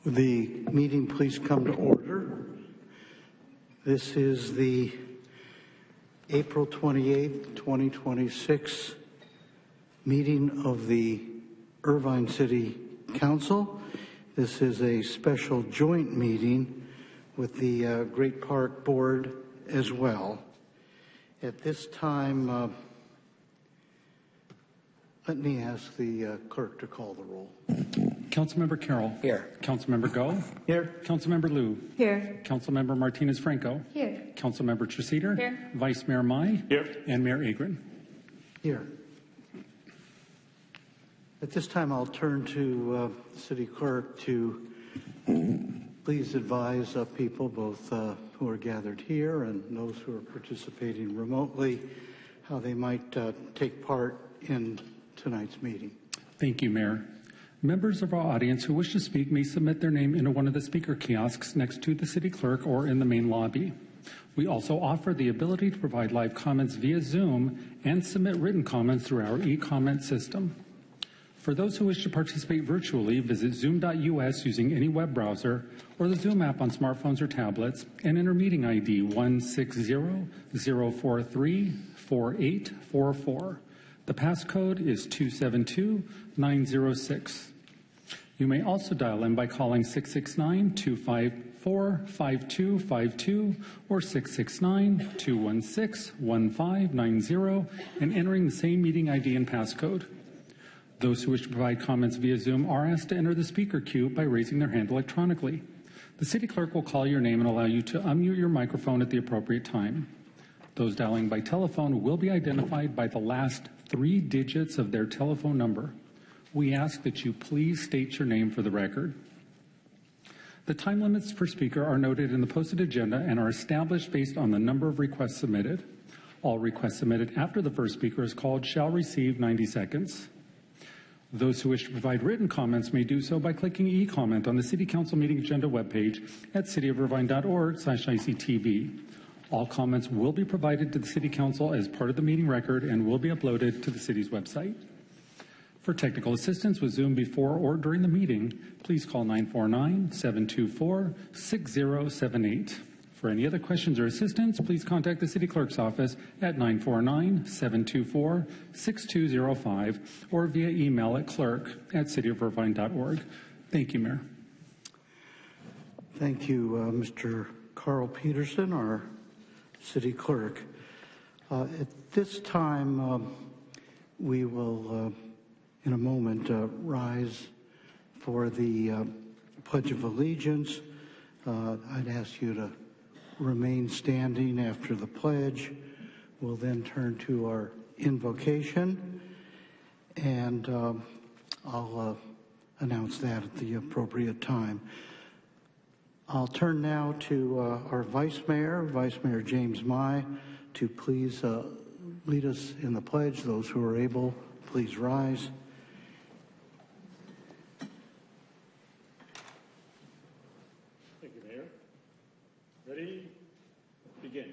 The meeting please come to order. This is the April 28th, 2026 meeting of the Irvine City Council. This is a special joint meeting with the Great Park Board as well. At this time, let me ask the clerk to call the roll. Councilmember Carroll. Here. Councilmember Go. Here. Councilmember Liu. Here. Councilmember Martinez Franco. Here. Councilmember Treseder. Here. Vice Mayor Mai. Here. And Mayor Agron. Here. At this time, I'll turn to the city clerk to please advise people, both who are gathered here and those who are participating remotely, how they might take part in tonight's meeting. Thank you, Mayor. Members of our audience who wish to speak may submit their name into one of the speaker kiosks next to the city clerk or in the main lobby. We also offer the ability to provide live comments via Zoom and submit written comments through our e-comment system. For those who wish to participate virtually, visit zoom.us using any web browser or the Zoom app on smartphones or tablets and enter meeting ID 160-043-4844. The passcode is 272906. You may also dial in by calling 669-254-5252 or 669-216-1590 and entering the same meeting ID and passcode. Those who wish to provide comments via Zoom are asked to enter the speaker queue by raising their hand electronically. The city clerk will call your name and allow you to unmute your microphone at the appropriate time. Those dialing by telephone will be identified by the last 3 digits of their telephone number. We ask that you please state your name for the record. The time limits per speaker are noted in the posted agenda and are established based on the number of requests submitted. All requests submitted after the first speaker is called shall receive 90 seconds. Those who wish to provide written comments may do so by clicking e-comment on the City Council meeting agenda webpage at cityofirvine.org/ICTV. All comments will be provided to the City Council as part of the meeting record and will be uploaded to the city's website. For technical assistance with Zoom before or during the meeting, please call 949-724-6078. For any other questions or assistance, please contact the City Clerk's office at 949-724-6205 or via email at clerk@cityofirvine.org. Thank you, Mayor. Thank you, Mr. Carl Peterson, our City Clerk. At this time, we will, in a moment, rise for the Pledge of Allegiance. I'd ask you to remain standing after the pledge. We'll then turn to our invocation, and I'll announce that at the appropriate time. I'll turn now to our Vice Mayor James Mai, to please lead us in the pledge. Those who are able, please rise. Thank you, Mayor. Ready? Begin.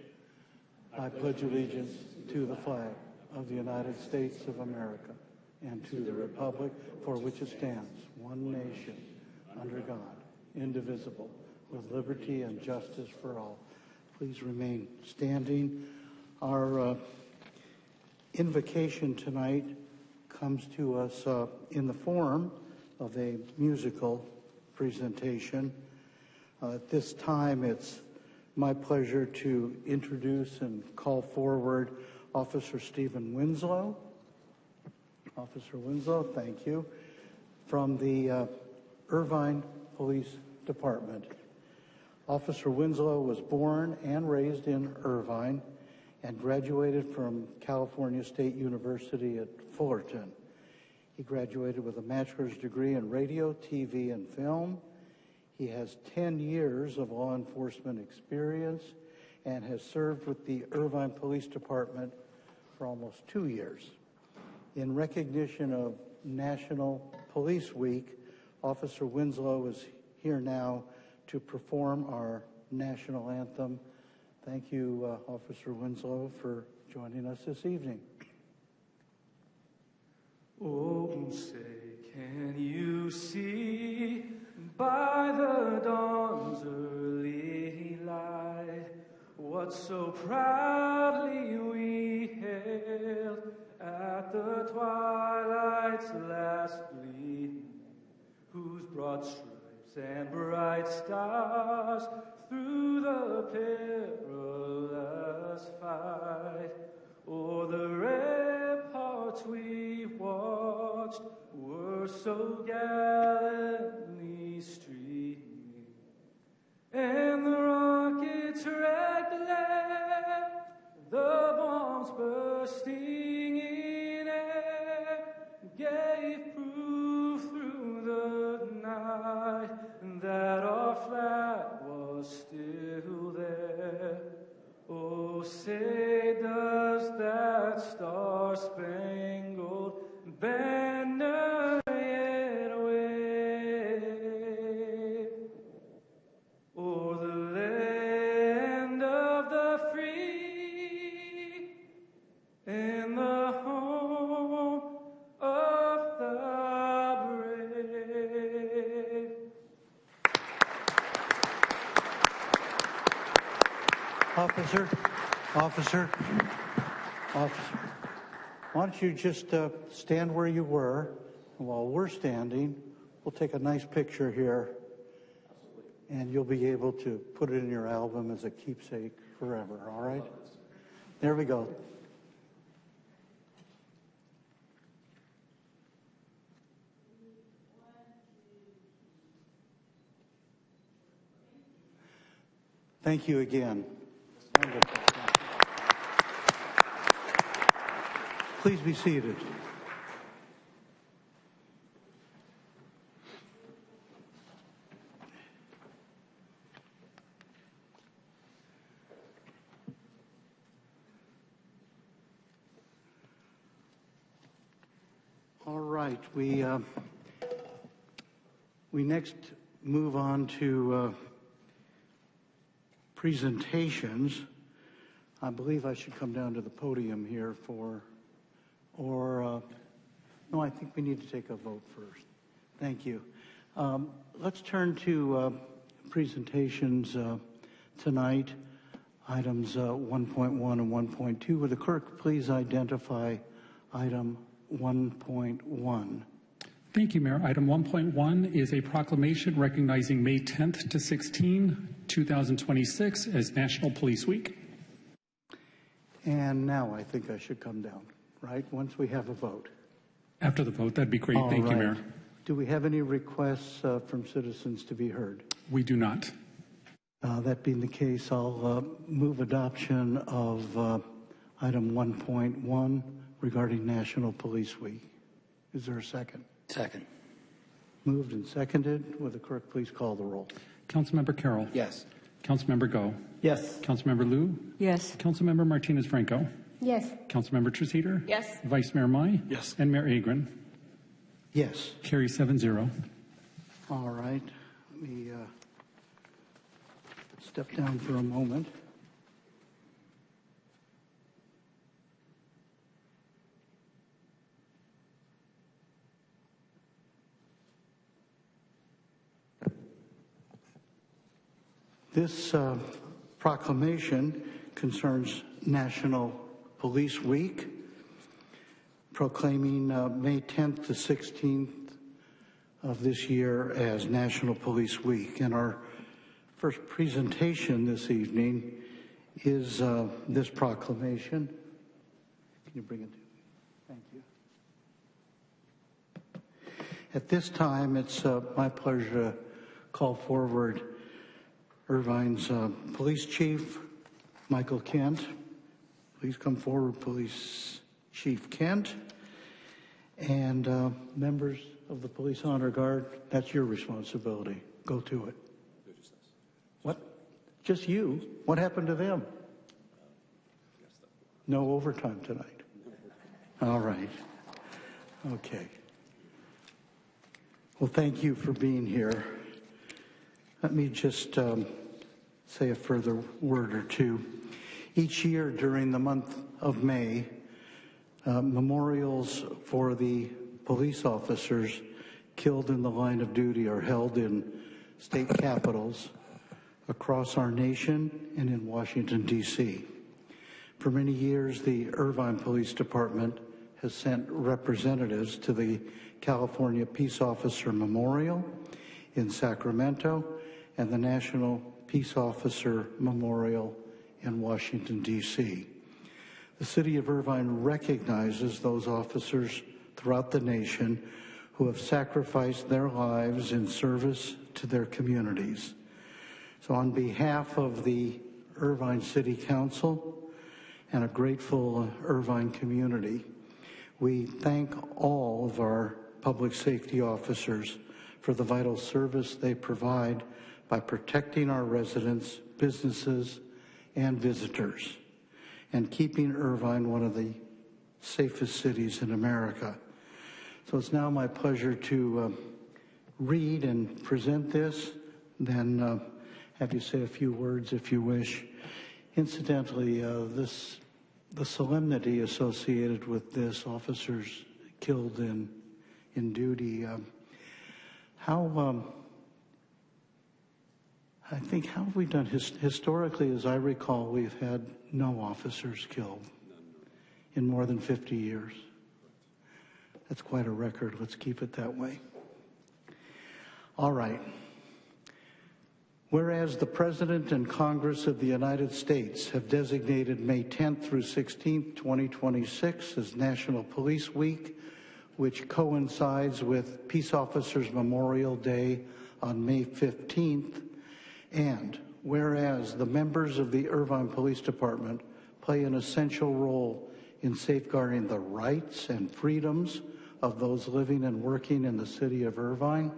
I pledge allegiance to the flag of the United States of America and to the republic for which it stands, one nation, under God, indivisible, with liberty and justice for all. Please remain standing. Our invocation tonight comes to us in the form of a musical presentation. At this time, it's my pleasure to introduce and call forward Officer Stephen Winslow. Officer Winslow, thank you, from the Irvine Police Department. Officer Winslow was born and raised in Irvine and graduated from California State University at Fullerton. He graduated with a bachelor's degree in radio, TV, and film. He has 10 years of law enforcement experience and has served with the Irvine Police Department for almost 2 years. In recognition of National Police Week, Officer Winslow is here now to perform our national anthem. Thank you, Officer Winslow, for joining us this evening. Oh, say, can you see by the so proudly we hailed at the twilight's last gleam, whose broad stripes and bright stars through the perilous fight o'er the ramparts we watched were so gallantly streaming, and the rocket's red glare, the bombs bursting in air, gave proof through the night that our flag was still there. Oh, say does that star-spangled banner yet wave o'er the land of the free and the home of the brave? Officer, why don't you just stand where you were, and while we're standing, we'll take a nice picture here, and you'll be able to put it in your album as a keepsake forever, all right? There we go. Thank you again. Wonderful. Please be seated. All right, we next move on to presentations. I believe I should come down to the podium here no, I think we need to take a vote first. Thank you. Let's turn to presentations tonight, items 1.1 and 1.2. Would the clerk please identify item 1.1? Thank you, Mayor. Item 1.1 is a proclamation recognizing May 10th to 16, 2026 as National Police Week. And now I think I should come down, right, once we have a vote. After the vote, that'd be great. All Thank you, right. Mayor. Do we have any requests from citizens to be heard? We do not. That being the case, I'll move adoption of item 1.1 regarding National Police Week. Is there a second? Second. Moved and seconded. Will the clerk please call the roll? Councilmember Carroll. Yes. Councilmember Go. Yes. Councilmember Liu. Yes. Councilmember Martinez Franco. Yes. Councilmember Treseder. Yes. Vice Mayor Mai. Yes. And Mayor Agron. Yes. Carry 7-0. All right. Let me step down for a moment. This proclamation concerns National Police Week, proclaiming May 10th to 16th of this year as National Police Week. And our first presentation this evening is this proclamation. Can you bring it to me? Thank you. At this time, it's my pleasure to call forward Irvine's Police Chief, Michael Kent. Please come forward, Police Chief Kent. And members of the Police Honor Guard, that's your responsibility. Go to it. What? Just you? What happened to them? No overtime tonight. All right. Okay. Well, thank you for being here. Let me just say a further word or two. Each year during the month of May, memorials for the police officers killed in the line of duty are held in state capitals across our nation and in Washington, D.C. For many years, the Irvine Police Department has sent representatives to the California Peace Officer Memorial in Sacramento and the National Peace Officer Memorial in Washington, D.C. The city of Irvine recognizes those officers throughout the nation who have sacrificed their lives in service to their communities. So on behalf of the Irvine City Council and a grateful Irvine community, we thank all of our public safety officers for the vital service they provide by protecting our residents, businesses, and visitors, and keeping Irvine one of the safest cities in America. So it's now my pleasure to read and present this, then have you say a few words if you wish. Incidentally, the solemnity associated with this, officers killed in duty, I think, how have we done? Historically, as I recall, we've had no officers killed in more than 50 years. That's quite a record. Let's keep it that way. All right. Whereas the President and Congress of the United States have designated May 10th through 16th, 2026 as National Police Week, which coincides with Peace Officers Memorial Day on May 15th, and whereas the members of the Irvine Police Department play an essential role in safeguarding the rights and freedoms of those living and working in the city of Irvine,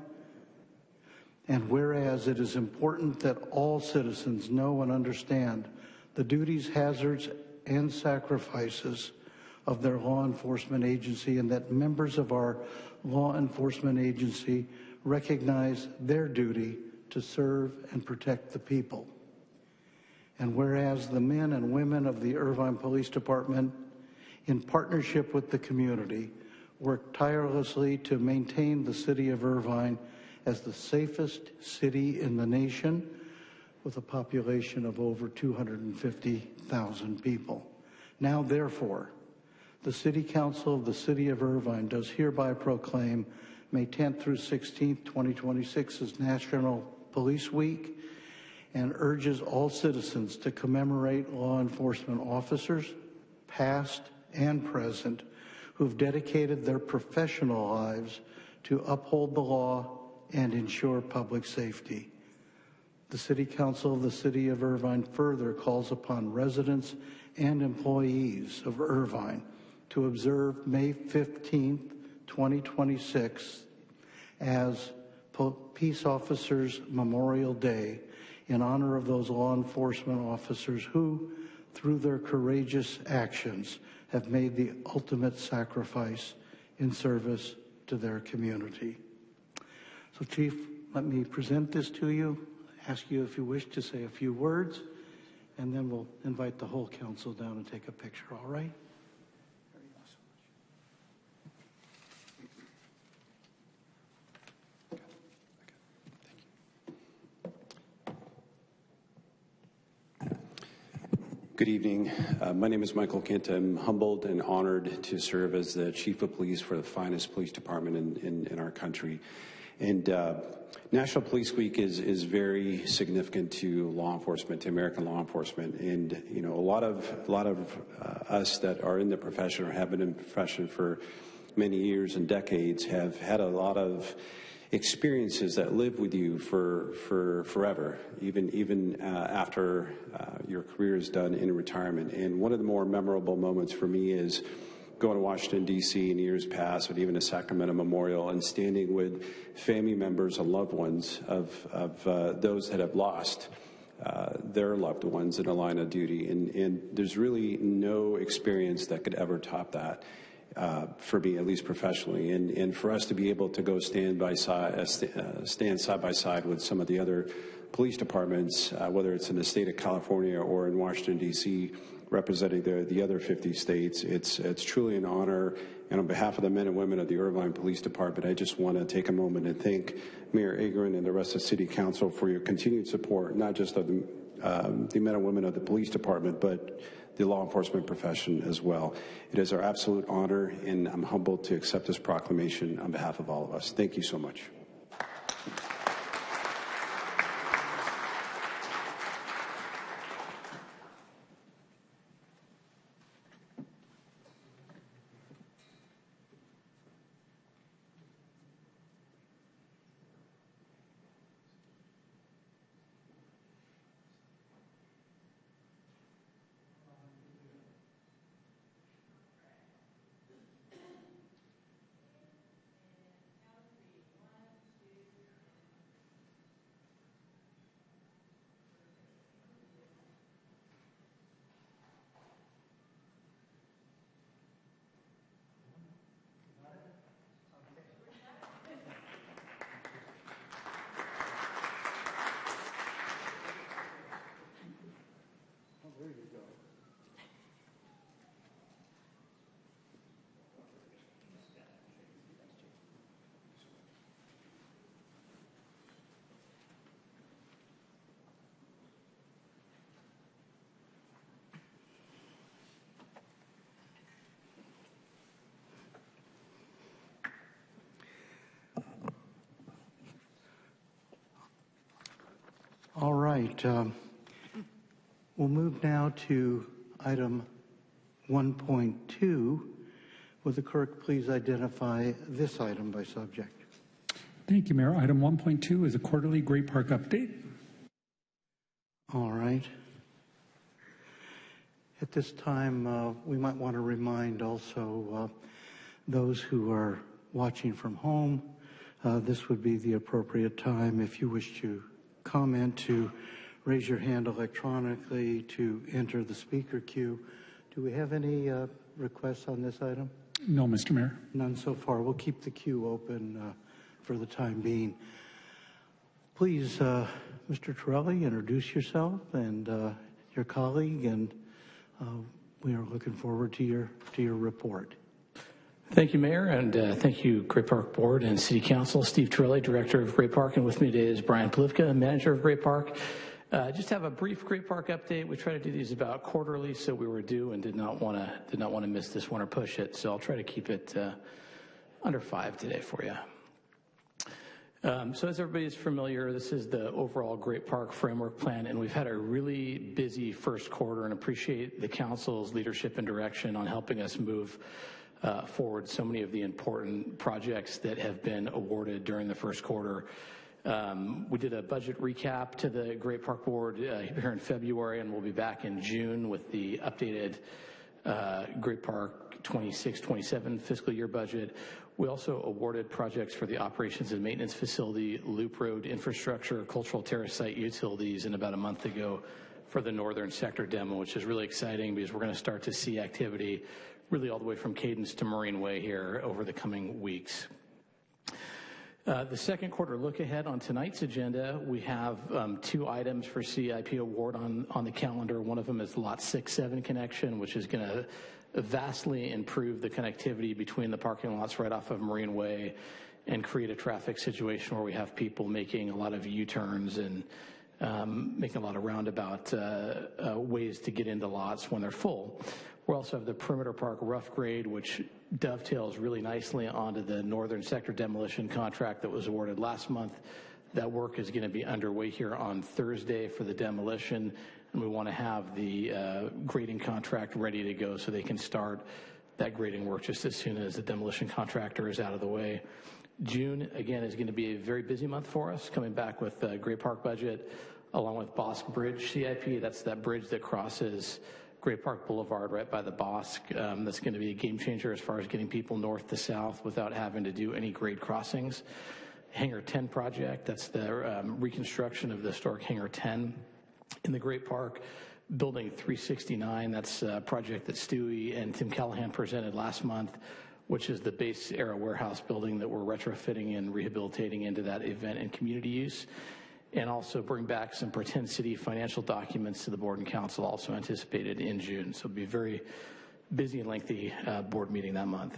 and whereas it is important that all citizens know and understand the duties, hazards, and sacrifices of their law enforcement agency, and that members of our law enforcement agency recognize their duty to serve and protect the people. And whereas the men and women of the Irvine Police Department, in partnership with the community, work tirelessly to maintain the city of Irvine as the safest city in the nation, with a population of over 250,000 people. Now, therefore, the City Council of the City of Irvine does hereby proclaim May 10th through 16th, 2026 as National Police Week, and urges all citizens to commemorate law enforcement officers, past and present, who've dedicated their professional lives to uphold the law and ensure public safety. The City Council of the City of Irvine further calls upon residents and employees of Irvine to observe May 15th, 2026 as Peace Officers Memorial Day in honor of those law enforcement officers who, through their courageous actions, have made the ultimate sacrifice in service to their community. So, Chief, let me present this to you, ask you if you wish to say a few words, and then we'll invite the whole council down and take a picture, all right? Good evening. My name is Michael Kent. I'm humbled and honored to serve as the Chief of Police for the finest police department in our country. And National Police Week is very significant to law enforcement, to American law enforcement. And, you know, a lot of us that are in the profession or have been in the profession for many years and decades have had a lot of experiences that live with you for forever, even after your career is done in retirement. And one of the more memorable moments for me is going to Washington, D.C. in years past, or even a Sacramento Memorial, and standing with family members and loved ones of those that have lost their loved ones in a line of duty. And there's really no experience that could ever top that. For me, at least professionally, and for us to be able to go stand side by side with some of the other police departments, whether it's in the state of California or in Washington, D.C., representing the other 50 states. It's truly an honor, and on behalf of the men and women of the Irvine Police Department, I just want to take a moment and thank Mayor Agron and the rest of City Council for your continued support, not just of the men and women of the police department, but the law enforcement profession as well. It is our absolute honor, and I'm humbled to accept this proclamation on behalf of all of us. Thank you so much. All right. We'll move now to item 1.2. Will the clerk please identify this item by subject? Thank you, Mayor. Item 1.2 is a quarterly Great Park update. All right. At this time, we might want to remind also those who are watching from home, this would be the appropriate time if you wish to comment to raise your hand electronically to enter the speaker queue. Do we have any requests on this item? No, Mr. Mayor. None so far. We'll keep the queue open for the time being. Please, Mr. Torelli, introduce yourself and your colleague, and we are looking forward to your report. Thank you, Mayor, and thank you, Great Park Board and City Council. Steve Torelli, Director of Great Park, and with me today is Brian Plivka, Manager of Great Park. Just have a brief Great Park update. We try to do these about quarterly, so we were due and did not want to miss this one or push it. So I'll try to keep it under 5 today for you. So as everybody is familiar, this is the overall Great Park Framework Plan, and we've had a really busy first quarter, and appreciate the Council's leadership and direction on helping us move forward so many of the important projects that have been awarded during the first quarter. We did a budget recap to the Great Park Board here in February, and we'll be back in June with the updated Great Park 26-27 fiscal year budget. We also awarded projects for the operations and maintenance facility, loop road infrastructure, cultural terrace site utilities, and about a month ago for the northern sector demo, which is really exciting because we're going to start to see activity really all the way from Cadence to Marine Way here over the coming weeks. The second quarter look ahead on tonight's agenda, we have 2 items for CIP award on the calendar. One of them is Lot 6-7 connection, which is going to vastly improve the connectivity between the parking lots right off of Marine Way and create a traffic situation where we have people making a lot of U-turns and making a lot of roundabout ways to get into lots when they're full. We also have the Perimeter Park rough grade, which dovetails really nicely onto the northern sector demolition contract that was awarded last month. That work is going to be underway here on Thursday for the demolition, and we want to have the grading contract ready to go so they can start that grading work just as soon as the demolition contractor is out of the way. June, again, is going to be a very busy month for us, coming back with the Great Park budget, along with Bosque Bridge CIP. That's that bridge that crosses Great Park Boulevard right by the Bosque. That's going to be a game changer as far as getting people north to south without having to do any grade crossings. Hangar 10 project, that's the reconstruction of the historic Hangar 10 in the Great Park. Building 369, that's a project that Stewie and Tim Callahan presented last month, which is the base era warehouse building that we're retrofitting and rehabilitating into that event and community use. and also bring back some Pretend City financial documents to the board and council, also anticipated in June. So it'll be a very busy and lengthy board meeting that month.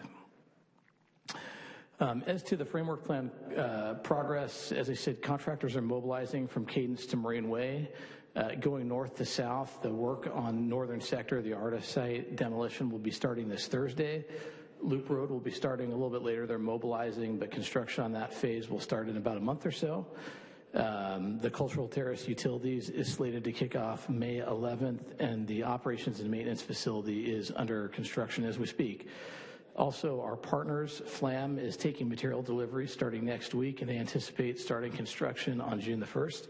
As to the framework plan progress, as I said, contractors are mobilizing from Cadence to Marine Way. Going north to south, the work on northern sector, the artist site demolition will be starting this Thursday. Loop Road will be starting a little bit later. They're mobilizing, but construction on that phase will start in about a month or so. The Cultural Terrace Utilities is slated to kick off May 11th, and the operations and maintenance facility is under construction as we speak. Also, our partners, FLAM, is taking material delivery starting next week, and they anticipate starting construction on June the 1st.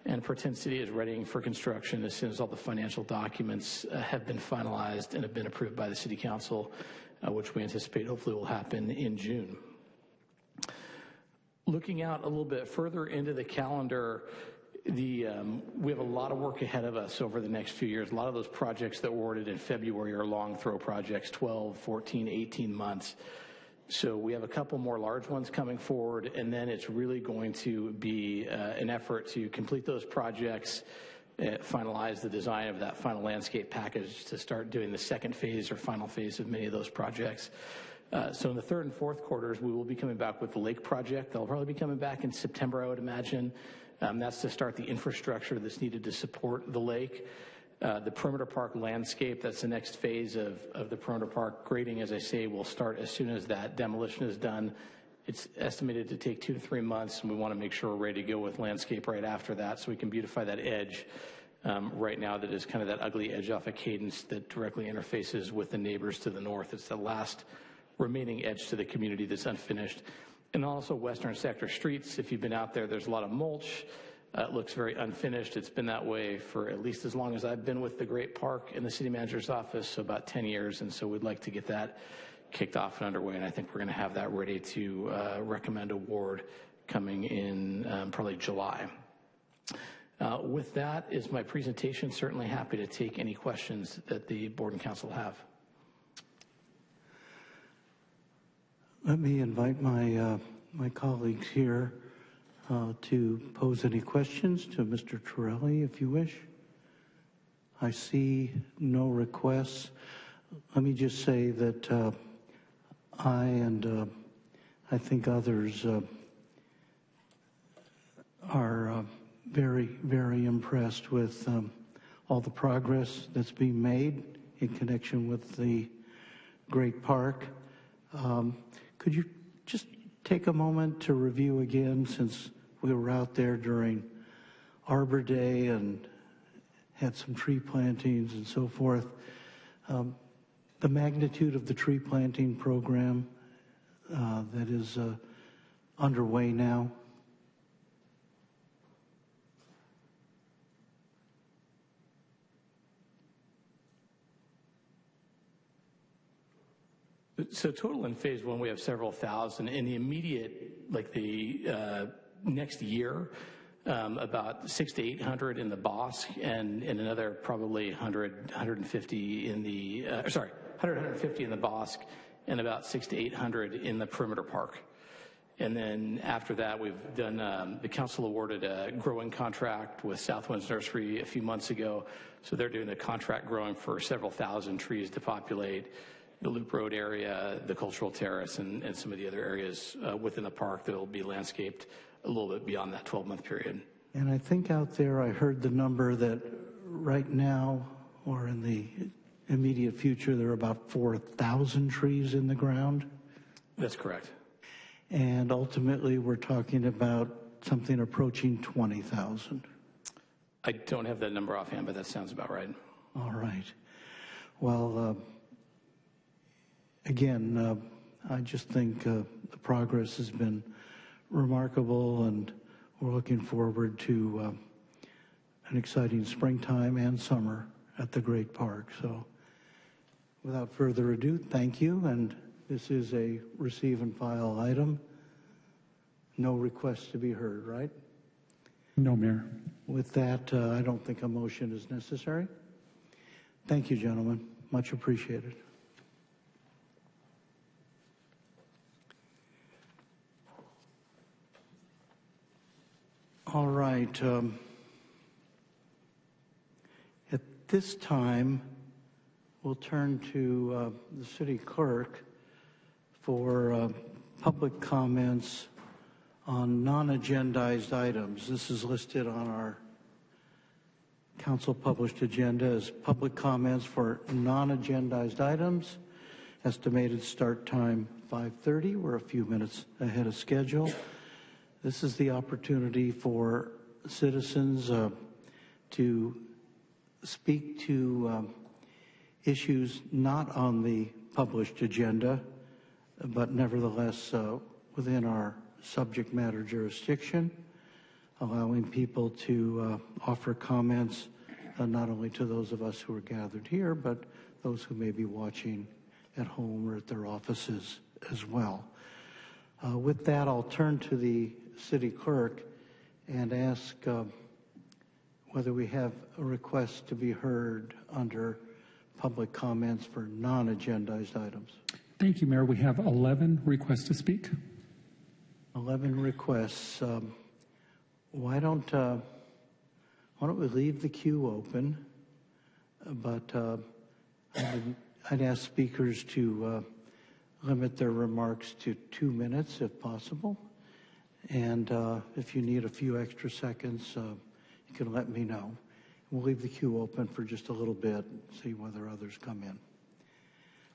And Pretend City is readying for construction as soon as all the financial documents have been finalized and have been approved by the City Council, which we anticipate hopefully will happen in June. Looking out a little bit further into the calendar, we have a lot of work ahead of us over the next few years. A lot of those projects that were awarded in February are long throw projects, 12, 14, 18 months. So we have a couple more large ones coming forward, and then it's really going to be an effort to complete those projects, finalize the design of that final landscape package to start doing the second phase or final phase of many of those projects. So in the third and fourth quarters, we will be coming back with the lake project. They'll probably be coming back in September, I would imagine. That's to start the infrastructure that's needed to support the lake. The perimeter park landscape, that's the next phase of the perimeter park. Grading, as I say, will start as soon as that demolition is done. It's estimated to take 2 to 3 months, and we want to make sure we're ready to go with landscape right after that so we can beautify that edge right now that is kind of that ugly edge off of Cadence that directly interfaces with the neighbors to the north. It's the last remaining edge to the community that's unfinished. And also western sector streets. If you've been out there, there's a lot of mulch. It looks very unfinished. It's been that way for at least as long as I've been with the Great Park in the city manager's office, so about 10 years. And so we'd like to get that kicked off and underway. And I think we're going to have that ready to recommend award coming in probably July. With that is my presentation. Certainly happy to take any questions that the board and council have. Let me invite my colleagues here to pose any questions to Mr. Torelli, if you wish. I see no requests. Let me just say that I and I think others are very, very impressed with all the progress that's being made in connection with the Great Park. Could you just take a moment to review again, since we were out there during Arbor Day and had some tree plantings and so forth, the magnitude of the tree planting program that is underway now? So total in phase one, we have several thousand. In the immediate, like the next year, about 600 to 800 in the Bosque, and another probably 150 in the 150 in the Bosque, and about 600 to 800 in the perimeter park. And then after that, we've done, the council awarded a growing contract with Southwinds Nursery a few months ago. So they're doing a contract growing for several thousand trees to populate the Loop Road area, the Cultural Terrace, and some of the other areas within the park that will be landscaped a little bit beyond that 12-month period. And I think out there I heard the number that right now, or in the immediate future, there are about 4,000 trees in the ground. That's correct. And ultimately we're talking about something approaching 20,000. I don't have that number offhand, but that sounds about right. All right. Well, again, I just think the progress has been remarkable, and we're looking forward to an exciting springtime and summer at the Great Park. So without further ado, thank you. And this is a receive and file item. No requests to be heard, right? No, Mayor. With that, I don't think a motion is necessary. Thank you, gentlemen. Much appreciated. All right. At this time, we'll turn to the city clerk for public comments on non-agendized items. This is listed on our council published agenda as public comments for non-agendized items. Estimated start time 5:30. We're a few minutes ahead of schedule. This is the opportunity for citizens to speak to issues not on the published agenda, but nevertheless within our subject matter jurisdiction, allowing people to offer comments not only to those of us who are gathered here, but those who may be watching at home or at their offices as well. With that, I'll turn to the city clerk and ask whether we have a request to be heard under public comments for non-agendized items. Thank you, Mayor. We have 11 requests to speak. 11 requests. Why don't we leave the queue open? But I'd ask speakers to limit their remarks to 2 minutes if possible. And if you need a few extra seconds, you can let me know. We'll leave the queue open for just a little bit and see whether others come in.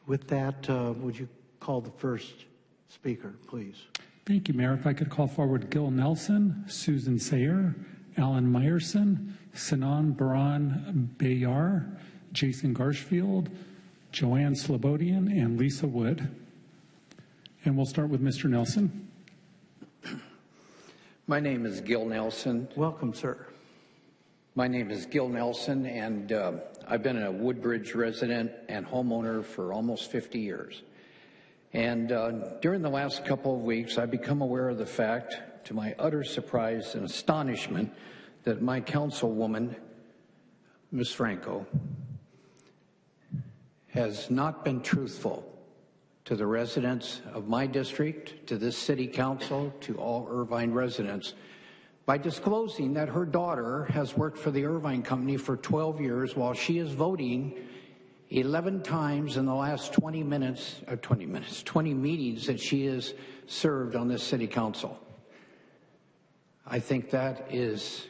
With that, would you call the first speaker, please? Thank you, Mayor. If I could call forward Gil Nelson, Susan Sayer, Alan Meyerson, Sinan Baran Bayar, Jason Garshfield, Joanne Slobodian, and Lisa Wood. And we'll start with Mr. Nelson. My name is Gil Nelson. Welcome, sir. My name is Gil Nelson, and I've been a Woodbridge resident and homeowner for almost 50 years. And during the last couple of weeks, I've become aware of the fact, to my utter surprise and astonishment, that my councilwoman, Ms. Franco, has not been truthful to the residents of my district, to this city council, to all Irvine residents, by disclosing that her daughter has worked for the Irvine Company for 12 years while she is voting 11 times in the last 20 meetings that she has served on this city council. I think that is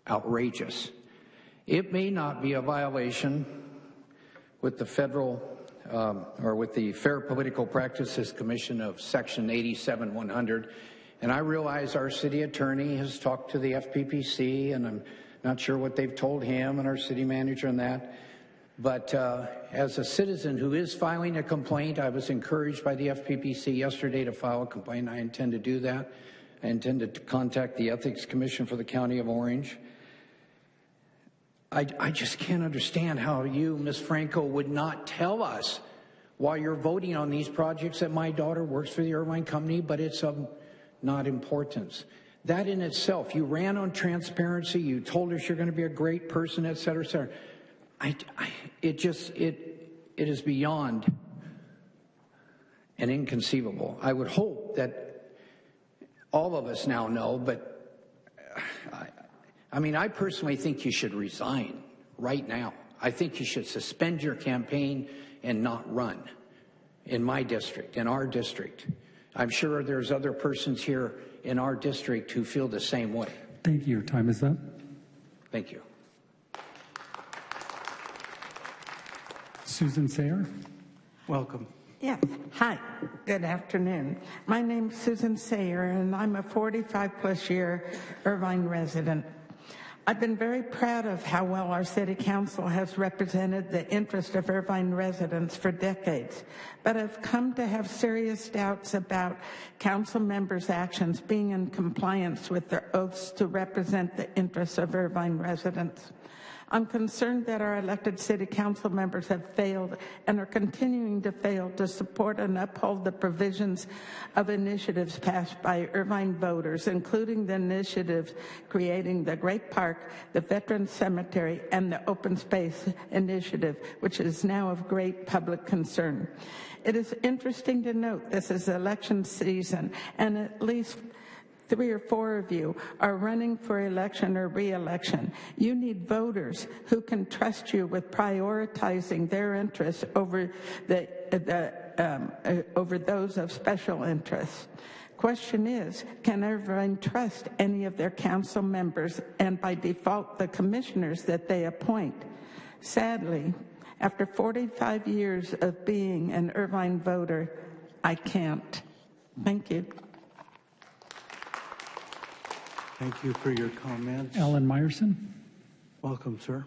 outrageous. It may not be a violation with the federal or with the Fair Political Practices Commission of Section 87-100. And I realize our city attorney has talked to the FPPC, and I'm not sure what they've told him and our city manager on that. But as a citizen who is filing a complaint, I was encouraged by the FPPC yesterday to file a complaint. I intend to do that. I intend to contact the Ethics Commission for the County of Orange. I just can't understand how you, Ms. Franco, would not tell us while you're voting on these projects that my daughter works for the Irvine Company, but it's of not importance. That in itself, you ran on transparency, you told us you're going to be a great person, et cetera, et cetera. It is beyond and inconceivable. I would hope that all of us now know, but I personally think you should resign right now. I think you should suspend your campaign and not run in my district, in our district. I'm sure there's other persons here in our district who feel the same way. Thank you. Your time is up. Thank you. Susan Sayer. Welcome. Yes. Hi. Good afternoon. My name's Susan Sayer, and I'm a 45-plus year Irvine resident. I've been very proud of how well our city council has represented the interest of Irvine residents for decades, but I've come to have serious doubts about council members' actions being in compliance with their oaths to represent the interests of Irvine residents. I'm concerned that our elected city council members have failed and are continuing to fail to support and uphold the provisions of initiatives passed by Irvine voters, including the initiatives creating the Great Park, the Veterans Cemetery, and the Open Space Initiative, which is now of great public concern. It is interesting to note this is election season, and at least 3 or 4 of you are running for election or re-election. You need voters who can trust you with prioritizing their interests over over those of special interest. Question is, can Irvine trust any of their council members and by default the commissioners that they appoint? Sadly, after 45 years of being an Irvine voter, I can't. Thank you. Thank you for your comments. Alan Meyerson. Welcome, sir.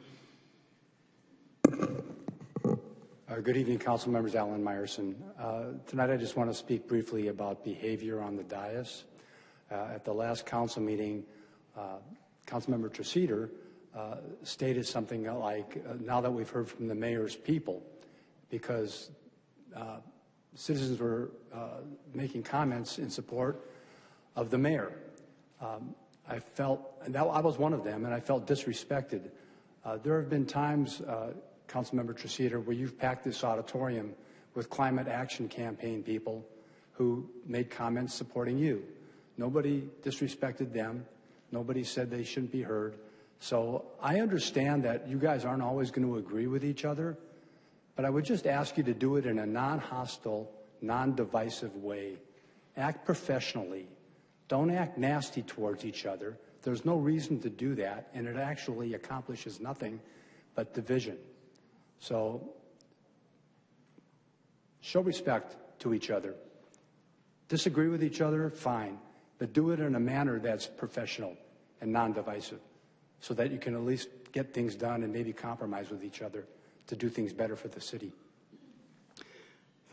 Good evening, council members. Alan Meyerson. Tonight I just want to speak briefly about behavior on the dais. At the last council meeting, Councilmember Treseder stated something like, now that we've heard from the mayor's people, because citizens were making comments in support of the mayor. I felt, and I was one of them, and I felt disrespected. There have been times, Councilmember Treseder, where you've packed this auditorium with climate action campaign people who made comments supporting you. Nobody disrespected them. Nobody said they shouldn't be heard. So I understand that you guys aren't always going to agree with each other, but I would just ask you to do it in a non-hostile, non-divisive way. Act professionally. Don't act nasty towards each other. There's no reason to do that, and it actually accomplishes nothing but division. So show respect to each other. Disagree with each other, fine, but do it in a manner that's professional and non-divisive so that you can at least get things done and maybe compromise with each other to do things better for the city.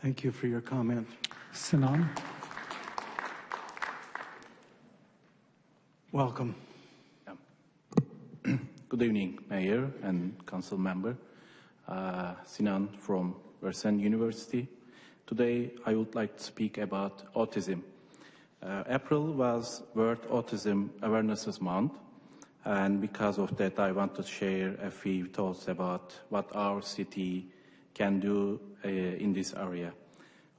Thank you for your comment. Sinan. Welcome. Good evening, Mayor and Council Member. Sinan from Irvine University. Today, I would like to speak about autism. April was World Autism Awareness Month, and because of that, I want to share a few thoughts about what our city can do in this area.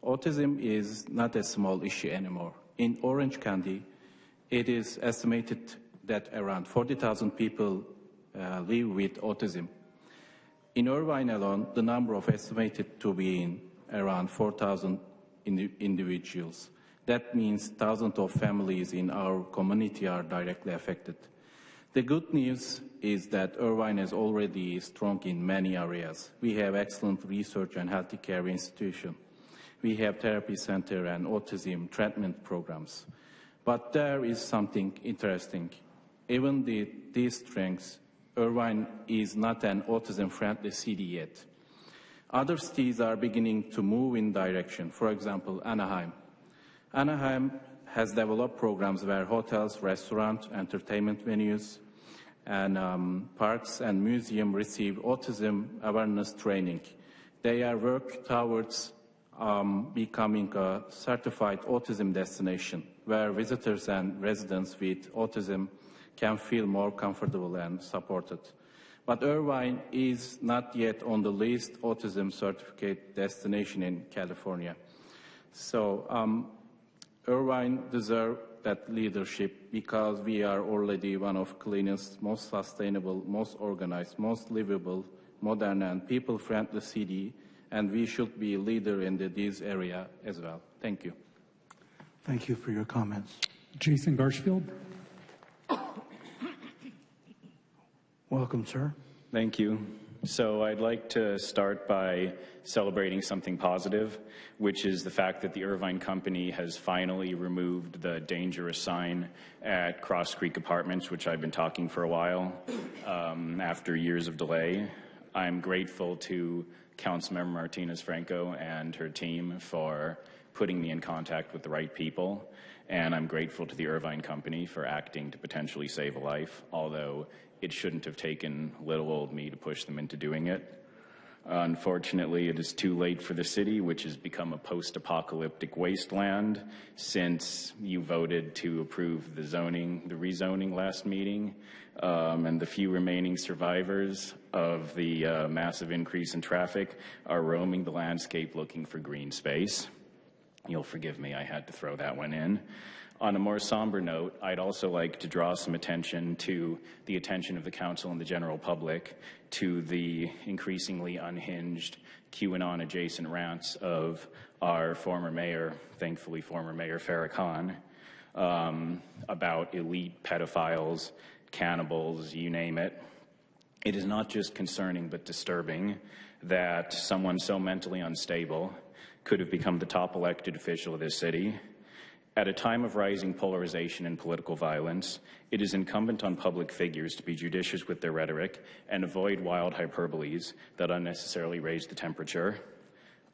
Autism is not a small issue anymore. In Orange County, it is estimated that around 40,000 people live with autism. In Irvine alone, the number of estimated to be in around 4,000 individuals. That means thousands of families in our community are directly affected. The good news is that Irvine is already strong in many areas. We have excellent research and healthcare institutions. We have therapy center and autism treatment programs. But there is something interesting. Even these strengths, Irvine is not an autism-friendly city yet. Other cities are beginning to move in direction. For example, Anaheim. Anaheim has developed programs where hotels, restaurants, entertainment venues, and parks and museums receive autism awareness training. They are working towards becoming a certified autism destination, where visitors and residents with autism can feel more comfortable and supported. But Irvine is not yet on the least autism certificate destination in California. So Irvine deserves that leadership because we are already one of cleanest, most sustainable, most organized, most livable, modern and people-friendly city, and we should be a leader in this area as well. Thank you. Thank you for your comments. Jason Garshfield. Welcome, sir. Thank you. So I'd like to start by celebrating something positive, which is the fact that the Irvine Company has finally removed the dangerous sign at Cross Creek Apartments, which I've been talking for a while, after years of delay. I'm grateful to Councilmember Martinez Franco and her team for putting me in contact with the right people, and I'm grateful to the Irvine Company for acting to potentially save a life, although it shouldn't have taken little old me to push them into doing it. Unfortunately, it is too late for the city, which has become a post-apocalyptic wasteland since you voted to approve the rezoning last meeting, and the few remaining survivors of the massive increase in traffic are roaming the landscape looking for green space. You'll forgive me, I had to throw that one in. On a more somber note, I'd also like to draw some attention to the attention of the council and the general public to the increasingly unhinged QAnon-adjacent rants of our former mayor, thankfully former Mayor Farrakhan, about elite pedophiles, cannibals, you name it. It is not just concerning but disturbing that someone so mentally unstable could have become the top elected official of this city. At a time of rising polarization and political violence, it is incumbent on public figures to be judicious with their rhetoric and avoid wild hyperboles that unnecessarily raise the temperature.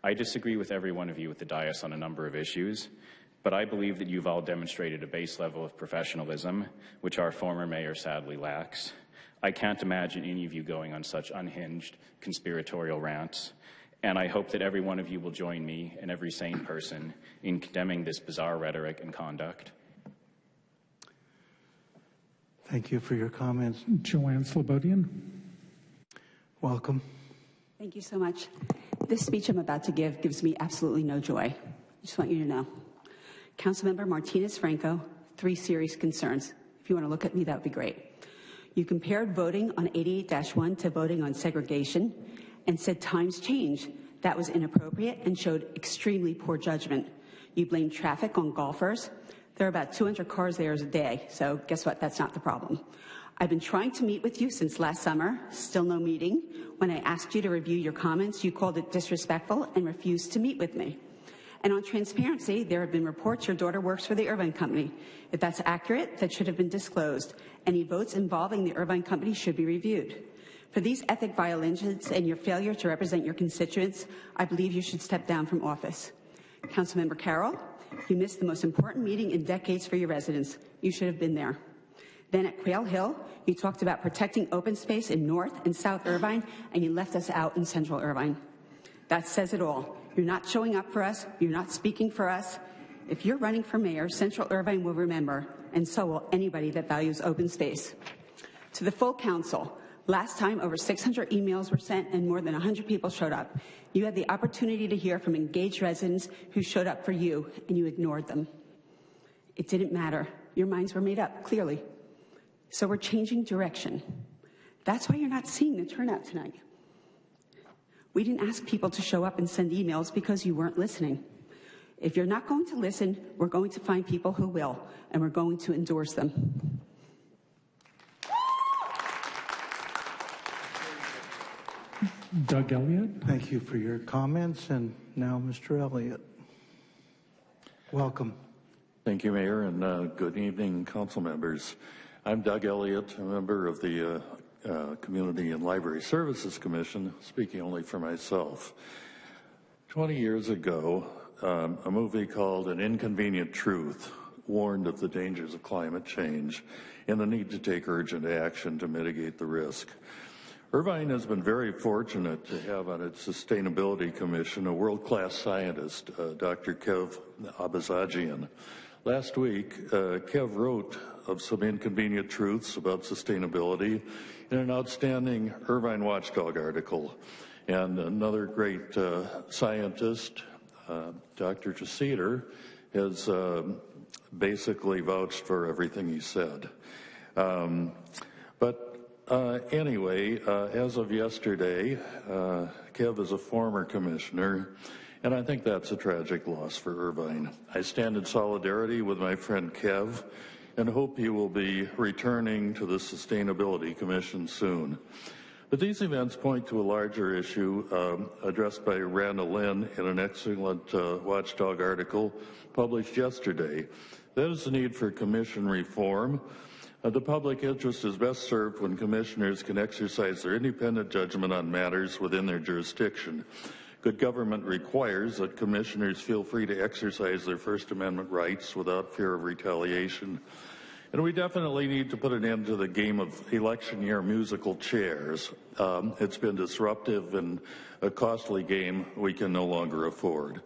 I disagree with every one of you at the dais on a number of issues, but I believe that you've all demonstrated a base level of professionalism, which our former mayor sadly lacks. I can't imagine any of you going on such unhinged, conspiratorial rants, and I hope that every one of you will join me and every sane person in condemning this bizarre rhetoric and conduct. Thank you for your comments. Joanne Slobodian. Welcome. Thank you so much. This speech I'm about to give gives me absolutely no joy. I just want you to know. Councilmember Martinez Franco, 3 serious concerns. If you want to look at me, that would be great. You compared voting on 88-1 to voting on segregation and said times change. That was inappropriate and showed extremely poor judgment. You blamed traffic on golfers. There are about 200 cars there a day, so guess what? That's not the problem. I've been trying to meet with you since last summer, still no meeting. When I asked you to review your comments, you called it disrespectful and refused to meet with me. And on transparency, there have been reports your daughter works for the Irvine Company. If that's accurate, that should have been disclosed. Any votes involving the Irvine Company should be reviewed. For these ethic violations and your failure to represent your constituents, I believe you should step down from office. Councilmember Carroll, you missed the most important meeting in decades for your residents. You should have been there. Then at Quail Hill, you talked about protecting open space in North and South Irvine, and you left us out in Central Irvine. That says it all. You're not showing up for us. You're not speaking for us. If you're running for mayor, Central Irvine will remember, and so will anybody that values open space. To the full council, last time over 600 emails were sent and more than 100 people showed up. You had the opportunity to hear from engaged residents who showed up for you, and you ignored them. It didn't matter. Your minds were made up, clearly. So we're changing direction. That's why you're not seeing the turnout tonight. We didn't ask people to show up and send emails because you weren't listening. If you're not going to listen, we're going to find people who will, and we're going to endorse them. Doug Elliott. Thank you for your comments, and now Mr. Elliott. Welcome. Thank you, Mayor, and good evening, council members. I'm Doug Elliott, a member of the Community and Library Services Commission, speaking only for myself. 20 years ago, a movie called An Inconvenient Truth warned of the dangers of climate change and the need to take urgent action to mitigate the risk. Irvine has been very fortunate to have on its Sustainability Commission a world-class scientist, Dr. Kev Abazagian. Last week, Kev wrote of some inconvenient truths about sustainability in an outstanding Irvine Watchdog article. And another great scientist, Dr. Chaseder, has basically vouched for everything he said. Anyway, as of yesterday, Kev is a former commissioner, and I think that's a tragic loss for Irvine. I stand in solidarity with my friend Kev and hope he will be returning to the Sustainability Commission soon. But these events point to a larger issue addressed by Randa Lynn in an excellent Watchdog article published yesterday. That is the need for commission reform. The public interest is best served when commissioners can exercise their independent judgment on matters within their jurisdiction. Good government requires that commissioners feel free to exercise their First Amendment rights without fear of retaliation. And we definitely need to put an end to the game of election year musical chairs. It's been disruptive and a costly game we can no longer afford.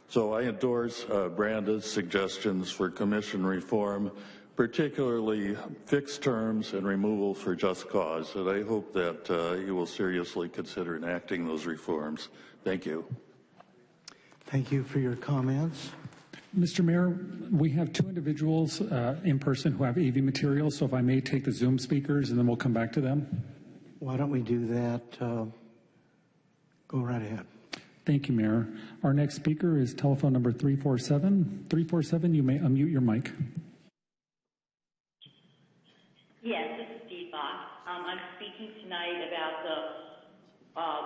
So I endorse Branda's suggestions for commission reform, particularly fixed terms and removal for just cause. And I hope that you will seriously consider enacting those reforms. Thank you. Thank you for your comments. Mr. Mayor, we have two individuals in person who have AV materials, so if I may take the Zoom speakers and then we'll come back to them. Why don't we do that? Go right ahead. Thank you, Mayor. Our next speaker is telephone number 347. 347, you may unmute your mic. Yes, this is Steve Fox. I'm speaking tonight about the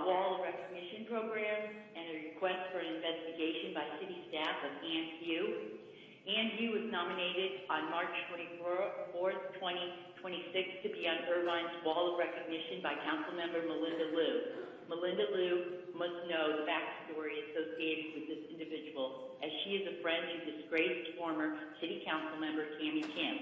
Wall of Recognition program and a request for an investigation by city staff of Ann Hugh. Ann Hugh was nominated on March 24th, 2026 to be on Irvine's Wall of Recognition by Councilmember Melinda Liu. Melinda Liu must know the backstory associated with this individual, as she is a friend to disgraced former city council member Tammy Kim.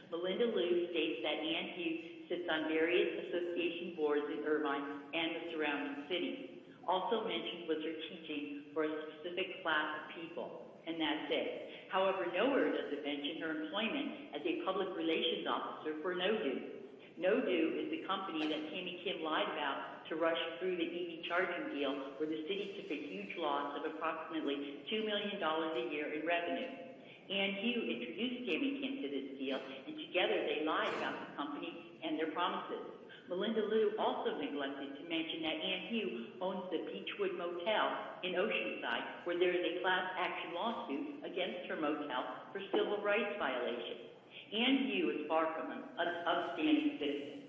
Melinda Liu states that Ann Hugh sits on various association boards in Irvine and the surrounding cities. Also mentioned was her teaching for a specific class of people, and that's it. However, nowhere does it mention her employment as a public relations officer for No-Do. No-Do is the company that Tammy Kim lied about to rush through the EV charging deal, where the city took a huge loss of approximately $2 million a year in revenue. Ann Hugh introduced Tammy Kim to this deal, and together they lied about the company and their promises. Melinda Liu also neglected to mention that Ann Hugh owns the Beechwood Motel in Oceanside, where there is a class action lawsuit against her motel for civil rights violations. Ann Hugh is far from an upstanding citizen.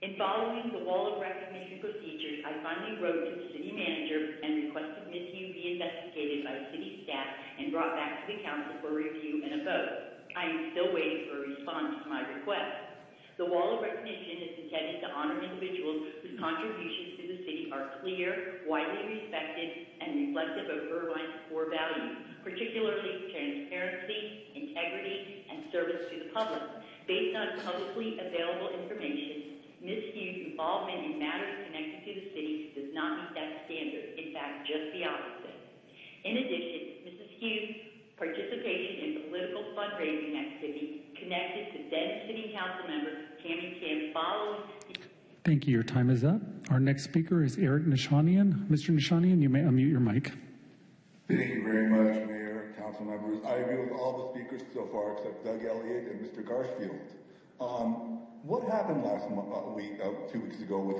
In following the Wall of Recognition procedures, I finally wrote to the city manager and requested Ms. Hugh be investigated by city staff and brought back to the council for review and a vote. I am still waiting for a response to my request. The Wall of Recognition is intended to honor individuals whose contributions to the city are clear, widely respected, and reflective of Irvine's core values, particularly transparency, integrity, and service to the public. Based on publicly available information, Ms. Hugh's involvement in matters connected to the city does not meet that standard. In fact, just the opposite. In addition, Mrs. Hugh's participation in political fundraising activity connected to then City Council member Tammy Kim following. Thank you. Your time is up. Our next speaker is Eric Nishanian. Mr. Nishanian, you may unmute your mic. Thank you very much, Mayor, council members. I agree with all the speakers so far except Doug Elliott and Mr. Garfield. What happened last week, 2 weeks ago, with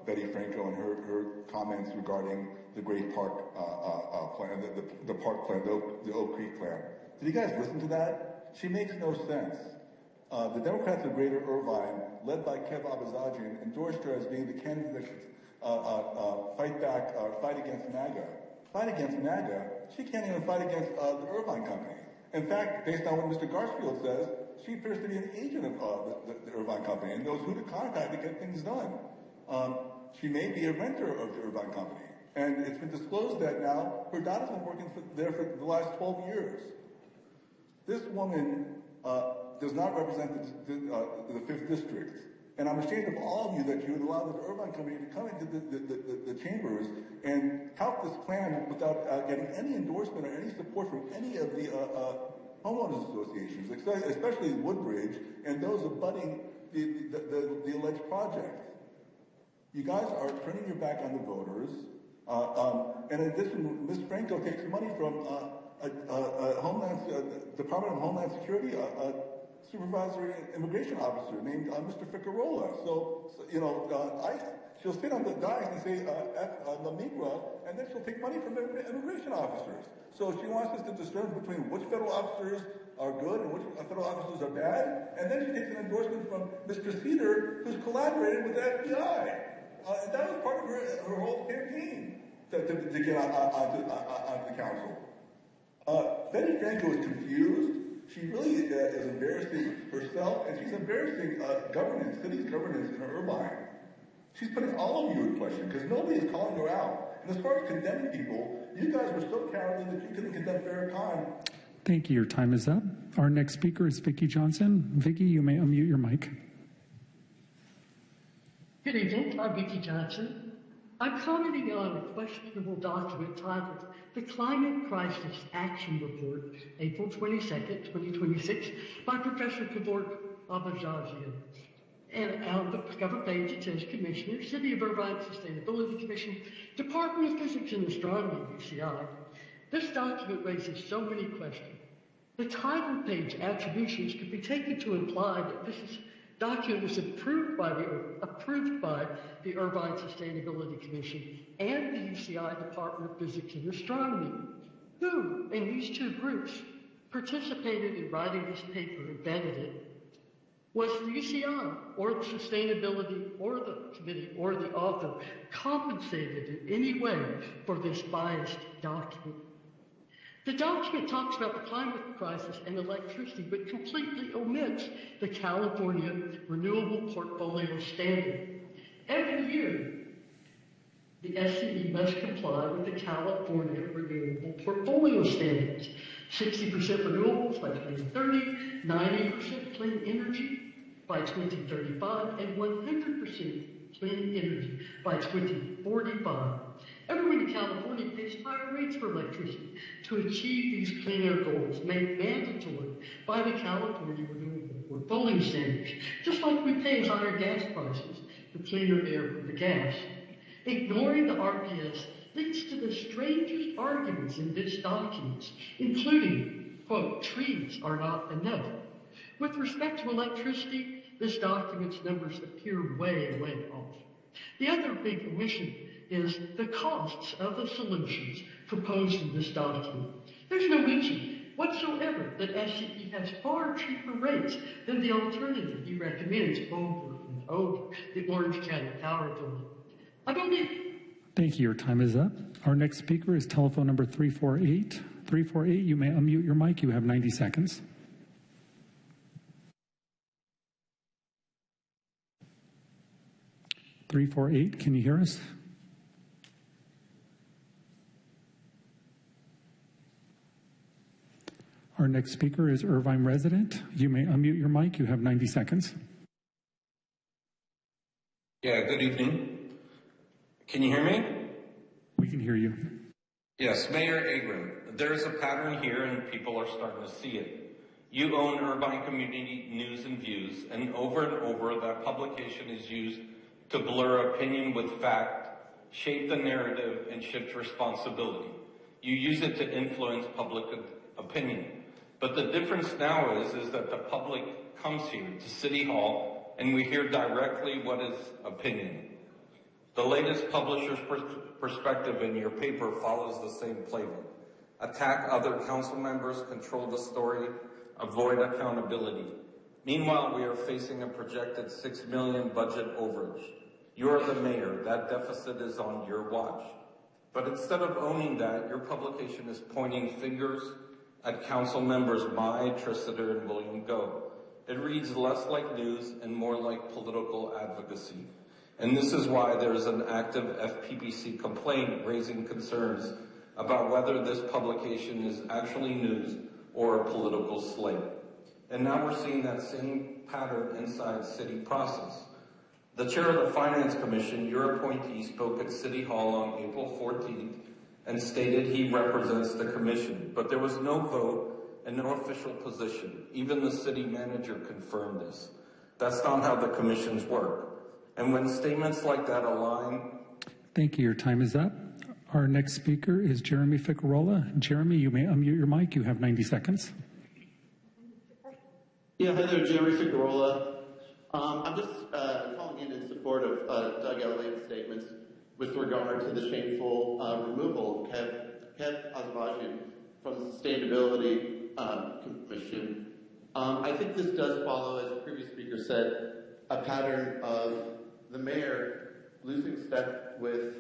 Betty Franco and her comments regarding the Great Park plan, the park plan, the Oak Creek plan? Did you guys listen to that? She makes no sense. The Democrats of Greater Irvine, led by Kev Abazajian, endorsed her as being the candidate that fight against MAGA. Fight against MAGA? She can't even fight against the Irvine company. In fact, based on what Mr. Garfield says, she appears to be an agent of the Irvine company and knows who to contact to get things done. She may be a renter of the Irvine company. And it's been disclosed that now her daughter's been working there for the last 12 years. This woman does not represent the 5th District. And I'm ashamed of all of you that you would allow the Irvine company to come into the chambers and tout this plan without getting any endorsement or any support from any of the homeowners associations, especially Woodbridge and those abutting the alleged project. You guys are turning your back on the voters. And in addition, Ms. Franco takes money from Department of Homeland Security, supervisory immigration officer named Mr. Ficarola. So she'll sit on the dais and say, La Migra, and then she'll take money from immigration officers. So she wants us to discern between which federal officers are good and which federal officers are bad. And then she takes an endorsement from Mr. Cedar, who's collaborated with the FBI. And that was part of her whole campaign to get onto the council. Betty Franco is confused. She really is embarrassing herself, and she's embarrassing city's governance in Irvine. She's putting all of you in question because nobody is calling her out. And as far as condemning people, you guys were so cowardly that you couldn't condemn Farrakhan. Thank you. Your time is up. Our next speaker is Vicki Johnson. Vicki, you may unmute your mic. Good evening. I'm Vicki Johnson. I'm commenting on a questionable document titled The Climate Crisis Action Report, April 22nd, 2026, by Professor Kevork Abazazian. And on the cover page it says, Commissioner, City of Irvine Sustainability Commission, Department of Physics and Astronomy, UCI. This document raises so many questions. The title page attributions could be taken to imply that this document was approved by the Irvine Sustainability Commission and the UCI Department of Physics and Astronomy, who, in these two groups, participated in writing this paper and vetted it. Was the UCI or the Sustainability or the committee or the author compensated in any way for this biased document? The document talks about the climate crisis and electricity, but completely omits the California Renewable Portfolio Standard. Every year, the SCE must comply with the California Renewable Portfolio Standards. 60% renewables by 2030, 90% clean energy by 2035, and 100% clean energy by 2045. Everyone in California pays higher rates for electricity to achieve these clean air goals made mandatory by the California Renewable Portfolio Standards, just like we pay higher gas prices for cleaner air from the gas. Ignoring the RPS leads to the strangest arguments in this document, including, quote, trees are not enough. With respect to electricity, this document's numbers appear way, way off. The other big omission is the costs of the solutions proposed in this document. There's no mention whatsoever that SCE has far cheaper rates than the alternative he recommends over and over, the Orange County Power Authority. I believe. Thank you. Your time is up. Our next speaker is telephone number 348. 348, you may unmute your mic. You have 90 seconds. Can you hear us? Our next speaker is Irvine resident. You may unmute your mic. You have 90 seconds. Yeah, good evening. Can you hear me? We can hear you. Yes, Mayor Abram, there's a pattern here and people are starting to see it. You own Irvine Community News and Views, and over that publication is used to blur opinion with fact, shape the narrative, and shift responsibility. You use it to influence public opinion. But the difference now is that the public comes here to City Hall and we hear directly what is opinion. The latest publisher's perspective in your paper follows the same playbook. Attack other council members, control the story, avoid accountability. Meanwhile, we are facing a projected $6 million budget overage. You're the mayor. That deficit is on your watch. But instead of owning that, your publication is pointing fingers at council members Mai, Trissiter, and William Go. It reads less like news and more like political advocacy. And this is why there's an active FPPC complaint raising concerns about whether this publication is actually news or a political slate. And now we're seeing that same pattern inside city process. The chair of the Finance Commission, your appointee, spoke at City Hall on April 14th and stated he represents the commission, but there was no vote and no official position. Even the city manager confirmed this. That's not how the commissions work. And when statements like that align... Thank you. Your time is up. Our next speaker is Jeremy Ficarola. Jeremy, you may unmute your mic. You have 90 seconds. Yeah, hi there, Jeremy Ficarola. I'm just calling in support of Doug Elliott's statements with regard to the shameful removal of Kev Azerbaijan from the Sustainability Commission. I think this does follow, as the previous speaker said, a pattern of the mayor losing step with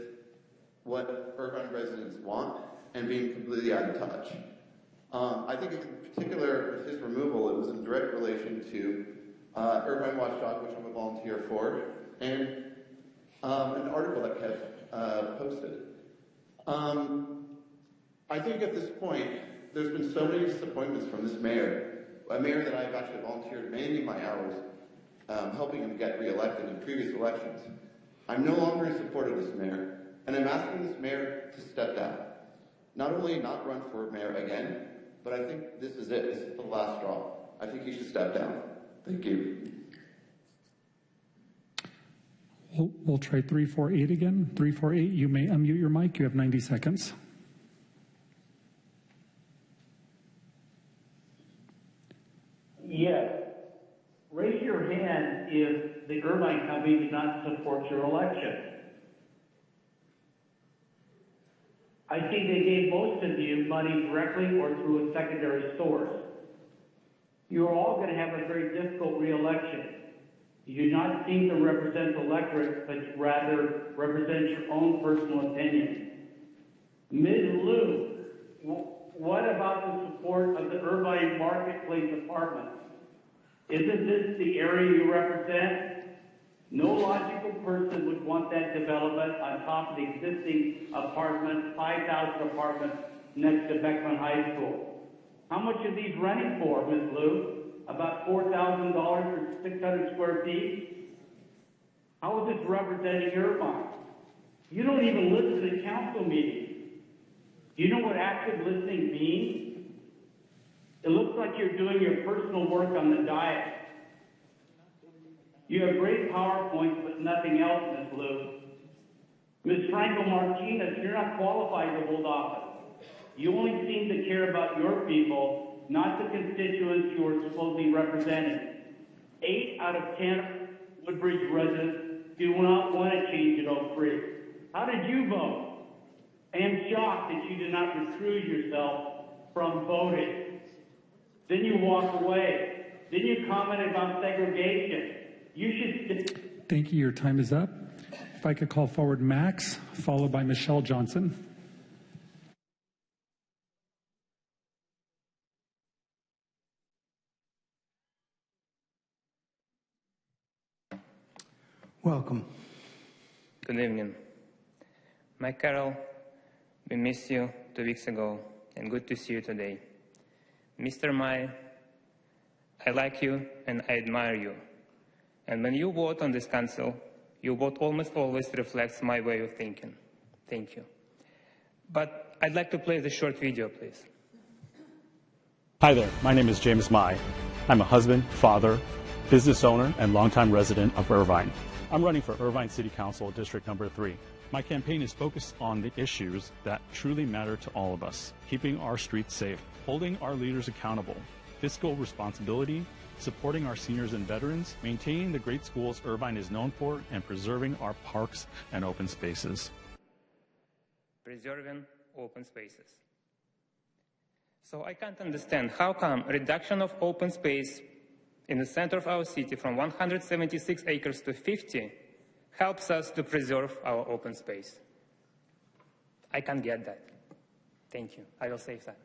what Irvine residents want and being completely out of touch. I think in particular with his removal, it was in direct relation to Irvine Watchdog, which I'm a volunteer for, and an article that Kev posted. I think at this point, there's been so many disappointments from this mayor, a mayor that I've actually volunteered many of my hours helping him get reelected in previous elections. I'm no longer in support of this mayor, and I'm asking this mayor to step down. Not only not run for mayor again, but I think this is it. This is the last straw. I think he should step down. Thank you. We'll try 348 again. 348, you may unmute your mic. You have 90 seconds. sense if the Irvine company did not support your election. I see they gave most of you money directly or through a secondary source. You are all going to have a very difficult re-election. You do not seem to represent the electorate, but rather represent your own personal opinion. Ms. Liu, what about the support of the Irvine Marketplace Apartments? Isn't this the area you represent? No logical person would want that development on top of the existing apartments, 5,000 apartments next to Beckman High School. How much are these renting for, Ms. Liu? About $4,000 for 600 square feet? How is this representing Irvine? You don't even listen to council meetings. Do you know what active listening means? It looks like you're doing your personal work on the diet. You have great PowerPoints, but nothing else, Ms. Liu. Ms. Franco-Martinez, you're not qualified to hold office. You only seem to care about your people, not the constituents you are supposedly representing. 8 out of 10 Woodbridge residents do not want to change at Oak Creek. How did you vote? I am shocked that you did not recuse yourself from voting. Then you walk away. Then you commented about segregation. You should... Thank you. Your time is up. If I could call forward Max, followed by Michelle Johnson. Welcome. Good evening. Mike Carroll, we missed you 2 weeks ago, and good to see you today. Mr. Mai, I like you and I admire you. And when you vote on this council, your vote almost always reflects my way of thinking. Thank you. But I'd like to play the short video, please. Hi there, my name is James Mai. I'm a husband, father, business owner, and longtime resident of Irvine. I'm running for Irvine City Council District Number 3. My campaign is focused on the issues that truly matter to all of us: keeping our streets safe, holding our leaders accountable, fiscal responsibility, supporting our seniors and veterans, maintaining the great schools Irvine is known for, and preserving our parks and open spaces. Preserving open spaces. So I can't understand how come reduction of open space in the center of our city from 176 acres to 50 helps us to preserve our open space. I can't get that. Thank you. I will save that.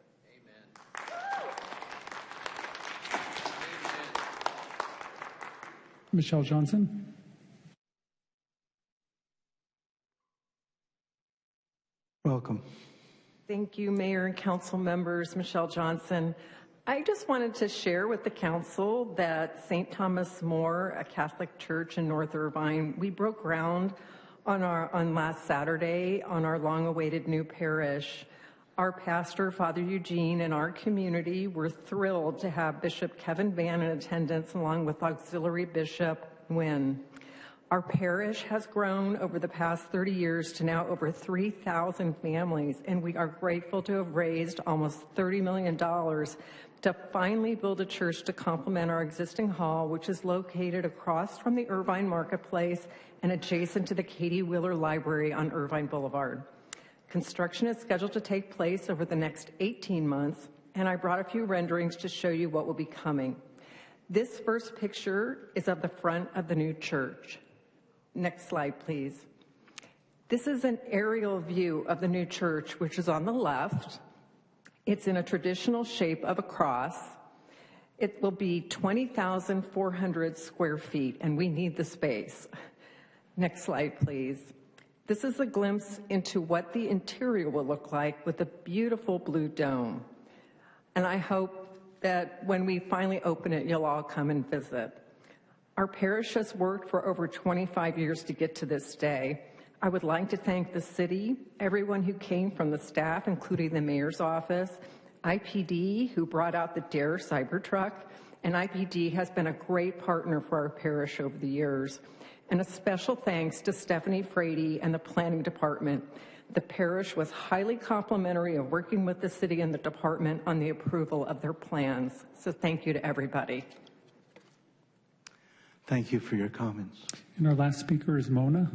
Michelle Johnson. Welcome. Thank you, Mayor and Council members. Michelle Johnson. I just wanted to share with the Council that St. Thomas More, a Catholic church in North Irvine, we broke ground on last Saturday on our long-awaited new parish. Our pastor, Father Eugene, and our community were thrilled to have Bishop Kevin Vann in attendance along with Auxiliary Bishop Nguyen. Our parish has grown over the past 30 years to now over 3,000 families, and we are grateful to have raised almost $30 million to finally build a church to complement our existing hall, which is located across from the Irvine Marketplace and adjacent to the Katie Wheeler Library on Irvine Boulevard. Construction is scheduled to take place over the next 18 months, and I brought a few renderings to show you what will be coming. This first picture is of the front of the new church. Next slide, please. This is an aerial view of the new church, which is on the left. It's in a traditional shape of a cross. It will be 20,400 square feet, and we need the space. Next slide, please. This is a glimpse into what the interior will look like with a beautiful blue dome. And I hope that when we finally open it, you'll all come and visit. Our parish has worked for over 25 years to get to this day. I would like to thank the city, everyone who came from the staff, including the mayor's office, IPD, who brought out the DARE Cybertruck, and IPD has been a great partner for our parish over the years. And a special thanks to Stephanie Frady and the planning department. The parish was highly complimentary of working with the city and the department on the approval of their plans. So thank you to everybody. Thank you for your comments. And our last speaker is Mona.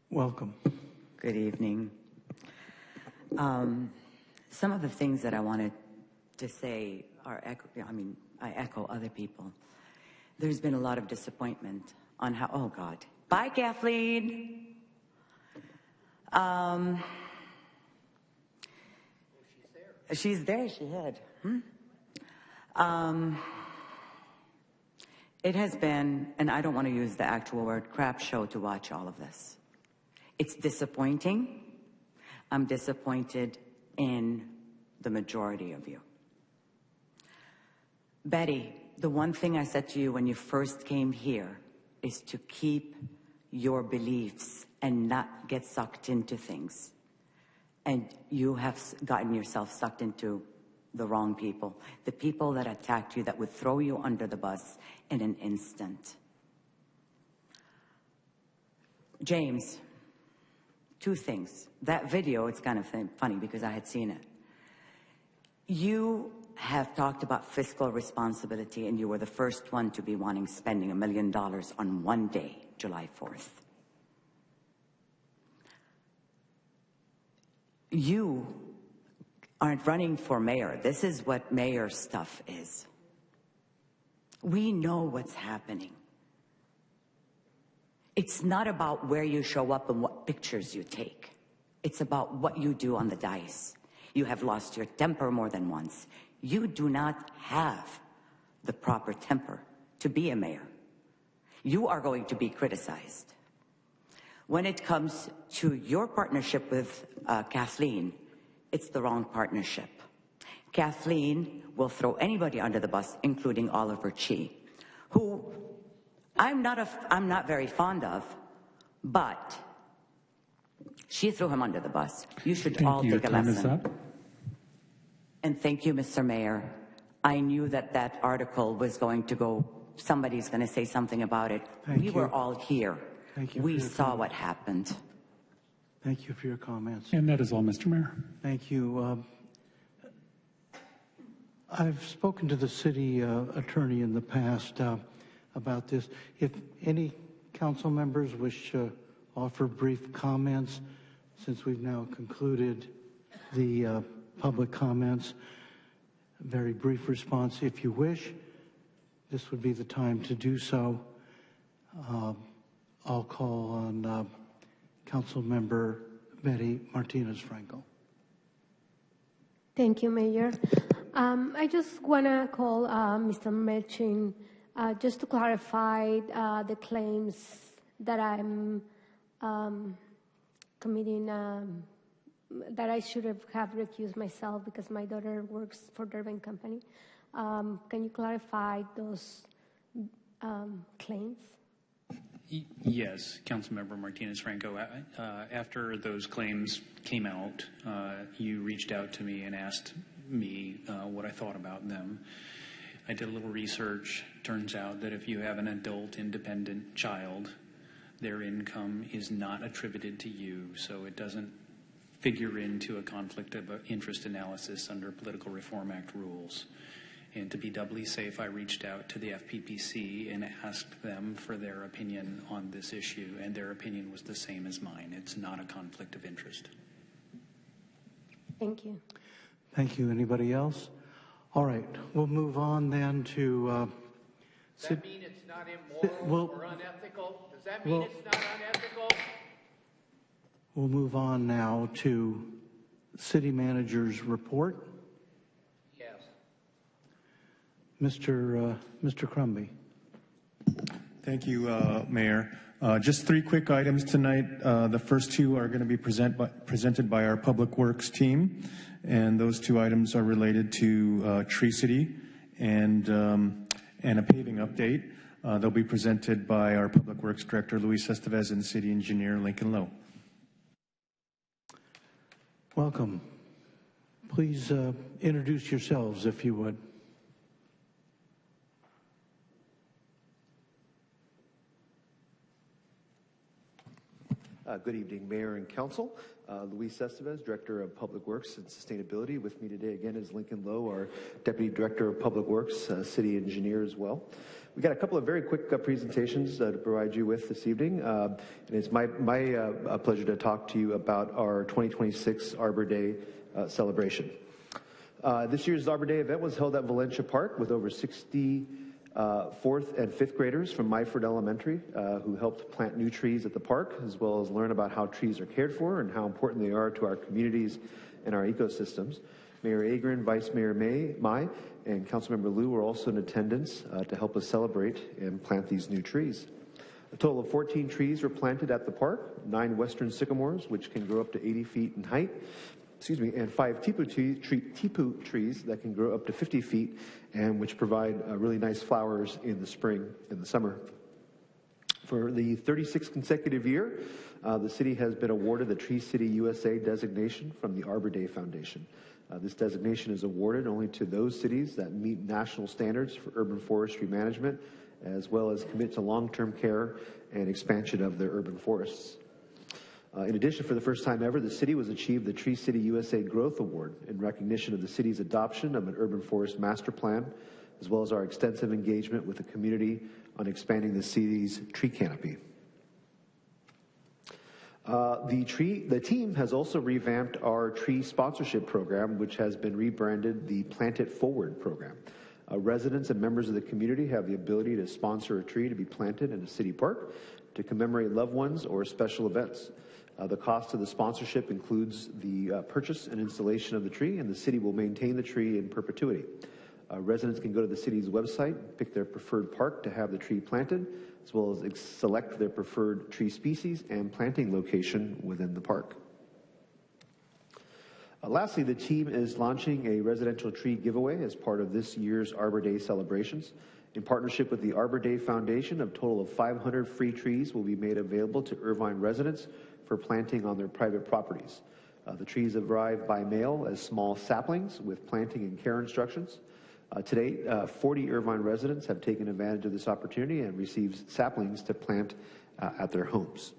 Welcome. Good evening. Some of the things that I wanted to say are, I echo other people. There's been a lot of disappointment on how, oh God. Bye, Kathleen. She's there, she hid. It has been, and I don't want to use the actual word, crap show to watch all of this. It's disappointing. I'm disappointed in the majority of you. Betty, the one thing I said to you when you first came here is to keep your beliefs and not get sucked into things. And you have gotten yourself sucked into the wrong people. The people that attacked you, that would throw you under the bus in an instant. James, two things. That video, it's kind of funny because I had seen it. You have talked about fiscal responsibility, and you were the first one to be wanting spending $1 million on one day, July 4th. You aren't running for mayor. This is what mayor stuff is. We know what's happening. It's not about where you show up and what pictures you take. It's about what you do on the dais. You have lost your temper more than once. You do not have the proper temper to be a mayor. You are going to be criticized. When it comes to your partnership with Kathleen, it's the wrong partnership. Kathleen will throw anybody under the bus, including Oliver Chi, who I'm not very fond of, but she threw him under the bus. You should all take a lesson. And thank you, Mr. Mayor. I knew that that article was going to go, somebody's going to say something about it. We were all here. We saw what happened. Thank you for your comments. And that is all, Mr. Mayor. Thank you. I've spoken to the city attorney in the past about this. If any council members wish to offer brief comments, since we've now concluded the public comments, a very brief response if you wish. This would be the time to do so. I'll call on Councilmember Betty Martinez-Franco. Thank you, Mayor. I just want to call Mr. Melchin just to clarify the claims that I'm committing, that I should have recused myself because my daughter works for the Irvine company. Can you clarify those claims? Yes, Councilmember Martinez-Franco. After those claims came out, you reached out to me and asked me what I thought about them. I did a little research. Turns out that if you have an adult independent child, their income is not attributed to you, so it doesn't figure into a conflict of interest analysis under Political Reform Act rules. And to be doubly safe, I reached out to the FPPC and asked them for their opinion on this issue, and their opinion was the same as mine. It's not a conflict of interest. Thank you. Thank you. Anybody else? All right, we'll move on then to... Does that mean it's not immoral or unethical? Does that mean it's not unethical? We'll move on now to City Manager's report. Mr. Crumby. Thank you, Mayor. Just three quick items tonight. The first two are going to be presented by our Public Works team, and those two items are related to Tree City and a paving update. They'll be presented by our Public Works Director, Luis Estevez, and City Engineer, Lincoln Lowe. Welcome. Please introduce yourselves, if you would. Good evening, Mayor and Council. Luis Estevez, Director of Public Works and Sustainability. With me today again is Lincoln Lowe, our Deputy Director of Public Works, City Engineer as well. We got a couple of very quick presentations to provide you with this evening. And it's my pleasure to talk to you about our 2026 Arbor Day celebration. This year's Arbor Day event was held at Valencia Park with over 60 4th and 5th graders from Myford Elementary who helped plant new trees at the park, as well as learn about how trees are cared for and how important they are to our communities and our ecosystems. Mayor Agrin, Vice Mayor Mai, and Councilmember Liu were also in attendance to help us celebrate and plant these new trees. A total of 14 trees were planted at the park, 9 western sycamores, which can grow up to 80 feet in height, and 5 tipu trees that can grow up to 50 feet and which provide really nice flowers in the spring and the summer. For the 36th consecutive year, the city has been awarded the Tree City USA designation from the Arbor Day Foundation. This designation is awarded only to those cities that meet national standards for urban forestry management, as well as commit to long-term care and expansion of their urban forests. In addition, for the first time ever, the city was achieved the Tree City USA Growth Award in recognition of the city's adoption of an urban forest master plan, as well as our extensive engagement with the community on expanding the city's tree canopy. The team has also revamped our tree sponsorship program, which has been rebranded the Plant It Forward program. Residents and members of the community have the ability to sponsor a tree to be planted in a city park to commemorate loved ones or special events. The cost of the sponsorship includes the purchase and installation of the tree, and the city will maintain the tree in perpetuity. Residents can go to the city's website, pick their preferred park to have the tree planted, as well as select their preferred tree species and planting location within the park. Lastly, the team is launching a residential tree giveaway as part of this year's Arbor Day celebrations. In partnership with the Arbor Day Foundation, a total of 500 free trees will be made available to Irvine residents for planting on their private properties. The trees arrive by mail as small saplings with planting and care instructions. To date, 40 Irvine residents have taken advantage of this opportunity and received saplings to plant at their homes.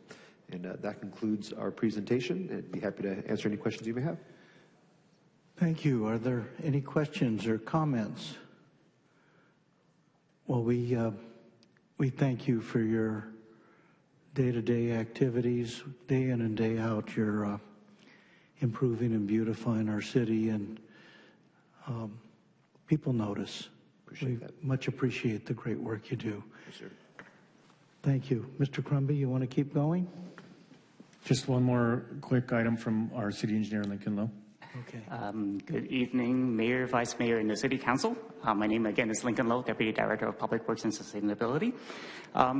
And that concludes our presentation. I'd be happy to answer any questions you may have. Thank you. Are there any questions or comments? Well, we thank you for your day-to-day activities, day in and day out. You're improving and beautifying our city, and people notice. We much appreciate the great work you do. Yes, sir. Thank you. Mr. Crumby, you want to keep going? Just one more quick item from our city engineer, Lincoln Lowe. Okay. Good evening, Mayor, Vice Mayor, and the City Council. My name again is Lincoln Lowe, Deputy Director of Public Works and Sustainability.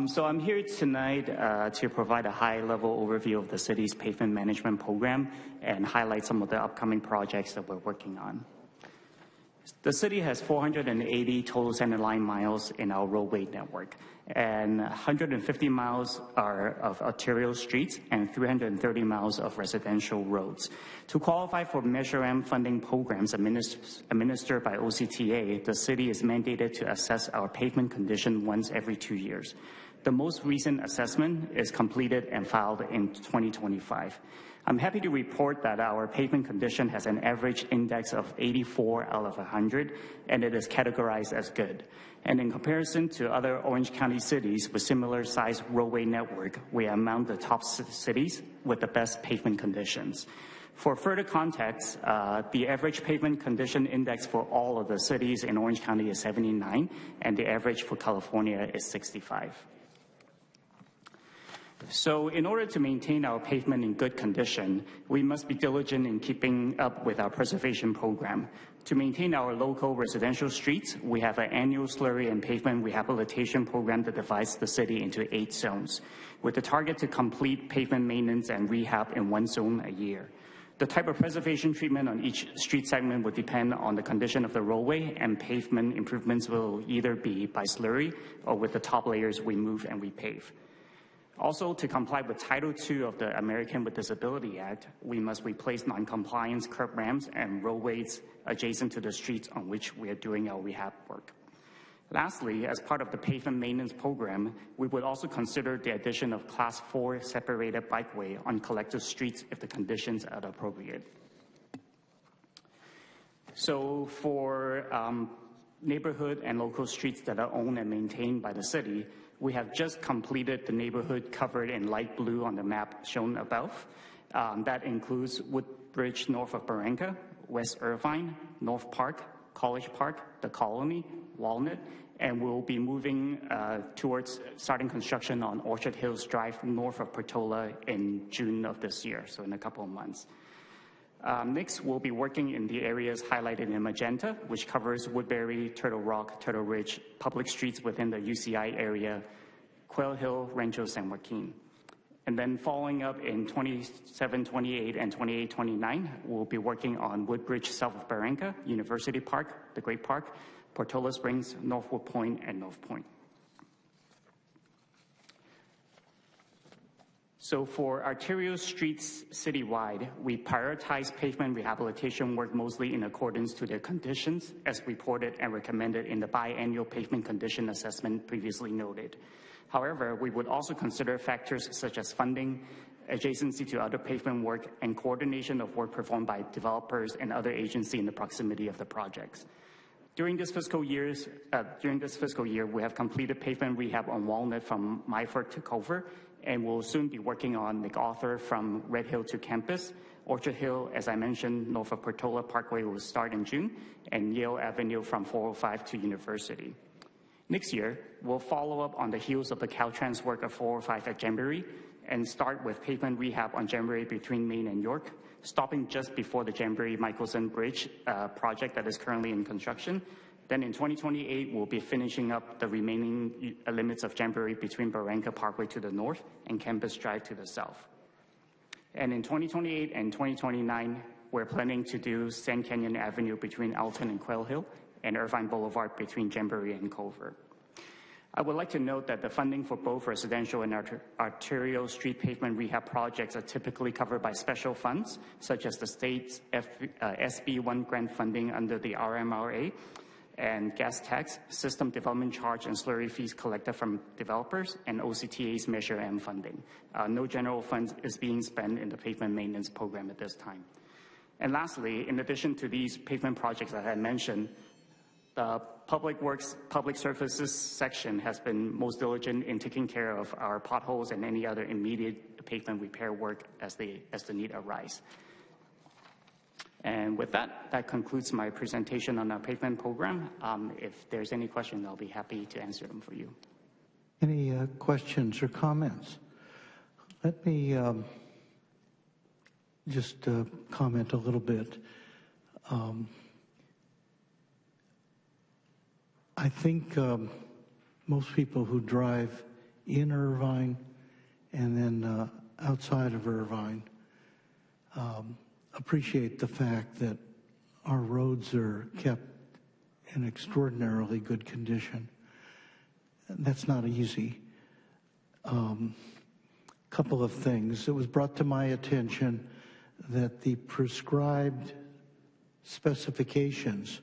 So I'm here tonight to provide a high-level overview of the city's pavement management program and highlight some of the upcoming projects that we're working on. The city has 480 total center line miles in our roadway network, and 150 miles are of arterial streets and 330 miles of residential roads. To qualify for Measure M funding programs administered by OCTA, the city is mandated to assess our pavement condition once every 2 years. The most recent assessment is completed and filed in 2025. I'm happy to report that our pavement condition has an average index of 84 out of 100, and it is categorized as good. And in comparison to other Orange County cities with similar size roadway network, we are among the top cities with the best pavement conditions. For further context, the average pavement condition index for all of the cities in Orange County is 79, and the average for California is 65. So in order to maintain our pavement in good condition, we must be diligent in keeping up with our preservation program. To maintain our local residential streets, we have an annual slurry and pavement rehabilitation program that divides the city into 8 zones, with the target to complete pavement maintenance and rehab in 1 zone a year. The type of preservation treatment on each street segment will depend on the condition of the roadway, and pavement improvements will either be by slurry or with the top layers we move and repave. Also, to comply with Title II of the American with Disability Act, we must replace non-compliance curb ramps and roadways adjacent to the streets on which we are doing our rehab work. Lastly, as part of the pavement maintenance program, we would also consider the addition of Class 4 separated bikeway on collective streets if the conditions are appropriate. So for neighborhood and local streets that are owned and maintained by the city, we have just completed the neighborhood covered in light blue on the map shown above. That includes Woodbridge north of Barranca, West Irvine, North Park, College Park, the Colony, Walnut, and we'll be moving towards starting construction on Orchard Hills Drive north of Portola in June of this year, so in a couple of months. Next, we'll be working in the areas highlighted in magenta, which covers Woodbury, Turtle Rock, Turtle Ridge, public streets within the UCI area, Quail Hill, Rancho San Joaquin. And then following up in 27, 28, and 28, 29, we'll be working on Woodbridge south of Barranca, University Park, the Great Park, Portola Springs, Northwood Point, and North Point. So for arterial streets citywide, we prioritize pavement rehabilitation work mostly in accordance to their conditions as reported and recommended in the biannual pavement condition assessment previously noted. However, we would also consider factors such as funding, adjacency to other pavement work, and coordination of work performed by developers and other agencies in the proximity of the projects. During this fiscal year, we have completed pavement rehab on Walnut from Myford to Culver, and we'll soon be working on MacArthur from Red Hill to Campus. Orchard Hill, as I mentioned, north of Portola Parkway will start in June, and Yale Avenue from 405 to University. Next year, we'll follow up on the heels of the Caltrans work of 405 at Jamboree and start with pavement rehab on Jamboree between Maine and York, stopping just before the Jamboree-Michelson Bridge project that is currently in construction. Then in 2028, we'll be finishing up the remaining limits of Jamboree between Barranca Parkway to the north and Campus Drive to the south. And in 2028 and 2029, we're planning to do Sand Canyon Avenue between Alton and Quail Hill, and Irvine Boulevard between Jamboree and Culver. I would like to note that the funding for both residential and arterial street pavement rehab projects are typically covered by special funds, such as the state's SB1 grant funding under the RMRA, and gas tax, system development charge, and slurry fees collected from developers, and OCTA's Measure M funding. No general funds is being spent in the pavement maintenance program at this time. And lastly, in addition to these pavement projects that I mentioned, the Public Works, Public Services section has been most diligent in taking care of our potholes and any other immediate pavement repair work as the need arise. And with that, that concludes my presentation on our pavement program. If there's any questions, I'll be happy to answer them for you. Any questions or comments? Let me just comment a little bit. I think most people who drive in Irvine and then outside of Irvine appreciate the fact that our roads are kept in extraordinarily good condition. That's not easy. Couple of things. It was brought to my attention that the prescribed specifications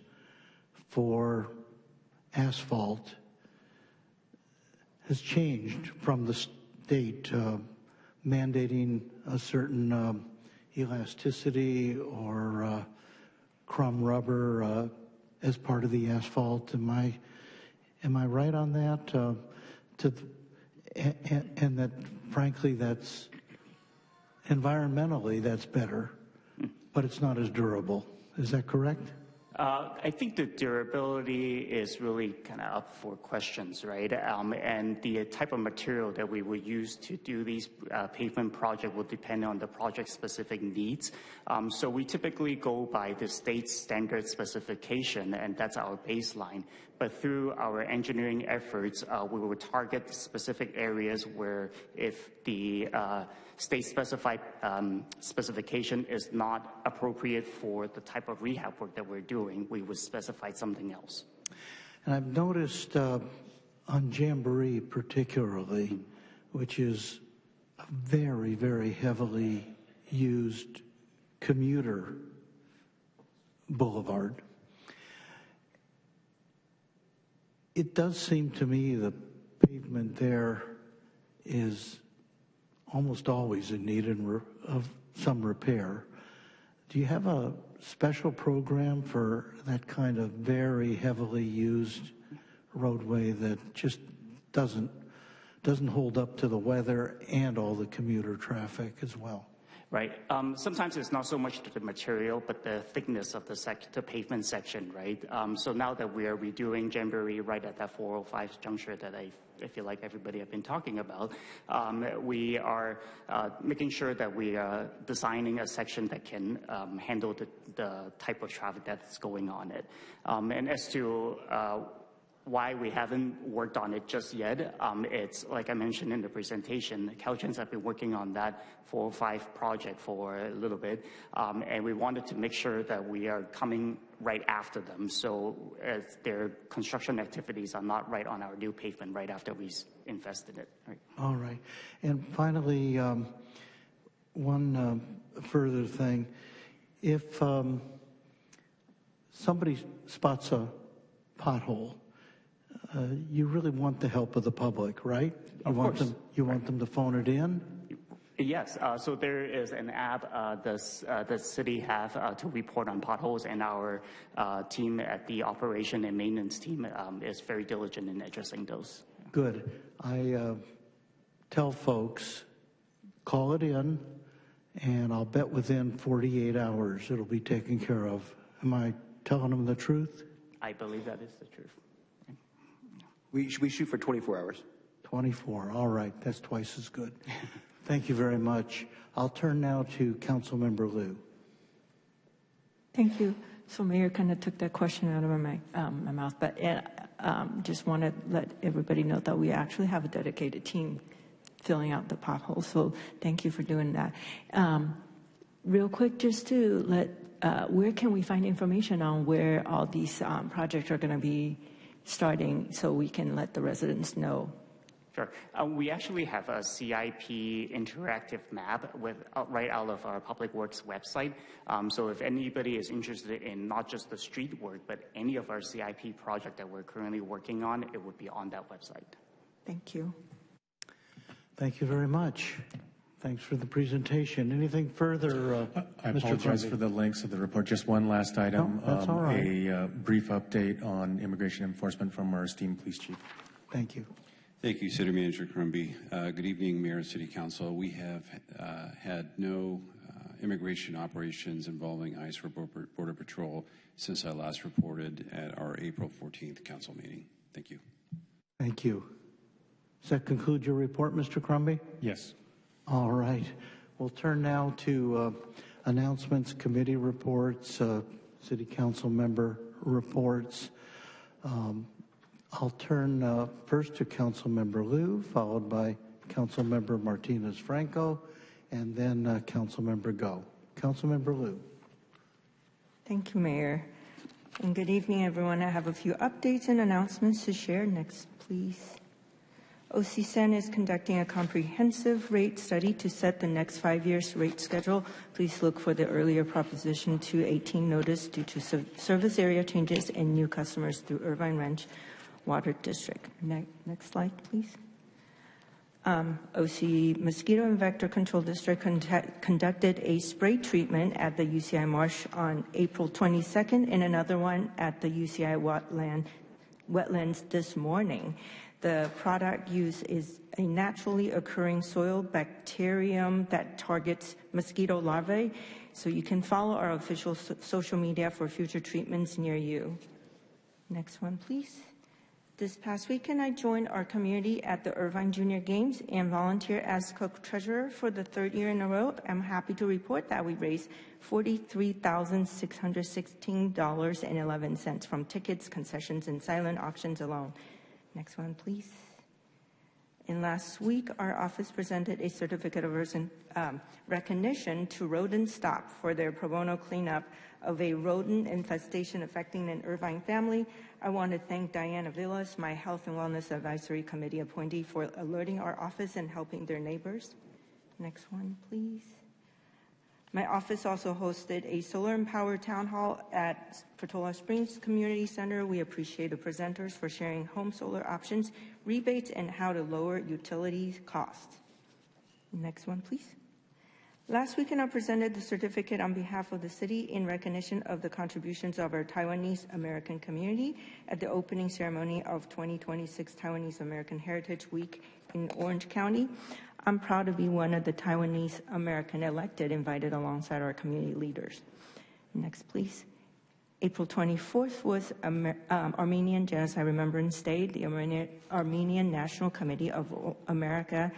for asphalt has changed from the state mandating a certain elasticity or crumb rubber as part of the asphalt. Am I right on that? And that, frankly, that's environmentally that's better, but it's not as durable. Is that correct? I think the durability is really kind of up for questions, right? And the type of material that we would use to do these pavement projects will depend on the project-specific needs. So we typically go by the state standard specification, and that's our baseline. But through our engineering efforts, we will target specific areas where if the state-specified specification is not appropriate for the type of rehab work that we're doing, we would specify something else. And I've noticed on Jamboree particularly, which is a very, very heavily used commuter boulevard, It does seem to me the pavement there is almost always in need of some repair. Do you have a special program for that kind of very heavily used roadway that just doesn't hold up to the weather and all the commuter traffic as well? Right. Sometimes it's not so much the material, but the thickness of the pavement section, right? So now that we are redoing Jamboree right at that 405 juncture that I feel like everybody have been talking about, we are making sure that we are designing a section that can handle the type of traffic that's going on it. And as to why we haven't worked on it just yet, it's like I mentioned in the presentation, Caltrans have been working on that 405 project for a little bit, and we wanted to make sure that we are coming right after them, so their construction activities are not right on our new pavement right after we invest in it. Right. All right. And finally, one further thing. If somebody spots a pothole, you really want the help of the public, right? Of course. You want them to phone it in? Yes, so there is an app the city have to report on potholes, and our team at the operation and maintenance team is very diligent in addressing those. Good. I tell folks, call it in, and I'll bet within 48 hours it'll be taken care of. Am I telling them the truth? I believe that is the truth. We shoot for 24 hours. 24, all right, that's twice as good. Thank you very much. I'll turn now to Councilmember Liu. Thank you. So Mayor kind of took that question out of my mouth, but just want to let everybody know that we actually have a dedicated team filling out the potholes, so thank you for doing that. Real quick, just to let, where can we find information on where all these projects are going to be starting so we can let the residents know? Sure. We actually have a CIP interactive map right out of our Public Works website. So if anybody is interested in not just the street work, but any of our CIP project that we're currently working on, it would be on that website. Thank you. Thank you very much. Thanks for the presentation. Anything further, I Mr. apologize Grundy? for the links of the report. Just one last item. No, that's all right. A brief update on immigration enforcement from our esteemed police chief. Thank you. Thank you, City Manager Crumby. Good evening, Mayor and City Council. We have had no immigration operations involving ICE or Border Patrol since I last reported at our April 14th council meeting. Thank you. Thank you. Does that conclude your report, Mr. Crumby? Yes. All right. We'll turn now to announcements, committee reports, city council member reports. I'll turn first to Councilmember Liu, followed by Councilmember Martinez-Franco, and then Councilmember Go. Councilmember Liu. Thank you, Mayor. And good evening, everyone. I have a few updates and announcements to share. Next, please. OCSEN is conducting a comprehensive rate study to set the next 5 years rate schedule. Please look for the earlier Proposition 218 notice due to service area changes and new customers through Irvine Ranch Water District. Next slide, please. OC Mosquito and Vector Control District conducted a spray treatment at the UCI Marsh on April 22nd and another one at the UCI wetlands this morning. The product used is a naturally occurring soil bacterium that targets mosquito larvae. So you can follow our official social media for future treatments near you. Next one, please. This past weekend, I joined our community at the Irvine Junior Games and volunteered as co-treasurer for the third year in a row. I'm happy to report that we raised $43,616.11 from tickets, concessions, and silent auctions alone. Next one, please. And last week, our office presented a certificate of recognition to Rodent Stop for their pro bono cleanup of a rodent infestation affecting an Irvine family. I want to thank Diana Villas, my Health and Wellness Advisory Committee appointee, for alerting our office and helping their neighbors. Next one, please. My office also hosted a solar empowered town hall at Portola Springs Community Center. We appreciate the presenters for sharing home solar options, rebates, and how to lower utility costs. Next one, please. Last weekend, I presented the certificate on behalf of the city in recognition of the contributions of our Taiwanese American community at the opening ceremony of 2026 Taiwanese American Heritage Week in Orange County. I'm proud to be one of the Taiwanese American elected invited alongside our community leaders. Next, please. April 24th was Armenian Genocide Remembrance Day. The Armenian National Committee of America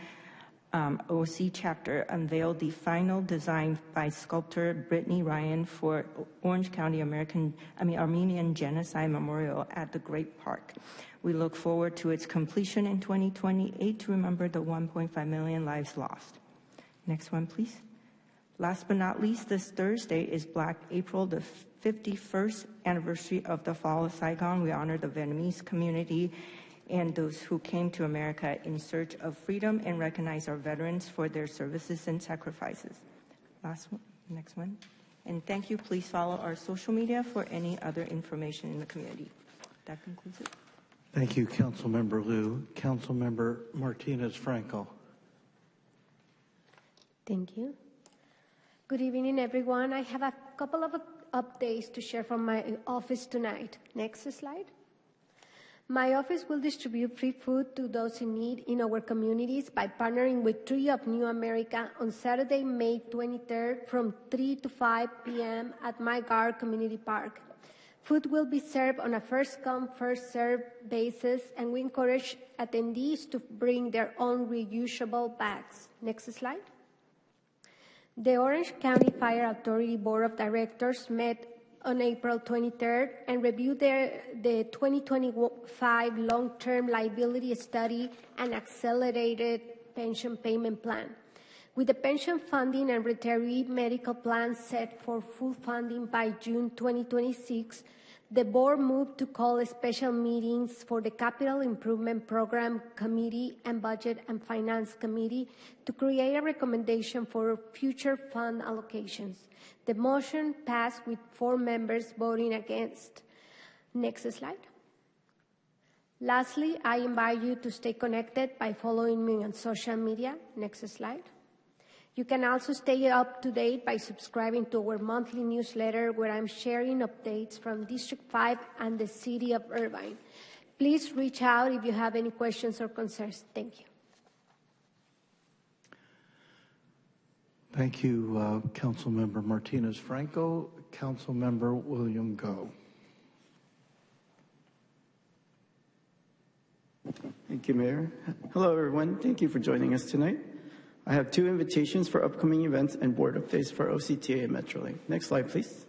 OC chapter unveiled the final design by sculptor Brittany Ryan for Orange County Armenian Genocide Memorial at the Great Park. We look forward to its completion in 2028 to remember the 1.5 million lives lost. Next one, please. Last but not least, this Thursday is Black April, the 51st anniversary of the fall of Saigon. We honor the Vietnamese community and those who came to America in search of freedom and recognize our veterans for their services and sacrifices. Last one, next one. And thank you. Please follow our social media for any other information in the community. That concludes it. Thank you, Councilmember Liu. Councilmember Martinez-Franco. Thank you. Good evening, everyone. I have a couple of updates to share from my office tonight. Next slide. My office will distribute free food to those in need in our communities by partnering with Tree of New America on Saturday, May 23rd from 3 to 5 p.m. at My Guard Community Park. Food will be served on a first-come, first-served basis, and we encourage attendees to bring their own reusable bags. Next slide. The Orange County Fire Authority Board of Directors met on April 23rd and reviewed the 2025 long-term liability study and accelerated pension payment plan. With the pension funding and retiree medical plan set for full funding by June 2026, the board moved to call special meetings for the Capital Improvement Program Committee and Budget and Finance Committee to create a recommendation for future fund allocations. The motion passed with 4 members voting against. Next slide. Lastly, I invite you to stay connected by following me on social media. Next slide. You can also stay up to date by subscribing to our monthly newsletter where I'm sharing updates from District 5 and the City of Irvine. Please reach out if you have any questions or concerns. Thank you. Thank you, Councilmember Martinez-Franco. Councilmember William Go. Thank you, Mayor. Hello, everyone. Thank you for joining us tonight. I have 2 invitations for upcoming events and board updates for OCTA and Metrolink. Next slide, please.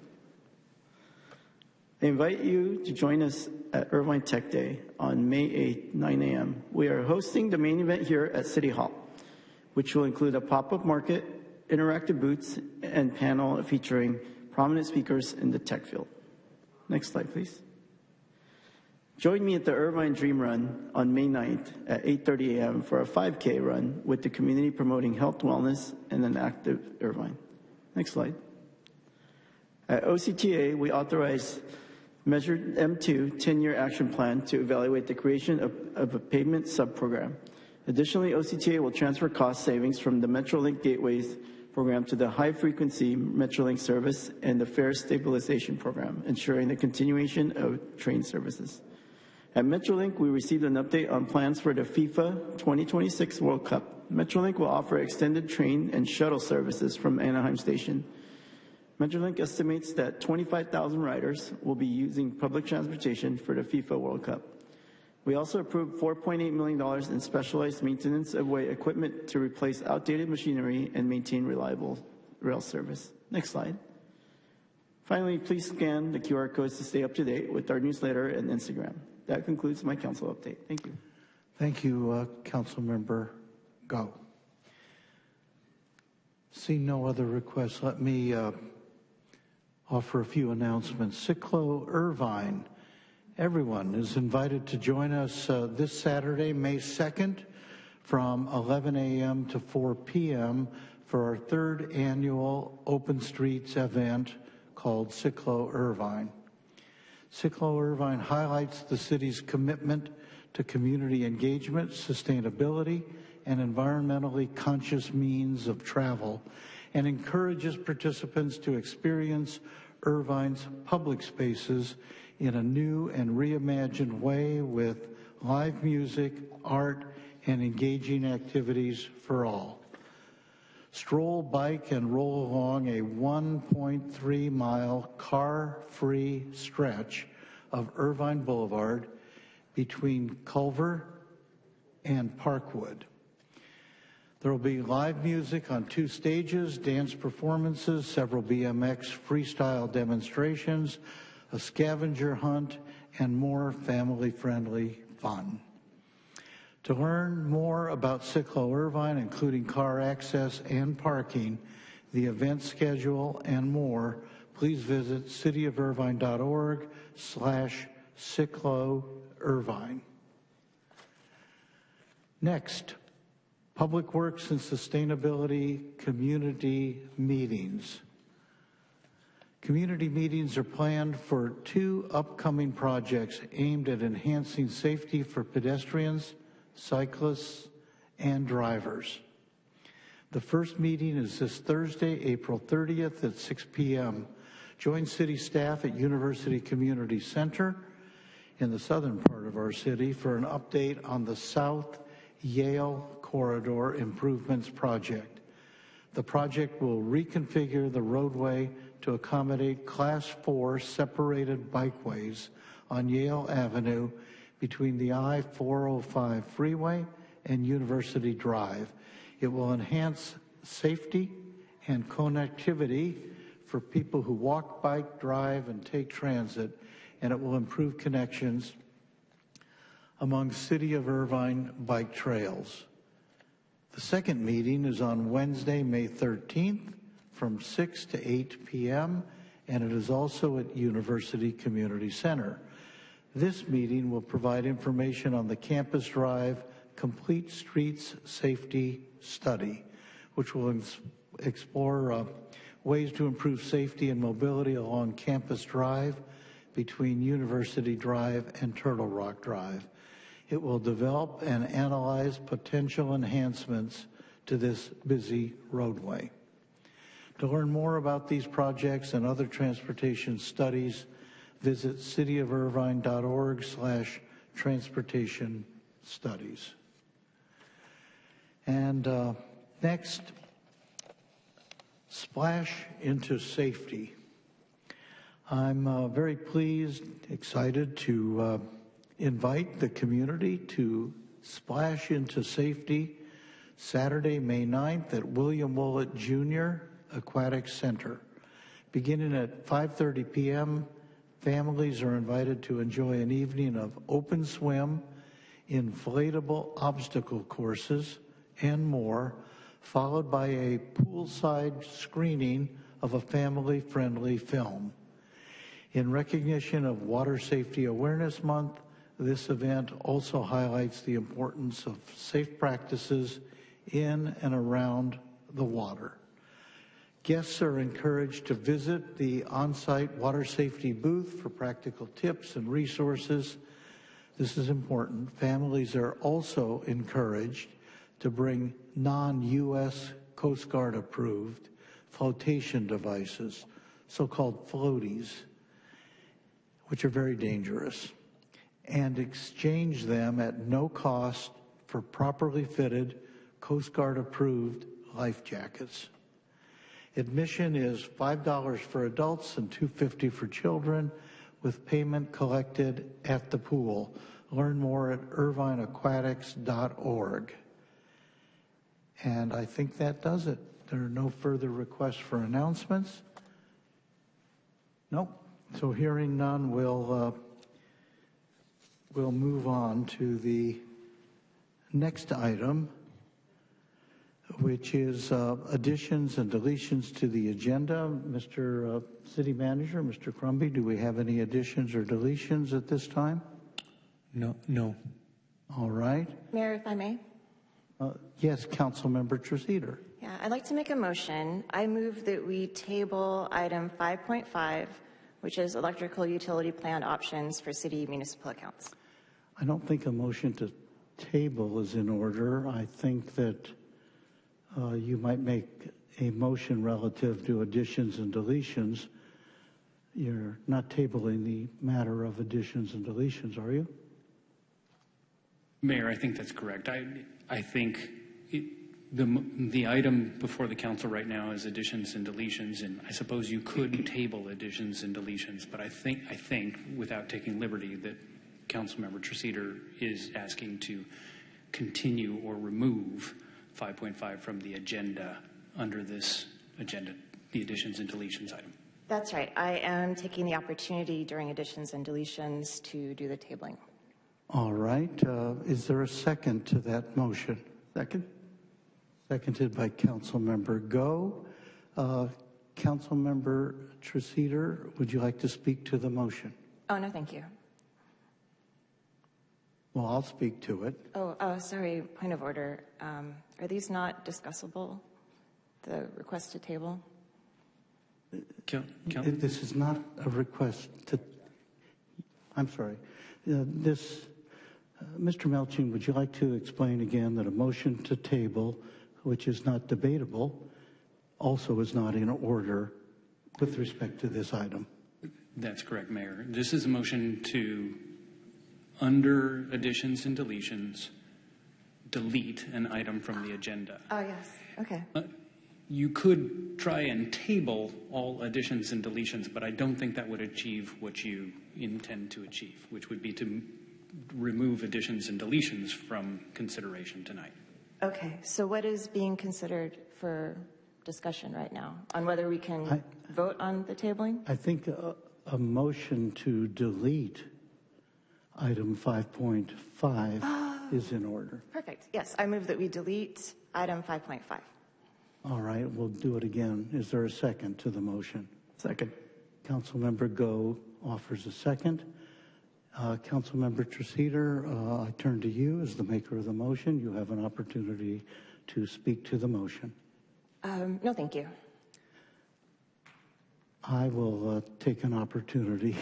I invite you to join us at Irvine Tech Day on May 8th, 9 a.m. We are hosting the main event here at City Hall, which will include a pop-up market, interactive booths, and panel featuring prominent speakers in the tech field. Next slide, please. Join me at the Irvine Dream Run on May 9th at 8:30 a.m. for a 5K run with the community promoting health, wellness, and an active Irvine. Next slide. At OCTA, we authorized Measure M2 10-year action plan to evaluate the creation of a pavement sub-program. Additionally, OCTA will transfer cost savings from the Metrolink Gateways program to the high-frequency Metrolink service and the fare stabilization program, ensuring the continuation of train services. At Metrolink, we received an update on plans for the FIFA 2026 World Cup. Metrolink will offer extended train and shuttle services from Anaheim Station. Metrolink estimates that 25,000 riders will be using public transportation for the FIFA World Cup. We also approved $4.8 million in specialized maintenance of way equipment to replace outdated machinery and maintain reliable rail service. Next slide. Finally, please scan the QR codes to stay up to date with our newsletter and Instagram. That concludes my council update. Thank you. Thank you, Councilmember Go. See no other requests. Let me offer a few announcements. Ciclo Irvine. Everyone is invited to join us this Saturday, May 2nd, from 11 a.m. to 4 p.m. for our third annual Open Streets event called Ciclo Irvine. Ciclo Irvine highlights the city's commitment to community engagement, sustainability, and environmentally conscious means of travel, and encourages participants to experience Irvine's public spaces in a new and reimagined way with live music, art, and engaging activities for all. Stroll, bike, and roll along a 1.3-mile car-free stretch of Irvine Boulevard between Culver and Parkwood. There will be live music on 2 stages, dance performances, several BMX freestyle demonstrations, a scavenger hunt, and more family-friendly fun. To learn more about Ciclo Irvine, including car access and parking, the event schedule, and more, please visit cityofirvine.org/Ciclo Irvine. Next, Public Works and Sustainability Community Meetings. Community meetings are planned for 2 upcoming projects aimed at enhancing safety for pedestrians, cyclists, and drivers. The first meeting is this Thursday, April 30th at 6 p.m. Join city staff at University Community Center in the southern part of our city for an update on the South Yale Corridor Improvements Project. The project will reconfigure the roadway to accommodate Class 4 separated bikeways on Yale Avenue between the I-405 freeway and University Drive. It will enhance safety and connectivity for people who walk, bike, drive, and take transit, and it will improve connections among City of Irvine bike trails. The second meeting is on Wednesday, May 13th from 6 to 8 p.m., and it is also at University Community Center. This meeting will provide information on the Campus Drive Complete Streets Safety Study, which will explore ways to improve safety and mobility along Campus Drive between University Drive and Turtle Rock Drive. It will develop and analyze potential enhancements to this busy roadway. To learn more about these projects and other transportation studies, visit cityofirvine.org/transportation studies. And next, splash into safety. I'm very pleased, excited to invite the community to splash into safety Saturday, May 9th at William Woollett Jr. Aquatics Center. Beginning at 5:30 p.m., families are invited to enjoy an evening of open swim, inflatable obstacle courses, and more, followed by a poolside screening of a family-friendly film. In recognition of Water Safety Awareness Month, this event also highlights the importance of safe practices in and around the water. Guests are encouraged to visit the on-site water safety booth for practical tips and resources. This is important. Families are also encouraged to bring non-U.S. Coast Guard approved flotation devices, so-called floaties, which are very dangerous, and exchange them at no cost for properly fitted Coast Guard approved life jackets. Admission is $5 for adults and $2.50 for children, with payment collected at the pool. Learn more at irvineaquatics.org. And I think that does it. There are no further requests for announcements. Nope. So hearing none, we'll move on to the next item, which is additions and deletions to the agenda. Mr. City Manager, Mr. Crumby, do we have any additions or deletions at this time? No. All right. Mayor, if I may. Yes, Councilmember Treseder. Yeah, I'd like to make a motion. I move that we table item 5.5, which is electrical utility plan options for city municipal accounts. I don't think a motion to table is in order. I think that you might make a motion relative to additions and deletions. You're not tabling the matter of additions and deletions, are you? Mayor, I think that's correct. I think the item before the council right now is additions and deletions, and I suppose you could table additions and deletions, but I think without taking liberty that Councilmember Treseder is asking to continue or remove 5.5 from the agenda under this agenda, the additions and deletions item. That's right. I am taking the opportunity during additions and deletions to do the tabling. All right. Is there a second to that motion? Second. Seconded by Councilmember Go. Councilmember Treseder, would you like to speak to the motion? Oh, no, thank you. Well, I'll speak to it. Oh, sorry. Point of order. Are these not discussable, the request to table? This is not a request to, I'm sorry. Mr. Melching, would you like to explain again that a motion to table, which is not debatable, also is not in order with respect to this item? That's correct, Mayor. This is a motion to, under additions and deletions, delete an item from the agenda. Oh, yes. Okay. You could try and table all additions and deletions, but I don't think that would achieve what you intend to achieve, which would be to remove additions and deletions from consideration tonight. Okay. So what is being considered for discussion right now on whether we can vote on the tabling? I think a motion to delete item 5.5 is in order. Perfect. Yes. I move that we delete item 5.5. All right, we'll do it again. Is there a second to the motion? Second. Councilmember Go offers a second. Councilmember Treseder, I turn to you as the maker of the motion. You have an opportunity to speak to the motion. No, thank you. I will take an opportunity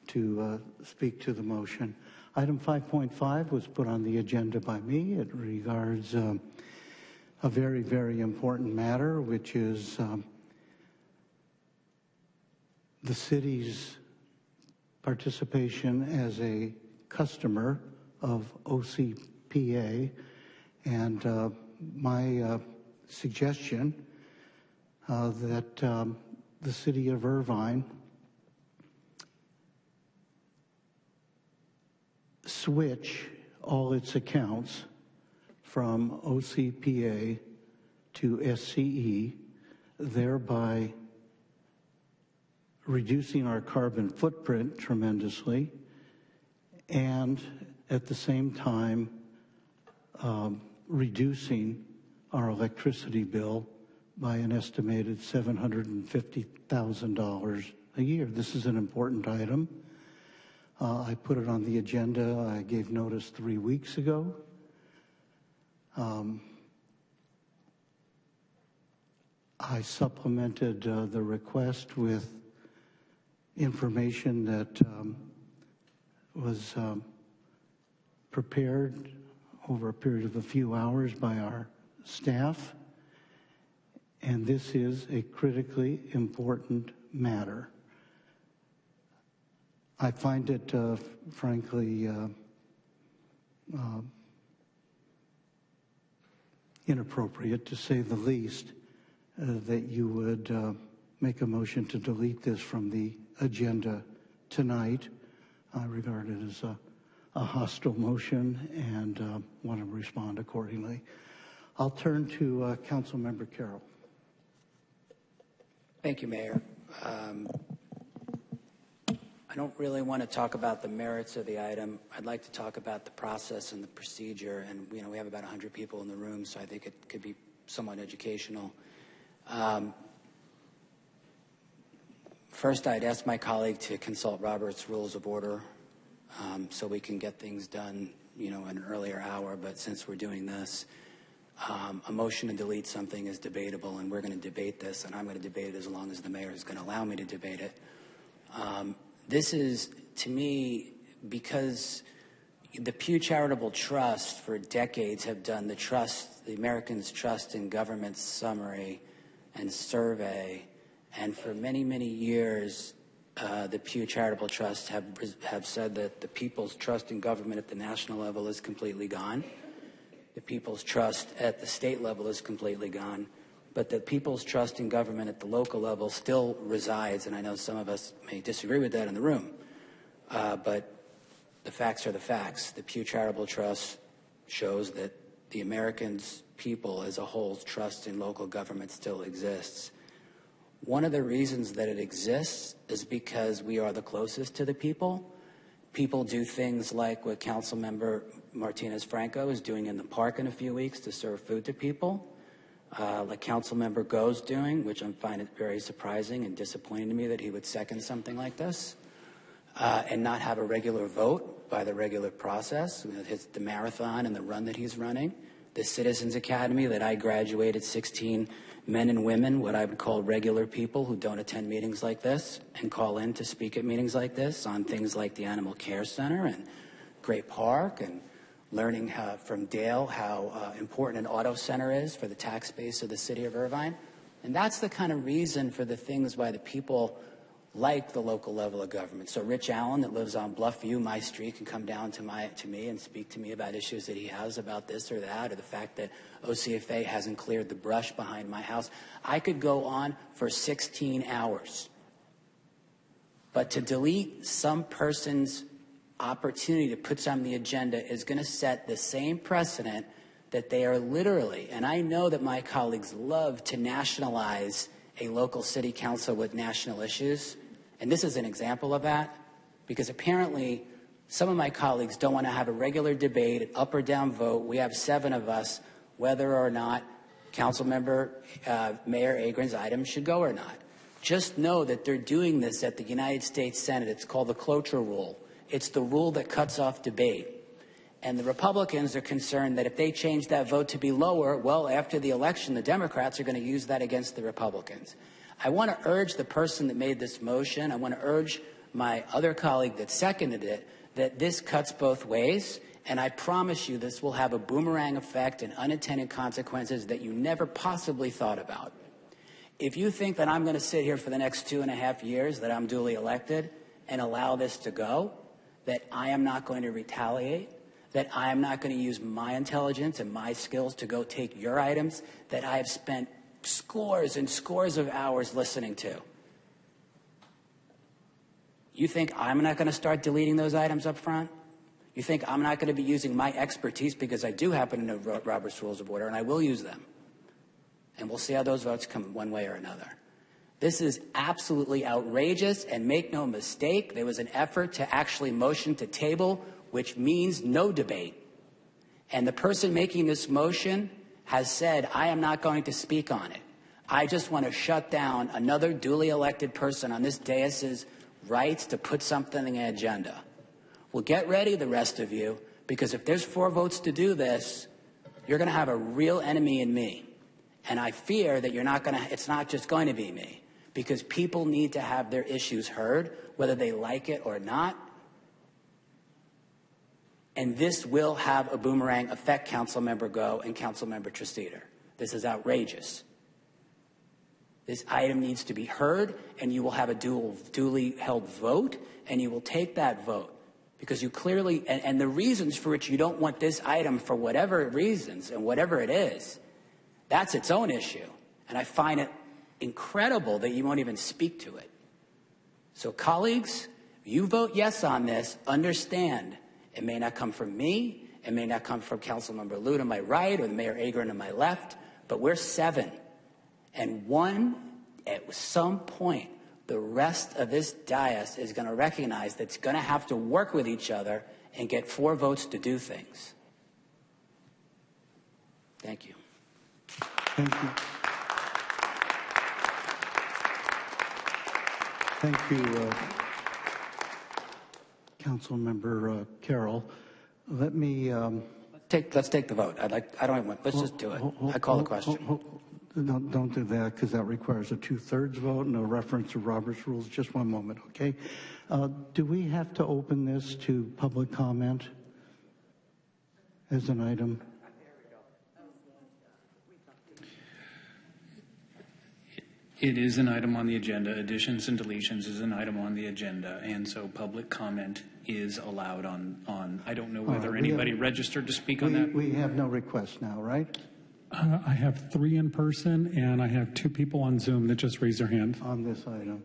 to speak to the motion. Item 5.5 was put on the agenda by me. It regards a very, very important matter, which is the city's participation as a customer of OCPA, and my suggestion that the city of Irvine switch all its accounts from OCPA to SCE, thereby reducing our carbon footprint tremendously, and at the same time reducing our electricity bill by an estimated $750,000 a year. This is an important item. I put it on the agenda. I gave notice 3 weeks ago. I supplemented the request with information that was prepared over a period of a few hours by our staff, and this is a critically important matter. I find it, frankly, inappropriate, to say the least, that you would make a motion to delete this from the agenda tonight. I regard it as a hostile motion and want to respond accordingly. I'll turn to Councilmember Carroll. Thank you, Mayor. I don't really want to talk about the merits of the item. I'd like to talk about the process and the procedure. And, you know, we have about 100 people in the room, so I think it could be somewhat educational. First, I'd ask my colleague to consult Robert's Rules of Order so we can get things done, you know, in an earlier hour. But since we're doing this, A motion to delete something is debatable, and we're going to debate this, and I'm going to debate it as long as the mayor is going to allow me to debate it. This is, to me, because the Pew Charitable Trust for decades have done the Americans' Trust in Government Summary and Survey, and for many, many years, the Pew Charitable Trust have said that the people's trust in government at the national level is completely gone. The people's trust at the state level is completely gone. But the people's trust in government at the local level still resides, and I know some of us may disagree with that in the room. But the facts are the facts. The Pew Charitable Trust shows that the Americans' people as a whole's trust in local government still exists. One of the reasons that it exists is because we are the closest to the people. People do things like what Councilmember Martinez-Franco is doing in the park in a few weeks to serve food to people, like Councilmember Go's doing, which I find it very surprising and disappointing to me that he would second something like this, and not have a regular vote by the regular process. The marathon and the run that he's running, the Citizens Academy that I graduated 16 men and women, what I would call regular people who don't attend meetings like this and call in to speak at meetings like this on things like the Animal Care Center and Great Park, and learning from Dale how important an auto center is for the tax base of the city of Irvine. And that's the kind of reason for the things why the people like the local level of government. So Rich Allen, that lives on Bluffview, my street, can come down to me and speak to me about issues that he has about this or that, or the fact that OCFA hasn't cleared the brush behind my house. I could go on for 16 hours. But to delete some person's opportunity to put something on the agenda is going to set the same precedent that they are literally, and I know that my colleagues love to nationalize a local city council with national issues, and this is an example of that, because apparently some of my colleagues don't want to have a regular debate, an up or down vote. We have 7 of us, whether or not Councilmember Mayor Agrin's item should go or not. Just know that they're doing this at the United States Senate. It's called the cloture rule. It's the rule that cuts off debate. And the Republicans are concerned that if they change that vote to be lower, well, after the election, the Democrats are going to use that against the Republicans. I want to urge the person that made this motion, I want to urge my other colleague that seconded it, that this cuts both ways, and I promise you this will have a boomerang effect and unintended consequences that you never possibly thought about. If you think that I'm going to sit here for the next 2.5 years, that I'm duly elected, and allow this to go, that I am not going to retaliate, that I am not going to use my intelligence and my skills to go take your items that I have spent scores and scores of hours listening to. You think I'm not going to start deleting those items up front? You think I'm not going to be using my expertise, because I do happen to know Robert's Rules of Order, and I will use them. And we'll see how those votes come one way or another. This is absolutely outrageous, and make no mistake, there was an effort to actually motion to table, which means no debate. And the person making this motion has said, I am not going to speak on it. I just want to shut down another duly elected person on this dais' rights to put something on the agenda. Well, get ready, the rest of you, because if there's 4 votes to do this, you're going to have a real enemy in me. And I fear that it's not just going to be me, because people need to have their issues heard, whether they like it or not. And this will have a boomerang effect, Councilmember Go and Councilmember Traceder. This is outrageous. This item needs to be heard, and you will have a duly held vote, and you will take that vote. Because you clearly, and the reasons for which you don't want this item for whatever reasons and whatever it is, that's its own issue. And I find it incredible that you won't even speak to it. So colleagues, you vote yes on this, understand it may not come from me, it may not come from Councilmember Lute on my right or the Mayor Agrin on my left, but we're 7. And at some point, the rest of this dais is going to recognize that it's going to have to work with each other and get 4 votes to do things. Thank you. Thank you. Thank you, Councilmember Carroll. Let me take the vote. Let's just do it. I call the question. Don't do that, because that requires a 2/3 vote and a reference to Robert's rules. Just one moment, okay? Do we have to open this to public comment as an item? It is an item on the agenda. Additions and deletions is an item on the agenda, and so public comment is allowed on I don't know whether anybody registered to speak on that. We have no requests now, right? I have 3 in person, and I have 2 people on Zoom that just raised their hand. On this item.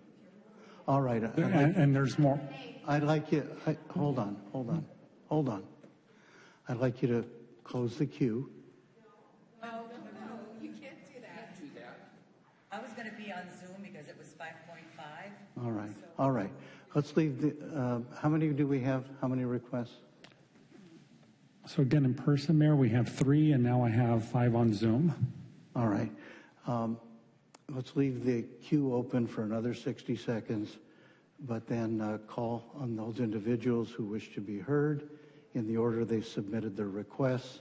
All right. And there's more. I'd like you, hold on. I'd like you to close the queue. No, you can't do that. I was going to be on Zoom because it was 5.5. All right. Let's leave how many do we have? How many requests? So again, in person, Mayor, we have 3, and now I have 5 on Zoom. All right. Let's leave the queue open for another 60 seconds, but then call on those individuals who wish to be heard in the order they submitted their requests.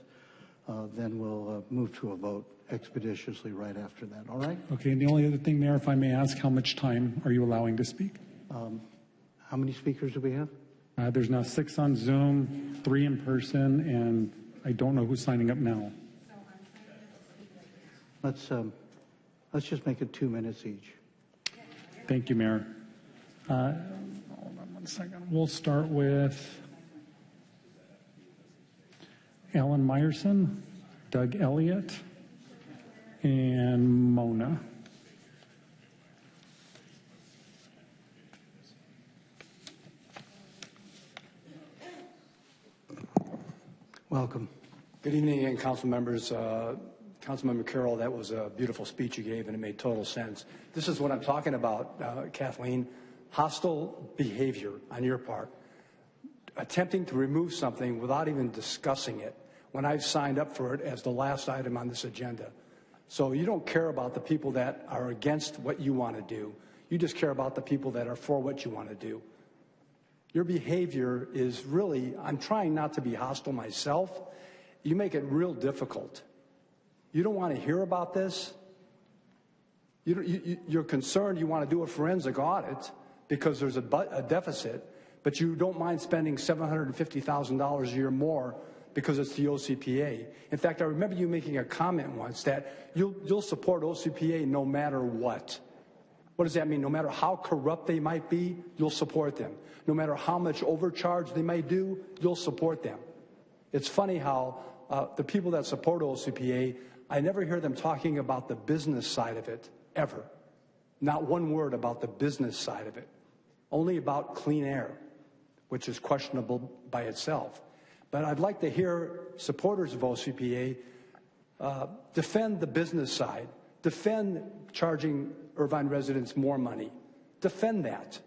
Then we'll move to a vote expeditiously right after that. All right? Okay, and the only other thing, Mayor, if I may ask, how much time are you allowing to speak? How many speakers do we have? There's now 6 on Zoom, 3 in person, and I don't know who's signing up now. Let's just make it 2 minutes each. Thank you, Mayor. Hold on one second. We'll start with Alan Meyerson, Doug Elliott, and Mona. Welcome. Good evening again, council members. Councilmember Carroll, that was a beautiful speech you gave, and it made total sense. This is what I'm talking about, Kathleen. Hostile behavior on your part. Attempting to remove something without even discussing it when I've signed up for it as the last item on this agenda. So you don't care about the people that are against what you want to do. You just care about the people that are for what you want to do. Your behavior is really, I'm trying not to be hostile myself. You make it real difficult. You don't want to hear about this. You're concerned you want to do a forensic audit because there's a deficit, but you don't mind spending $750,000 a year more because it's the OCPA. In fact, I remember you making a comment once that you'll support OCPA no matter what. What does that mean? No matter how corrupt they might be, you'll support them. No matter how much overcharge they may do, you'll support them. It's funny how the people that support OCPA, I never hear them talking about the business side of it, ever. Not one word about the business side of it. Only about clean air, which is questionable by itself. But I'd like to hear supporters of OCPA defend the business side, defend charging Irvine residents more money. Defend that.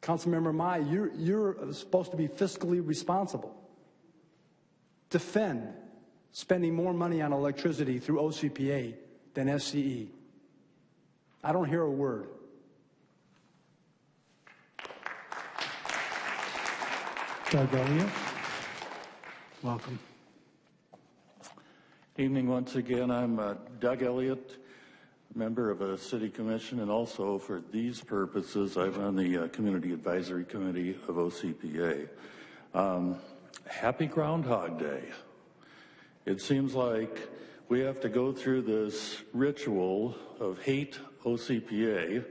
Councilmember Mai, you're supposed to be fiscally responsible. Defend spending more money on electricity through OCPA than SCE. I don't hear a word. Doug Elliott. Welcome. Evening once again. I'm Doug Elliott, member of a city commission, and also for these purposes, I'm on the Community Advisory Committee of OCPA. Happy Groundhog Day. It seems like we have to go through this ritual of hate OCPA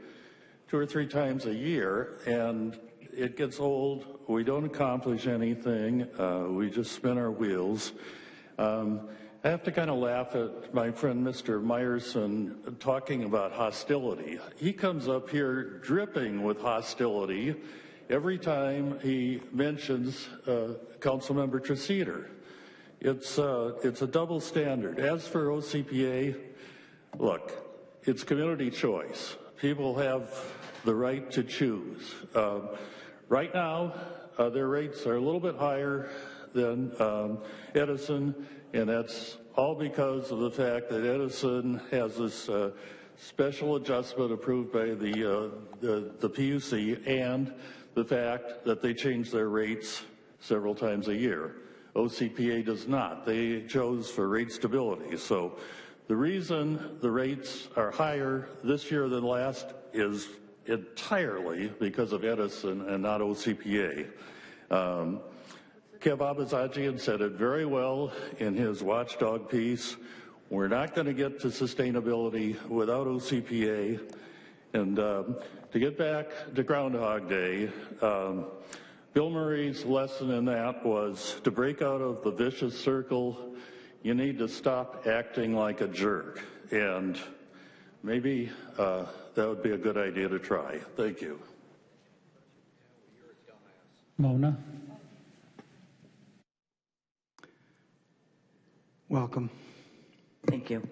2 or 3 times a year, and it gets old. We don't accomplish anything. We just spin our wheels. I have to kind of laugh at my friend Mr. Meyerson talking about hostility. He comes up here dripping with hostility every time he mentions Councilmember Treseder. It's a double standard. As for OCPA, look, it's community choice. People have the right to choose. Right now, their rates are a little bit higher than Edison, and that's all because of the fact that Edison has this special adjustment approved by the PUC, and the fact that they change their rates several times a year. OCPA does not. They chose for rate stability. So the reason the rates are higher this year than last is entirely because of Edison and not OCPA. Kev Abazajian said it very well in his watchdog piece. We're not going to get to sustainability without OCPA. And to get back to Groundhog Day, Bill Murray's lesson in that was to break out of the vicious circle, you need to stop acting like a jerk. And maybe that would be a good idea to try. Thank you. Mona. Welcome. Thank you.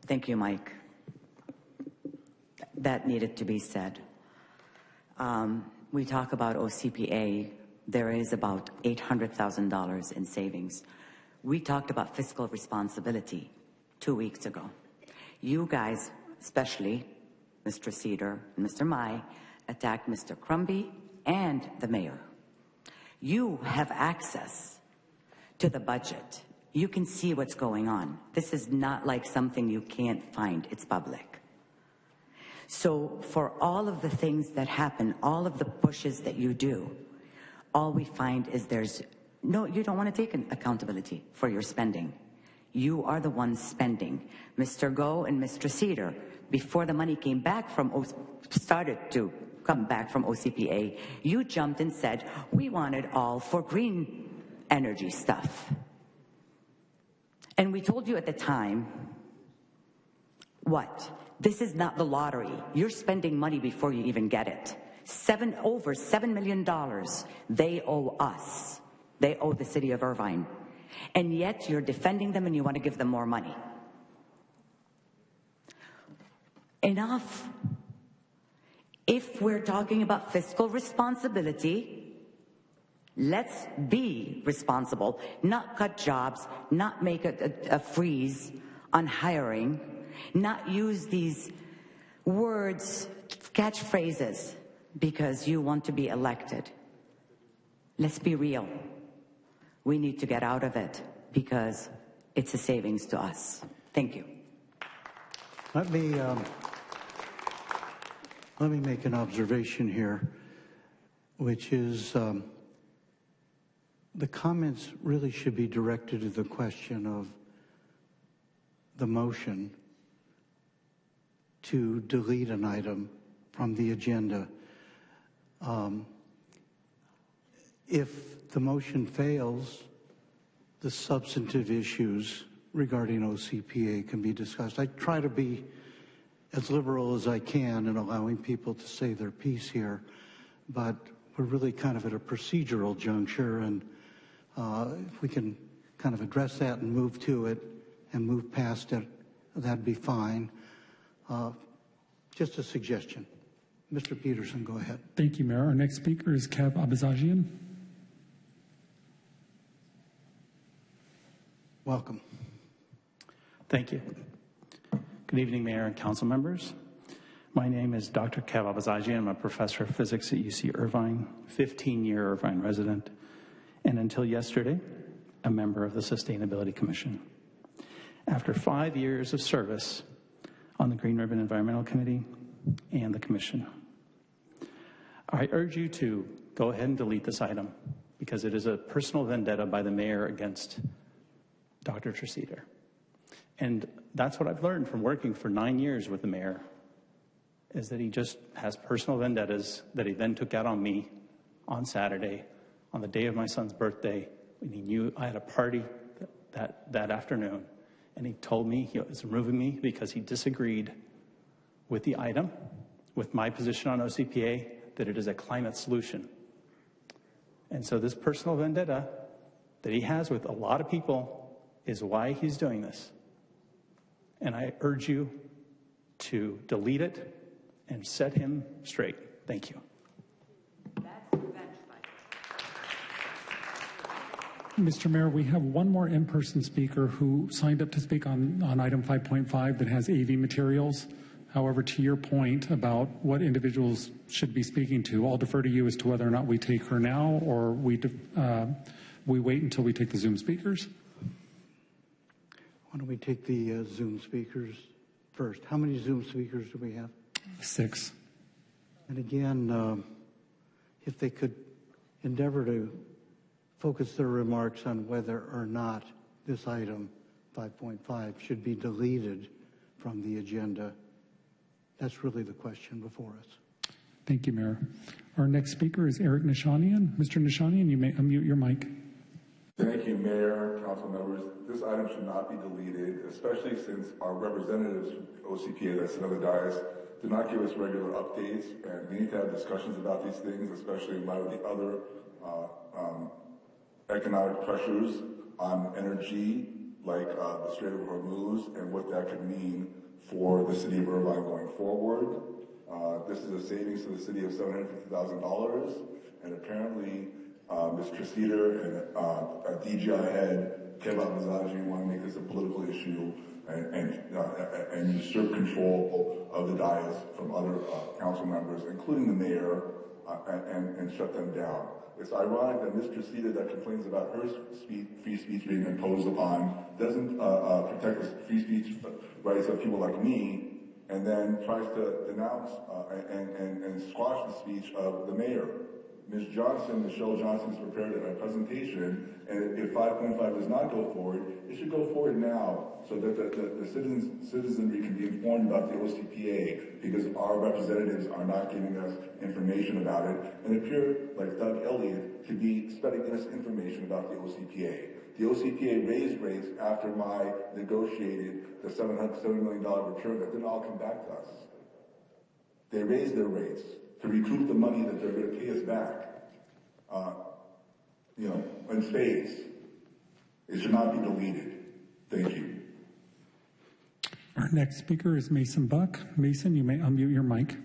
Thank you, Mike. That needed to be said. We talk about OCPA. There is about $800,000 in savings. We talked about fiscal responsibility 2 weeks ago. You guys, especially Mr. Cedar and Mr. Mai, attacked Mr. Crumby and the mayor. You have access to the budget. You can see what's going on. This is not like something you can't find. It's public. So for all of the things that happen, all of the pushes that you do, all we find is you don't want to take accountability for your spending. You are the ones spending. Mr. Go and Mr. Cedar, before the money started to come back from OCPA, you jumped and said, we want it all for green energy stuff. And we told you at the time, what? This is not the lottery. You're spending money before you even get it. Over $7 million they owe us. They owe the city of Irvine. And yet you're defending them and you want to give them more money. Enough. If we're talking about fiscal responsibility, let's be responsible, not cut jobs, not make a freeze on hiring, not use these words, catchphrases, because you want to be elected. Let's be real. We need to get out of it because it's a savings to us. Thank you. Let me make an observation here, which is the comments really should be directed to the question of the motion to delete an item from the agenda. If the motion fails, the substantive issues regarding OCPA can be discussed. I try to be as liberal as I can in allowing people to say their piece here, but we're really kind of at a procedural juncture, and if we can kind of address that and move to it and move past it, that'd be fine. Just a suggestion. Mr. Peterson, go ahead. Thank you, Mayor. Our next speaker is Kev Abazajian. Welcome. Thank you. Good evening, Mayor and council members. My name is Dr. Kev Abazajian. I'm a professor of physics at UC Irvine, 15-year Irvine resident, and until yesterday, a member of the Sustainability Commission. After 5 years of service on the Green Ribbon Environmental Committee and the Commission, I urge you to go ahead and delete this item because it is a personal vendetta by the mayor against Dr. Treseder. And that's what I've learned from working for 9 years with the mayor, is that he just has personal vendettas that he then took out on me on Saturday, on the day of my son's birthday, when he knew I had a party that afternoon. And he told me he was removing me because he disagreed with the item, with my position on OCPA, that it is a climate solution. And so this personal vendetta that he has with a lot of people is why he's doing this. And I urge you to delete it and set him straight. Thank you. Mr. Mayor, we have one more in-person speaker who signed up to speak on item 5.5 that has AV materials. However, to your point about what individuals should be speaking to, I'll defer to you as to whether or not we take her now or we We wait until we take the Zoom speakers. Why don't we take the Zoom speakers first? How many Zoom speakers do we have? 6. And again, if they could endeavor to focus their remarks on whether or not this item 5.5 should be deleted from the agenda. That's really the question before us. Thank you, Mayor. Our next speaker is Eric Nishanian. Mr. Nishanian, you may unmute your mic. Thank you, Mayor, council members. This item should not be deleted, especially since our representatives from OCPA that sit on the dais do not give us regular updates, and we need to have discussions about these things, especially in light of the other economic pressures on energy, like the Strait of Hormuz, and what that could mean for the city of Irvine going forward. This is a savings to the city of $750,000, and apparently Ms. Tracita and DGI head Kevin Mazaji want to make this a political issue and usurp control of the dais from other council members, including the mayor, and shut them down. It's ironic that Ms. Tracita, that complains about her free speech being imposed upon, doesn't protect the free speech rights of people like me, and then tries to denounce and squash the speech of the mayor. Ms. Johnson, Michelle Johnson, has prepared a presentation, and if 5.5 does not go forward, it should go forward now so that the citizenry can be informed about the OCPA, because our representatives are not giving us information about it, and appear like Doug Elliott to be spreading us information about the OCPA. The OCPA raised rates after my negotiated the $770 million return that didn't all come back to us. They raised their rates to recoup the money that they're going to pay us back, in spades. It should not be deleted. Thank you. Our next speaker is Mason Buck. Mason, you may unmute your mic.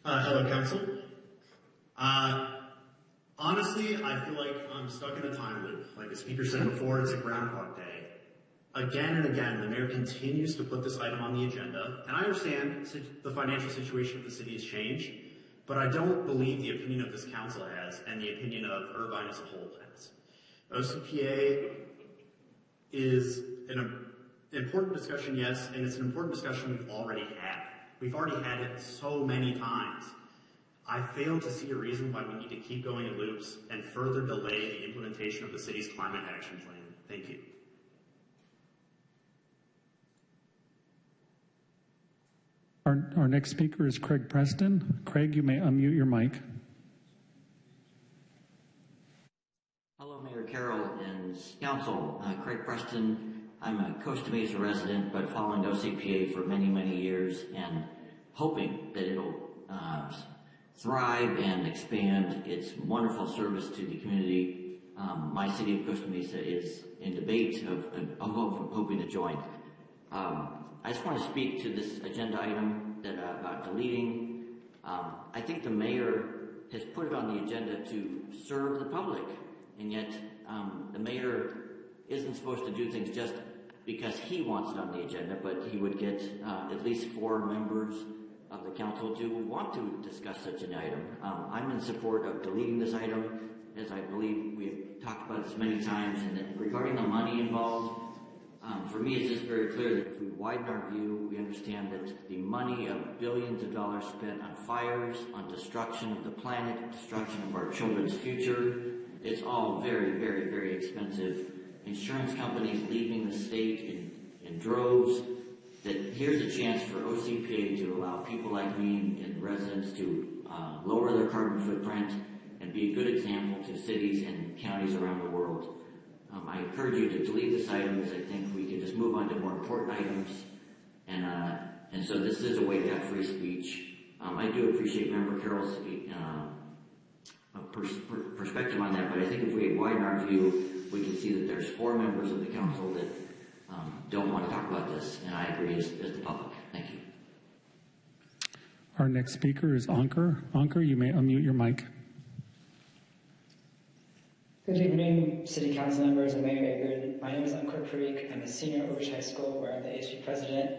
Hello, Council. Honestly, I feel like I'm stuck in a time loop. Like the speaker said before, it's a Groundhog Day. Again and again, the mayor continues to put this item on the agenda, and I understand the financial situation of the city has changed, but I don't believe the opinion of this council has, and the opinion of Irvine as a whole has. OCPA is an important discussion, yes, and it's an important discussion we've already had. We've already had it so many times. I fail to see a reason why we need to keep going in loops and further delay the implementation of the city's climate action plan. Thank you. Our next speaker is Craig Preston. Craig, you may unmute your mic. Hello, Mayor Carroll and Council. Craig Preston. I'm a Costa Mesa resident, but following OCPA for many, many years and hoping that it'll thrive and expand its wonderful service to the community. My city of Costa Mesa is in debate of hoping to join. I just want to speak to this agenda item about deleting. I think the mayor has put it on the agenda to serve the public, and yet the mayor isn't supposed to do things just because he wants it on the agenda, but he would get at least 4 members of the council to want to discuss such an item. I'm in support of deleting this item, as I believe we've talked about this many times, and then regarding the money involved, for me, it's just very clear that if we widen our view, we understand that the money of billions of dollars spent on fires, on destruction of the planet, destruction of our children's future, it's all very, very, very expensive. Insurance companies leaving the state in droves, that here's a chance for OCPA to allow people like me and residents to lower their carbon footprint and be a good example to cities and counties around the world. I encourage you to delete this item, as I think we can just move on to more important items. And so this is a way to have free speech. I do appreciate Member Carroll's perspective on that, but I think if we widen our view, we can see that there's 4 members of the council that don't want to talk about this, and I agree as the public. Thank you. Our next speaker is Ankur. Ankur, you may unmute your mic. Good evening, City Council members and Mayor Eggert. My name is Ankur Parikh. I'm a senior at Oak High School, where I'm the ASB president.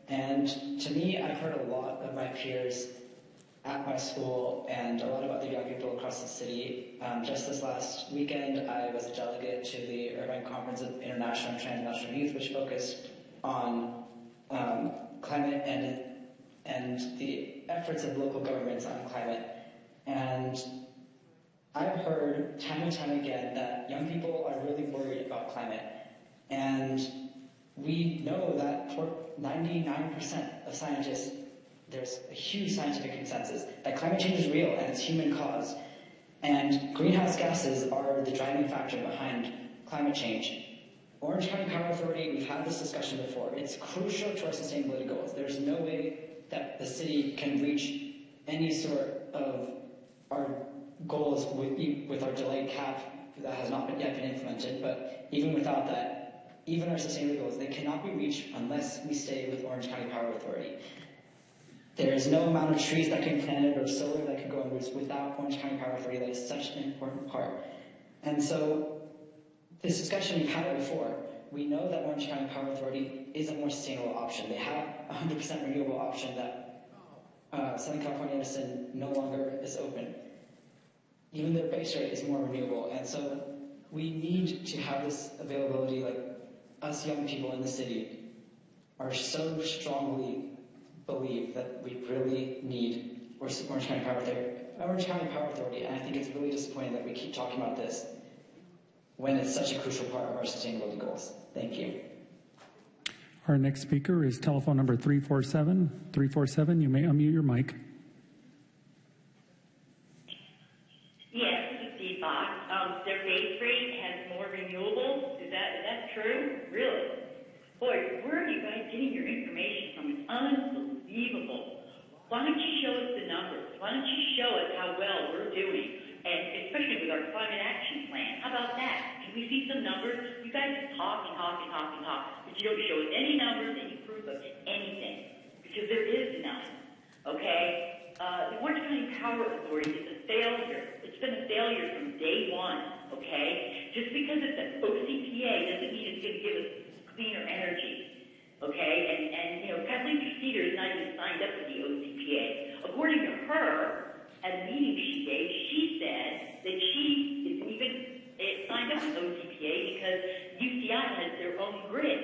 And to me, I've heard a lot of my peers at my school and a lot of other young people across the city. Just this last weekend, I was a delegate to the Irvine Conference of International and Transnational Youth, which focused on climate and the efforts of local governments on climate. And I've heard time and time again that young people are really worried about climate. And we know that for 99% of scientists, there's a huge scientific consensus that climate change is real and it's human caused. And greenhouse gases are the driving factor behind climate change. Orange County Power Authority, we've had this discussion before. It's crucial to our sustainability goals. There's no way that the city can reach any sort of our goals with our delayed cap that has not yet been implemented. But even without that, even our sustainability goals, they cannot be reached unless we stay with Orange County Power Authority. There is no amount of trees that can be planted or solar that can go in roots without Orange County Power Authority. That is such an important part. And so this discussion, we've had it before. We know that Orange County Power Authority is a more sustainable option. They have a 100% renewable option that Southern California Edison no longer is open. Even their base rate is more renewable. And so we need to have this availability, like us young people in the city are so strongly believe that we really need Orange County Power Authority, and I think it's really disappointing that we keep talking about this when it's such a crucial part of our sustainability goals. Thank you. Our next speaker is telephone number 347. 347, you may unmute your mic. Yes, this is Steve Fox. Their base rate has more renewables. Is that true? Really? Boy, where are you guys getting your information from? It's unbelievable. Why don't you show us the numbers? Why don't you show us how well we're doing, and especially with our climate action plan? How about that? Can we see some numbers? You guys talk and talk and talk and talk, but you don't show us any numbers, any proof of anything, because there is none. Okay? The Orange County Power Authority is a failure. It's been a failure from day one. Okay? Just because it's an OCPA doesn't mean it's going to give us cleaner energy. Okay, and you know, Kathleen Cedar is not even signed up for the OCPA. According to her, at a meeting she gave, she said that she isn't even signed up with OCPA because UCI has their own grid.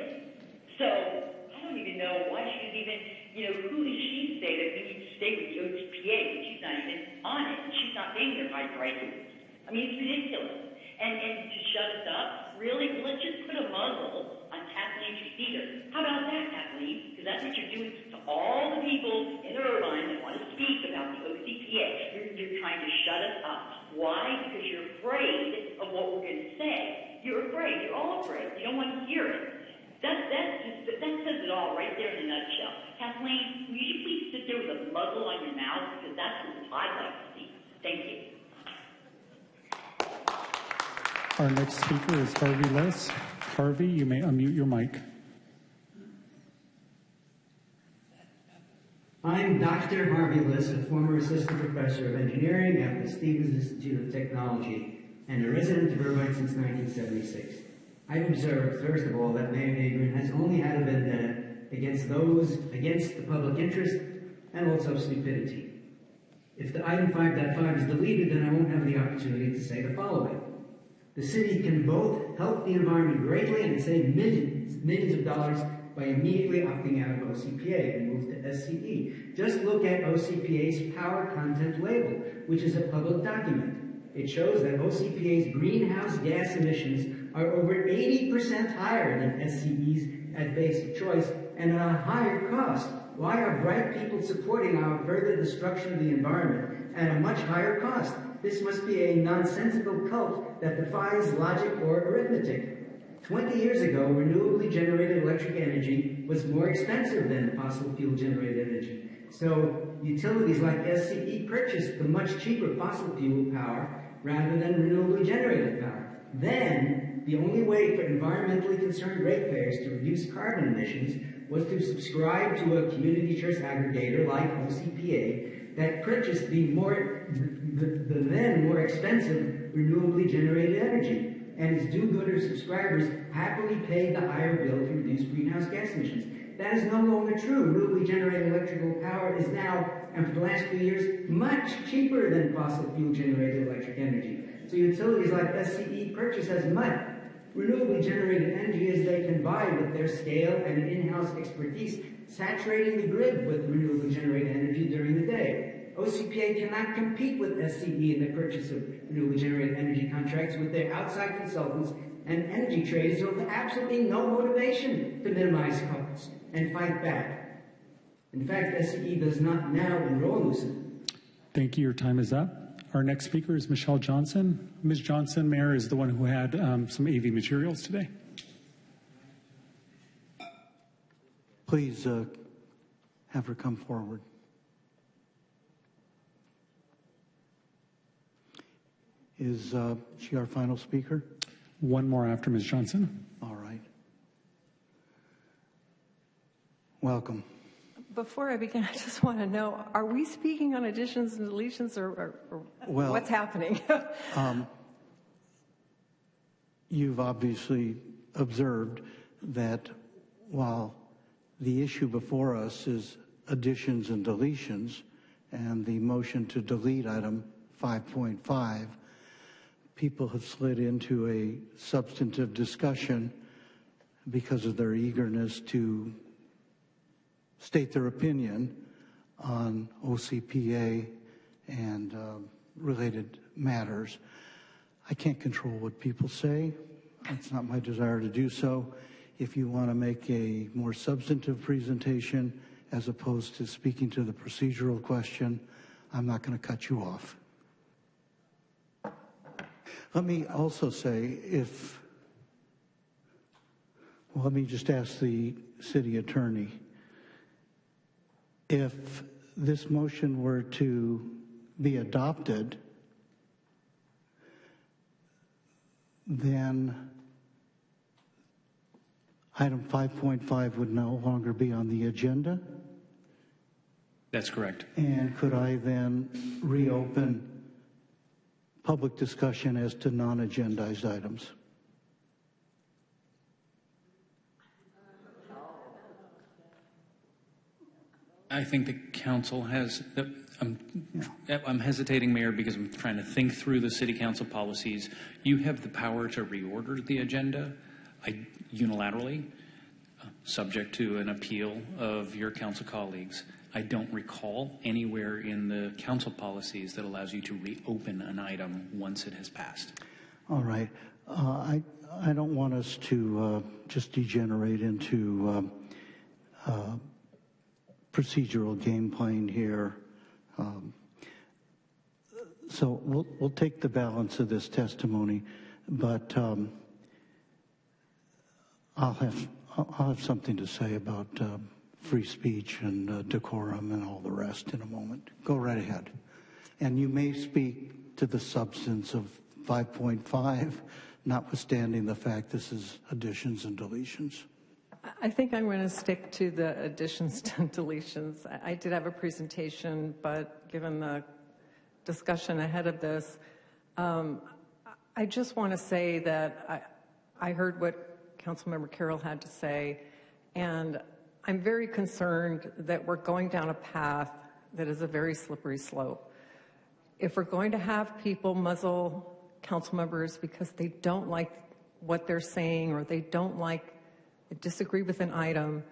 So I don't even know why she would even, you know, who does she say that we need to stay with the OCPA when she's not even on it and she's not paying their high prices? I mean, it's ridiculous. And to shut us up, really? Well, let's just put a muzzle on Kathleen Cedar. How about that, Kathleen? Because that's what you're doing to all the people in Irvine that want to speak about the OCPA. You're trying to shut us up. Why? Because you're afraid of what we're going to say. You're afraid. You're all afraid. You don't want to hear it. That says it all right there in a nutshell. Kathleen, will you please sit there with a muzzle on your mouth? Because that's what I'd like to see. Thank you. Our next speaker is Harvey Less. Harvey, you may unmute your mic. I'm Dr. Harvey Less, a former assistant professor of engineering at the Stevens Institute of Technology and a resident of Irvine since 1976. I've observed, first of all, that Mayor Adjourned has only had a vendetta against the public interest and also stupidity. If the item 5.5 is deleted, then I won't have the opportunity to say the following. The city can both help the environment greatly and save millions of dollars by immediately opting out of OCPA and move to SCE. Just look at OCPA's power content label, which is a public document. It shows that OCPA's greenhouse gas emissions are over 80% higher than SCE's at basic choice and at a higher cost. Why are bright people supporting our further destruction of the environment at a much higher cost? This must be a nonsensical cult that defies logic or arithmetic. 20 years ago, renewably generated electric energy was more expensive than fossil fuel generated energy. So utilities like SCE purchased the much cheaper fossil fuel power rather than renewably generated power. Then, the only way for environmentally concerned ratepayers to reduce carbon emissions was to subscribe to a community choice aggregator like OCPA that purchased the then more expensive renewably generated energy, and its do-gooder subscribers happily paid the higher bill to reduce greenhouse gas emissions. That is no longer true. Renewably generated electrical power is now and for the last few years, much cheaper than fossil fuel generated electric energy. So utilities like SCE purchase as much renewably generated energy as they can buy with their scale and in-house expertise, saturating the grid with renewably generated energy during the day. OCPA cannot compete with SCE in the purchase of renewably generated energy contracts with their outside consultants and energy traders who have absolutely no motivation to minimize costs and fight back. In fact, SCE does not now enroll Lucent. Thank you. Your time is up. Our next speaker is Michelle Johnson. Ms. Johnson, Mayor, is the one who had some AV materials today. Please have her come forward. Is she our final speaker? One more after Ms. Johnson. All right. Welcome. Before I begin, I just want to know, are we speaking on additions and deletions or well, what's happening? You've obviously observed that while the issue before us is additions and deletions, and the motion to delete item 5.5, people have slid into a substantive discussion because of their eagerness to state their opinion on OCPA and related matters. I can't control what people say. It's not my desire to do so. If you want to make a more substantive presentation as opposed to speaking to the procedural question, I'm not going to cut you off. Let me also say, let me just ask the city attorney, if this motion were to be adopted, then item 5.5 would no longer be on the agenda? That's correct. And could I then reopen public discussion as to non-agendized items? I think the council has, I'm hesitating, Mayor, because I'm trying to think through the city council policies. You have the power to reorder the agenda unilaterally, subject to an appeal of your council colleagues. I don't recall anywhere in the council policies that allows you to reopen an item once it has passed. All right. I don't want us to just degenerate into procedural game playing here. So we'll take the balance of this testimony, but I'll have something to say about free speech and decorum and all the rest in a moment. Go right ahead. And you may speak to the substance of 5.5, notwithstanding the fact this is additions and deletions. I think I'm going to stick to the additions and deletions. I did have a presentation, but given the discussion ahead of this, I just want to say that I heard what Councilmember Carroll had to say, and I'm very concerned that we're going down a path that is a very slippery slope. If we're going to have people muzzle council members because they don't like what they're saying or they disagree with an item,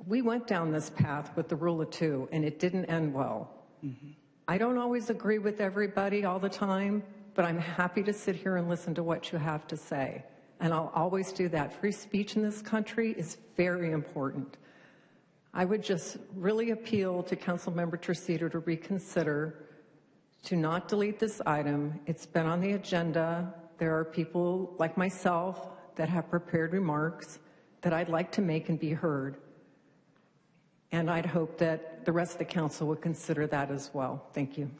we went down this path with the rule of two, and it didn't end well. Mm-hmm. I don't always agree with everybody all the time, but I'm happy to sit here and listen to what you have to say. And I'll always do that. Free speech in this country is very important. I would just really appeal to Councilmember Tercito to reconsider, to not delete this item. It's been on the agenda. There are people like myself that have prepared remarks that I'd like to make and be heard. And I'd hope that the rest of the council would consider that as well. Thank you.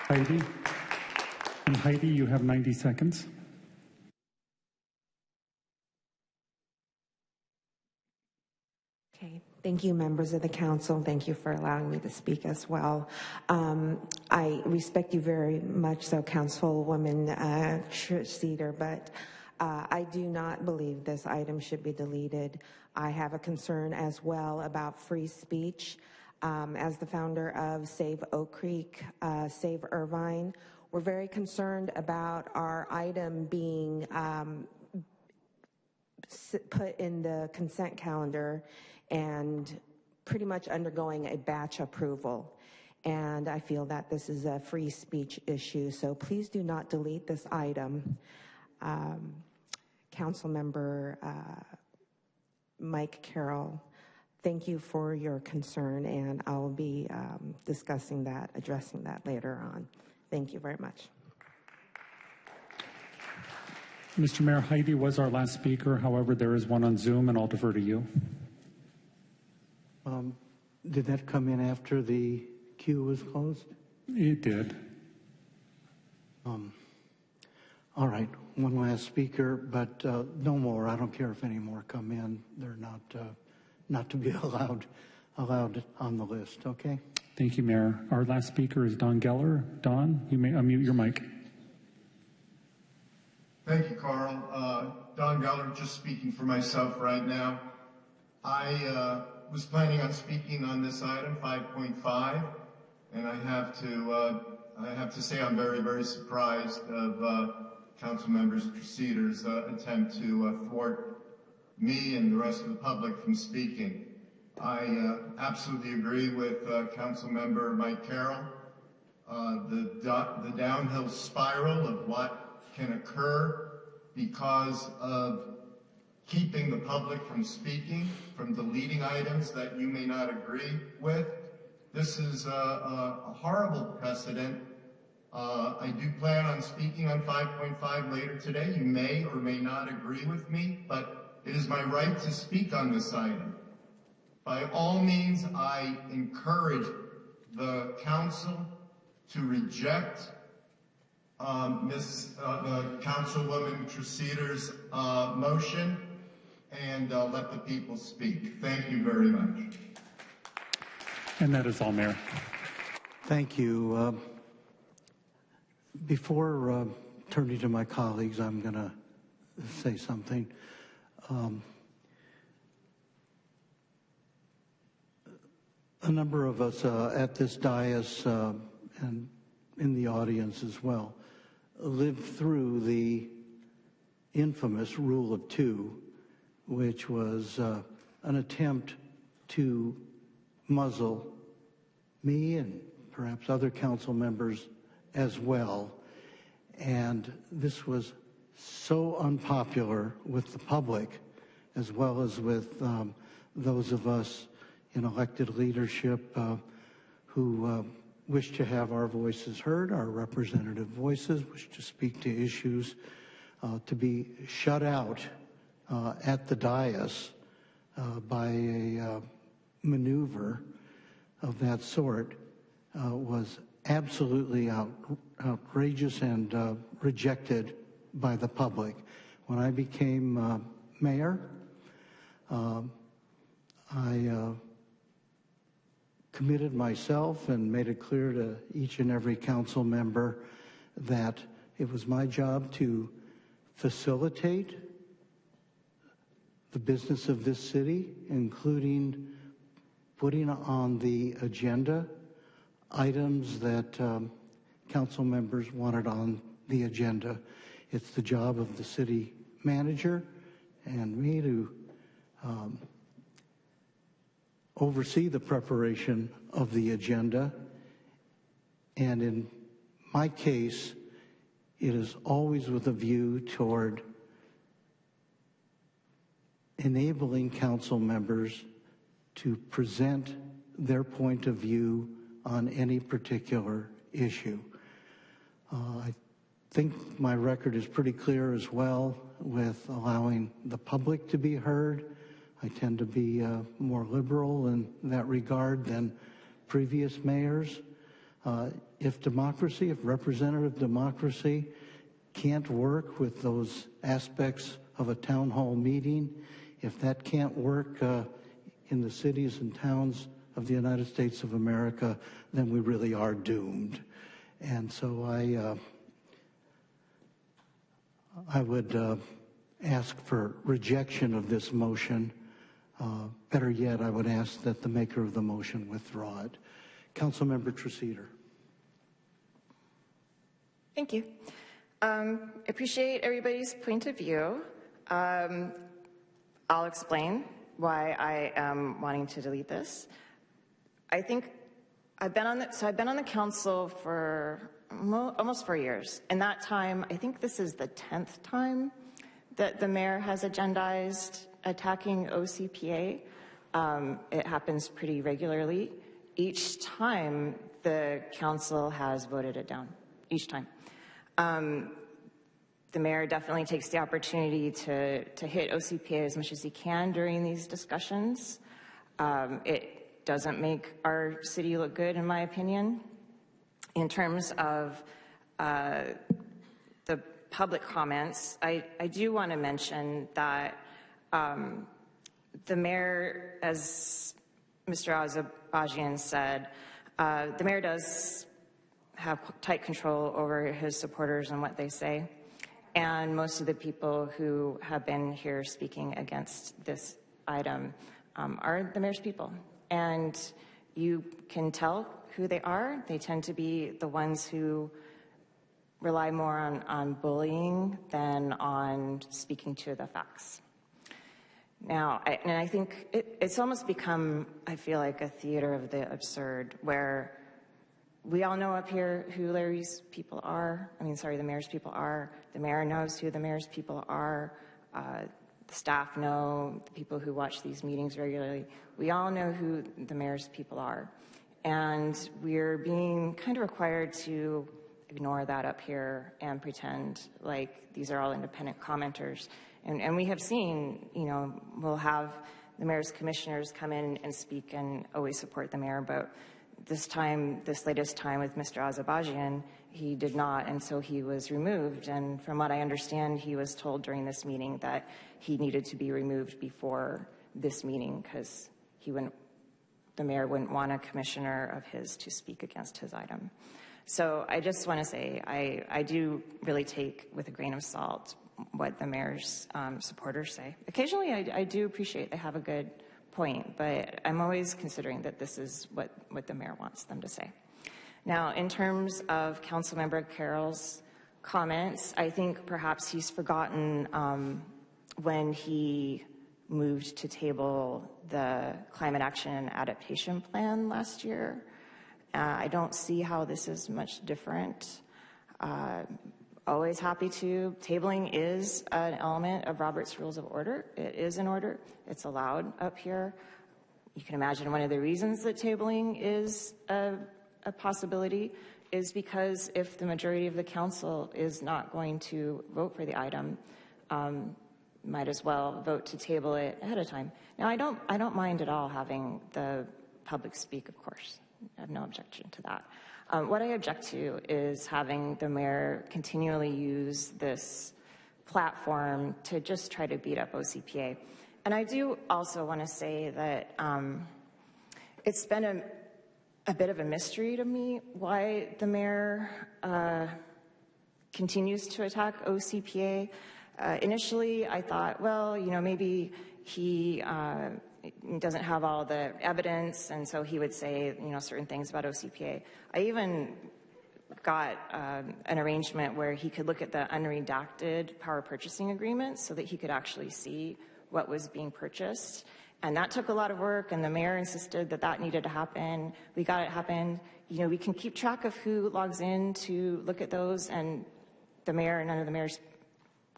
Heidi. And Heidi, you have 90 seconds. Okay, thank you, members of the council. Thank you for allowing me to speak as well. I respect you very much so, Councilwoman Cedar, but I do not believe this item should be deleted. I have a concern as well about free speech. As the founder of Save Oak Creek, Save Irvine, we're very concerned about our item being put in the consent calendar and pretty much undergoing a batch approval. And I feel that this is a free speech issue, so please do not delete this item. Councilmember Mike Carroll, thank you for your concern, and I'll be discussing that, addressing that later on. Thank you very much. Mr. Mayor, Heidi was our last speaker. However, there is one on Zoom, and I'll defer to you. Did that come in after the queue was closed? It did. All right, one last speaker, but no more. I don't care if any more come in. They're not to be allowed on the list, okay? Thank you, Mayor. Our last speaker is Don Geller. Don, you may unmute your mic. Thank you, Carl. Don Geller, just speaking for myself right now. I was planning on speaking on this item, 5.5, and I have to say I'm very, very surprised of Councilmember Treseder's attempt to thwart me and the rest of the public from speaking. I absolutely agree with Councilmember Mike Carroll. The downhill spiral of what can occur because of keeping the public from speaking, from deleting items that you may not agree with. This is a horrible precedent. I do plan on speaking on 5.5 later today. You may or may not agree with me, but it is my right to speak on this item. By all means, I encourage the council to reject Councilwoman Treseder's motion and let the people speak. Thank you very much. And that is all, Mayor. Thank you. Before turning to my colleagues, I'm going to say something. A number of us at this dais and in the audience as well lived through the infamous Rule of Two, which was an attempt to muzzle me and perhaps other council members as well. And this was so unpopular with the public as well as with those of us in elected leadership who wish to have our voices heard, our representative voices, wish to speak to issues, to be shut out at the dais by a maneuver of that sort was absolutely outrageous and rejected by the public. When I became mayor, I committed myself and made it clear to each and every council member that it was my job to facilitate the business of this city, including putting on the agenda items that council members wanted on the agenda. It's the job of the city manager and me to oversee the preparation of the agenda. And in my case, it is always with a view toward enabling council members to present their point of view on any particular issue. I think my record is pretty clear as well with allowing the public to be heard. I tend to be more liberal in that regard than previous mayors. If representative democracy can't work with those aspects of a town hall meeting, if that can't work in the cities and towns of the United States of America, then we really are doomed. And so I would ask for rejection of this motion. Better yet, I would ask that the maker of the motion withdraw it. Councilmember Treseder. Thank you. Appreciate everybody's point of view. I'll explain why I am wanting to delete this. I think I've been on the council for almost 4 years. In that time, I think this is the 10th time that the mayor has agendized attacking OCPA. It happens pretty regularly. Each time, the council has voted it down. Each time. The mayor definitely takes the opportunity to hit OCPA as much as he can during these discussions. It doesn't make our city look good, in my opinion. In terms of the public comments, I do want to mention that the mayor, as Mr. Azerbaijan said, the mayor does have tight control over his supporters and what they say. And most of the people who have been here speaking against this item are the mayor's people. And you can tell who they are. They tend to be the ones who rely more on bullying than on speaking to the facts. Now, I think it's almost become, I feel like, a theater of the absurd, where we all know up here who Larry's people are. The mayor's people are. The mayor knows who the mayor's people are. The staff know, the people who watch these meetings regularly. We all know who the mayor's people are. And we're being kind of required to ignore that up here and pretend like these are all independent commenters. And we have seen, we'll have the mayor's commissioners come in and speak and always support the mayor, but this latest time with Mr. Azerbaijan, he did not, and so he was removed. And from what I understand, he was told during this meeting that he needed to be removed before this meeting because the mayor wouldn't want a commissioner of his to speak against his item. So I just want to say I do really take with a grain of salt what the mayor's supporters say. Occasionally I do appreciate they have a good point, but I'm always considering that this is what the mayor wants them to say. Now, in terms of Councilmember Carroll's comments, I think perhaps he's forgotten when he moved to table the Climate Action and Adaptation Plan last year. I don't see how this is much different. Always happy to. Tabling is an element of Robert's Rules of Order. It is an order. It's allowed up here. You can imagine one of the reasons that tabling is a possibility is because if the majority of the council is not going to vote for the item, might as well vote to table it ahead of time. Now, I don't mind at all having the public speak, of course. I have no objection to that. What I object to is having the mayor continually use this platform to just try to beat up OCPA. And I do also want to say that it's been a bit of a mystery to me why the mayor continues to attack OCPA. Initially, I thought, well, maybe he doesn't have all the evidence, and so he would say, certain things about OCPA. I even got an arrangement where he could look at the unredacted power purchasing agreement so that he could actually see what was being purchased. And that took a lot of work, and the mayor insisted that that needed to happen. We got it happened. We can keep track of who logs in to look at those, and the mayor and none of the mayor's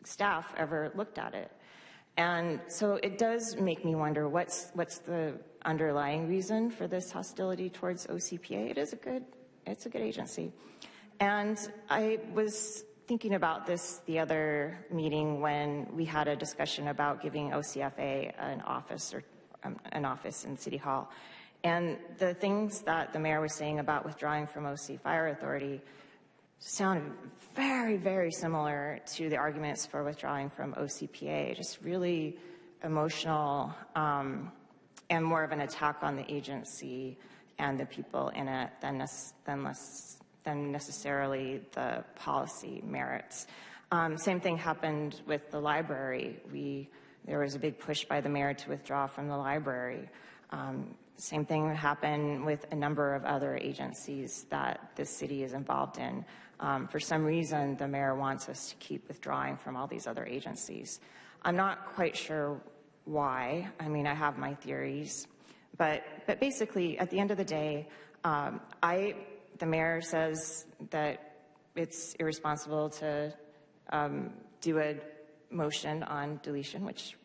staff ever looked at it. And so it does make me wonder what's the underlying reason for this hostility towards OCPA. It's a good agency. And I was thinking about this the other meeting when we had a discussion about giving OCFA an office in City Hall. And the things that the mayor was saying about withdrawing from OC Fire Authority sounded very, very similar to the arguments for withdrawing from OCPA, just really emotional and more of an attack on the agency and the people in it than necessarily the policy merits. Same thing happened with the library. There was a big push by the mayor to withdraw from the library. Same thing happened with a number of other agencies that this city is involved in. For some reason, the mayor wants us to keep withdrawing from all these other agencies. I'm not quite sure why. I mean, I have my theories. But basically, at the end of the day, the mayor says that it's irresponsible to do a motion on deletion, which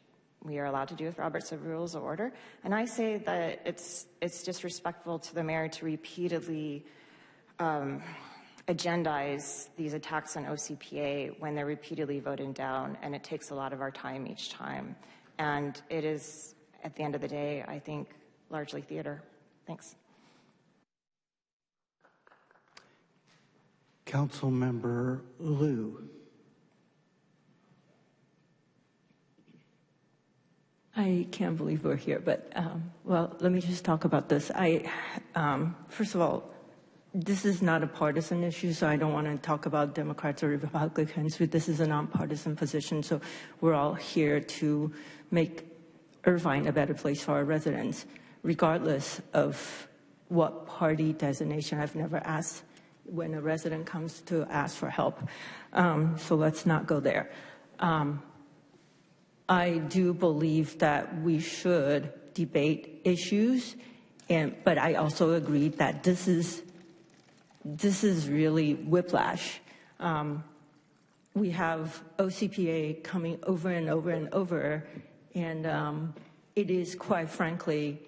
we are allowed to do with Robert's Rules of Order. And I say that it's disrespectful to the mayor to repeatedly agendize these attacks on OCPA when they're repeatedly voted down, and it takes a lot of our time each time. And it is, at the end of the day, I think, largely theater. Thanks. Councilmember Liu. I can't believe we're here, but, well, let me just talk about this. First of all, this is not a partisan issue, so I don't want to talk about Democrats or Republicans. This is a nonpartisan position, so we're all here to make Irvine a better place for our residents, regardless of what party designation. I've never asked when a resident comes to ask for help, so let's not go there. I do believe that we should debate issues, but I also agree that this is really whiplash. We have OCPA coming over and over and over, and it is, quite frankly,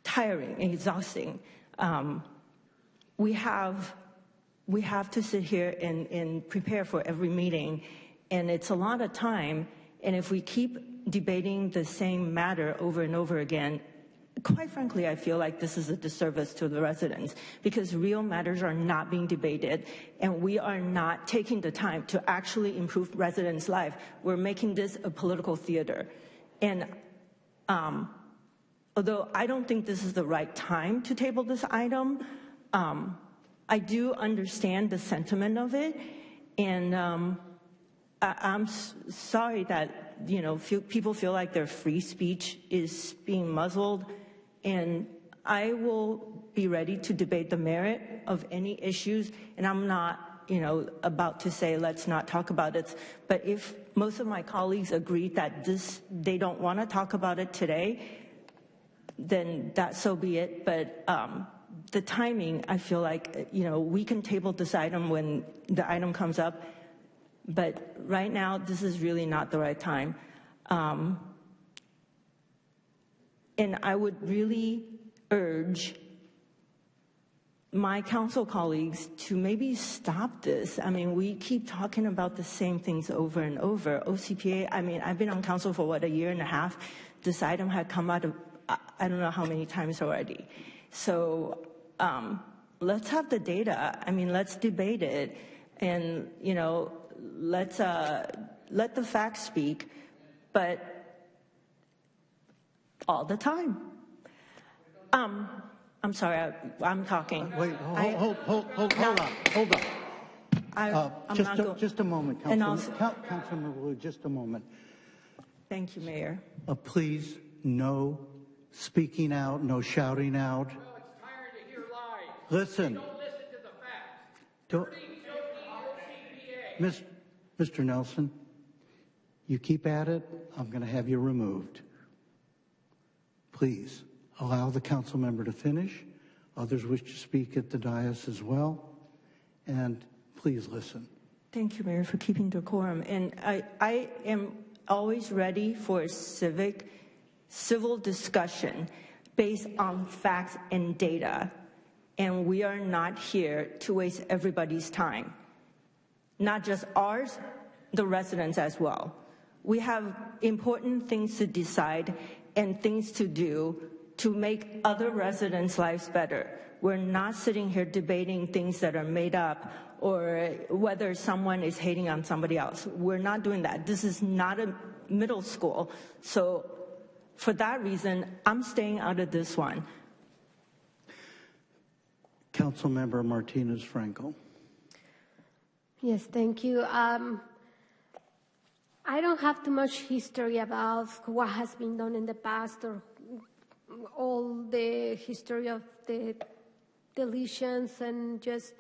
tiring and exhausting. We have to sit here and prepare for every meeting, and it's a lot of time, and if we keep debating the same matter over and over again, quite frankly, I feel like this is a disservice to the residents, because real matters are not being debated, and we are not taking the time to actually improve residents' life. We're making this a political theater. And although I don't think this is the right time to table this item, I do understand the sentiment of it, and I'm sorry that, you know, people feel like their free speech is being muzzled, and I will be ready to debate the merit of any issues, and I'm not, you know, about to say let's not talk about it, but if most of my colleagues agree that they don't want to talk about it today, then that so be it. But the timing, I feel like, you know, we can table this item when the item comes up, but right now, this is really not the right time. And I would really urge my council colleagues to maybe stop this. I mean, we keep talking about the same things over and over. OCPA, I mean, I've been on council for, what, a year and a half? This item had come out of, I don't know how many times already. So let's have the data. I mean, let's debate it. And, you know, let's let the facts speak, but all the time. I'm sorry, I'm talking. Wait, hold on. Just a moment, Councilmember Liu, just a moment. Thank you, Mayor. Please, no speaking out, no shouting out. Well, it's tiring to hear lies. Listen. They don't listen to the facts. Mr. Nelson, you keep at it, I'm going to have you removed. Please allow the council member to finish. Others wish to speak at the dais as well. And please listen. Thank you, Mayor, for keeping decorum. And I am always ready for a civil discussion based on facts and data. And we are not here to waste everybody's time. Not just ours, the residents as well. We have important things to decide and things to do to make other residents' lives better. We're not sitting here debating things that are made up or whether someone is hating on somebody else. We're not doing that. This is not a middle school. So for that reason, I'm staying out of this one. Councilmember Martinez-Franco. Yes, thank you. I don't have too much history about what has been done in the past or all the history of the deletions and just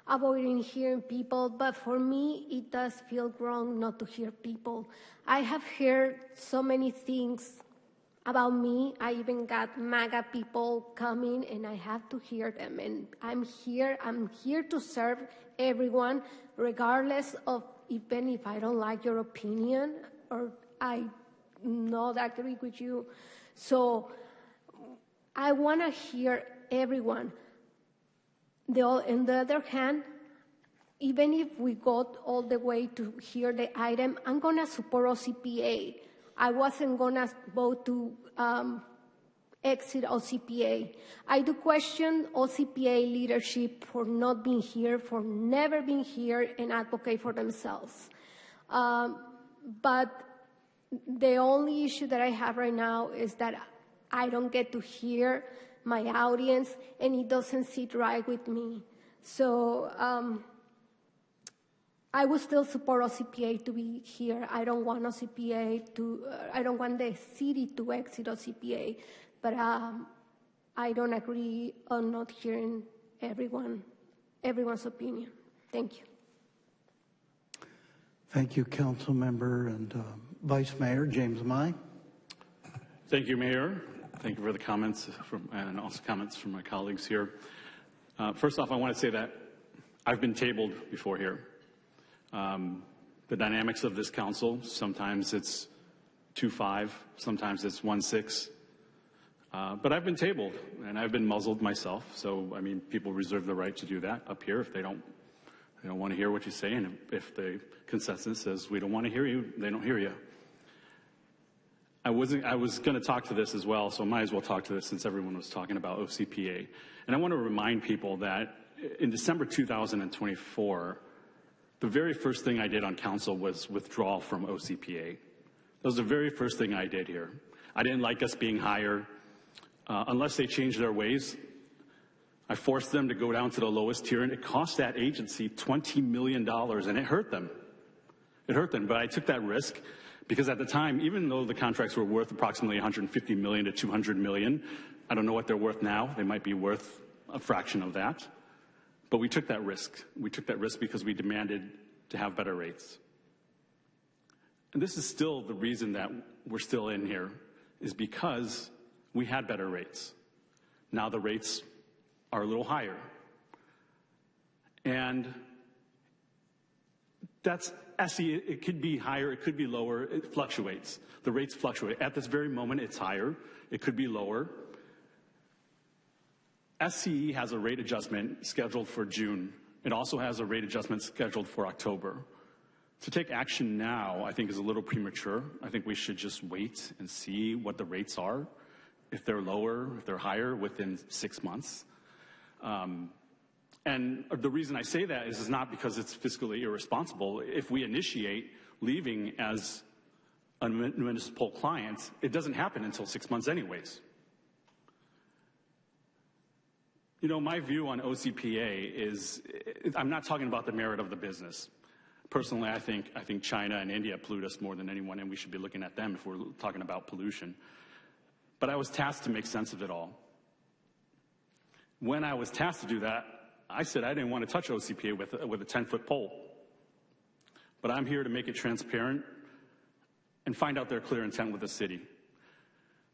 avoiding hearing people, but for me, it does feel wrong not to hear people. I have heard so many things about me. I even got MAGA people coming, and I have to hear them. And I'm here to serve everyone, regardless of even if I don't like your opinion or I not agree with you. So I want to hear everyone. On the other hand, even if we got all the way to hear the item, I'm going to support OCPA. I wasn't going to vote to exit OCPA. I do question OCPA leadership for not being here, for never being here and advocate for themselves. But the only issue that I have right now is that I don't get to hear my audience, and it doesn't sit right with me. So I would still support OCPA to be here. I don't want OCPA to, I don't want the city to exit OCPA, but I don't agree on not hearing everyone's opinion. Thank you. Thank you, Council Member and Vice Mayor James Mai. Thank you, Mayor. Thank you for the comments and also comments from my colleagues here. First off, I want to say that I've been tabled before here. The dynamics of this council, sometimes it's 2-5, sometimes it's 1-6. But I've been tabled and I've been muzzled myself. So, I mean, people reserve the right to do that up here if they don't want to hear what you say. And if the consensus says we don't want to hear you, they don't hear you. I was going to talk to this as well, so I might as well talk to this since everyone was talking about OCPA. And I want to remind people that in December 2024, the very first thing I did on council was withdraw from OCPA. That was the very first thing I did here. I didn't like us being higher. Unless they changed their ways, I forced them to go down to the lowest tier, and it cost that agency $20 million, and it hurt them. It hurt them, but I took that risk. Because at the time, even though the contracts were worth approximately $150 million to $200 million, I don't know what they're worth now. They might be worth a fraction of that. But we took that risk. We took that risk because we demanded to have better rates. And this is still the reason that we're still in here, is because we had better rates. Now the rates are a little higher. And that's SE, it could be higher, it could be lower, it fluctuates. The rates fluctuate. At this very moment, it's higher, it could be lower. SCE has a rate adjustment scheduled for June. It also has a rate adjustment scheduled for October. To take action now, I think, is a little premature. I think we should just wait and see what the rates are, if they're lower, if they're higher within 6 months. And the reason I say that is not because it's fiscally irresponsible. If we initiate leaving as a municipal client, it doesn't happen until 6 months anyways. You know, my view on OCPA is, I'm not talking about the merit of the business. Personally, I think China and India pollute us more than anyone, and we should be looking at them if we're talking about pollution. But I was tasked to make sense of it all. When I was tasked to do that, I said I didn't want to touch OCPA with a 10-foot pole. But I'm here to make it transparent and find out their clear intent with the city.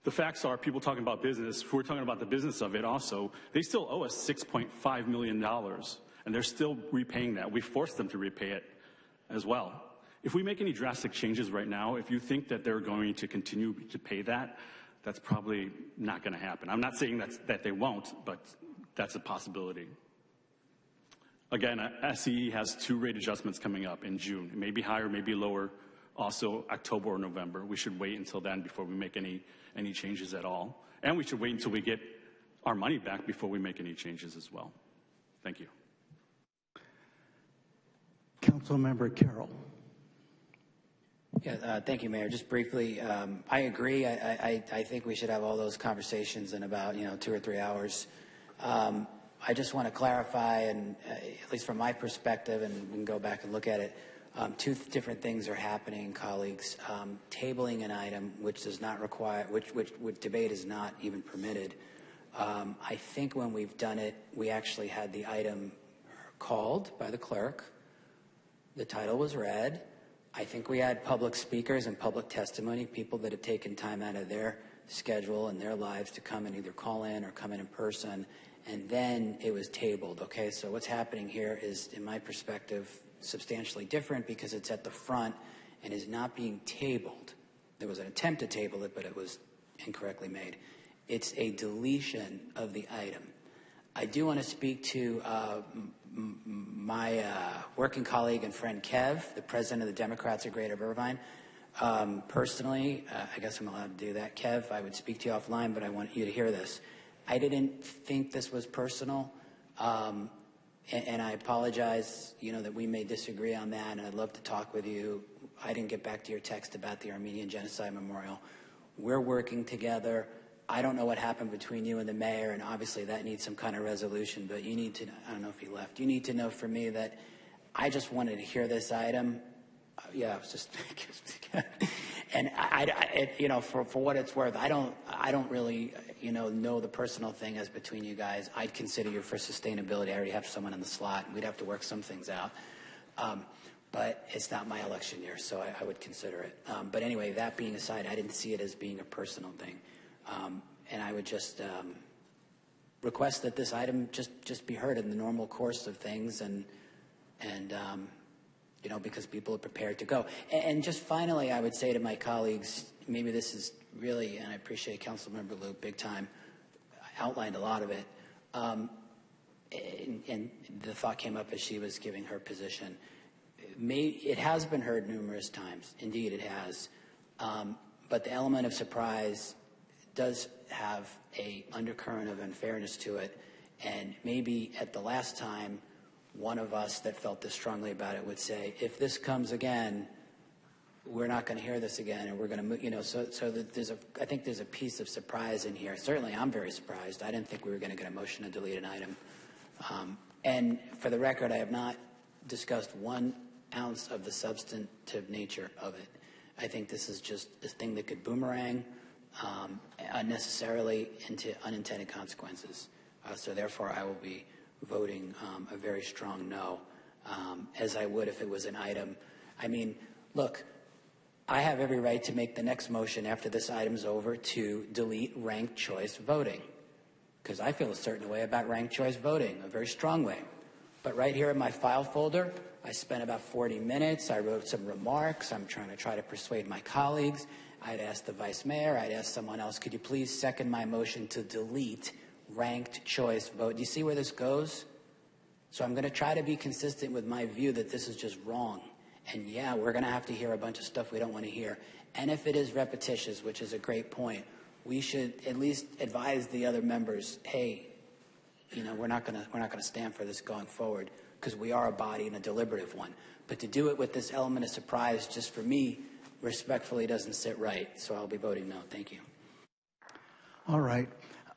The facts are, people talking about business, who are talking about the business of it also, they still owe us $6.5 million, and they're still repaying that. We forced them to repay it as well. If we make any drastic changes right now, if you think that they're going to continue to pay that, that's probably not going to happen. I'm not saying that they won't, but that's a possibility. Again, SCE has 2 rate adjustments coming up in June. It may be higher, maybe lower, also October or November. We should wait until then before we make any changes at all. And we should wait until we get our money back before we make any changes as well. Thank you. Councilmember Carroll. Yeah, thank you, Mayor. Just briefly, I agree. I think we should have all those conversations in about 2 or 3 hours. I just want to clarify, and at least from my perspective, and we can go back and look at it, two different things are happening, colleagues. Tabling an item which does not require, which debate is not even permitted. I think when we've done it, we actually had the item called by the clerk. The title was read. I think we had public speakers and public testimony, people that have taken time out of their schedule and their lives to come and either call in or come in person, and then it was tabled. Okay, so what's happening here is, in my perspective, substantially different because it's at the front and is not being tabled. There was an attempt to table it, but it was incorrectly made. It's a deletion of the item. I do want to speak to my working colleague and friend Kev, the president of the Democrats of Greater Irvine. Personally, I guess I'm allowed to do that. Kev, I would speak to you offline, but I want you to hear this. I didn't think this was personal, and I apologize, that we may disagree on that, and I'd love to talk with you. I didn't get back to your text about the Armenian Genocide Memorial. We're working together. I don't know what happened between you and the mayor, and obviously that needs some kind of resolution, but you need to, I don't know if he left, you need to know from me that I just wanted to hear this item. Yeah, it was just, and for what it's worth, I don't really, know the personal thing as between you guys. I'd consider you for sustainability. I already have someone in the slot. We'd have to work some things out. But it's not my election year, so I would consider it. But anyway, that being aside, I didn't see it as being a personal thing. And I would just request that this item just be heard in the normal course of things, and because people are prepared to go. And just finally, I would say to my colleagues, maybe this is really, and I appreciate Councilmember Lou big time, outlined a lot of it. And the thought came up as she was giving her position. It has been heard numerous times. Indeed, it has. But the element of surprise does have a undercurrent of unfairness to it. And maybe at the last time, one of us that felt this strongly about it would say, if this comes again, we're not going to hear this again, and we're going to move, so that I think there's a piece of surprise in here. Certainly, I'm very surprised. I didn't think we were going to get a motion to delete an item. And for the record, I have not discussed 1 ounce of the substantive nature of it. I think this is just a thing that could boomerang unnecessarily into unintended consequences. So therefore, I will be voting a very strong no, as I would if it was an item. I mean, look, I have every right to make the next motion after this item's over to delete ranked choice voting, because I feel a certain way about ranked choice voting, a very strong way. But right here in my file folder, I spent about 40 minutes. I wrote some remarks. I'm trying to persuade my colleagues. I'd asked the vice mayor. I'd asked someone else, could you please second my motion to delete ranked choice vote? Do you see where this goes? So I'm going to try to be consistent with my view that this is just wrong. And yeah, we're going to have to hear a bunch of stuff we don't want to hear. And if it is repetitious, which is a great point, we should at least advise the other members, hey, we're not going to stand for this going forward, because we are a body and a deliberative one. But to do it with this element of surprise, just for me, respectfully doesn't sit right. So I'll be voting no. Thank you. All right.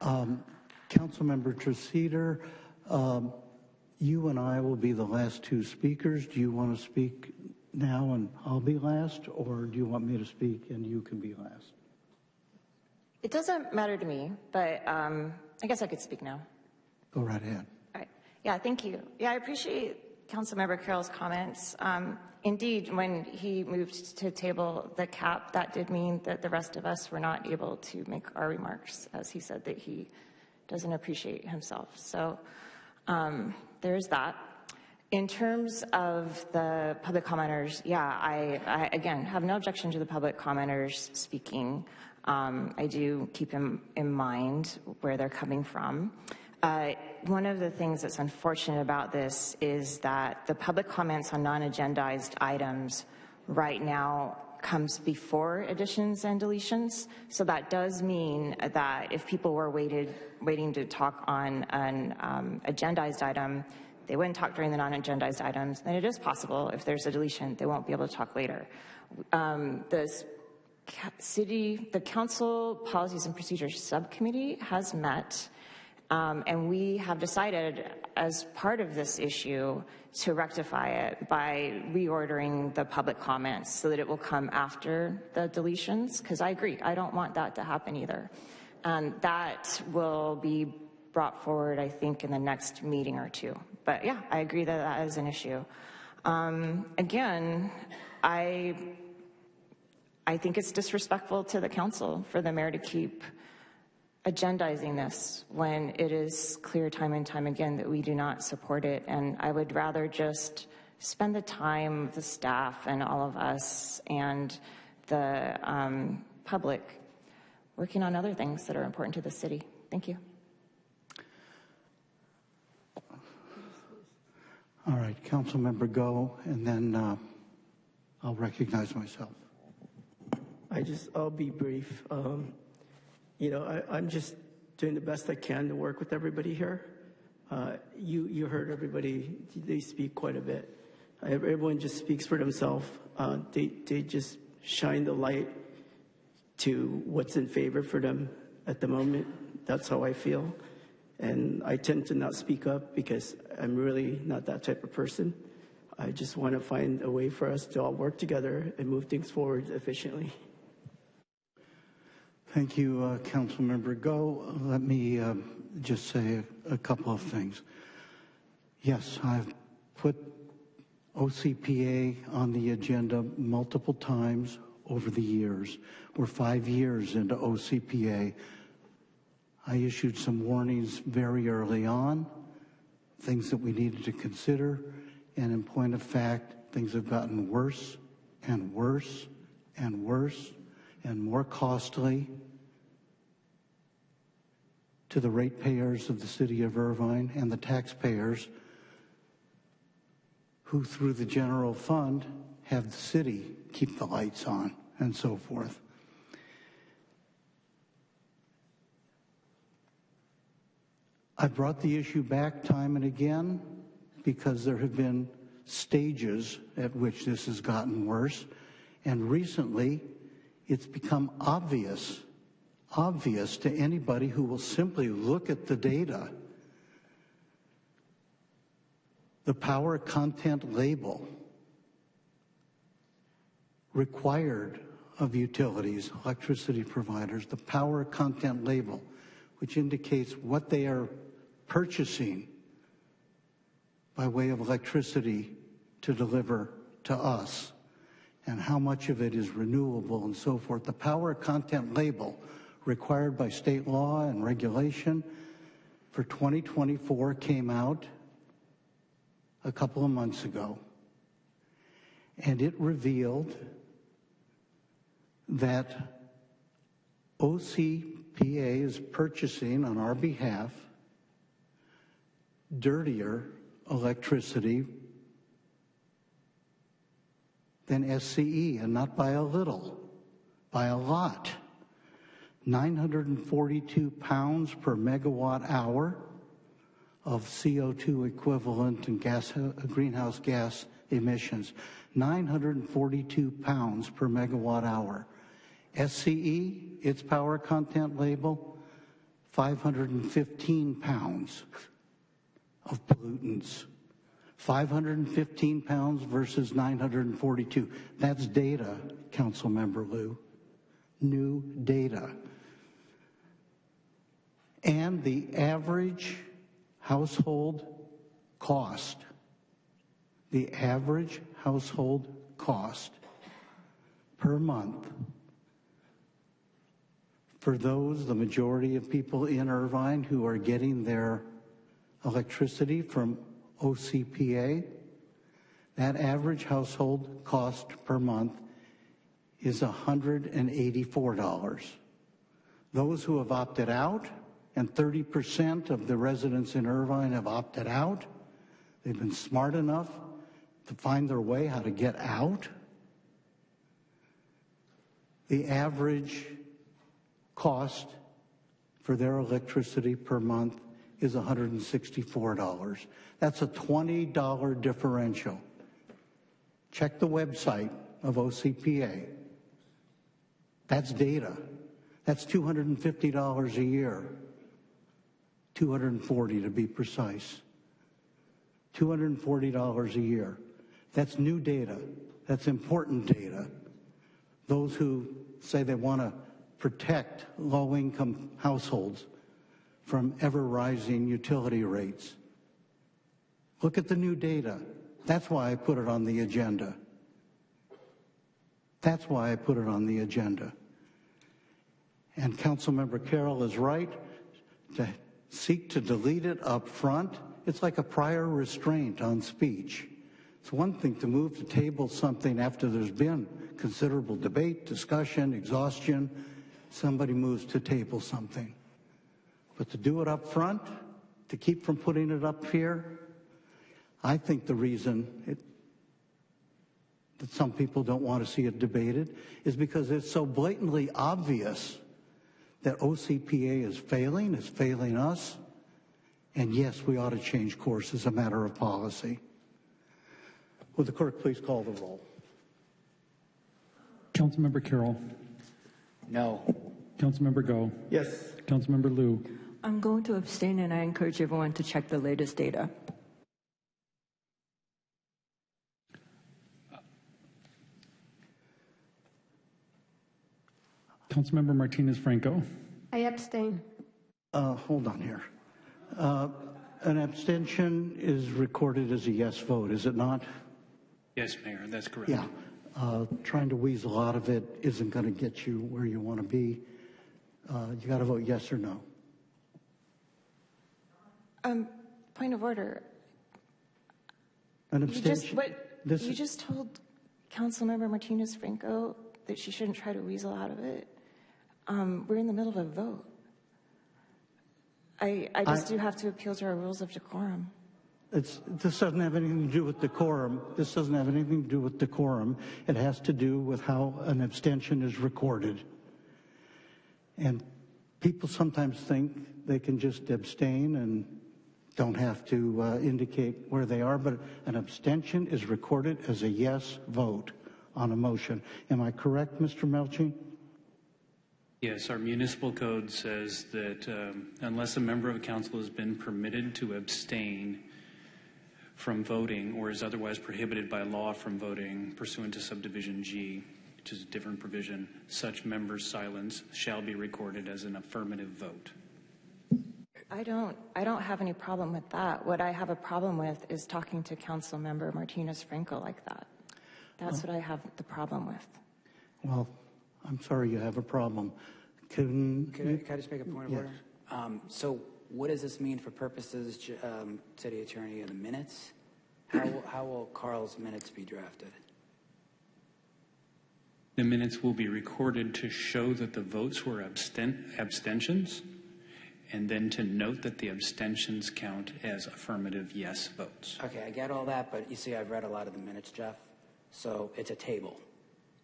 Councilmember Treseder, you and I will be the last 2 speakers. Do you want to speak now and I'll be last, or do you want me to speak and you can be last? It doesn't matter to me, but I guess I could speak now. Go right ahead. All right. Yeah, thank you. Yeah, I appreciate Councilmember Carroll's comments. Indeed, when he moved to table the cap, that did mean that the rest of us were not able to make our remarks, as he said that he doesn't appreciate himself. So there's that. In terms of the public commenters, yeah, I again have no objection to the public commenters speaking. I do keep in mind where they're coming from. One of the things that's unfortunate about this is that the public comments on non-agendized items right now comes before additions and deletions. So that does mean that if people were waiting to talk on an agendized item, they wouldn't talk during the non-agendized items. And it is possible if there's a deletion, they won't be able to talk later. The Council Policies and Procedures Subcommittee has met And we have decided as part of this issue to rectify it by reordering the public comments so that it will come after the deletions, because I agree, I don't want that to happen either. And that will be brought forward, I think, in the next meeting or two. But yeah, I agree that that is an issue. Again, I think it's disrespectful to the council for the mayor to keep agendizing this when it is clear time and time again that we do not support it. And I would rather just spend the time, the staff and all of us and the public working on other things that are important to the city. Thank you. All right, Councilmember Go, and then I'll recognize myself. I'll be brief. You know, I'm just doing the best I can to work with everybody here. You heard everybody, they speak quite a bit. Everyone just speaks for themselves. They just shine the light to what's in favor for them at the moment. That's how I feel. And I tend to not speak up because I'm really not that type of person. I just want to find a way for us to all work together and move things forward efficiently. Thank you, Councilmember Go. Let me just say a couple of things. Yes, I've put OCPA on the agenda multiple times over the years. We're 5 years into OCPA. I issued some warnings very early on, things that we needed to consider, and in point of fact, things have gotten worse and worse and worse and more costly to the ratepayers of the city of Irvine and the taxpayers who, through the general fund, have the city keep the lights on and so forth. I brought the issue back time and again because there have been stages at which this has gotten worse, and recently it's become obvious to anybody who will simply look at the data. The power content label required of utilities, electricity providers, the power content label, which indicates what they are purchasing by way of electricity to deliver to us and how much of it is renewable and so forth. The power content label required by state law and regulation for 2024 came out a couple of months ago, and it revealed that OCPA is purchasing on our behalf dirtier electricity than SCE, and not by a little, by a lot. 942 pounds per megawatt hour of CO2 equivalent and greenhouse gas emissions. 942 pounds per megawatt hour. SCE, its power content label, 515 pounds of pollutants. 515 pounds versus 942. That's data, Councilmember Liu. New data. And the average household cost, per month for those, the majority of people in Irvine who are getting their electricity from OCPA, that average household cost per month is $184. Those who have opted out, and 30% of the residents in Irvine have opted out, they've been smart enough to find their way how to get out. The average cost for their electricity per month is $164. That's a $20 differential. Check the website of OCPA. That's data. That's $250 a year $240 to be precise. $240 a year. That's new data. That's important data. Those who say they want to protect low-income households from ever-rising utility rates. Look at the new data. That's why I put it on the agenda. That's why I put it on the agenda. And Councilmember Carroll is right. To seek to delete it up front, it's like a prior restraint on speech. It's one thing to move to table something after there's been considerable debate, discussion, exhaustion. Somebody moves to table something. But to do it up front, to keep from putting it up here, I think the reason that some people don't want to see it debated is because it's so blatantly obvious that OCPA is failing us, and yes, we ought to change course as a matter of policy. Will the clerk please call the roll? Councilmember Carroll. No. Councilmember Go. Yes. Councilmember Liu. I'm going to abstain, and I encourage everyone to check the latest data. Councilmember Martinez-Franco. I abstain. Hold on here. An abstention is recorded as a yes vote, is it not? Yes, Mayor, that's correct. Yeah. Trying to weasel out of it isn't going to get you where you want to be. You got to vote yes or no. Point of order. An abstention. You just told Councilmember Martinez-Franco that she shouldn't try to weasel out of it. We're in the middle of a vote. I just do have to appeal to our rules of decorum. This doesn't have anything to do with decorum. This doesn't have anything to do with decorum. It has to do with how an abstention is recorded. And people sometimes think they can just abstain and don't have to indicate where they are, but an abstention is recorded as a yes vote on a motion. Am I correct, Mr. Melching? Yes, our municipal code says that unless a member of council has been permitted to abstain from voting or is otherwise prohibited by law from voting pursuant to subdivision G, which is a different provision, such member's silence shall be recorded as an affirmative vote. I don't have any problem with that. What I have a problem with is talking to Councilmember Martinez-Franco like that. That's what I have the problem with. Well, I'm sorry you have a problem. Can I just make a point of Yes. order? So what does this mean for purposes, City Attorney, of the minutes? How will Carl's minutes be drafted? The minutes will be recorded to show that the votes were abstentions, and then to note that the abstentions count as affirmative yes votes. Okay, I get all that, but you see, I've read a lot of the minutes, Jeff. So it's a table.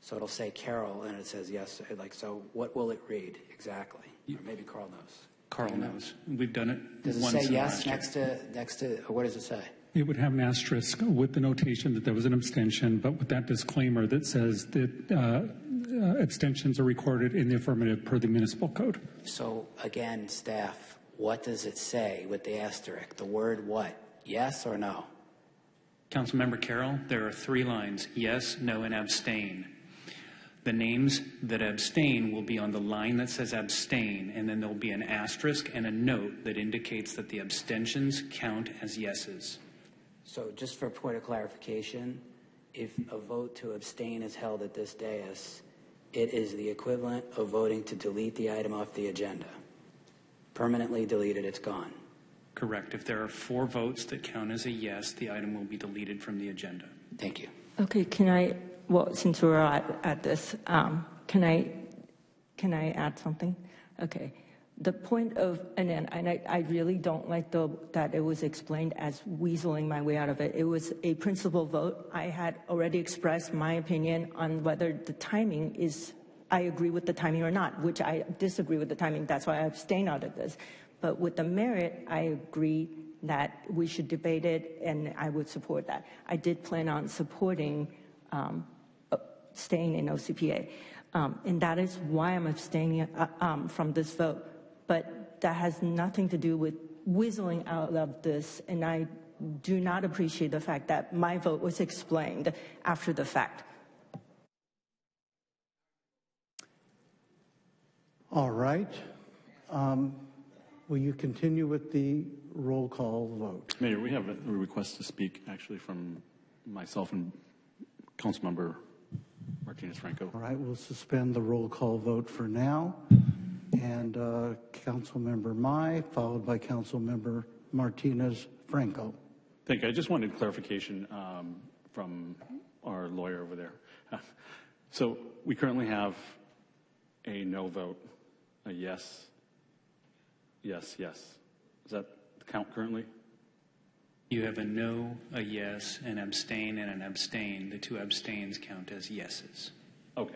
So it'll say Carol, and it says yes. So what will it read exactly? Or maybe Carl knows. Carl knows. We've done it Does it once say in yes last year. next to, or what does it say? It would have an asterisk with the notation that there was an abstention, but with that disclaimer that says that abstentions are recorded in the affirmative per the municipal code. So again, staff, what does it say with the asterisk? The word what? Yes or no? Councilmember Carroll, there are 3 lines, yes, no, and abstain. The names that abstain will be on the line that says abstain, and then there'll be an asterisk and a note that indicates that the abstentions count as yeses. So just for a point of clarification, if a vote to abstain is held at this dais, it is the equivalent of voting to delete the item off the agenda. Permanently deleted, it's gone. Correct. If there are 4 votes that count as a yes, the item will be deleted from the agenda. Thank you. Okay, since we're at this, can I add something? Okay. The point of, and I really don't like that it was explained as weaseling my way out of it. It was a principal vote. I had already expressed my opinion on whether the timing is, I agree with the timing or not, which I disagree with the timing. That's why I abstain out of this. But with the merit, I agree that we should debate it, and I would support that. I did plan on supporting staying in OCPA, and that is why I'm abstaining from this vote. But that has nothing to do with whistling out of this, and I do not appreciate the fact that my vote was explained after the fact. All right. Will you continue with the roll call vote? Mayor, we have a request to speak actually from myself and Councilmember Martinez-Franco. All right, we'll suspend the roll call vote for now. And Councilmember Mai, followed by Councilmember Martinez-Franco. Thank you. I just wanted clarification from our lawyer over there. So we currently have a no vote, a yes, yes, yes. Is that the count currently? You have a no, a yes, an abstain, and an abstain. The two abstains count as yeses. Okay.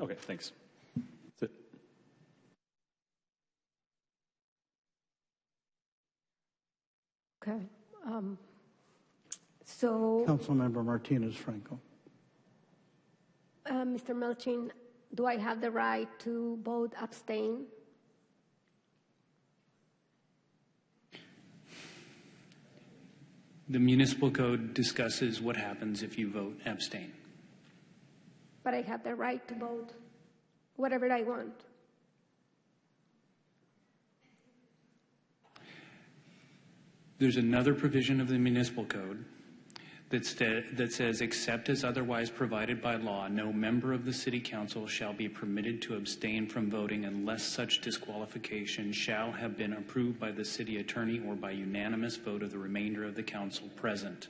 Okay, thanks. That's it. Okay. So, Councilmember Martinez-Franco. Mr. Melchin, do I have the right to vote abstain? The municipal code discusses what happens if you vote abstain. But I have the right to vote whatever I want. There's another provision of the municipal code that says, except as otherwise provided by law, no member of the city council shall be permitted to abstain from voting unless such disqualification shall have been approved by the city attorney or by unanimous vote of the remainder of the council present.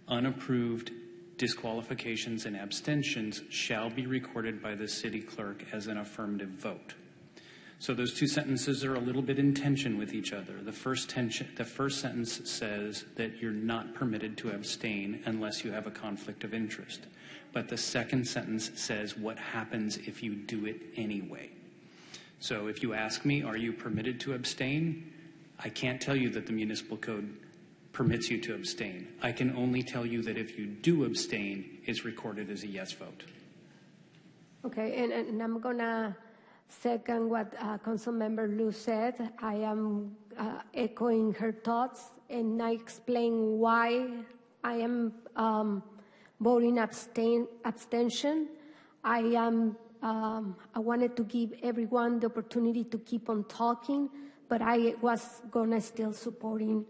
Unapproved disqualifications and abstentions shall be recorded by the city clerk as an affirmative vote. So those two sentences are a little bit in tension with each other. The first sentence says that you're not permitted to abstain unless you have a conflict of interest. But the second sentence says what happens if you do it anyway. So if you ask me, are you permitted to abstain? I can't tell you that the municipal code permits you to abstain. I can only tell you that if you do abstain, it's recorded as a yes vote. Okay, and I'm going to second what Councilmember Liu said. I am echoing her thoughts, and I explain why I am voting abstention. I wanted to give everyone the opportunity to keep on talking, but I was gonna still supporting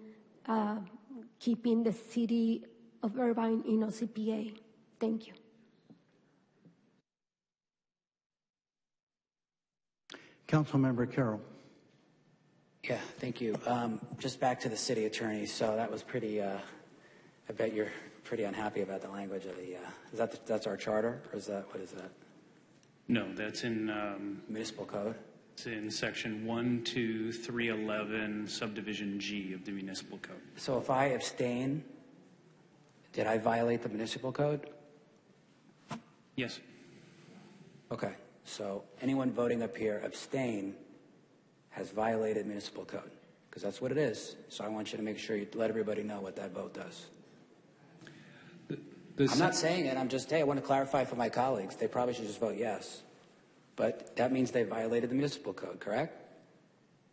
keeping the city of Irvine in OCPA. Thank you. Councilmember Carroll. Yeah, thank you. Just back to the city attorney. So that was pretty, I bet you're pretty unhappy about the language of the, that's our charter, or is that, what is that? No, that's in municipal code. It's in section 12311 subdivision G of the municipal code. So if I abstain, did I violate the municipal code? Yes. Okay. So anyone voting up here abstain has violated municipal code, because that's what it is. So I want you to make sure you let everybody know what that vote does. I'm not saying it. I'm just, hey, I want to clarify for my colleagues. They probably should just vote yes. But that means they violated the municipal code, correct?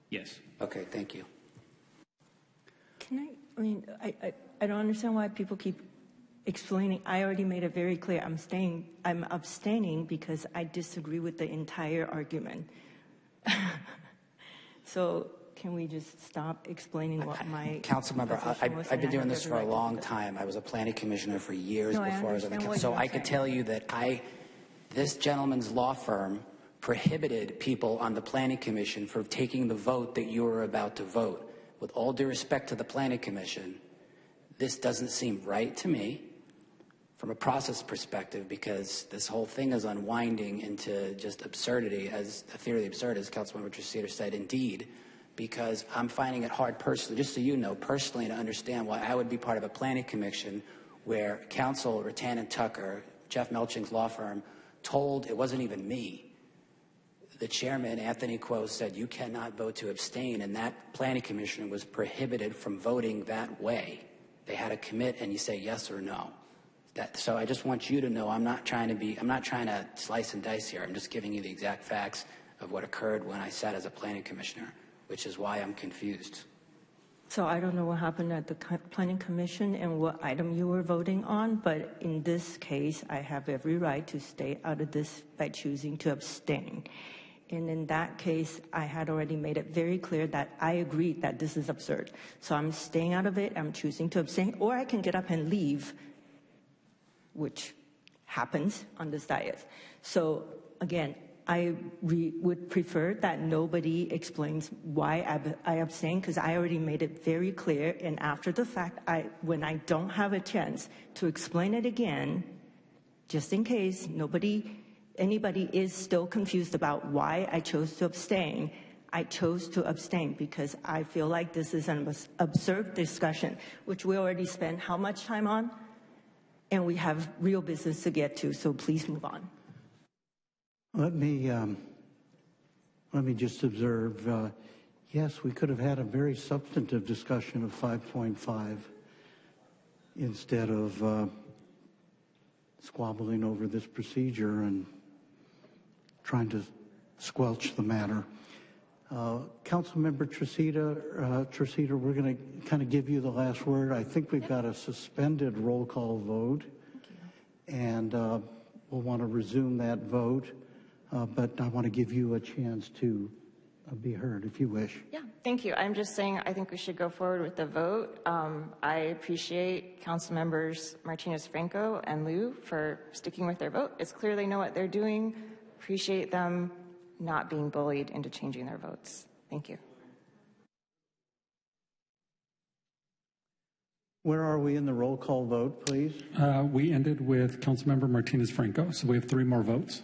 Yes. Okay, thank you. I don't understand why people keep explaining. I already made it very clear. I'm abstaining because I disagree with the entire argument. So can we just stop explaining what my Councilmember, I've been doing this for a long time. I was a planning commissioner for years before I was on the council. So I could tell you that this gentleman's law firm prohibited people on the planning commission from taking the vote that you were about to vote. With all due respect to the planning commission, this doesn't seem right to me from a process perspective, because this whole thing is unwinding into just absurdity, as a theory of the absurd, as Councilmember Traceder said, indeed, because I'm finding it hard personally, just so you know, personally, to understand why I would be part of a planning commission where Council Rattan and Tucker, Jeff Melching's law firm, told, it wasn't even me, the chairman, Anthony Quo, said you cannot vote to abstain, and that planning commissioner was prohibited from voting that way. They had to commit, and you say yes or no. So I just want you to know I'm not trying to slice and dice here. I'm just giving you the exact facts of what occurred when I sat as a planning commissioner. which is why I'm confused. So I don't know what happened at the Planning Commission and what item you were voting on, but in this case, I have every right to stay out of this by choosing to abstain. And in that case, I had already made it very clear that I agreed that this is absurd. So I'm staying out of it, I'm choosing to abstain, or I can get up and leave, which happens on this dais. So again, I would prefer that nobody explains why I abstain, because I already made it very clear. And after the fact, when I don't have a chance to explain it again, just in case anybody is still confused about why I chose to abstain, I chose to abstain because I feel like this is an absurd discussion, which we already spent how much time on? And we have real business to get to, so please move on. Let me just observe, yes, we could have had a very substantive discussion of 5.5 instead of squabbling over this procedure and trying to squelch the matter. Councilmember Tresita, we're going to kind of give you the last word. I think we've got a suspended roll call vote, and we'll want to resume that vote. But I want to give you a chance to be heard, if you wish. Yeah, thank you. I'm just saying I think we should go forward with the vote. I appreciate Council Members Martinez-Franco and Liu for sticking with their vote. It's clear they know what they're doing. Appreciate them not being bullied into changing their votes. Thank you. Where are we in the roll call vote, please? We ended with Councilmember Martinez-Franco, so we have 3 more votes.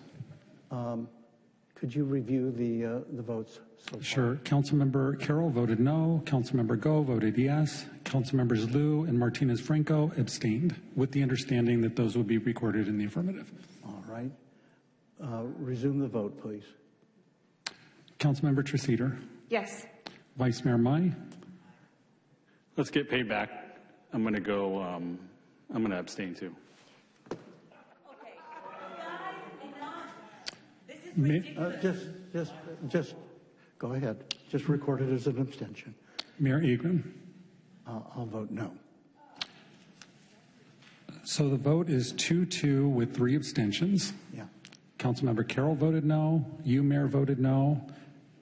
Could you review the votes so far? Sure. Councilmember Carroll voted no. Councilmember Go voted yes. Councilmembers Liu and Martinez-Franco abstained, with the understanding that those would be recorded in the affirmative. All right. Resume the vote, please. Councilmember Tresita. Yes. Vice Mayor Mai. Let's get paid back. I'm going to go, I'm going to abstain too. Just go ahead. Just record it as an abstention. Mayor Agron. I'll vote no. So the vote is 2-2 with 3 abstentions. Yeah. Councilmember Carroll voted no. You, Mayor, voted no.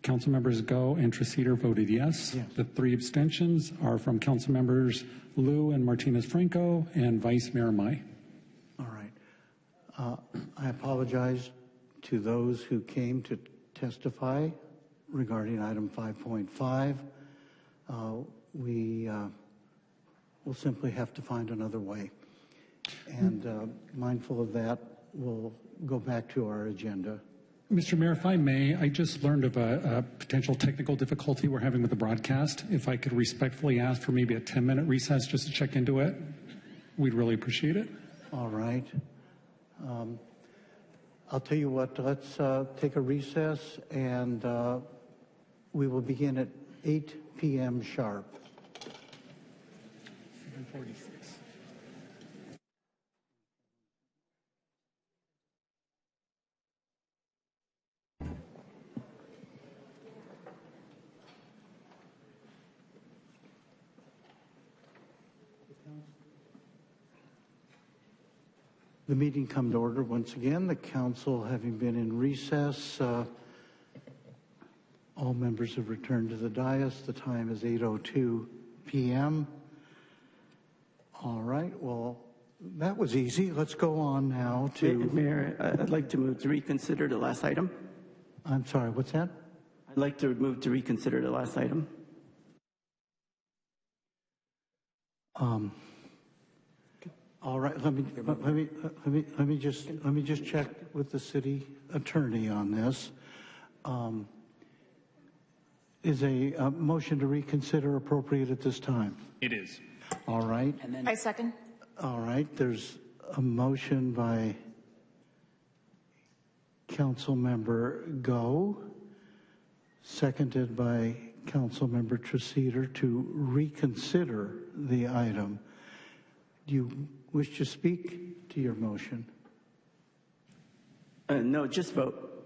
Councilmembers Go and Tresita voted yes. The 3 abstentions are from Councilmembers Liu and Martinez-Franco and Vice Mayor Mai. All right. I apologize to those who came to testify regarding item 5.5. We will simply have to find another way. And mindful of that, we'll go back to our agenda. Mr. Mayor, if I may, I just learned of a potential technical difficulty we're having with the broadcast. If I could respectfully ask for maybe a 10-minute recess just to check into it, we'd really appreciate it. All right. I'll tell you what, let's take a recess, and we will begin at 8 p.m. sharp. 7:46. The meeting come to order once again. The council having been in recess, all members have returned to the dais. The time is 8:02 p.m. All right, well, that was easy. Let's go on now to... Mayor, I'd like to move to reconsider the last item. I'm sorry, what's that? I'd like to move to reconsider the last item. All right, let me just check with the city attorney on this. Is a motion to reconsider appropriate at this time? It is. All right. I second. All right, there's a motion by Councilmember Go, seconded by Councilmember Tresita to reconsider the item. Do you wish to speak to your motion? No, just vote.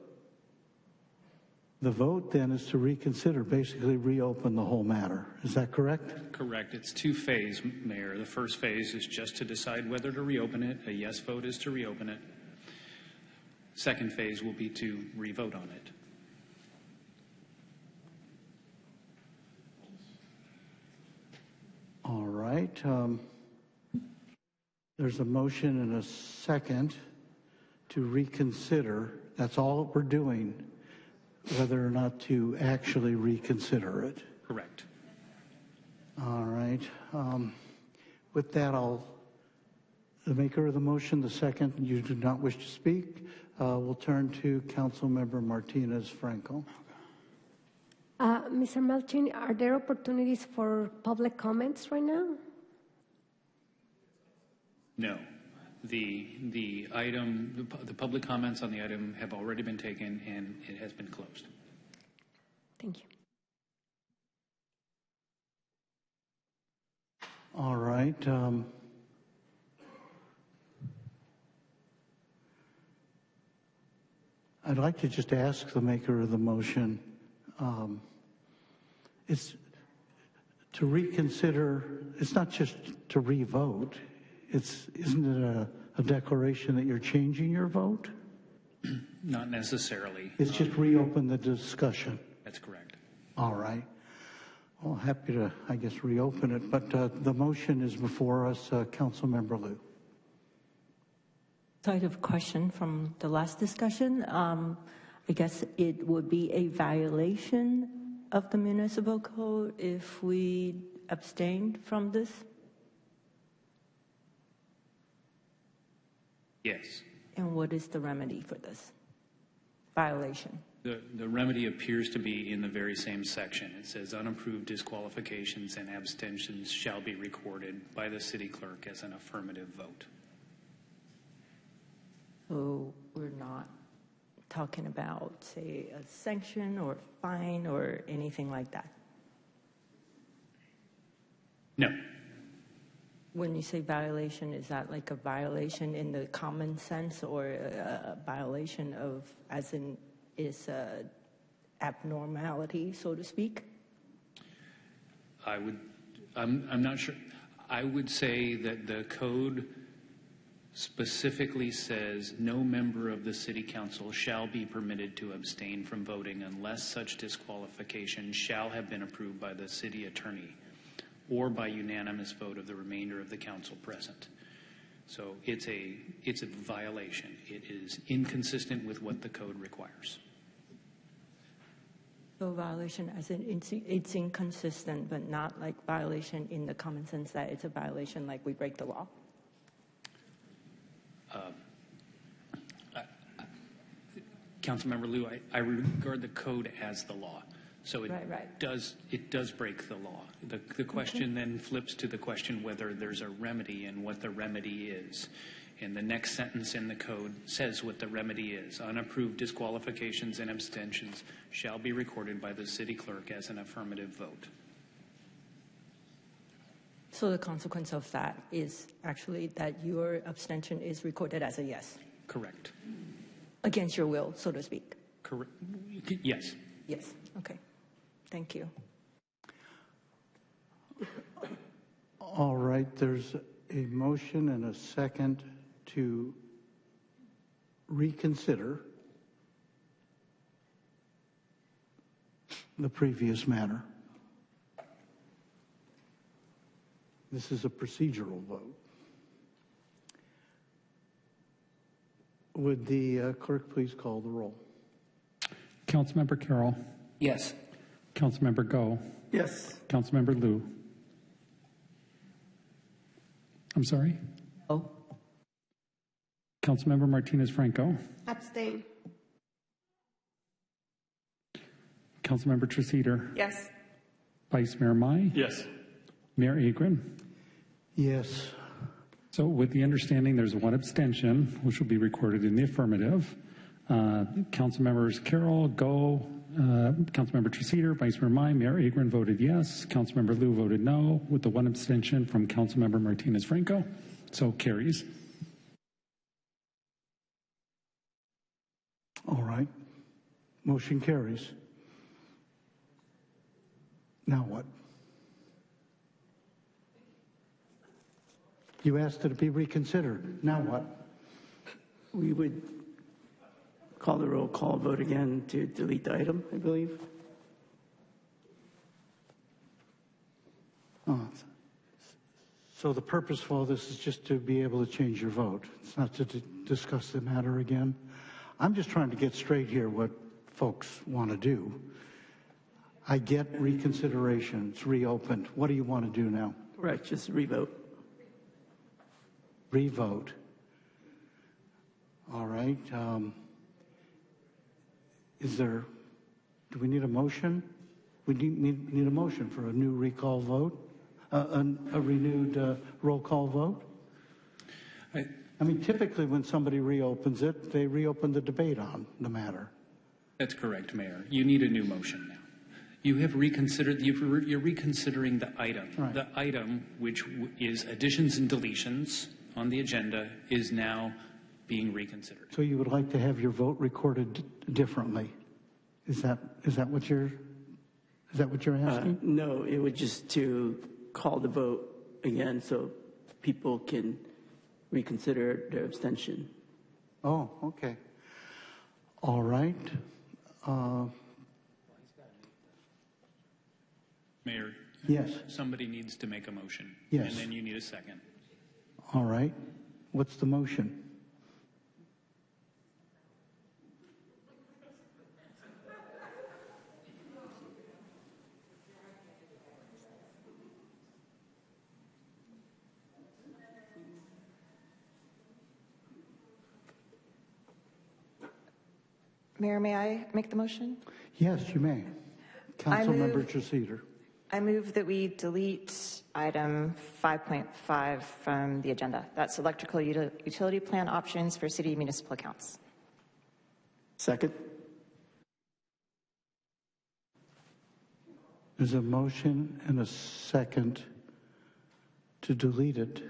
The vote then is to reconsider, basically reopen the whole matter. Is that correct? Correct. It's two-phase, Mayor. The first phase is just to decide whether to reopen it. A yes vote is to reopen it. Second phase will be to re-vote on it. All right. There's a motion and a second to reconsider. That's all we're doing, whether or not to actually reconsider it. Correct. All right. With that, the maker of the motion, the second, you do not wish to speak. We'll turn to Councilmember Martinez-Franco. Mr. Melchin, are there opportunities for public comments right now? No. The item, the public comments on the item have already been taken and it has been closed. Thank you. All right. I'd like to just ask the maker of the motion, it's to reconsider, it's not just to re-vote, isn't it a declaration that you're changing your vote? Not necessarily. It's just reopen the discussion. That's correct. All right. Well, happy to, I guess, reopen it, but the motion is before us. Councilmember Liu. So I have a question from the last discussion. I guess it would be a violation of the municipal code if we abstained from this? Yes. And what is the remedy for this violation? The remedy appears to be in the very same section. It says unapproved disqualifications and abstentions shall be recorded by the city clerk as an affirmative vote. So we're not talking about, say, a sanction or fine or anything like that? No. When you say violation, is that like a violation in the common sense or a violation of, as in, is a abnormality, so to speak? I'm not sure. I would say that the code specifically says no member of the city council shall be permitted to abstain from voting unless such disqualification shall have been approved by the city attorney or by unanimous vote of the remainder of the council present. So it's a violation. It is inconsistent with what the code requires. So violation as in it's inconsistent, but not like violation in the common sense that it's a violation like we break the law? Councilmember Liu, I regard the code as the law. So it does break the law. The question then flips to the question whether there's a remedy and what the remedy is. And the next sentence in the code says what the remedy is. Unapproved disqualifications and abstentions shall be recorded by the city clerk as an affirmative vote. So the consequence of that is actually that your abstention is recorded as a yes? Correct. Against your will, so to speak? Correct. Yes. Yes. Okay. Thank you. All right. There's a motion and a second to reconsider the previous matter. This is a procedural vote. Would the clerk please call the roll? Councilmember Carroll. Yes. Councilmember Go. Yes. Councilmember Liu. I'm sorry? Oh. Councilmember Martinez-Franco. Abstain. Councilmember Treseder. Yes. Vice Mayor Mai. Yes. Mayor Agron. Yes. So with the understanding there's one abstention, which will be recorded in the affirmative. Councilmembers Carroll, Go, Councilmember Treseder, Vice Mayor Mai, Mayor Agron voted yes. Councilmember Liu voted no, with the one abstention from Councilmember Martinez-Franco. So carries. All right. Motion carries. Now what? You asked it to be reconsidered. Now what? We would call the roll call vote again to delete the item, I believe. Oh, so the purpose of all this is just to be able to change your vote. It's not to discuss the matter again. I'm just trying to get straight here what folks want to do. I get reconsideration. It's reopened. What do you want to do now? Right, just revote. Revote. All right. Do we need a motion? We need a motion for a new recall vote, a renewed roll call vote? I mean, typically when somebody reopens it, they reopen the debate on the matter. That's correct, Mayor. You need a new motion now. You have reconsidered, you're reconsidering the item. Right. The item, which is additions and deletions on the agenda, is now being reconsidered. So you would like to have your vote recorded differently? Is that what you're asking? No, it would just to call the vote again so people can reconsider their abstention. Oh, okay. All right. Mayor? Yes. Somebody needs to make a motion. Yes. And then you need a second. All right. What's the motion? Mayor, may I make the motion? Yes, you may. Councilmember Treceder. I move that we delete item 5.5 from the agenda. That's electrical utility plan options for city municipal accounts. Second. There's a motion and a second to delete it.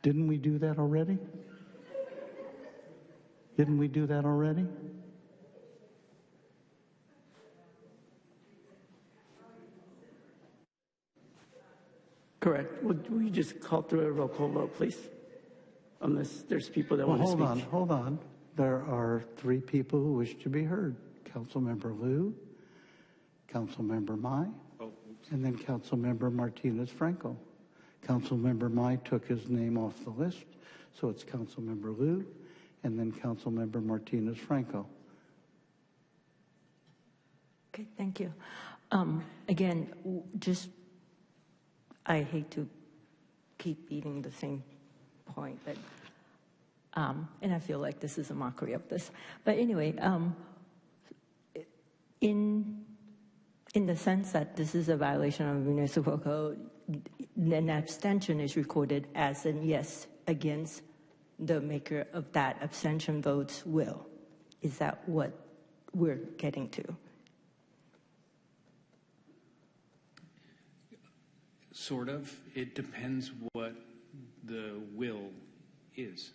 Didn't we do that already? Didn't we do that already? Correct. Would we just call through a roll call vote, please? Unless there's people that want to speak. Hold on. There are three people who wish to be heard. Councilmember Liu, Councilmember Mai, and then Councilmember Martinez-Franco. Councilmember Mai took his name off the list, so it's Councilmember Liu, and then Councilmember Martinez-Franco. Okay, thank you. Again, I hate to keep beating the same point, but and I feel like this is a mockery of this. But anyway, in the sense that this is a violation of municipal code, an abstention is recorded as a yes against the maker of that abstention vote's will. Is that what we're getting to? Sort of. It depends what the will is.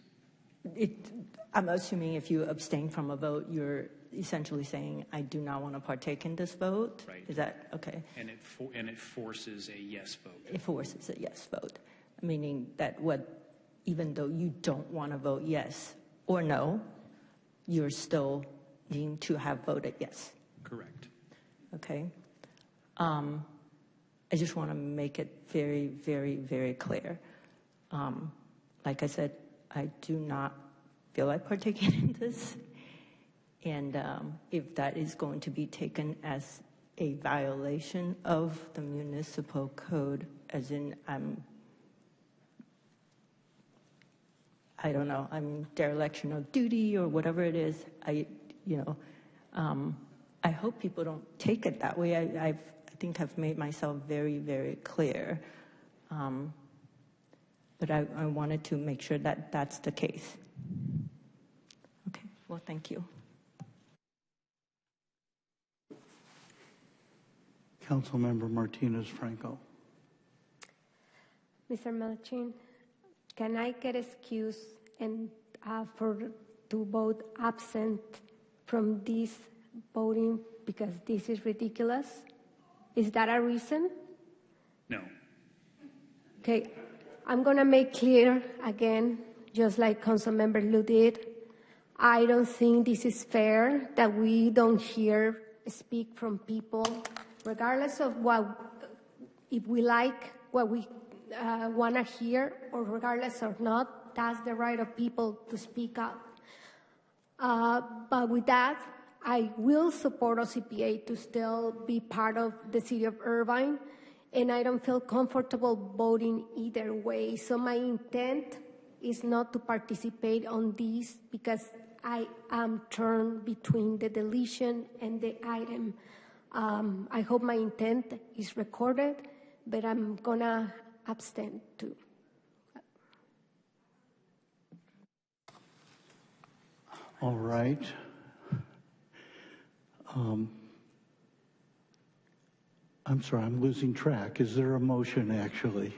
I'm assuming if you abstain from a vote, you're essentially saying, I do not want to partake in this vote? Right. Is that okay? And it forces a yes vote. It forces a yes vote, meaning that even though you don't want to vote yes or no, you're still deemed to have voted yes. Correct. Okay. I just want to make it very, very, very clear. Like I said, I do not feel like partaking in this. And if that is going to be taken as a violation of the municipal code, as in I don't know, I'm dereliction of duty or whatever it is, I hope people don't take it that way. I think I've made myself very, very clear. But I wanted to make sure that that's the case. Okay, well, thank you. Councilmember Martinez-Franco. Mr. Melchin, can I get excused and to vote absent from this voting because this is ridiculous? Is that a reason? No. Okay, I'm going to make clear again, just like Councilmember Liu did, I don't think this is fair that we don't hear speak from people, regardless of if we like what we want to hear, or regardless or not, that's the right of people to speak up. But with that, I will support OCPA to still be part of the city of Irvine, and I don't feel comfortable voting either way. So my intent is not to participate on this because I am torn between the deletion and the item. I hope my intent is recorded, but I'm gonna abstain too. All right. I'm sorry, I'm losing track. Is there a motion, actually?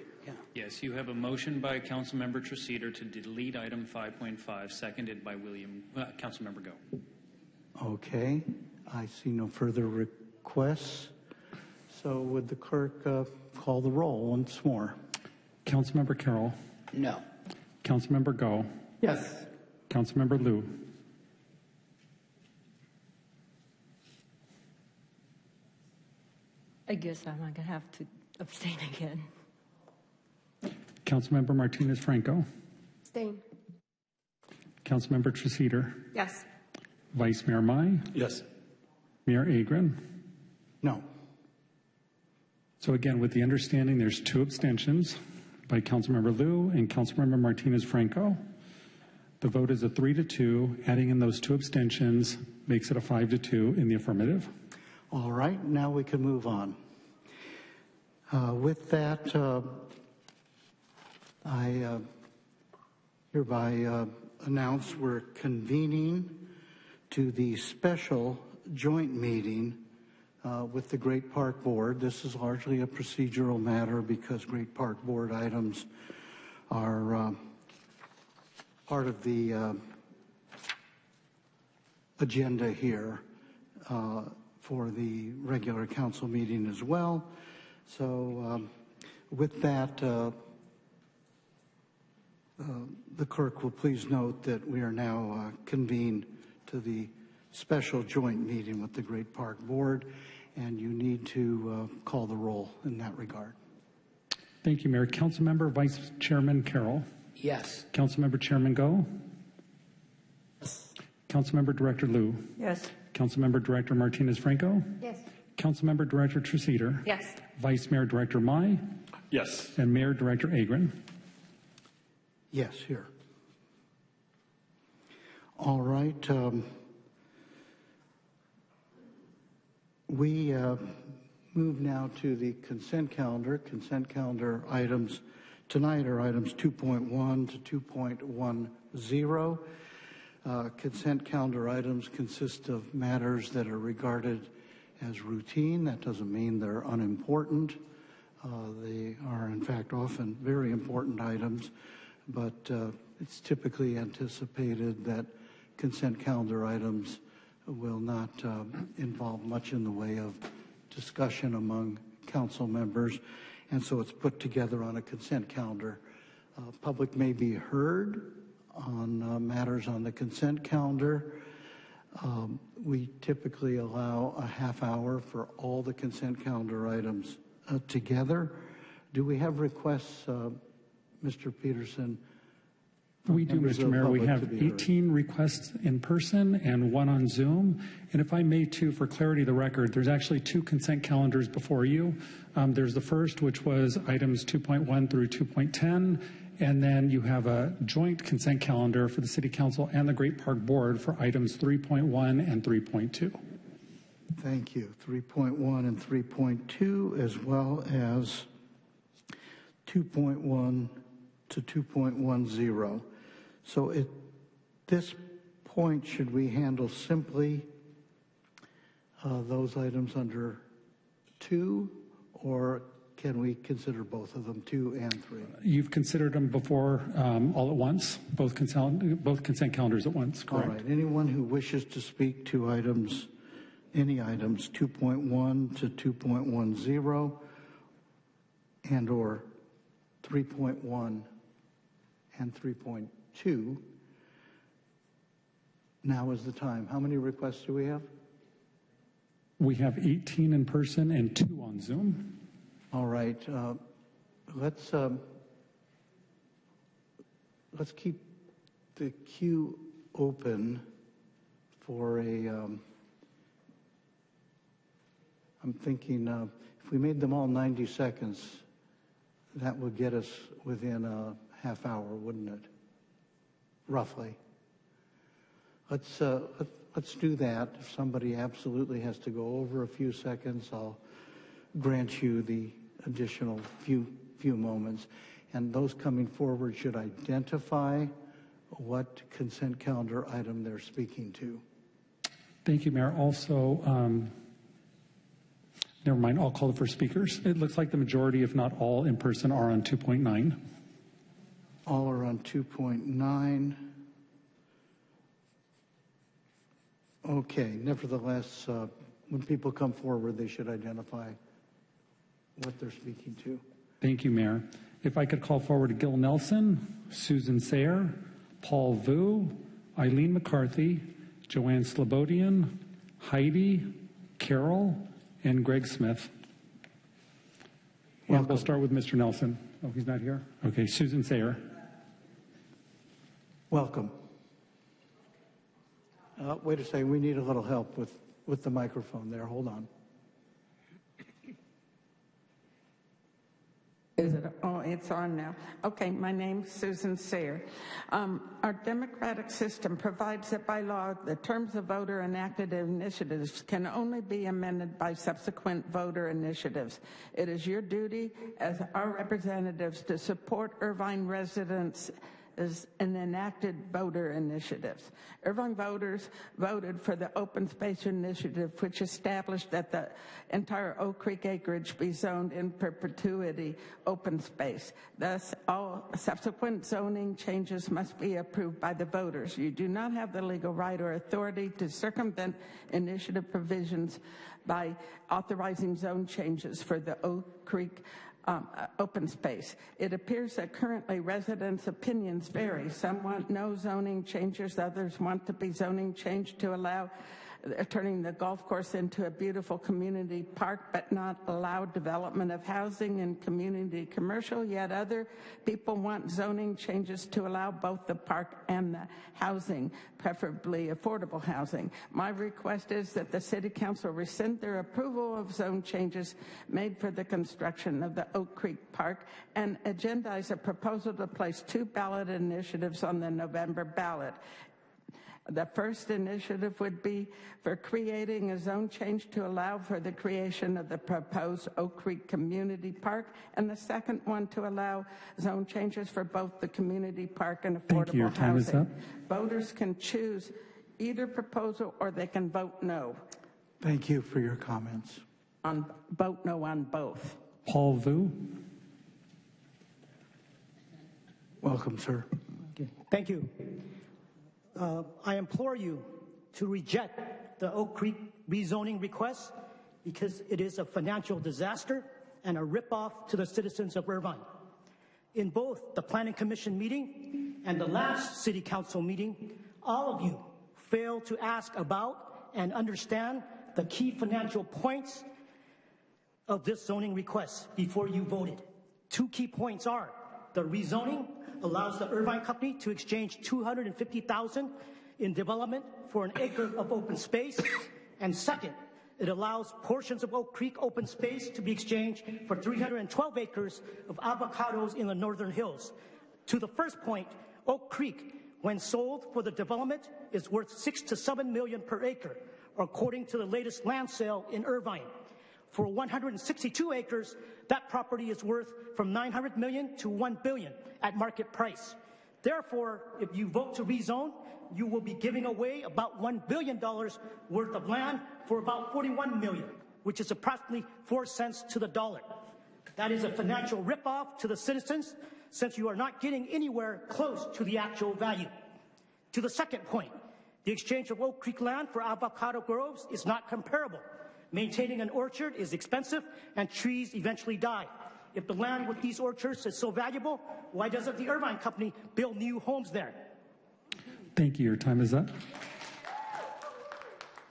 Yes, you have a motion by Councilmember Treseder to delete item 5.5, seconded by Councilmember Go. Okay. I see no further requests. So would the clerk call the roll once more? Councilmember Carroll. No. Councilmember Go. Yes. Councilmember Liu. I guess I'm going to have to abstain again. Councilmember Martinez Franco. Abstain. Councilmember Treseder. Yes. Vice Mayor Mai. Yes. Mayor Agron. No. So again, with the understanding there's 2 abstentions by Councilmember Liu and Councilmember Martinez Franco. The vote is a 3-2. Adding in those 2 abstentions makes it a 5-2 in the affirmative. All right, now we can move on. With that, I hereby announce we're convening to the special joint meeting with the Great Park Board. This is largely a procedural matter because Great Park Board items are part of the agenda here for the regular council meeting as well. So with that, the clerk will please note that we are now convened to the special joint meeting with the Great Park Board, and you need to call the roll in that regard. Thank you, Mayor. Councilmember Vice Chairman Carroll. Yes. Councilmember Chairman Go. Yes. Councilmember Director Liu. Yes. Councilmember Director Martinez Franco. Yes. Councilmember Director Treseder. Yes. Vice Mayor Director Mai. Yes. And Mayor Director Agron. Yes, here. All right. We move now to the consent calendar. Consent calendar items tonight are items 2.1 to 2.10. Consent calendar items consist of matters that are regarded as routine. That doesn't mean they're unimportant. They are, in fact, often very important items, but it's typically anticipated that consent calendar items will not involve much in the way of discussion among council members, and so it's put together on a consent calendar. Public may be heard on matters on the consent calendar. We typically allow a half hour for all the consent calendar items together. Do we have requests, Mr. Peterson? We do, Mr. Mayor. We have 18 requests in person and 1 on Zoom. And if I may, too, for clarity of the record, there's actually 2 consent calendars before you. There's the first, which was items 2.1 through 2.10. And then you have a joint consent calendar for the City Council and the Great Park Board for items 3.1 and 3.2. Thank you. 3.1 and 3.2, as well as 2.1 to 2.10. So at this point, should we handle simply those items under 2, or can we consider both of them, 2 and 3? You've considered them before all at once, both consent calendars at once, correct? All right. Anyone who wishes to speak to items any items 2.1 to 2.10 and or 3.1 and 3.2. Now is the time. How many requests do we have? We have 18 in person and 2 on Zoom. All right. Let's keep the queue open for a. I'm thinking if we made them all 90 seconds, that would get us within a half hour, wouldn't it? Roughly. Let's do that. If somebody absolutely has to go over a few seconds, I'll grant you the additional few moments. And those coming forward should identify what consent calendar item they're speaking to. Thank you, Mayor. Also, never mind, I'll call the first speakers. It looks like the majority, if not all, in person are on 2.9. All are on 2.9. Okay, nevertheless, when people come forward, they should identify what they're speaking to. Thank you, Mayor. If I could call forward Gil Nelson, Susan Sayre, Paul Vu, Eileen McCarthy, Joanne Slobodian, Heidi, Carol, and Greg Smith. And we'll start with Mr. Nelson. Oh, he's not here? Okay, Susan Sayre. Welcome. Wait a second, we need a little help with the microphone there. Hold on. Is it? Oh, it's on now. Okay, my name's Susan Sayre. Our democratic system provides that by law, the terms of voter enacted initiatives can only be amended by subsequent voter initiatives. It is your duty as our representatives to support Irvine residents and enacted voter initiatives. Irvine voters voted for the Open Space Initiative, which established that the entire Oak Creek acreage be zoned in perpetuity open space. Thus, all subsequent zoning changes must be approved by the voters. You do not have the legal right or authority to circumvent initiative provisions by authorizing zone changes for the Oak Creek open space. It appears that currently residents' opinions vary. Some want no zoning changes, others want to be zoning changed to allow turning the golf course into a beautiful community park, but not allow development of housing and community commercial. Yet other people want zoning changes to allow both the park and the housing, preferably affordable housing. My request is that the City Council rescind their approval of zone changes made for the construction of the Oak Creek Park and agendize a proposal to place 2 ballot initiatives on the November ballot. The first initiative would be for creating a zone change to allow for the creation of the proposed Oak Creek Community Park, and the second one to allow zone changes for both the community park and affordable Thank you. Your time housing. is up. Voters can choose either proposal or they can vote no. Thank you for your comments. Vote no on both. Paul Vu. Welcome, sir. Okay. Thank you. I implore you to reject the Oak Creek rezoning request because it is a financial disaster and a ripoff to the citizens of Irvine. In both the Planning Commission meeting and the last City Council meeting, all of you failed to ask about and understand the key financial points of this zoning request before you voted. 2 key points are the rezoning allows the Irvine Company to exchange $250,000 in development for an acre of open space. And second, it allows portions of Oak Creek open space to be exchanged for 312 acres of avocados in the Northern Hills. To the first point, Oak Creek, when sold for the development, is worth $6 to $7 million per acre, according to the latest land sale in Irvine. For 162 acres, that property is worth from $900 million to $1 billion at market price. Therefore, if you vote to rezone, you will be giving away about $1 billion worth of land for about $41 million, which is approximately 4 cents to the dollar. That is a financial ripoff to the citizens, since you are not getting anywhere close to the actual value. To the second point, The exchange of Oak Creek land for avocado groves is not comparable. Maintaining an orchard is expensive, and trees eventually die. If the land with these orchards is so valuable, why doesn't the Irvine Company build new homes there? Thank you. Your time is up.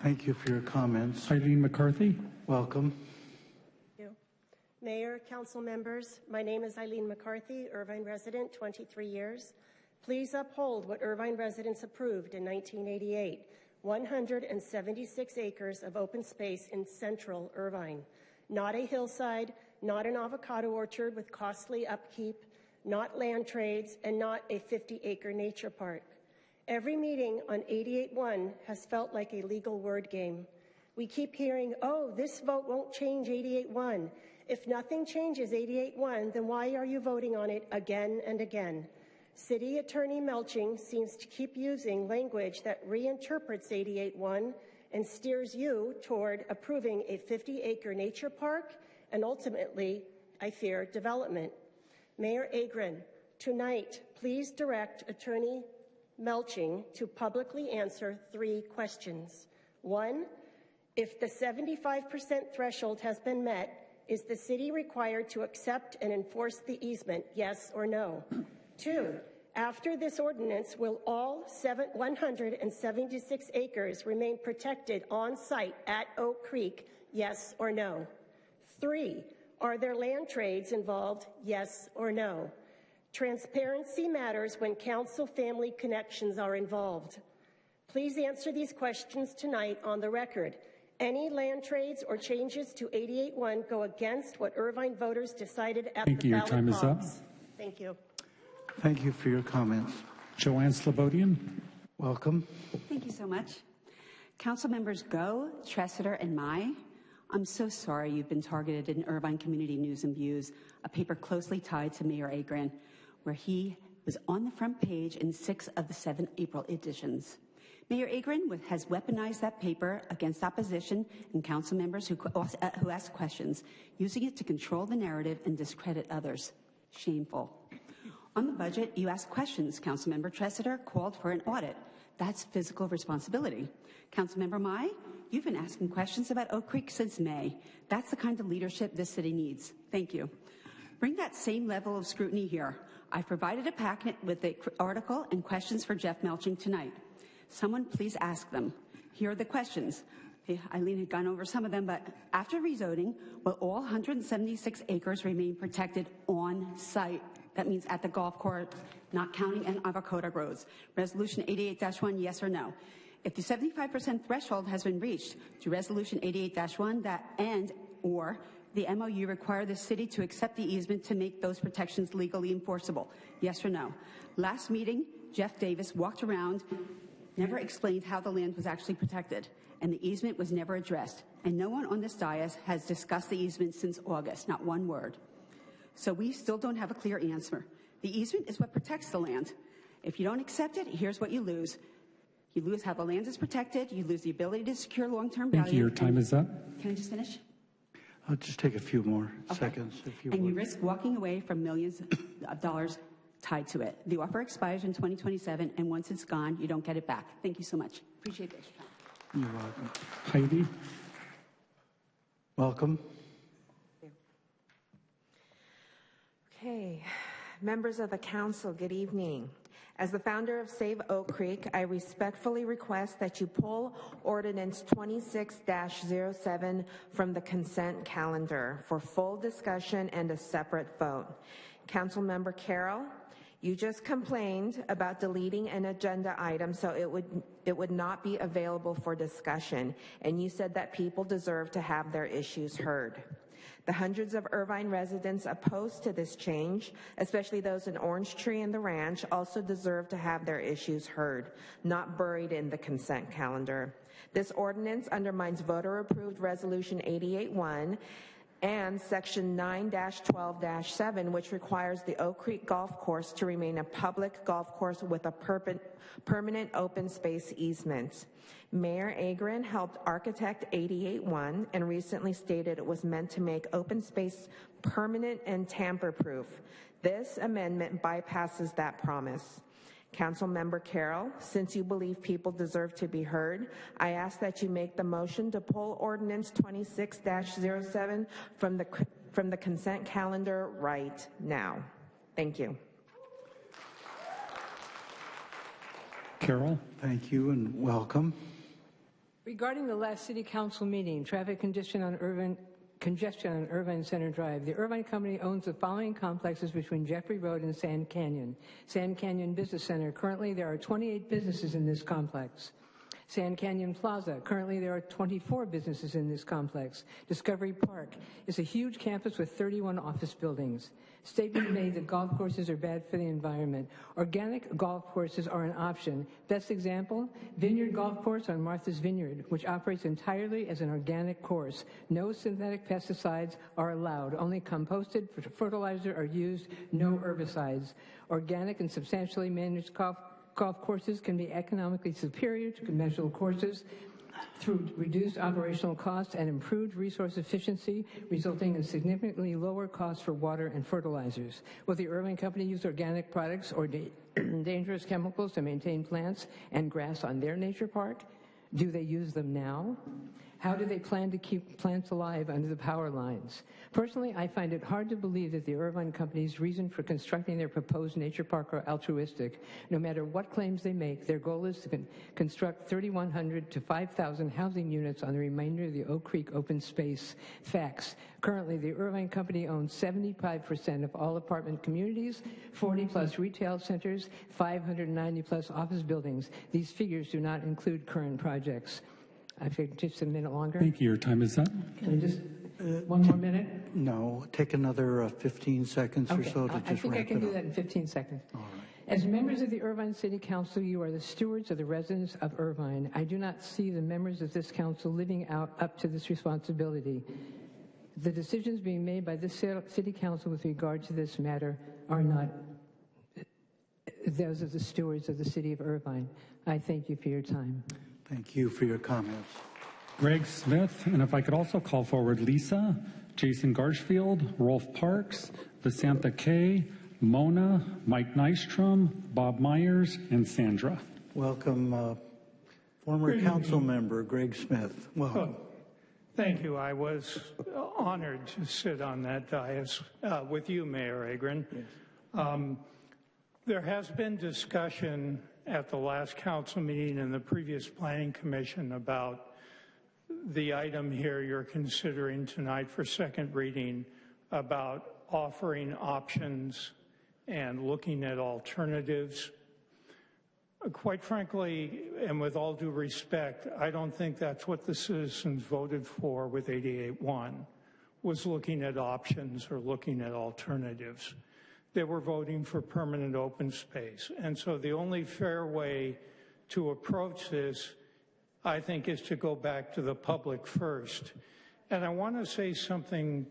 Thank you for your comments. Eileen McCarthy. Welcome. Thank you. Mayor, council members, my name is Eileen McCarthy, Irvine resident, 23 years. Please uphold what Irvine residents approved in 1988, 176 acres of open space in central Irvine. Not a hillside, not an avocado orchard with costly upkeep, not land trades, and not a 50-acre nature park. Every meeting on 88-1 has felt like a legal word game. We keep hearing, oh, this vote won't change 88-1. If nothing changes 88-1, then why are you voting on it again and again? City Attorney Melching seems to keep using language that reinterprets 88-1 and steers you toward approving a 50-acre nature park and ultimately, I fear, development. Mayor Agron, tonight, please direct Attorney Melching to publicly answer 3 questions. 1, if the 75% threshold has been met, is the city required to accept and enforce the easement, yes or no? 2, after this ordinance, will all 176 acres remain protected on site at Oak Creek, yes or no? 3, are there land trades involved, yes or no? Transparency matters when council family connections are involved. Please answer these questions tonight on the record. Any land trades or changes to 88-1 go against what Irvine voters decided at the ballot box. Thank you. Your time is up. Thank you. Thank you for your comments. Joanne Slobodian. Welcome. Thank you so much. Council members Go, Tressiter, and Mai, I'm so sorry you've been targeted in Irvine Community News and Views, a paper closely tied to Mayor Agron, where he was on the front page in 6 of the 7 April editions. Mayor Agron has weaponized that paper against opposition and council members who ask questions, using it to control the narrative and discredit others. Shameful. On the budget, you asked questions. Councilmember Tressiter called for an audit. That's fiscal responsibility. Councilmember Mai, you've been asking questions about Oak Creek since May. That's the kind of leadership this city needs. Thank you. Bring that same level of scrutiny here. I've provided a packet with the article and questions for Jeff Melching tonight. Someone please ask them. Here are the questions. Eileen had gone over some of them, but after rezoning, will all 176 acres remain protected on site? That means at the golf course, not counting and avocado groves. Resolution 88-1, yes or no? If the 75% threshold has been reached, do Resolution 88-1 that or the MOU require the city to accept the easement to make those protections legally enforceable? Yes or no? Last meeting, Jeff Davis walked around, never explained how the land was actually protected, and the easement was never addressed. And no one on this dais has discussed the easement since August, not one word. So we still don't have a clear answer. The easement is what protects the land. If you don't accept it, here's what you lose. You lose how the land is protected, you lose the ability to secure long-term value. Thank you. Your time is up. Can I just finish? I'll just take a few more seconds, if you And would. you risk walking away from millions of dollars tied to it. The offer expires in 2027, and once it's gone, you don't get it back. Thank you so much. Appreciate the extra time. You're welcome. Heidi. Welcome. Okay, members of the council, good evening. As the founder of Save Oak Creek, I respectfully request that you pull Ordinance 26-07 from the consent calendar for full discussion and a separate vote. Councilmember Carroll, you just complained about deleting an agenda item so it would not be available for discussion, and you said that people deserve to have their issues heard. The hundreds of Irvine residents opposed to this change, especially those in Orange Tree and the Ranch, also deserve to have their issues heard, not buried in the consent calendar. This ordinance undermines voter-approved Resolution 88-1 and Section 9-12-7, which requires the Oak Creek Golf Course to remain a public golf course with a permanent open space easement. Mayor Agron helped architect 88-1 and recently stated it was meant to make open space permanent and tamper-proof. This amendment bypasses that promise. Councilmember Carroll, since you believe people deserve to be heard, I ask that you make the motion to pull Ordinance 26-07 from the consent calendar right now. Thank you. Carroll. Thank you and welcome. Regarding the last City Council meeting, traffic congestion on Irvine Center Drive, the Irvine Company owns the following complexes between Jeffrey Road and Sand Canyon. Sand Canyon Business Center. Currently, there are 28 businesses in this complex. Sand Canyon Plaza. Currently, there are 24 businesses in this complex. Discovery Park is a huge campus with 31 office buildings. Statement made that golf courses are bad for the environment. Organic golf courses are an option. Best example, Vineyard Golf Course on Martha's Vineyard, which operates entirely as an organic course. No synthetic pesticides are allowed. Only composted fertilizer are used, no herbicides. Organic and substantially managed golf courses can be economically superior to conventional courses through reduced operational costs and improved resource efficiency, resulting in significantly lower costs for water and fertilizers. Will the Irvine Company use organic products or dangerous chemicals to maintain plants and grass on their nature park? Do they use them now? How do they plan to keep plants alive under the power lines? Personally, I find it hard to believe that the Irvine Company's reason for constructing their proposed nature park are altruistic. No matter what claims they make, their goal is to construct 3,100 to 5,000 housing units on the remainder of the Oak Creek open space. Facts. Currently, the Irvine Company owns 75% of all apartment communities, 40-plus retail centers, 590-plus office buildings. These figures do not include current projects. I think just a minute longer. Thank you. Your time is up. Can I just, one more minute? No, take another 15 seconds or so to just wrap it up. I think I can do that in 15 seconds. All right. As members of the Irvine City Council, you are the stewards of the residents of Irvine. I do not see the members of this council living up to this responsibility. The decisions being made by this City Council with regard to this matter are not those of the stewards of the city of Irvine. I thank you for your time. Thank you for your comments. Greg Smith, and if I could also call forward Lisa, Jason Garshfield, Rolf Parks, Vasantha Kay, Mona, Mike Nystrom, Bob Myers, and Sandra. Welcome, former council member Greg Smith. Welcome. Thank you. I was honored to sit on that dais with you, Mayor Agron. Yes. There has been discussion at the last council meeting and the previous planning commission about the item here you're considering tonight for second reading about offering options and looking at alternatives. Quite frankly, and with all due respect, I don't think that's what the citizens voted for with 88-1, was looking at options or looking at alternatives. They were voting for permanent open space. And so the only fair way to approach this, I think, is to go back to the public first. And I want to say something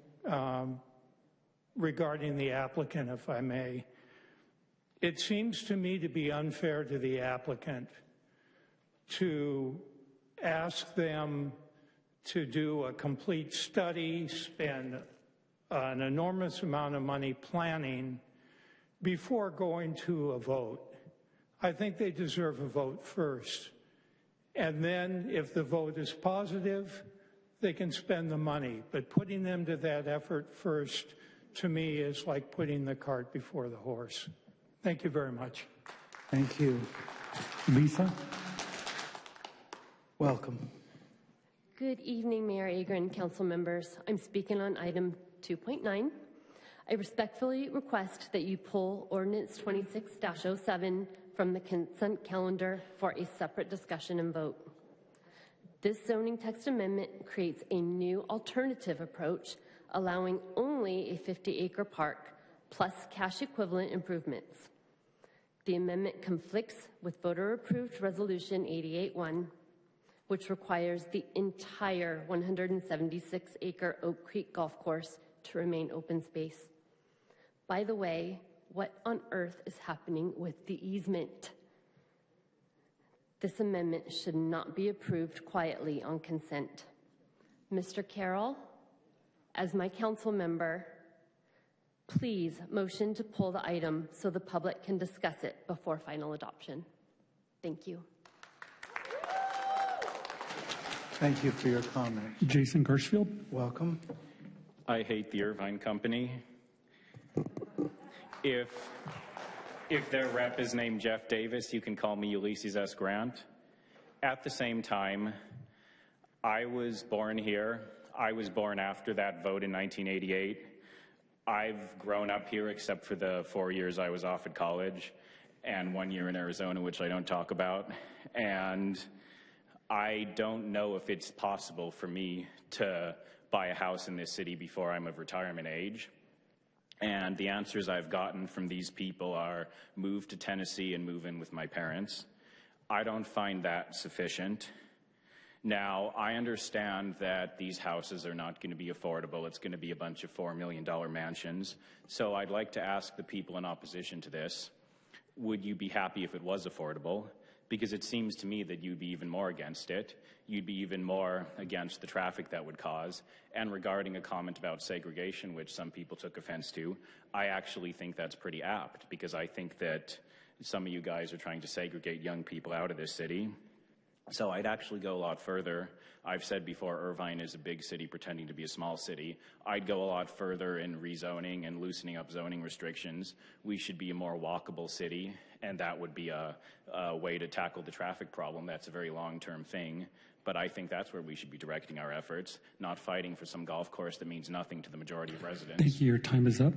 regarding the applicant, if I may. It seems to me to be unfair to the applicant to ask them to do a complete study, spend an enormous amount of money planning before going to a vote. I think they deserve a vote first. And then if the vote is positive, they can spend the money. But putting them to that effort first, to me, is like putting the cart before the horse. Thank you very much. Thank you. Lisa? Welcome. Good evening, Mayor Agron, council members. I'm speaking on item 2.9. I respectfully request that you pull Ordinance 26-07 from the consent calendar for a separate discussion and vote. This zoning text amendment creates a new alternative approach, allowing only a 50-acre park plus cash equivalent improvements. The amendment conflicts with voter-approved Resolution 88-1, which requires the entire 176-acre Oak Creek Golf Course to remain open space. By the way, what on earth is happening with the easement? This amendment should not be approved quietly on consent. Mr. Carroll, as my council member, Please motion to pull the item so the public can discuss it before final adoption. Thank you. Thank you for your comment. Jason Gershfield. Welcome. I hate the Irvine company. If their rep is named Jeff Davis, you can call me Ulysses S. Grant. At the same time, I was born here. I was born after that vote in 1988. I've grown up here except for the 4 years I was off at college and 1 year in Arizona, which I don't talk about. And I don't know if it's possible for me to buy a house in this city before I'm of retirement age. And the answers I've gotten from these people are move to Tennessee and move in with my parents. I don't find that sufficient. Now, I understand that these houses are not going to be affordable. It's going to be a bunch of $4 million mansions. So I'd like to ask the people in opposition to this, would you be happy if it was affordable? Because it seems to me that you'd be even more against it. You'd be even more against the traffic that would cause. And regarding a comment about segregation, which some people took offense to, I actually think that's pretty apt, because I think that some of you guys are trying to segregate young people out of this city. So I'd actually go a lot further. I've said before, Irvine is a big city pretending to be a small city. I'd go a lot further in rezoning and loosening up zoning restrictions. We should be a more walkable city, and that would be a way to tackle the traffic problem. That's a very long-term thing, but I think that's where we should be directing our efforts, not fighting for some golf course that means nothing to the majority of residents. Thank you. Your time is up.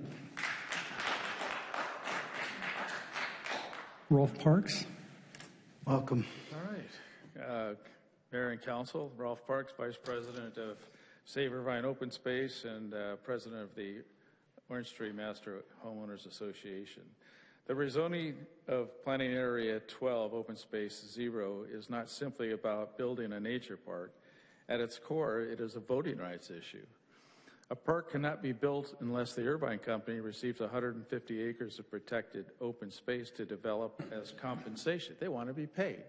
Rolf Parks. Welcome. All right. Mayor and Council, Rolf Parks, Vice President of Save Irvine Open Space and President of the Orange Tree Master Homeowners Association. The rezoning of Planning Area 12 Open Space 0 is not simply about building a nature park. At its core, it is a voting rights issue. A park cannot be built unless the Irvine Company receives 150 acres of protected open space to develop as compensation. They want to be paid.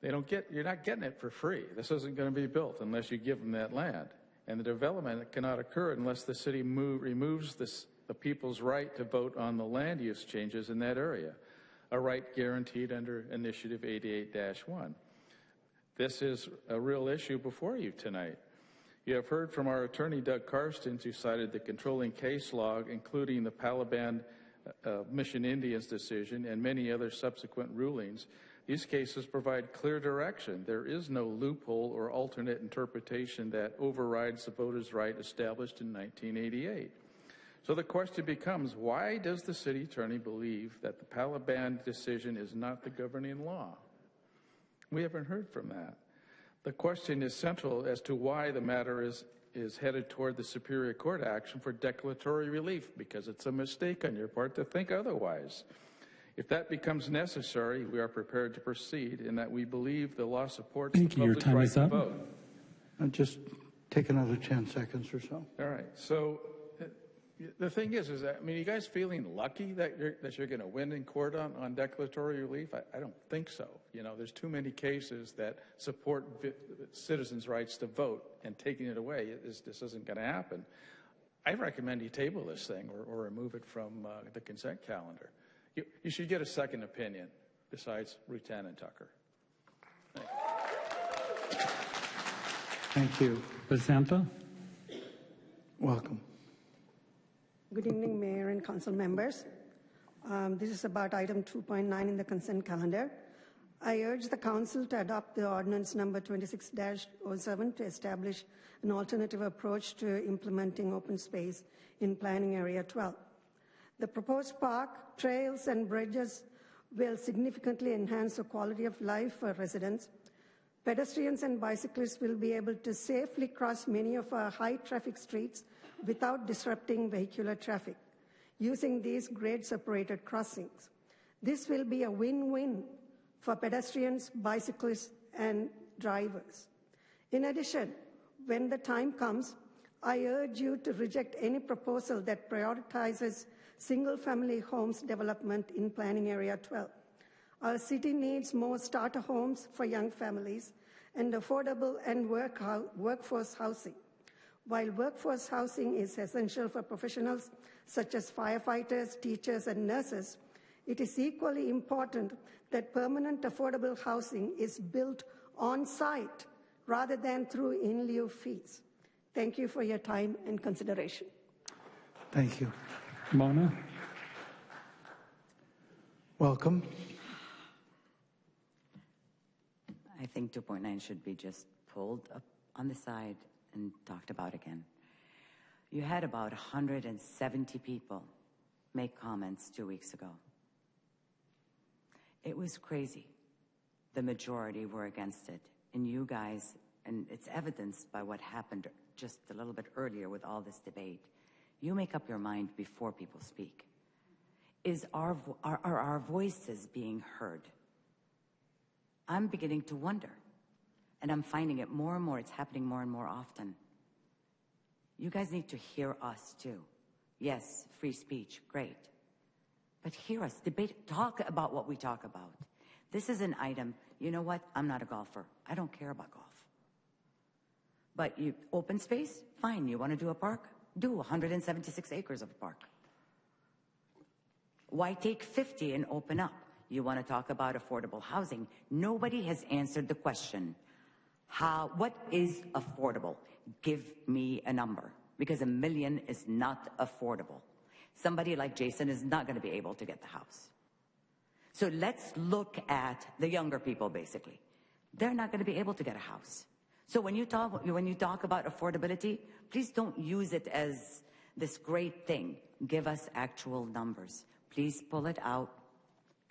You're not getting it for free. This isn't going to be built unless you give them that land. And the development cannot occur unless the city removes the people's right to vote on the land use changes in that area, a right guaranteed under Initiative 88-1. This is a real issue before you tonight. You have heard from our attorney, Doug Karstens, who cited the controlling case law, including the Taliban Mission Indians decision and many other subsequent rulings. These cases provide clear direction. There is no loophole or alternate interpretation that overrides the voters' right established in 1988. So the question becomes, why does the city attorney believe that the Taliban decision is not the governing law? We haven't heard from that. The question is central as to why the matter is headed toward the Superior Court action for declaratory relief, because it's a mistake on your part to think otherwise. If that becomes necessary, we are prepared to proceed in that we believe the law supports the public's right to vote. Just take another 10 seconds or so. All right. So the thing is that, I mean, you guys feeling lucky that you're going to win in court on declaratory relief? I don't think so. You know, there's too many cases that support citizens' rights to vote, and taking it away, this isn't going to happen. I recommend you table this thing or remove it from the consent calendar. You should get a second opinion besides Lieutenant Tucker. Thank you. Basanta. Welcome. Good evening, Mayor and Council members. This is about item 2.9 in the consent calendar. I urge the Council to adopt the ordinance number 26-07 to establish an alternative approach to implementing open space in Planning Area 12. The proposed park, trails, and bridges will significantly enhance the quality of life for residents. Pedestrians and bicyclists will be able to safely cross many of our high-traffic streets without disrupting vehicular traffic, using these grade-separated crossings. This will be a win-win for pedestrians, bicyclists, and drivers. In addition, when the time comes, I urge you to reject any proposal that prioritizes single-family homes development in Planning Area 12. Our city needs more starter homes for young families and affordable and workforce housing. While workforce housing is essential for professionals such as firefighters, teachers, and nurses, it is equally important that permanent affordable housing is built on site rather than through in lieu fees. Thank you for your time and consideration. Thank you. Mona? Welcome. I think 2.9 should be just pulled up on the side and talked about again. You had about 170 people make comments 2 weeks ago. It was crazy. The majority were against it. And you guys, and it's evidenced by what happened just a little bit earlier with all this debate, you make up your mind before people speak. Are our voices being heard? I'm beginning to wonder, and I'm finding it more and more. It's happening more and more often. You guys need to hear us too. Yes, free speech, great. But hear us, debate, talk about what we talk about. This is an item, you know what? I'm not a golfer. I don't care about golf. But you open space, fine. You want to do a park? Do 176 acres of a park. Why take 50 and open up? You want to talk about affordable housing. Nobody has answered the question. What is affordable? Give me a number, because $1 million is not affordable. Somebody like Jason is not going to be able to get the house. So let's look at the younger people, basically. They're not going to be able to get a house. So when you talk about affordability, please don't use it as this great thing. Give us actual numbers. Please pull it out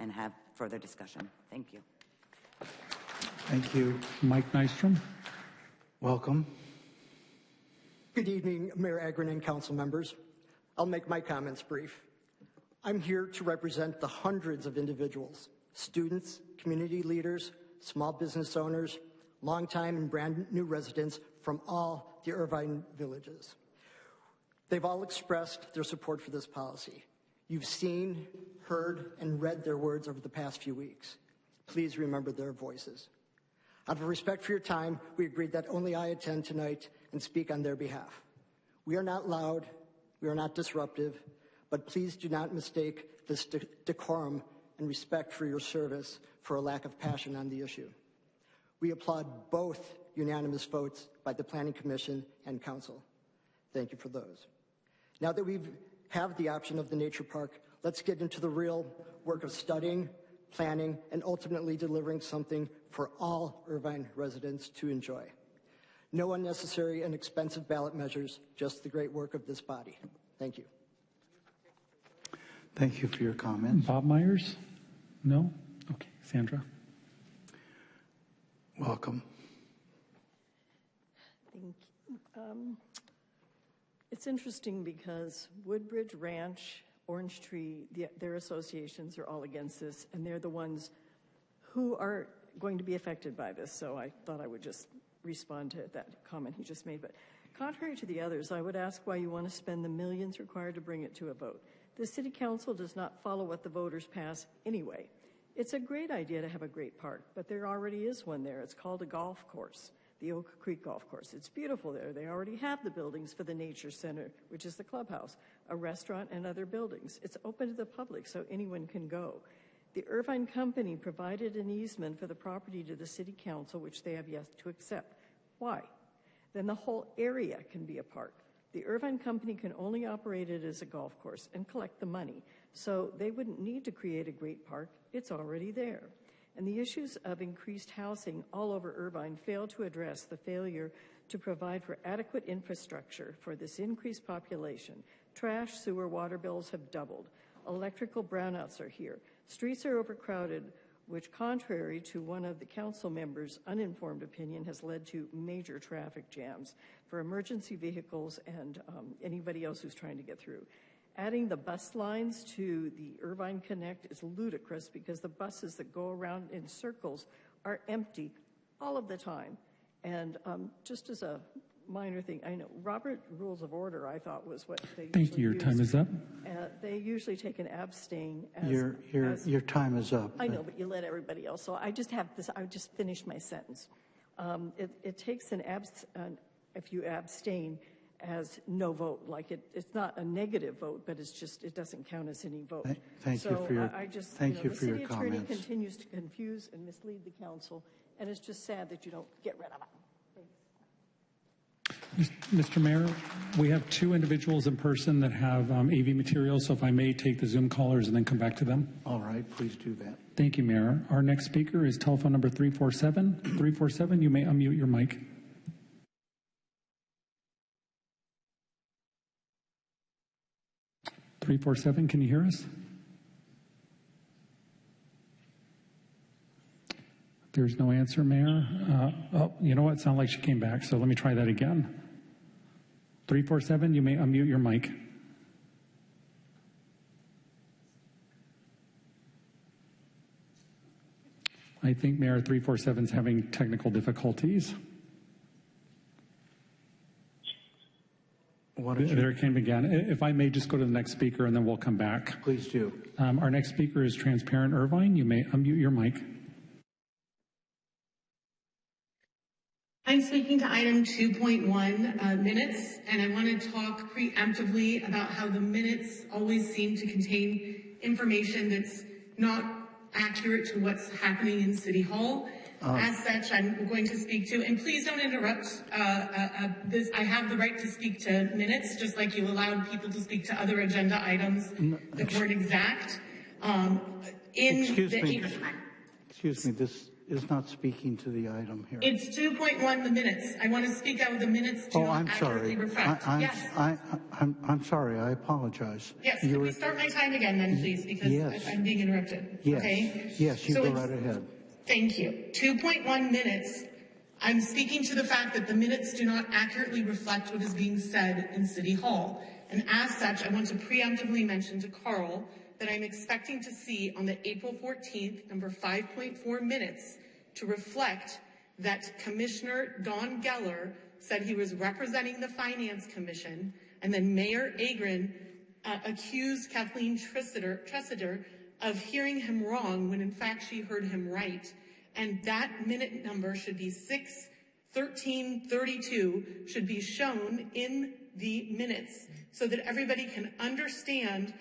and have further discussion. Thank you. Thank you. Mike Nystrom. Welcome. Good evening, Mayor Agron and council members. I'll make my comments brief. I'm here to represent the hundreds of individuals, students, community leaders, small business owners, longtime and brand new residents from all the Irvine villages. They've all expressed their support for this policy. You've seen, heard, and read their words over the past few weeks. Please remember their voices. Out of respect for your time, we agreed that only I attend tonight and speak on their behalf. We are not loud, we are not disruptive, but please do not mistake this decorum and respect for your service for a lack of passion on the issue. We applaud both unanimous votes by the Planning Commission and Council. Thank you for those. Now that we have the option of the nature park, let's get into the real work of studying, planning, and ultimately delivering something for all Irvine residents to enjoy. No unnecessary and expensive ballot measures, just the great work of this body. Thank you. Thank you for your comments. Bob Myers? No? Okay. Sandra? Welcome. Thank you. It's interesting because Woodbridge Ranch, Orange Tree, their associations are all against this, and they're the ones who are going to be affected by this. So I thought I would just respond to that comment he just made. But contrary to the others, I would ask why you want to spend the millions required to bring it to a vote. The City Council does not follow what the voters pass anyway. It's a great idea to have a great park, but there already is one there. It's called a golf course, the Oak Creek Golf Course. It's beautiful there. They already have the buildings for the Nature Center, which is the clubhouse, a restaurant, and other buildings. It's open to the public, so anyone can go. The Irvine Company provided an easement for the property to the City Council, which they have yet to accept. Why? Then the whole area can be a park. The Irvine Company can only operate it as a golf course and collect the money, so they wouldn't need to create a great park. It's already there. And the issues of increased housing all over Irvine fail to address the failure to provide for adequate infrastructure for this increased population. Trash, sewer, water bills have doubled. Electrical brownouts are here. Streets are overcrowded, which, contrary to one of the council members' uninformed opinion, has led to major traffic jams for emergency vehicles and anybody else who's trying to get through. Adding the bus lines to the Irvine Connect is ludicrous because the buses that go around in circles are empty all of the time. And just as a minor thing, I know Robert Rules of Order, I thought, was what they Thank you. Your time is up. They usually take an abstain as your time is up. I know, but you let everybody else. So I just have this. I just finished my sentence. It takes if you abstain, as no vote. Like it's not a negative vote, but it's just, it doesn't count as any vote. Thank you for your, thank you for your The city attorney comments. continues to confuse and mislead the council, and it's just sad that you don't get rid of it. Mr. Mayor, we have 2 individuals in person that have AV materials, so if I may take the Zoom callers and then come back to them. All right, please do that. Thank you, Mayor. Our next speaker is telephone number 347. 347, you may unmute your mic. Can you hear us? There's no answer, Mayor. Oh, you know what? Sounded like she came back, so let me try that again. 347, you may unmute your mic. I think Mayor 347 is having technical difficulties. There it came again. If I may just go to the next speaker and then we'll come back. Please do. Our next speaker is Transparent Irvine. You may unmute your mic. I'm speaking to item 2.1 minutes, and I want to talk preemptively about how the minutes always seem to contain information that's not accurate to what's happening in City Hall. As such, I'm going to speak to, and please don't interrupt this. I have the right to speak to minutes, just like you allowed people to speak to other agenda items that weren't exact. Excuse me, this is not speaking to the item here. It's 2.1, the minutes. I want to speak out of the minutes to accurately reflect. I'm sorry, I apologize. Yes, can we start my time again then, please, because I'm being interrupted. Yes, okay? yes, you go right ahead. Thank you. 2.1 minutes. I'm speaking to the fact that the minutes do not accurately reflect what is being said in City Hall. And as such, I want to preemptively mention to Carl that I'm expecting to see on the April 14th, number 5.4 minutes, to reflect that Commissioner Don Geller said he was representing the Finance Commission, and then Mayor Agren accused Kathleen Tressiter of hearing him wrong when in fact she heard him right. And that minute number should be 6:13:32, should be shown in the minutes so that everybody can understand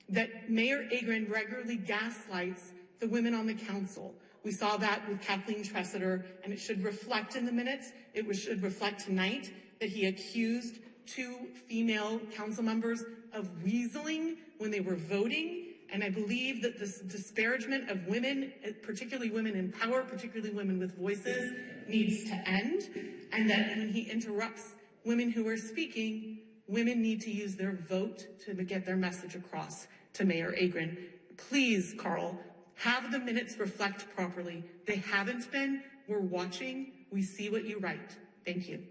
that Mayor Agren regularly gaslights the women on the council. We saw that with Kathleen Tressiter, and it should reflect in the minutes. It should reflect tonight that he accused 2 female council members of weaseling when they were voting. And I believe that this disparagement of women, particularly women in power, particularly women with voices, needs to end. And that when he interrupts women who are speaking, women need to use their vote to get their message across to Mayor Agren. Please, Carl, have the minutes reflect properly. They haven't been. We're watching. We see what you write. Thank you.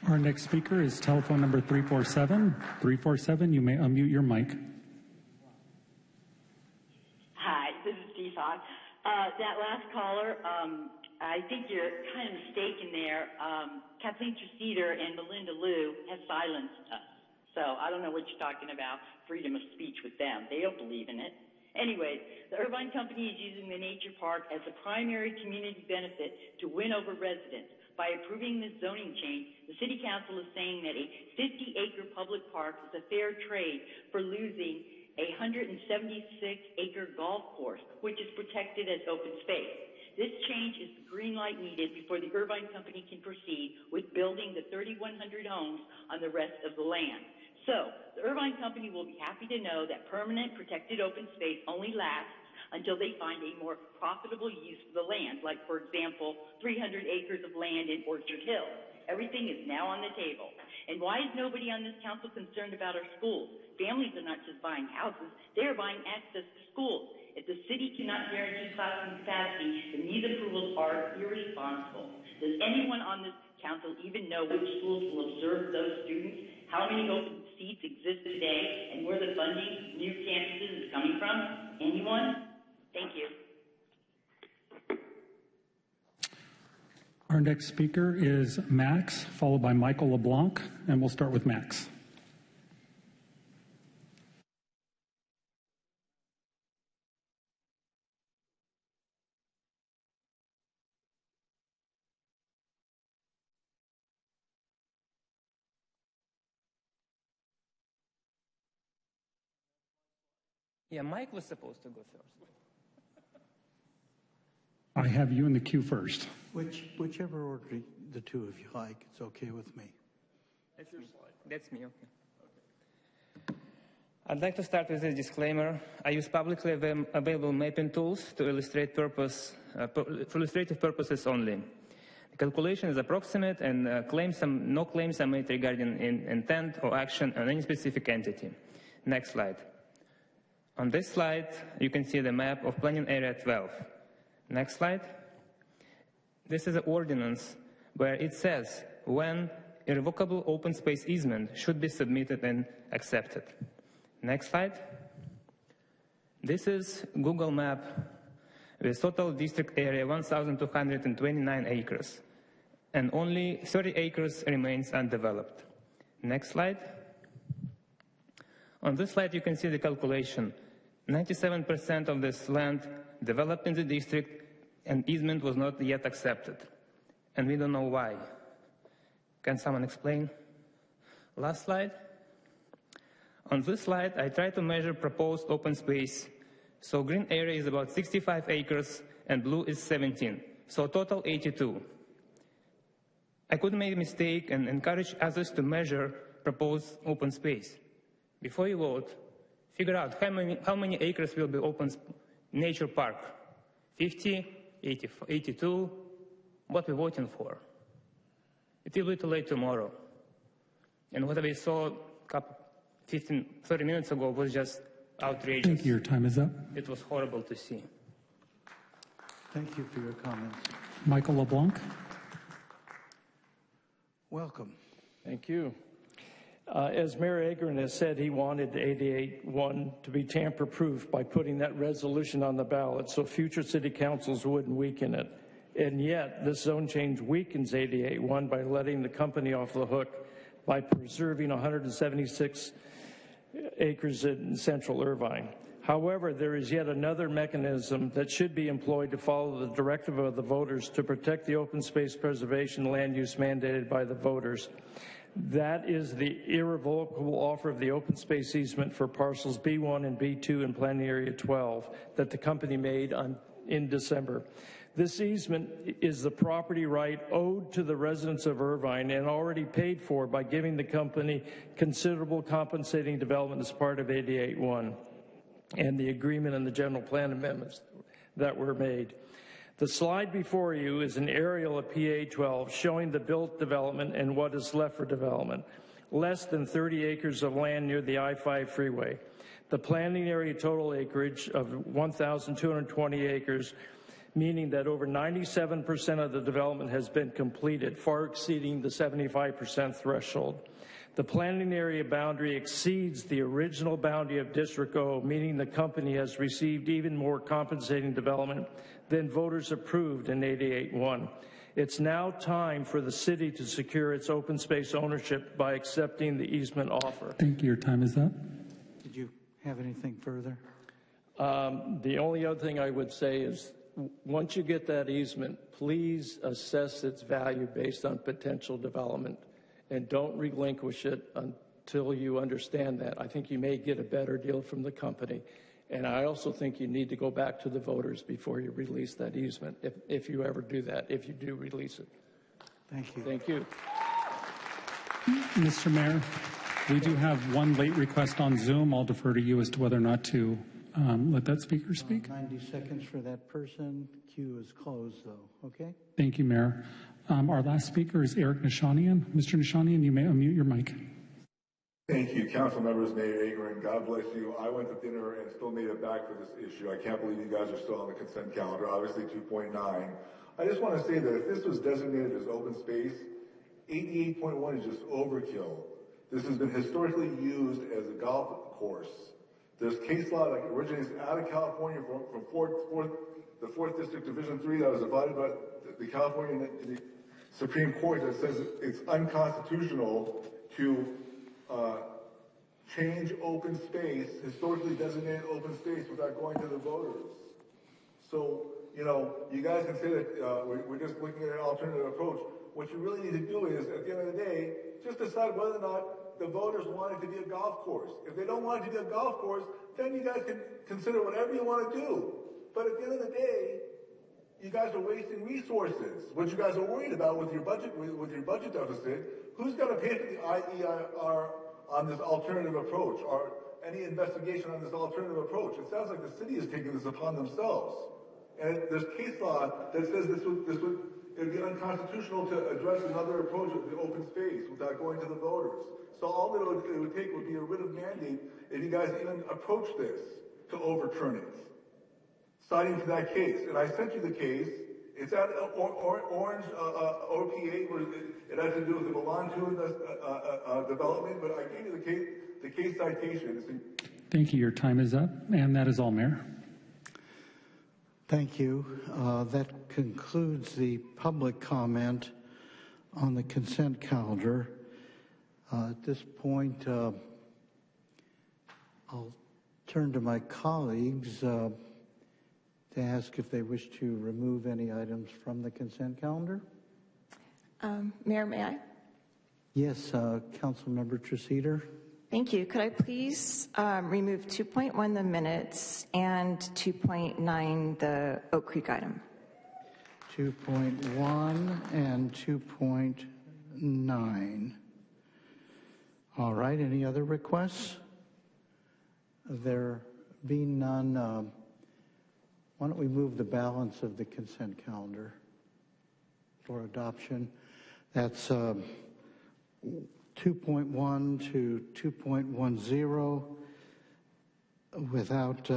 Our next speaker is telephone number 347. 347, you may unmute your mic. Hi, this is Deepak. That last caller, I think you're kind of mistaken there. Kathleen Tressiter and Melinda Liu have silenced us. So I don't know what you're talking about, freedom of speech with them. They don't believe in it. Anyway, the Irvine Company is using the nature park as a primary community benefit to win over residents. By approving this zoning change, the City Council is saying that a 50-acre public park is a fair trade for losing a 176-acre golf course, which is protected as open space. This change is the green light needed before the Irvine Company can proceed with building the 3,100 homes on the rest of the land. So, the Irvine Company will be happy to know that permanent protected open space only lasts until they find a more profitable use for the land, like, for example, 300 acres of land in Orchard Hill. Everything is now on the table. And why is nobody on this council concerned about our schools? Families are not just buying houses, they are buying access to schools. If the city cannot guarantee classroom capacity, then these approvals are irresponsible. Does anyone on this council even know which schools will observe those students? How many open seats exist today, and where the funding, new campuses, is coming from? Anyone? Thank you. Our next speaker is Max, followed by Michael LeBlanc, and we'll start with Max. Yeah, Mike was supposed to go first. I have you in the queue first. Whichever order the two of you like, it's okay with me. That's your slide. That's me, okay. I'd like to start with a disclaimer. I use publicly available mapping tools to illustrate for illustrative purposes only. The calculation is approximate and no claims are made regarding intent or action on any specific entity. Next slide. On this slide, you can see the map of Planning Area 12. Next slide. This is an ordinance where it says when irrevocable open space easement should be submitted and accepted. Next slide. This is Google map with total district area 1,229 acres, and only 30 acres remains undeveloped. Next slide. On this slide, you can see the calculation. 97% of this land developed in the district and easement was not yet accepted. And we don't know why. Can someone explain? Last slide. On this slide, I try to measure proposed open space. So green area is about 65 acres and blue is 17. So total 82. I could make a mistake and encourage others to measure proposed open space. Before you vote, figure out how many acres will be open nature park. 50, 80, 82, what we're voting for. It will be too late tomorrow. And what we saw 15, 30 minutes ago was just outrageous. Thank you. Your time is up. It was horrible to see. Thank you for your comments. Michael LeBlanc. Welcome. Thank you. As Mayor Agron has said, he wanted 88-1 to be tamper-proof by putting that resolution on the ballot so future city councils wouldn't weaken it. And yet, this zone change weakens 88-1 by letting the company off the hook by preserving 176 acres in central Irvine. However, there is yet another mechanism that should be employed to follow the directive of the voters to protect the open space preservation land use mandated by the voters. That is the irrevocable offer of the open space easement for parcels B1 and B2 in Planning Area 12 that the company made in December. This easement is the property right owed to the residents of Irvine and already paid for by giving the company considerable compensating development as part of 88-1 and the agreement and the general plan amendments that were made. The slide before you is an aerial of PA 12 showing the built development and what is left for development. Less than 30 acres of land near the I-5 freeway. The planning area total acreage of 1,220 acres, meaning that over 97% of the development has been completed, far exceeding the 75% threshold. The planning area boundary exceeds the original boundary of District O, meaning the company has received even more compensating development than voters approved in 88-1. It's now time for the city to secure its open space ownership by accepting the easement offer. Thank you. Your time is up. Did you have anything further? The only other thing I would say is once you get that easement, please assess its value based on potential development and don't relinquish it until you understand that. I think you may get a better deal from the company. And I also think you need to go back to the voters before you release that easement, if you ever do that, if you do release it. Thank you. Thank you. Mr. Mayor, we do have one late request on Zoom. I'll defer to you as to whether or not to let that speaker speak. 90 seconds for that person. Queue is closed, though. Okay? Thank you, Mayor. Our last speaker is Eric Nishanian. Mr. Nishanian, you may unmute your mic. Thank you, council members, Mayor Agron. God bless you. I went to dinner and still made it back for this issue. I can't believe you guys are still on the consent calendar, obviously 2.9. I just want to say that if this was designated as open space, 88.1 is just overkill. This has been historically used as a golf course. There's case law that originates out of California from the 4th District Division 3 that was divided by the California the Supreme Court that says it's unconstitutional to change open space, historically designated open space, without going to the voters. So, you know, you guys can say that we're just looking at an alternative approach. What you really need to do is, at the end of the day, just decide whether or not the voters want it to be a golf course. If they don't want it to be a golf course, then you guys can consider whatever you want to do. But at the end of the day, you guys are wasting resources. What you guys are worried about with your budget deficit, who's going to pay for the IER on this alternative approach, or any investigation on this alternative approach? It sounds like the city is taking this upon themselves. And there's case law that says it would be unconstitutional to address another approach with the open space without going to the voters. So all that it would take would be a writ of mandate if you guys even approach this to overturn it, citing to that case. And I sent you the case. It's at Orange OPA, where it has to do with the Milan 2 development, but I gave you the case citation. Thank you. Your time is up, and that is all, Mayor. Thank you. That concludes the public comment on the consent calendar. At this point, I'll turn to my colleagues to ask if they wish to remove any items from the consent calendar. Mayor, may I? Yes, Councilmember Treseder. Thank you. Could I please remove 2.1, the minutes, and 2.9, the Oak Creek item? 2.1 and 2.9. All right, any other requests? There being none, why don't we move the balance of the consent calendar for adoption? That's 2.1 to 2.10 without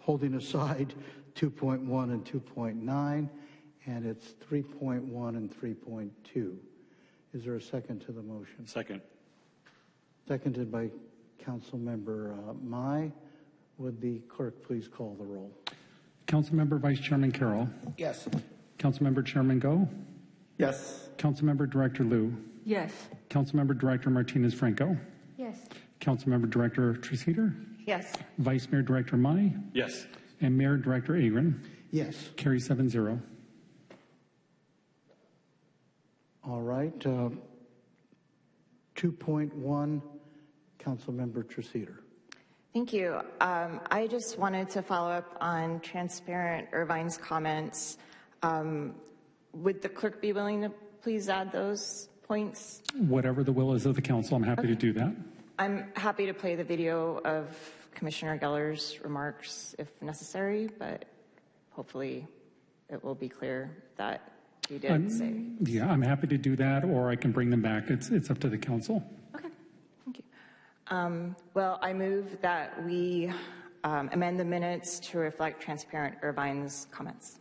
holding aside 2.1 and 2.9, and it's 3.1 and 3.2. Is there a second to the motion? Second. Seconded by Councilmember Mai. Would the clerk please call the roll? Councilmember Vice Chairman Carroll. Yes. Councilmember Chairman Go. Yes. Councilmember Director Liu. Yes. Councilmember Director Martinez Franco. Yes. Councilmember Director Treseder. Yes. Vice Mayor Director Mai. Yes. And Mayor Director Agron. Yes. Carry 7-0. All right. 2.1, Councilmember Treseder. Thank you. I just wanted to follow up on Transparent Irvine's comments. Would the clerk be willing to please add those points? Whatever the will is of the council, I'm happy to do that. I'm happy to play the video of Commissioner Geller's remarks if necessary, but hopefully it will be clear that he did say. Yeah, I'm happy to do that, or I can bring them back. It's up to the council. Okay, thank you. Well, I move that we amend the minutes to reflect Transparent Irvine's comments.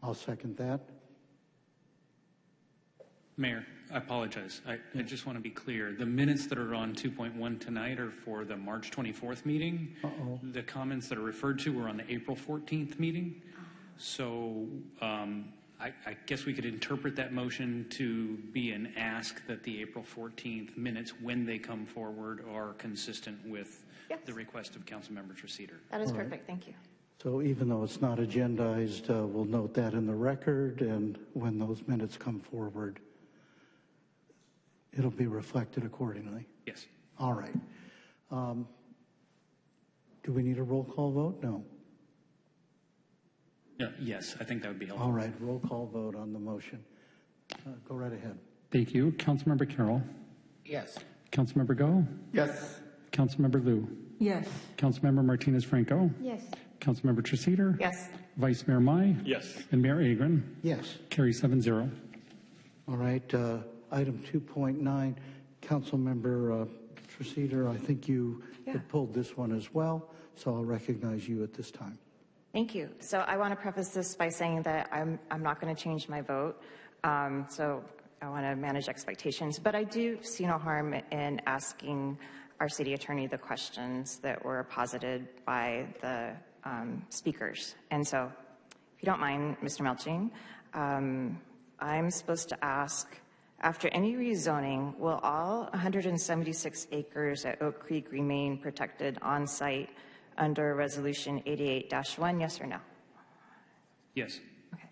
I'll second that. Mayor, I apologize. I just want to be clear. The minutes that are on 2.1 tonight are for the March 24th meeting. The comments that are referred to were on the April 14th meeting. So I guess we could interpret that motion to be an ask that the April 14th minutes, when they come forward, are consistent with the request of Councilmember Treseder. That is perfect. Thank you. So even though it's not agendized, we'll note that in the record, and when those minutes come forward, it'll be reflected accordingly. Yes. All right. Do we need a roll call vote? No. Yes, I think that would be helpful. All right, roll call vote on the motion. Go right ahead. Thank you. Councilmember Carroll. Yes. Councilmember Go. Yes. Councilmember Liu. Yes. Councilmember Martinez Franco. Yes. Councilmember Treseder. Yes. Vice Mayor Mai. Yes. And Mayor Agron. Yes. Carry 7-0. All right, item 2.9, Councilmember Treseder, I think you had pulled this one as well, so I'll recognize you at this time. Thank you. So I want to preface this by saying that I'm not going to change my vote. So I want to manage expectations, but I do see no harm in asking our city attorney the questions that were posited by the speakers. And so, if you don't mind, Mr. Melching, I'm supposed to ask, after any rezoning, will all 176 acres at Oak Creek remain protected on site under Resolution 88-1, yes or no? Yes. Okay.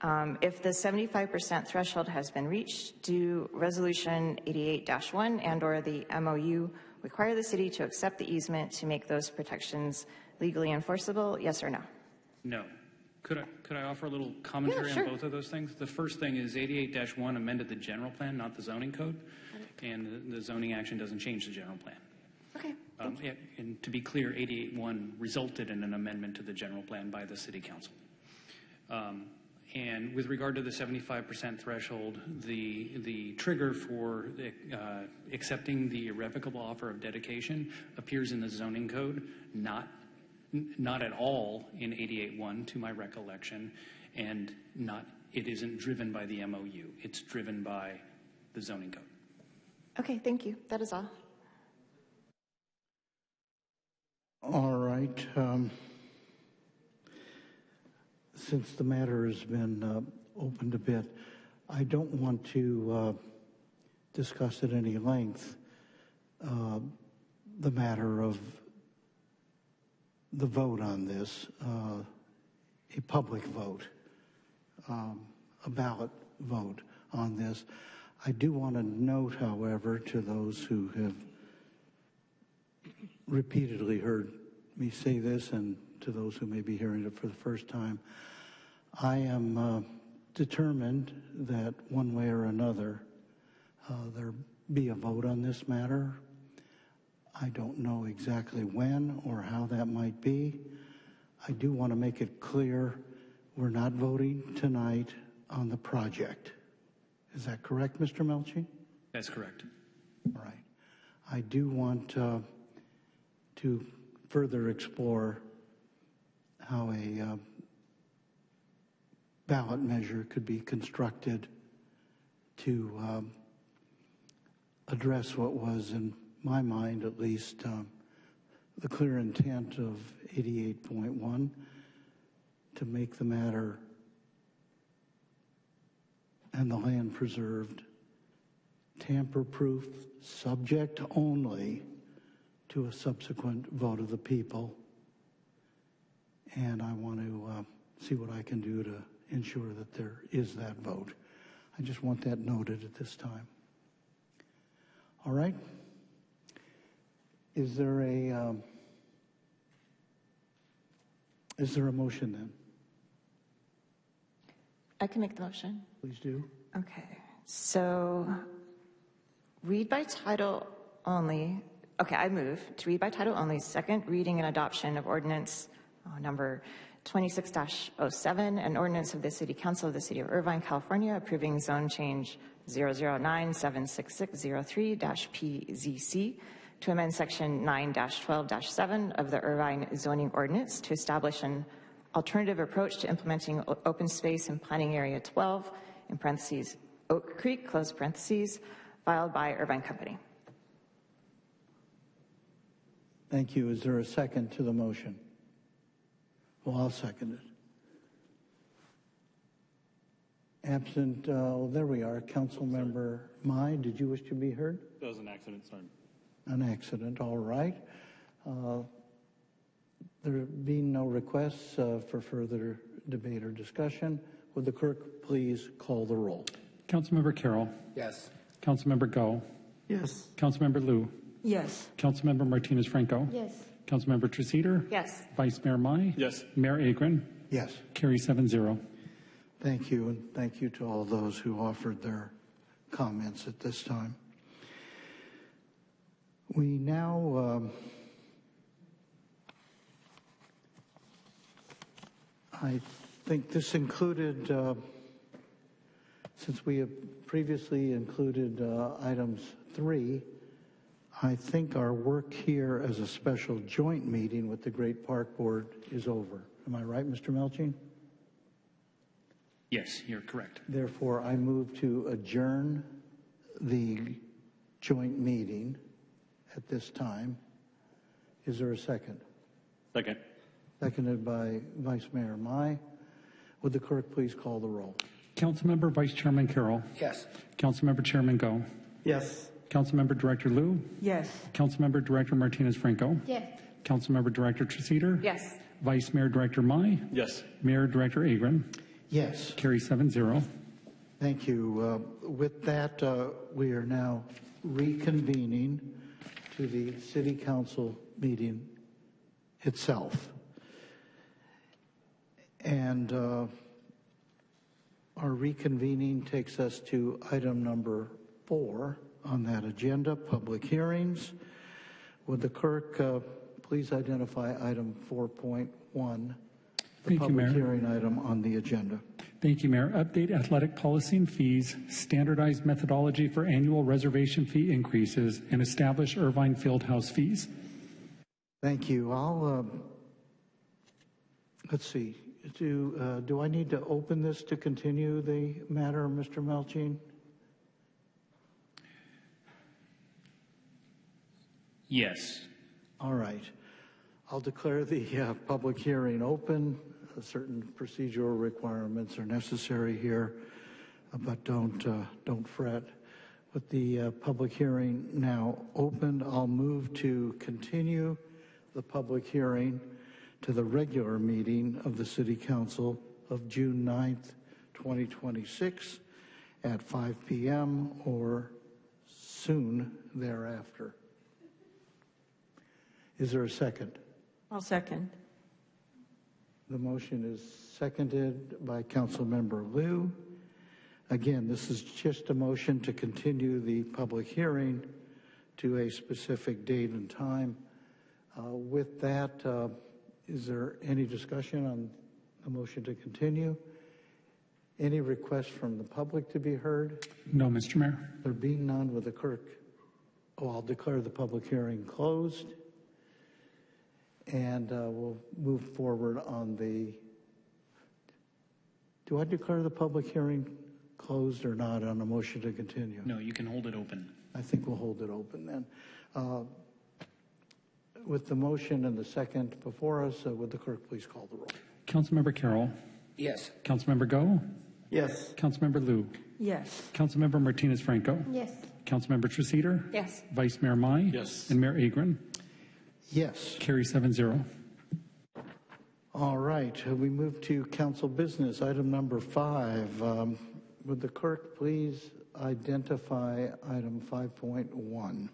If the 75% threshold has been reached, do Resolution 88-1 and/or the MOU require the city to accept the easement to make those protections legally enforceable? Yes or no? No. Could I offer a little commentary on both of those things? The first thing is 88-1 amended the general plan, not the zoning code, and the zoning action doesn't change the general plan. Okay. And to be clear, 88-1 resulted in an amendment to the general plan by the city council. And with regard to the 75% threshold, the trigger for accepting the irrevocable offer of dedication appears in the zoning code, not at all in 88-1 to my recollection, and it isn't driven by the MOU. It's driven by the zoning code. Okay, thank you. That is all. All right. Since the matter has been opened a bit, I don't want to discuss at any length the matter of the vote on this, a public vote, a ballot vote on this. I do want to note, however, to those who have repeatedly heard me say this and to those who may be hearing it for the first time, I am determined that one way or another there be a vote on this matter. I don't know exactly when or how that might be. I do want to make it clear we're not voting tonight on the project. Is that correct, Mr. Melching? That's correct. All right. I do want to further explore how a ballot measure could be constructed to address what was, in my mind at least, the clear intent of 88.1 to make the matter and the land preserved tamper-proof, subject only to a subsequent vote of the people. And I want to see what I can do to ensure that there is that vote. I just want that noted at this time. All right. Is there a motion then? I can make the motion. Please do. Okay. So read by title only. Okay, I move to read by title only, second reading and adoption of ordinance number 26-07, an ordinance of the City Council of the City of Irvine, California, approving zone change 009-76603-PZC to amend section 9-12-7 of the Irvine zoning ordinance to establish an alternative approach to implementing open space in planning area 12, in parentheses, Oak Creek, close parentheses, filed by Irvine Company. Thank you. Is there a second to the motion? Well, I'll second it. Absent, there we are. Councilmember Mai, did you wish to be heard? That was an accident, sorry. An accident, all right. There being no requests for further debate or discussion, would the clerk please call the roll? Councilmember Carroll. Yes. Councilmember Go. Yes. Councilmember Liu. Yes. Councilmember Martinez-Franco. Yes. Councilmember Treceder. Yes. Vice Mayor Mai. Yes. Mayor Agron. Yes. Carry 7-0. Thank you, and thank you to all those who offered their comments at this time. We now I think this included, since we have previously included items 3, I think our work here as a special joint meeting with the Great Park Board is over. Am I right, Mr. Melching? Yes, you're correct. Therefore, I move to adjourn the joint meeting at this time. Is there a second? Second. Seconded by Vice Mayor Mai. Would the clerk please call the roll? Councilmember Vice Chairman Carroll. Yes. Councilmember Chairman Go. Yes. Councilmember Director Liu. Yes. Councilmember Director Martinez-Franco. Yes. Councilmember Director Treceder. Yes. Vice Mayor Director Mai. Yes. Mayor Director Agron. Yes. Carry 7-0. Thank you. With that, we are now reconvening to the City Council meeting itself. And our reconvening takes us to item number 4 on that agenda, public hearings. Would the clerk please identify item 4.1, the public hearing item on the agenda? Thank you, Mayor. Update athletic policy and fees, standardized methodology for annual reservation fee increases, and establish Irvine Fieldhouse fees. Thank you. Let's see. Do I need to open this to continue the matter, Mr. Melching? Yes. All right. I'll declare the public hearing open. Certain procedural requirements are necessary here, but don't fret. With the public hearing now opened, I'll move to continue the public hearing to the regular meeting of the City Council of June 9th, 2026 at 5 p.m. or soon thereafter. Is there a second? I'll second. The motion is seconded by Councilmember Liu. Again, this is just a motion to continue the public hearing to a specific date and time. With that, is there any discussion on the motion to continue? Any requests from the public to be heard? No, Mr. Mayor. There being none, with the clerk, I'll declare the public hearing closed. And we'll move forward on the, do I declare the public hearing closed or not on a motion to continue? No, you can hold it open. I think we'll hold it open then. With the motion and the second before us, would the clerk please call the roll? Councilmember Carroll. Yes. Councilmember Go. Yes. Councilmember Liu. Yes. Councilmember Martinez-Franco. Yes. Councilmember Treseder. Yes. Vice Mayor Mai. Yes. And Mayor Agron. Yes. Carry 7-0. All right, we move to council business, item number 5. Would the clerk please identify item 5.1?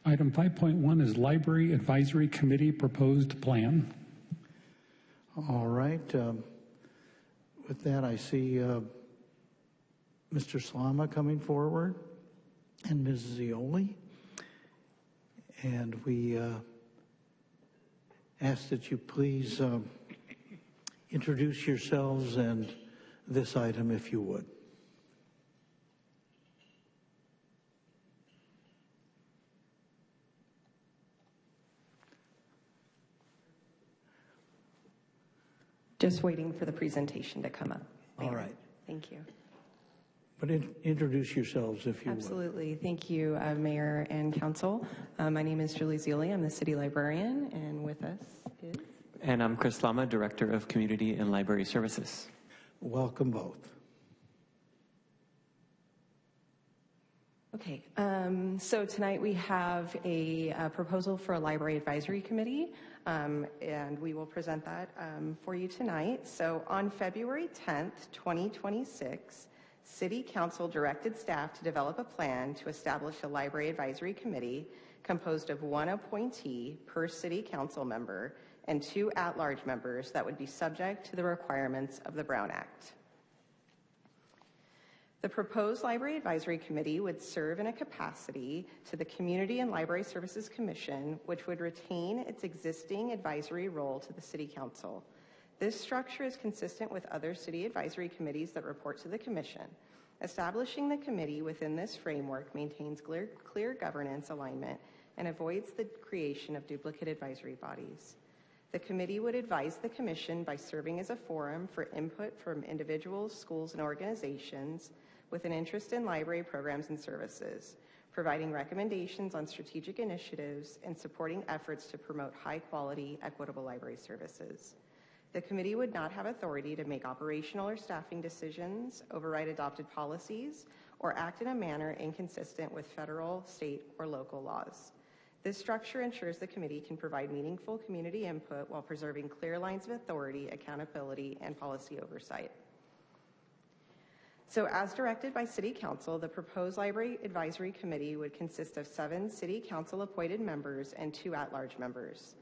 Item 5.1 is Library Advisory Committee Proposed Plan. All right. With that, I see Mr. Slama coming forward and Mrs. Zioli. And we ask that you please introduce yourselves and this item, if you would. Just waiting for the presentation to come up. All right. Thank you. But introduce yourselves, if you would. Absolutely. Thank you, Mayor and Council. My name is Julie Zioli. I'm the City Librarian, and with us is... And I'm Chris Lama, Director of Community and Library Services. Welcome both. Okay, so tonight we have a proposal for a library advisory committee, and we will present that for you tonight. So on February 10th, 2026, City Council directed staff to develop a plan to establish a library advisory committee composed of 1 appointee per City Council member and 2 at-large members that would be subject to the requirements of the Brown Act. The proposed Library Advisory Committee would serve in a capacity to the Community and Library Services Commission, which would retain its existing advisory role to the City Council. This structure is consistent with other city advisory committees that report to the Commission. Establishing the committee within this framework maintains clear governance alignment and avoids the creation of duplicate advisory bodies. The committee would advise the Commission by serving as a forum for input from individuals, schools, and organizations with an interest in library programs and services, providing recommendations on strategic initiatives and supporting efforts to promote high-quality, equitable library services. The committee would not have authority to make operational or staffing decisions, override adopted policies, or act in a manner inconsistent with federal, state, or local laws. This structure ensures the committee can provide meaningful community input while preserving clear lines of authority, accountability, and policy oversight. So as directed by City Council, the proposed Library Advisory Committee would consist of 7 City Council appointed members and 2 at-large members.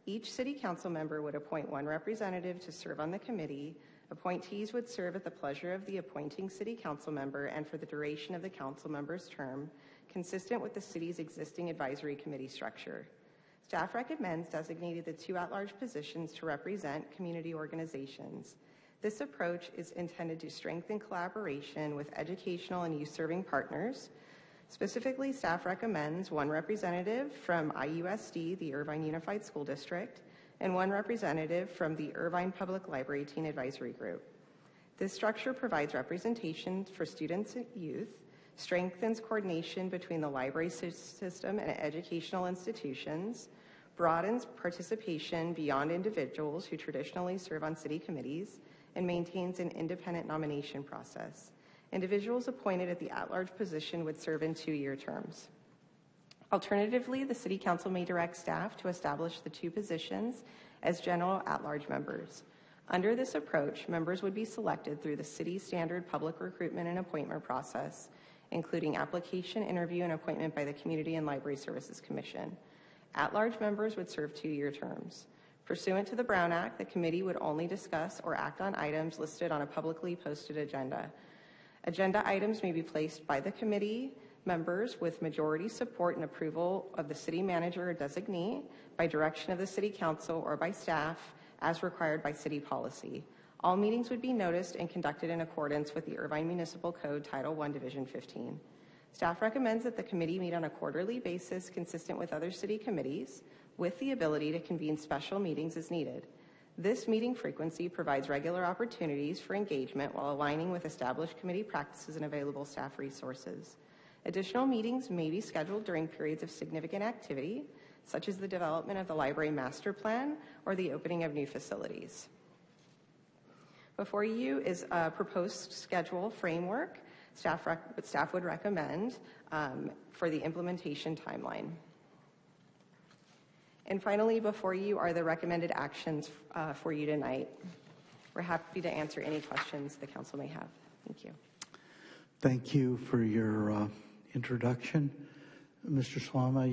Each City Council member would appoint 1 representative to serve on the committee. Appointees would serve at the pleasure of the appointing City Council member and for the duration of the council member's term, consistent with the city's existing advisory committee structure. Staff recommends designating the 2 at-large positions to represent community organizations. This approach is intended to strengthen collaboration with educational and youth-serving partners. Specifically, staff recommends 1 representative from IUSD, the Irvine Unified School District, and 1 representative from the Irvine Public Library Teen Advisory Group. This structure provides representation for students and youth, strengthens coordination between the library system and educational institutions, broadens participation beyond individuals who traditionally serve on city committees, and maintains an independent nomination process. Individuals appointed at the at-large position would serve in 2-year terms. Alternatively, the City Council may direct staff to establish the 2 positions as general at-large members. Under this approach, members would be selected through the city's standard public recruitment and appointment process, including application, interview, and appointment by the Community and Library Services Commission. At-large members would serve 2-year terms. Pursuant to the Brown Act, the committee would only discuss or act on items listed on a publicly posted agenda. Agenda items may be placed by the committee members with majority support and approval of the city manager or designee, by direction of the City Council, or by staff as required by city policy. All meetings would be noticed and conducted in accordance with the Irvine Municipal Code Title I, Division 15. Staff recommends that the committee meet on a quarterly basis consistent with other city committees, with the ability to convene special meetings as needed. This meeting frequency provides regular opportunities for engagement while aligning with established committee practices and available staff resources. Additional meetings may be scheduled during periods of significant activity, such as the development of the library master plan or the opening of new facilities. Before you is a proposed schedule framework staff would recommend for the implementation timeline. And finally, before you are the recommended actions for you tonight. We're happy to answer any questions the council may have. Thank you. Thank you for your introduction. Mr. Slama,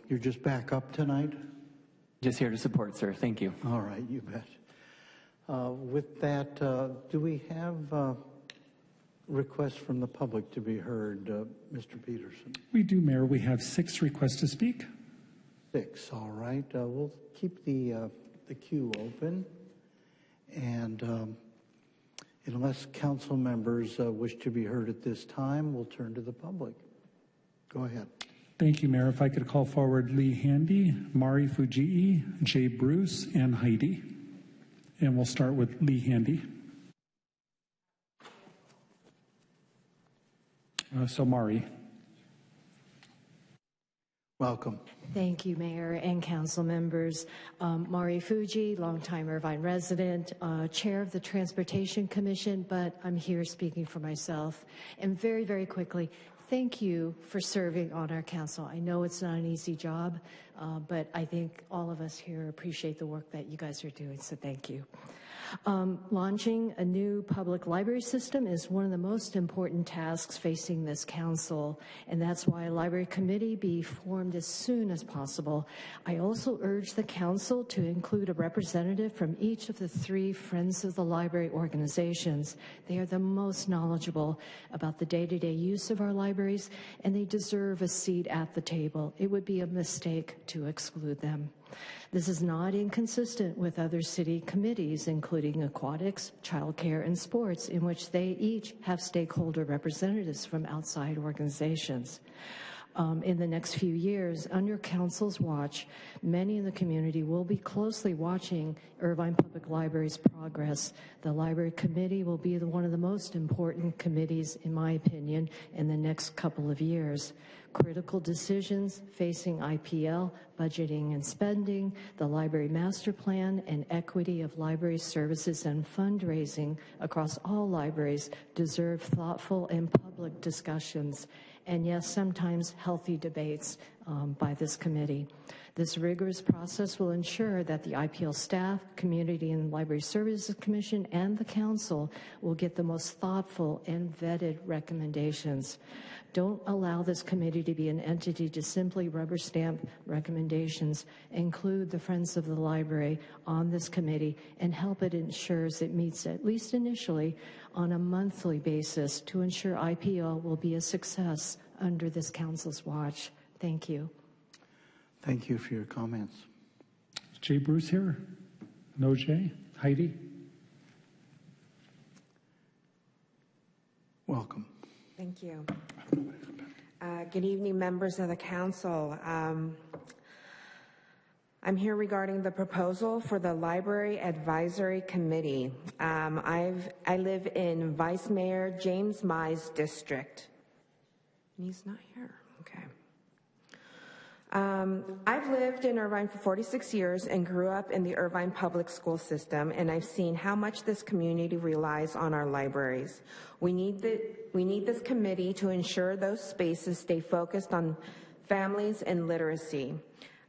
you're just back up tonight? Just here to support, sir. Thank you. All right, you bet. With that, do we have requests from the public to be heard, Mr. Peterson? We do, Mayor. We have 6 requests to speak. 6, all right. We'll keep the queue open. And unless council members wish to be heard at this time, we'll turn to the public. Go ahead. Thank you, Mayor. If I could call forward Lee Handy, Mari Fujii, Jay Bruce, and Heidi. And we'll start with Lee Handy. So Mari. Welcome. Thank you, Mayor and council members. Mari Fuji, longtime Irvine resident, chair of the Transportation Commission, but I'm here speaking for myself. And very, very quickly, thank you for serving on our council. I know it's not an easy job, but I think all of us here appreciate the work that you guys are doing, so thank you. Launching a new public library system is one of the most important tasks facing this council, and that's why a library committee be formed as soon as possible. I also urge the council to include a representative from each of the 3 Friends of the Library organizations. They are the most knowledgeable about the day-to-day use of our libraries, and they deserve a seat at the table. It would be a mistake to exclude them. This is not inconsistent with other city committees, including Aquatics, Childcare, and Sports, in which they each have stakeholder representatives from outside organizations. In the next few years, under council's watch, many in the community will be closely watching Irvine Public Library's progress. The Library Committee will be one of the most important committees, in my opinion, in the next couple of years. Critical decisions facing IPL, budgeting and spending, the library master plan, and equity of library services and fundraising across all libraries deserve thoughtful and public discussions, and yes, sometimes healthy debates by this committee. This rigorous process will ensure that the IPL staff, Community and Library Services Commission, and the Council will get the most thoughtful and vetted recommendations. Don't allow this committee to be an entity to simply rubber stamp recommendations. Include the Friends of the Library on this committee and help it ensures it meets, at least initially, on a monthly basis to ensure IPL will be a success under this council's watch. Thank you. Thank you for your comments. Is Jay Bruce here? No Jay? Heidi? Welcome. Thank you. Good evening, members of the council. I'm here regarding the proposal for the Library Advisory Committee. I live in Vice Mayor James Mai's district. He's not here. Okay. I've lived in Irvine for 46 years and grew up in the Irvine public school system, and I've seen how much this community relies on our libraries. We need this committee to ensure those spaces stay focused on families and literacy.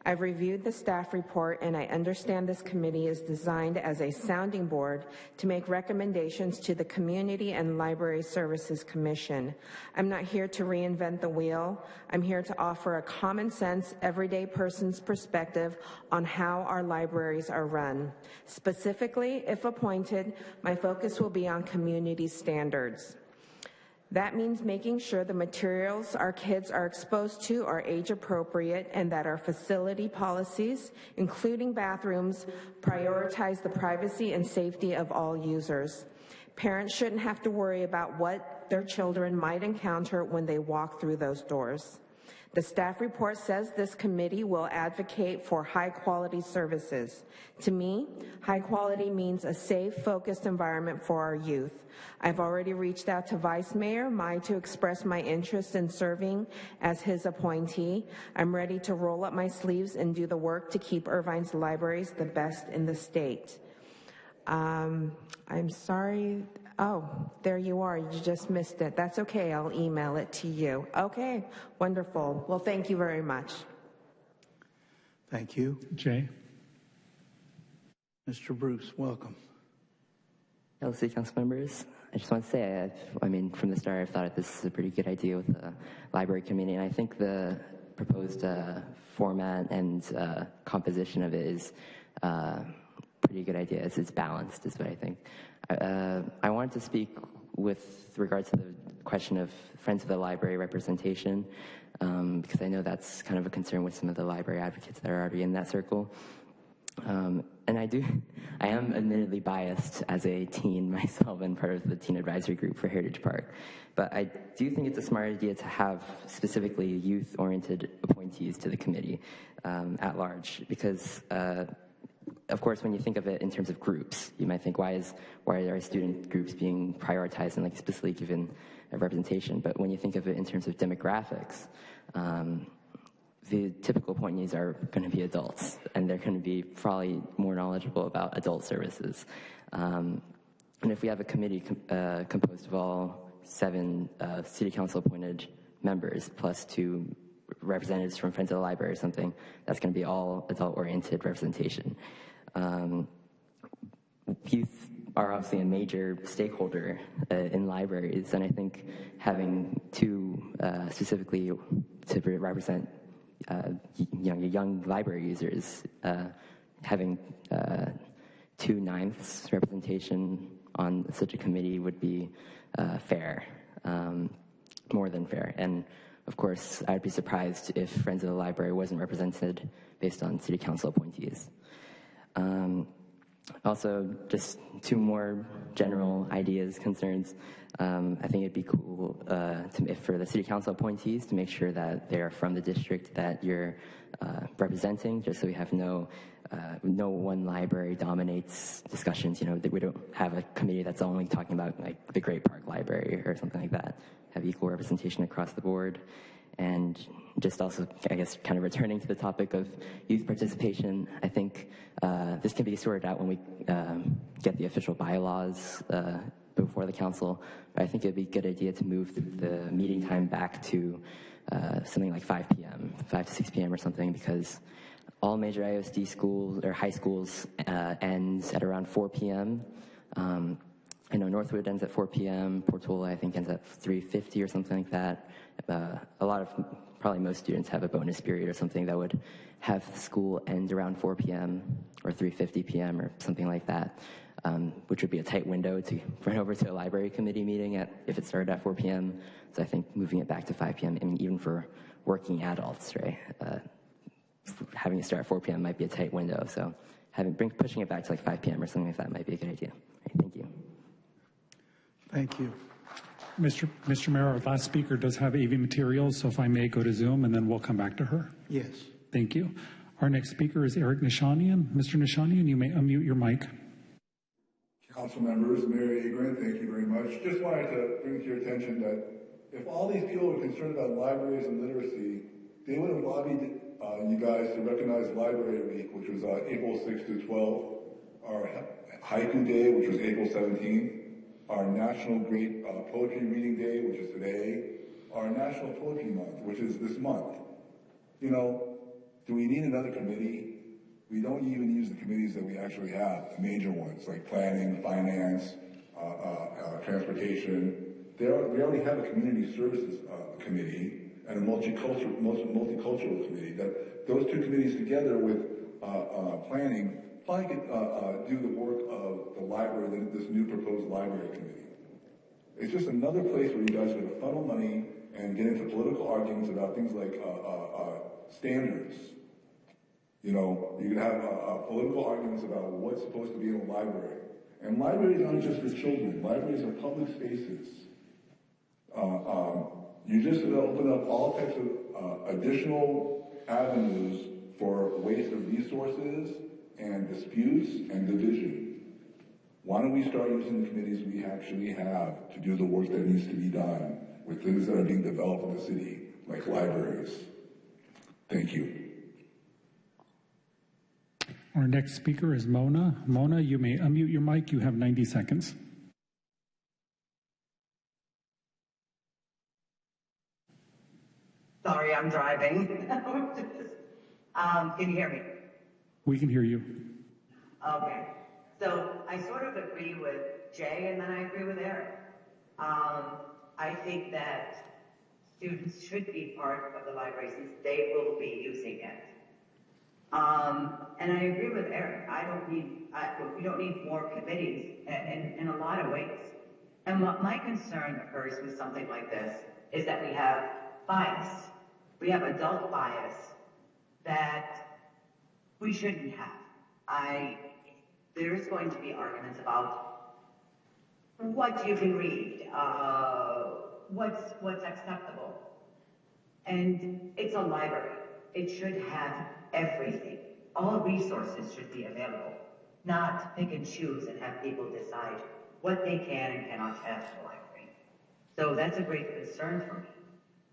I've reviewed the staff report, and I understand this committee is designed as a sounding board to make recommendations to the Community and Library Services Commission. I'm not here to reinvent the wheel. I'm here to offer a common sense, everyday person's perspective on how our libraries are run. Specifically, if appointed, my focus will be on community standards. That means making sure the materials our kids are exposed to are age appropriate and that our facility policies, including bathrooms, prioritize the privacy and safety of all users. Parents shouldn't have to worry about what their children might encounter when they walk through those doors. The staff report says this committee will advocate for high-quality services. To me, high quality means a safe, focused environment for our youth. I've already reached out to Vice Mayor Mai to express my interest in serving as his appointee. I'm ready to roll up my sleeves and do the work to keep Irvine's libraries the best in the state. I'm sorry. Oh, there you are. You just missed it. That's okay. I'll email it to you. Okay, wonderful. Well, thank you very much. Thank you. Jay? Mr. Bruce, welcome. Hello, City Council members. I just want to say, from the start, I've thought this is a pretty good idea with the library committee, and I think the proposed format and composition of it is a pretty good idea. It's balanced, is what I think. I wanted to speak with regard to the question of Friends of the Library representation, because I know that's kind of a concern with some of the library advocates that are already in that circle. And I am admittedly biased as a teen myself and part of the teen advisory group for Heritage Park. But I do think it's a smart idea to have specifically youth-oriented appointees to the committee at large, because of course, when you think of it in terms of groups, you might think, why are student groups being prioritized and explicitly given a representation? But when you think of it in terms of demographics, the typical appointees are going to be adults, and they're going to be probably more knowledgeable about adult services. And if we have a committee composed of all 7 city council appointed members plus 2 representatives from Friends of the Library or something, that's going to be all adult-oriented representation. Youth are obviously a major stakeholder in libraries, and I think having 2 specifically to represent young library users, having 2/9 representation on such a committee would be fair, more than fair. And of course, I'd be surprised if Friends of the Library wasn't represented based on city council appointees. Also, just 2 more general ideas, concerns. I think it'd be cool if for the city council appointees to make sure that they're from the district that you're representing, just so we have no one library dominates discussions. That we don't have a committee that's only talking about like the Great Park Library or something like that. Have equal representation across the board. And just also, I guess, kind of returning to the topic of youth participation, I think this can be sorted out when we get the official bylaws before the council. But I think it'd be a good idea to move the meeting time back to something like 5 p.m., 5 to 6 p.m. or something, because all major IOSD schools or high schools ends at around 4 p.m. I know Northwood ends at 4 p.m. Portola, I think, ends at 3:50 or something like that. Probably most students have a bonus period or something that would have school end around 4 p.m. or 3:50 p.m. or something like that, which would be a tight window to run over to a library committee meeting if it started at 4 p.m. So I think moving it back to 5 p.m., I mean, even for working adults, right? Having it start at 4 p.m. might be a tight window. So pushing it back to like 5 p.m. or something like that might be a good idea. Right, thank you. Thank you. Mr. Mayor, our last speaker does have AV materials, so if I may go to Zoom and then we'll come back to her. Yes. Thank you. Our next speaker is Eric Nishanian. Mr. Nishanian, you may unmute your mic. Council members, Mayor Agren, thank you very much. Just wanted to bring to your attention that if all these people were concerned about libraries and literacy, they would have lobbied you guys to recognize Library Week, which was April 6th to 12th, our Haiku Day, which was April 17th, our National Great Poetry Reading Day, which is today, our National Poetry Month, which is this month. You know, do we need another committee? We don't even use the committees that we actually have, the major ones, like planning, finance, transportation. We already have a community services committee and a multicultural committee. Those two committees together with planning probably could do the work of the library, this new proposed library committee. It's just another place where you guys are going to funnel money and get into political arguments about things like standards. You know, you can have political arguments about what's supposed to be in a library. And libraries aren't just for children. Libraries are public spaces. You're just going to open up all types of additional avenues for waste of resources and disputes and division. Why don't we start using the committees we actually have to do the work that needs to be done with things that are being developed in the city, like libraries? Thank you. Our next speaker is Mona. Mona, you may unmute your mic. You have 90 seconds. Sorry, I'm driving. Can you hear me? We can hear you. Okay. So I sort of agree with Jay, and then I agree with Eric. I think that students should be part of the library since they will be using it. And I agree with Eric. We don't need more committees in a lot of ways. And what my concern occurs with something like this is that we have bias. We have adult bias that we shouldn't have. There's going to be arguments about what you can read, what's acceptable. And it's a library. It should have everything. All resources should be available, not pick and choose and have people decide what they can and cannot have in the library. So that's a great concern for me.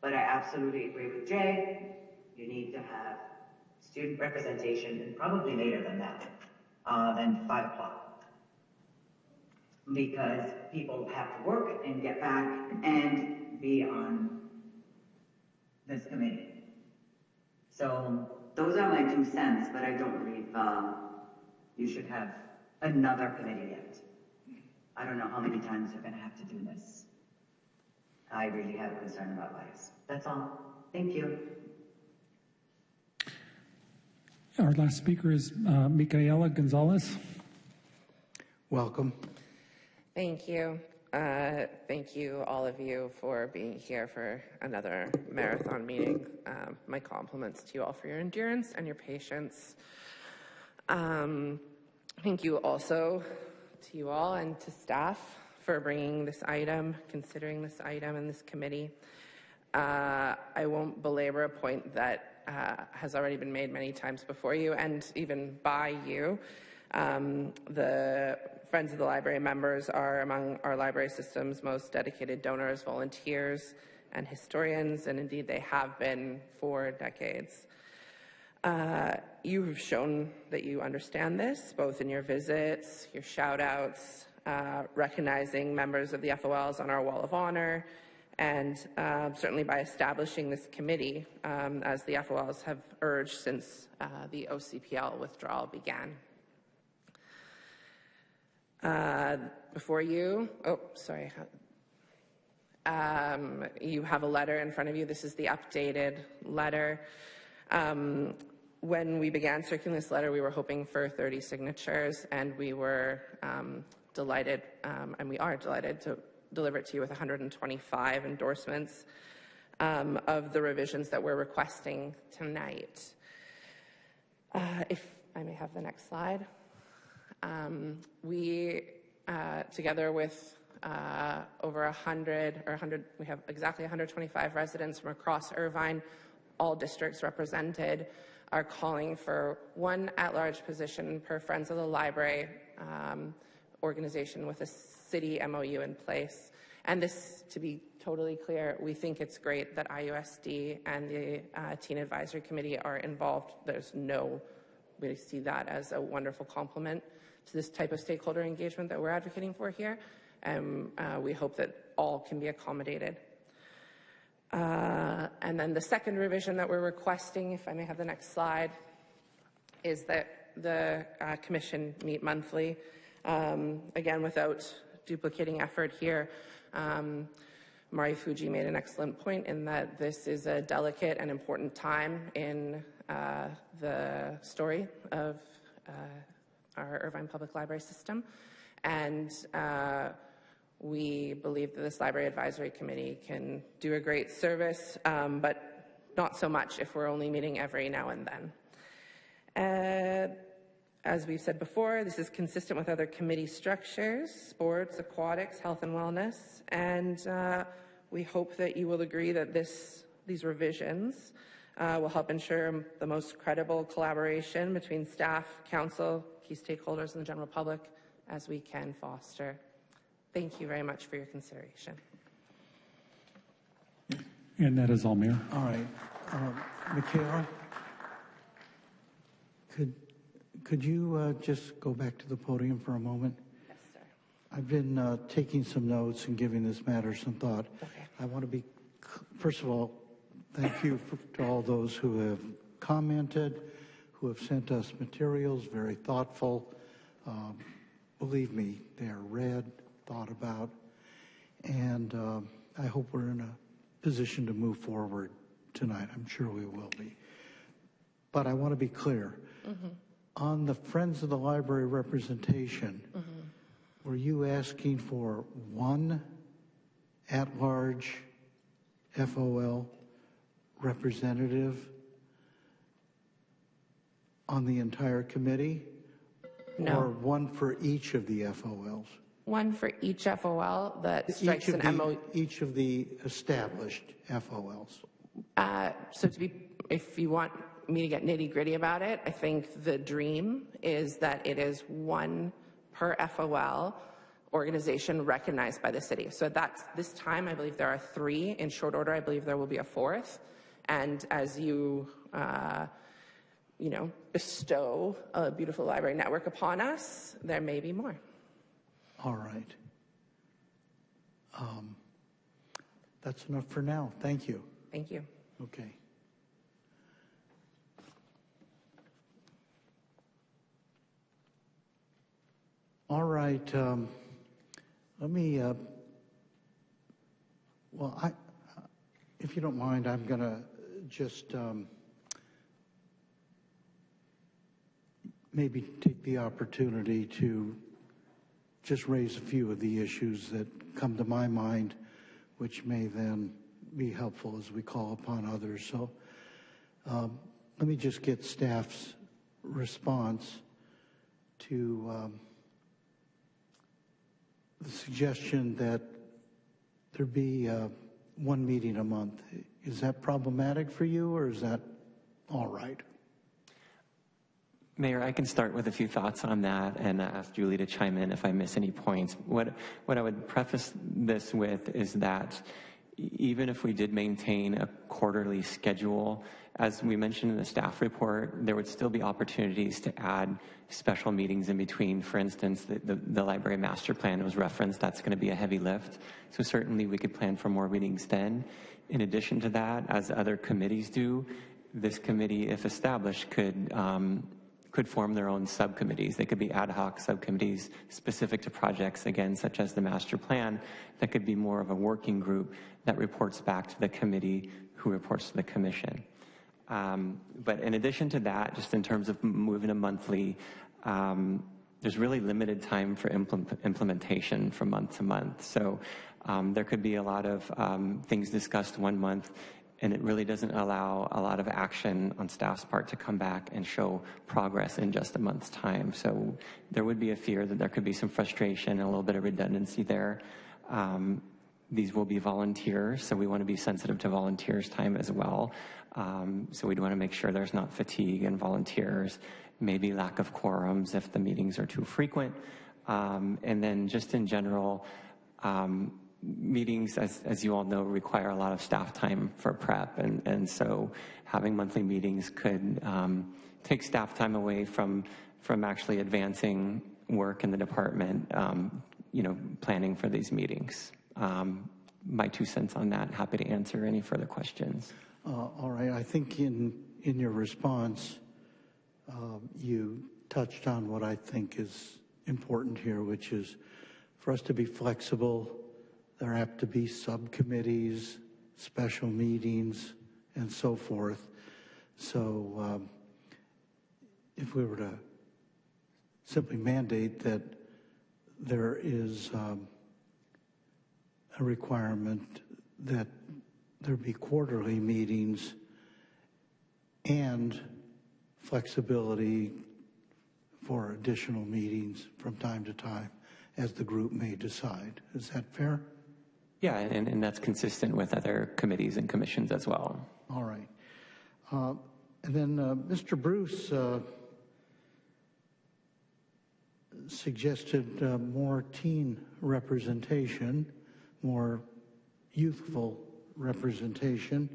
But I absolutely agree with Jay. You need to have student representation, and probably later than that, than 5 o'clock. Because people have to work and get back and be on this committee. So those are my 2 cents, but I don't believe you should have another committee yet. I don't know how many times you're going to have to do this. I really have a concern about bias. That's all. Thank you. Our last speaker is Micaela Gonzalez. Welcome. Thank you. Thank you, all of you, for being here for another marathon meeting. My compliments to you all for your endurance and your patience. Thank you also to you all and to staff for bringing this item, considering this item in this committee. I won't belabor a point that has already been made many times before you and even by you. The Friends of the Library members are among our library system's most dedicated donors, volunteers, and historians, and indeed they have been for decades. You have shown that you understand this, both in your visits, your shout-outs, recognizing members of the FOLs on our Wall of Honor, and certainly by establishing this committee, as the FOLs have urged since the OCPL withdrawal began. Before you, you have a letter in front of you. This is the updated letter. When we began circulating this letter, we were hoping for 30 signatures, and we were delighted, and we are delighted to deliver it to you with 125 endorsements of the revisions that we're requesting tonight. If I may have the next slide. We, together with over 100, we have exactly 125 residents from across Irvine, all districts represented, are calling for one at-large position per Friends of the Library organization with a city MOU in place. And this, to be totally clear, we think it's great that IUSD and the Teen Advisory Committee are involved. We see that as a wonderful complement to this type of stakeholder engagement that we're advocating for here. And we hope that all can be accommodated. And then the second revision that we're requesting, if I may have the next slide, is that the commission meet monthly. Again, without duplicating effort here, Mari Fuji made an excellent point in that this is a delicate and important time in the story of our Irvine Public Library system. And we believe that this Library Advisory Committee can do a great service, but not so much if we're only meeting every now and then. As we've said before, this is consistent with other committee structures, sports, aquatics, health and wellness, and we hope that you will agree that these revisions will help ensure the most credible collaboration between staff, council, key stakeholders, and the general public as we can foster. Thank you very much for your consideration. And that is all, Mayor. All right. Michaela, could you just go back to the podium for a moment? Yes, sir. I've been taking some notes and giving this matter some thought. Okay. I want to be, first of all, thank you to all those who have commented, who have sent us materials, very thoughtful. Believe me, they are read, thought about, and I hope we're in a position to move forward tonight. I'm sure we will be. But I want to be clear. Mm-hmm. On the Friends of the Library representation, mm-hmm. were you asking for one at-large FOL representative on the entire committee? No. Or one for each of the FOLs? One for each FOL that strikes an MOU. Each of the established FOLs. So if you want me to get nitty-gritty about it, I think the dream is that it is one per FOL organization recognized by the city. So that's this time, I believe there are 3. In short order, I believe there will be a 4th. And as you, bestow a beautiful library network upon us, there may be more. All right. That's enough for now. Thank you. Thank you. Okay. All right. Let me, if you don't mind, I'm going to just maybe take the opportunity to just raise a few of the issues that come to my mind, which may then be helpful as we call upon others. So let me just get staff's response to the suggestion that there be one meeting a month. Is that problematic for you, or is that all right? Mayor, I can start with a few thoughts on that and ask Julie to chime in if I miss any points. What I would preface this with is that even if we did maintain a quarterly schedule, as we mentioned in the staff report, there would still be opportunities to add special meetings in between. For instance, the library master plan was referenced. That's going to be a heavy lift. So certainly we could plan for more meetings then. In addition to that, as other committees do, this committee, if established, could form their own subcommittees. They could be ad hoc subcommittees specific to projects, again, such as the master plan, that could be more of a working group that reports back to the committee who reports to the commission. But in addition to that, just in terms of moving to monthly, there's really limited time for implementation from month to month. So there could be a lot of things discussed one month, and it really doesn't allow a lot of action on staff's part to come back and show progress in just a month's time. So there would be a fear that there could be some frustration and a little bit of redundancy there. These will be volunteers, so we want to be sensitive to volunteers' time as well. So we'd want to make sure there's not fatigue in volunteers, maybe lack of quorums if the meetings are too frequent. And then just in general, meetings, as you all know, require a lot of staff time for prep. And so having monthly meetings could take staff time away from actually advancing work in the department, planning for these meetings. My 2 cents on that. Happy to answer any further questions. All right. I think in your response, you touched on what I think is important here, which is for us to be flexible. There have to be subcommittees, special meetings, and so forth. So if we were to simply mandate that there is a requirement that there be quarterly meetings and flexibility for additional meetings from time to time as the group may decide. Is that fair? Yeah, and that's consistent with other committees and commissions as well. All right. And then Mr. Bruce suggested more teen representation, more youthful representation.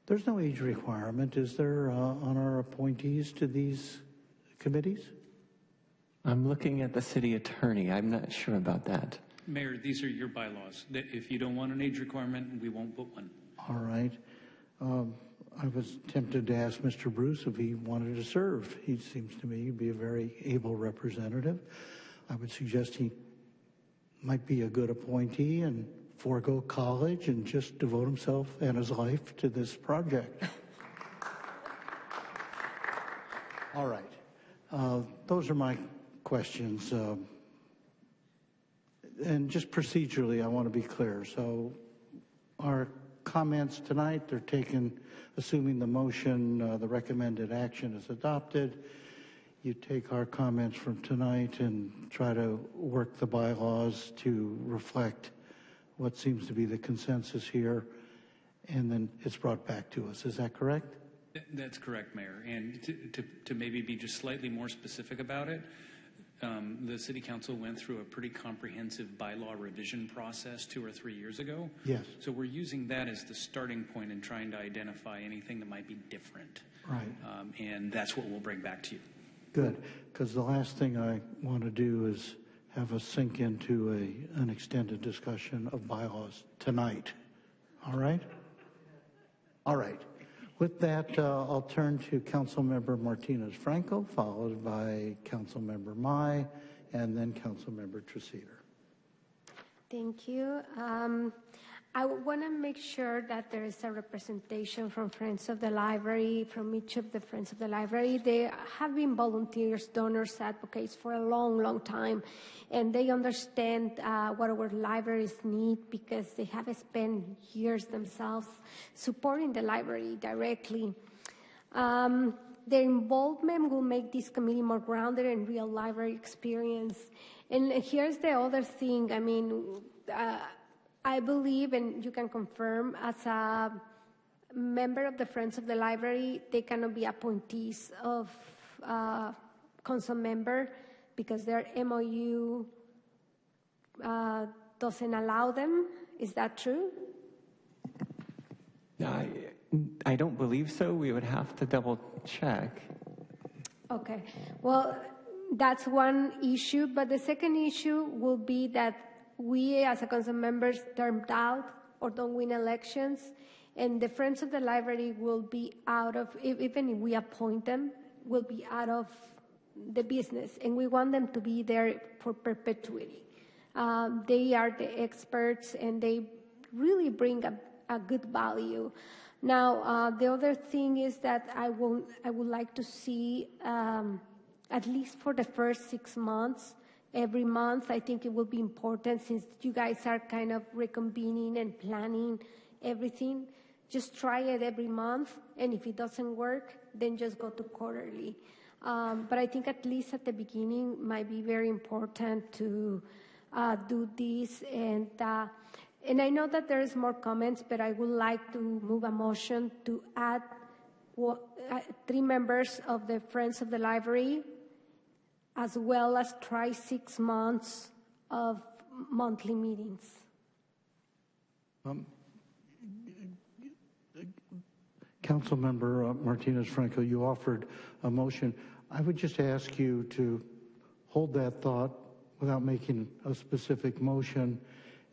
There's no age requirement, is there, on our appointees to these committees? I'm looking at the city attorney. I'm not sure about that. Mayor, these are your bylaws. If you don't want an age requirement, we won't put one. All right. I was tempted to ask Mr. Bruce if he wanted to serve. He seems to me to be a very able representative. I would suggest he might be a good appointee and forego college and just devote himself and his life to this project. All right. Those are my questions. And just procedurally, I want to be clear. So our comments tonight, they're taken, assuming the motion, the recommended action is adopted. You take our comments from tonight and try to work the bylaws to reflect what seems to be the consensus here, and then it's brought back to us. Is that correct? That's correct, Mayor. And to maybe be just slightly more specific about it, the City Council went through a pretty comprehensive bylaw revision process 2 or 3 years ago. Yes. So we're using that as the starting point in trying to identify anything that might be different. Right. And that's what we'll bring back to you. Good, because the last thing I want to do is have us sink into an extended discussion of bylaws tonight. All right? All right. With that, I'll turn to Councilmember Martinez-Franco, followed by Councilmember Mai, and then Councilmember Treseder. Thank you. I want to make sure that there is a representation from Friends of the Library, from each of the Friends of the Library. They have been volunteers, donors, advocates for a long, long time, and they understand what our libraries need because they have spent years themselves supporting the library directly. Their involvement will make this committee more grounded in real library experience. And here's the other thing, I mean, I believe, and you can confirm, as a member of the Friends of the Library, they cannot be appointees of council member because their MOU doesn't allow them. Is that true? I don't believe so. We would have to double check. Okay. Well, that's one issue, but the second issue will be that we as a council members termed out or don't win elections, and the Friends of the Library will be out of, even if we appoint them, will be out of the business, and we want them to be there for perpetuity. They are the experts, and they really bring a good value. Now, the other thing is that I would like to see, at least for the first 6 months, every month, I think it will be important since you guys are kind of reconvening and planning everything. Just try it every month, and if it doesn't work, then just go to quarterly. But I think at least at the beginning might be very important to do this. And I know that there is more comments, but I would like to move a motion to add 3 members of the Friends of the Library, as well as try 6 months of monthly meetings. Councilmember Martinez-Franco, you offered a motion. I would just ask you to hold that thought without making a specific motion,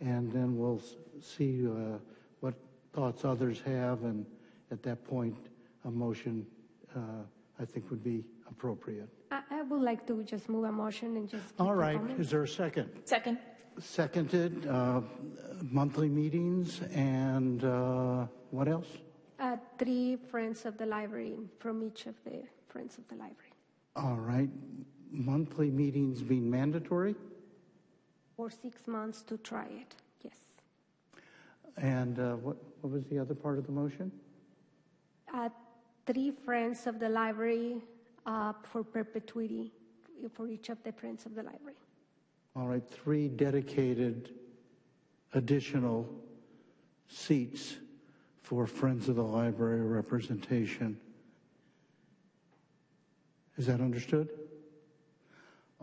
and then we'll see what thoughts others have, and at that point, a motion I think would be appropriate. I would like to just move a motion and just... All right. Is there a second? Second. Seconded. Monthly meetings and what else? 3 Friends of the Library from each of the Friends of the Library. All right. Monthly meetings being mandatory? For 6 months to try it, yes. And what was the other part of the motion? 3 Friends of the Library for perpetuity for each of the Friends of the Library. All right, 3 dedicated additional seats for Friends of the Library representation. Is that understood?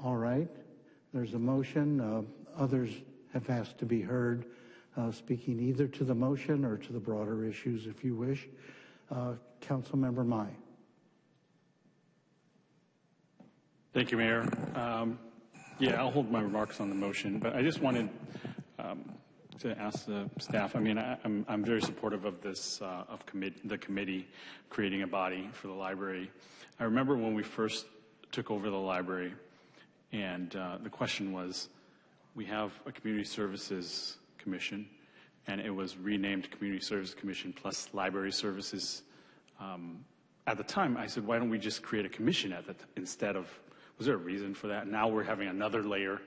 All right, there's a motion. Others have asked to be heard, speaking either to the motion or to the broader issues if you wish. Councilmember Mai. Thank you, Mayor. Yeah, I'll hold my remarks on the motion, but I just wanted to ask the staff. I mean, I'm very supportive of this, the committee creating a body for the library. I remember when we first took over the library, and the question was, we have a Community Services Commission, and it was renamed Community Service Commission plus Library Services. At the time, I said, why don't we just create a commission instead of, was there a reason for that? Now we're having another layer.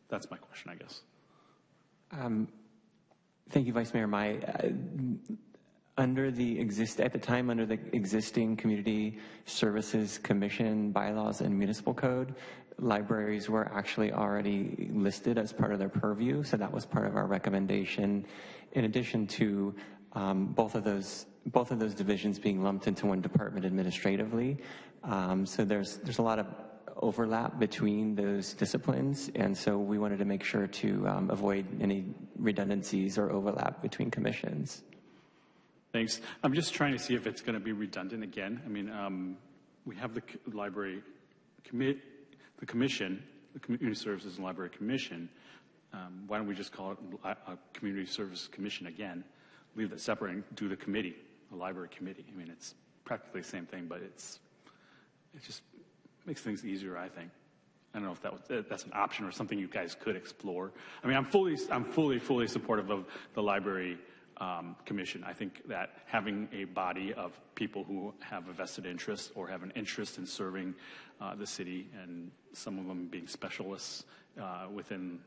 That's my question, I guess. Thank you, Vice Mayor Mai. At the time, under the existing Community Services Commission bylaws and municipal code, libraries were actually already listed as part of their purview, so that was part of our recommendation. In addition to both of those divisions being lumped into one department administratively, so there's a lot of overlap between those disciplines, and so we wanted to make sure to avoid any redundancies or overlap between commissions. Thanks. I'm just trying to see if it's going to be redundant again. I mean, we have the library the commission, the Community Services and Library Commission. Why don't we just call it a Community Service Commission again? Leave that separate and do the committee, the library committee. I mean, it's practically the same thing, but it just makes things easier, I think. I don't know if that's an option or something you guys could explore. I mean, I'm fully supportive of the library commission. I think that having a body of people who have a vested interest or have an interest in serving the city, and some of them being specialists within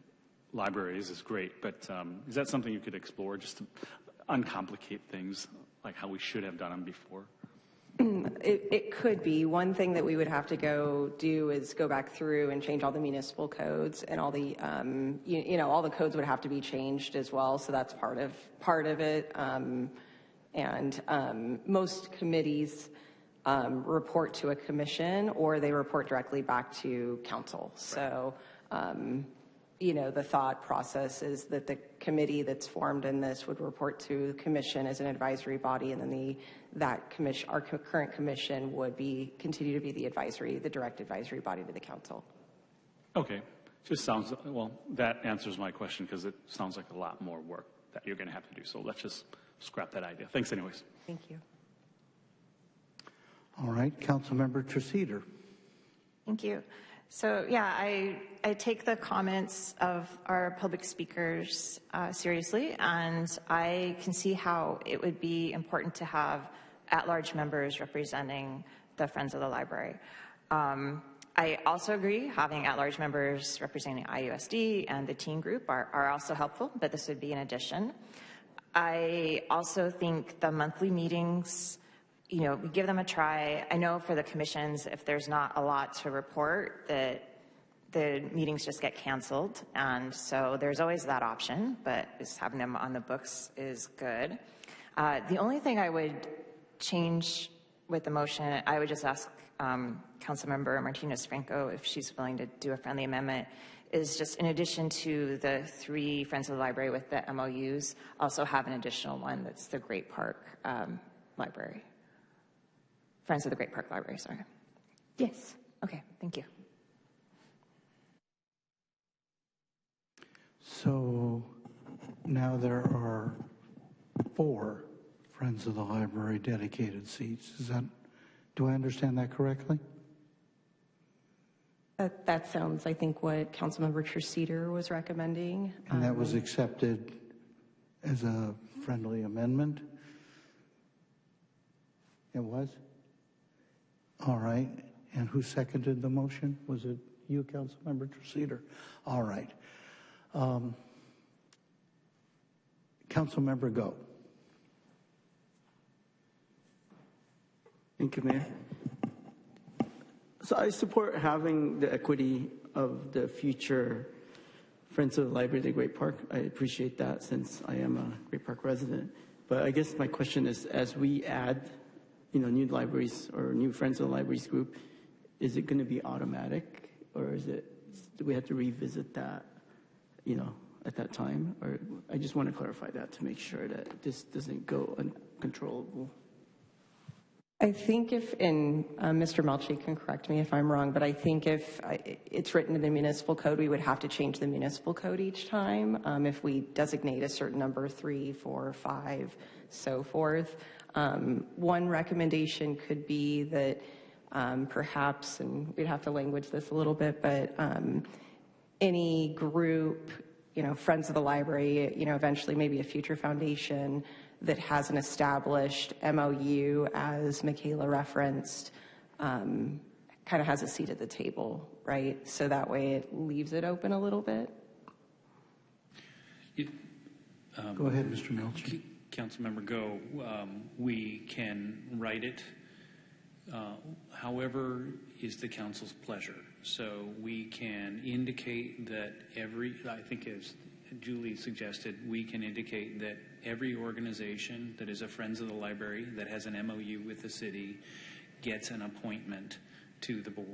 libraries, is great. But is that something you could explore, just to uncomplicate things like how we should have done them before? It could be. One thing that we would have to go do is go back through and change all the municipal codes, and all the all the codes would have to be changed as well. So that's part of it. Most committees report to a commission, or they report directly back to council. So the thought process is that the committee that's formed in this would report to the commission as an advisory body, and then our current commission would continue to be the direct advisory body to the council. Okay, just sounds, well, that answers my question because it sounds like a lot more work that you're going to have to do. So let's just scrap that idea. Thanks anyways. Thank you. All right, Councilmember Treseder. Thank you. So yeah, I take the comments of our public speakers seriously, and I can see how it would be important to have at-large members representing the Friends of the Library. I also agree having at-large members representing IUSD and the teen group are also helpful, but this would be an addition. I also think the monthly meetings, we give them a try. I know for the commissions, if there's not a lot to report, that the meetings just get canceled. And so there's always that option, but just having them on the books is good. The only thing I would change with the motion, I would just ask Councilmember Martinez-Franco if she's willing to do a friendly amendment, is just in addition to the 3 Friends of the Library with the MOUs, also have an additional one that's the Great Park Library. Friends of the Great Park Library, sorry. Yes. Okay, thank you. So now there are 4 Friends of the Library dedicated seats. Do I understand that correctly? That sounds, I think, what Councilmember Treseder was recommending. And that was accepted as a friendly amendment? It was? All right. And who seconded the motion? Was it you, Councilmember Treseder? All right. Councilmember Go. Thank you, Mayor. So I support having the equity of the future Friends of the Library of the Great Park. I appreciate that since I am a Great Park resident. But I guess my question is, as we add, new libraries or new Friends of the Libraries group, is it going to be automatic, or do we have to revisit that, at that time? Or I just want to clarify that to make sure that this doesn't go uncontrollable. I think and Mr. Melchi can correct me if I'm wrong, but I think if it's written in the municipal code, we would have to change the municipal code each time if we designate a certain number, 3, 4, 5, so forth. One recommendation could be that perhaps, and we'd have to language this a little bit, but any group, Friends of the Library, eventually maybe a future foundation that has an established MOU, as Michaela referenced, kind of has a seat at the table, right? So that way it leaves it open a little bit. Go ahead, Mr. Melchi. Councilmember Go, we can write it however is the council's pleasure. So we can indicate that I think as Julie suggested, we can indicate that every organization that is a Friends of the Library that has an MOU with the city gets an appointment to the board,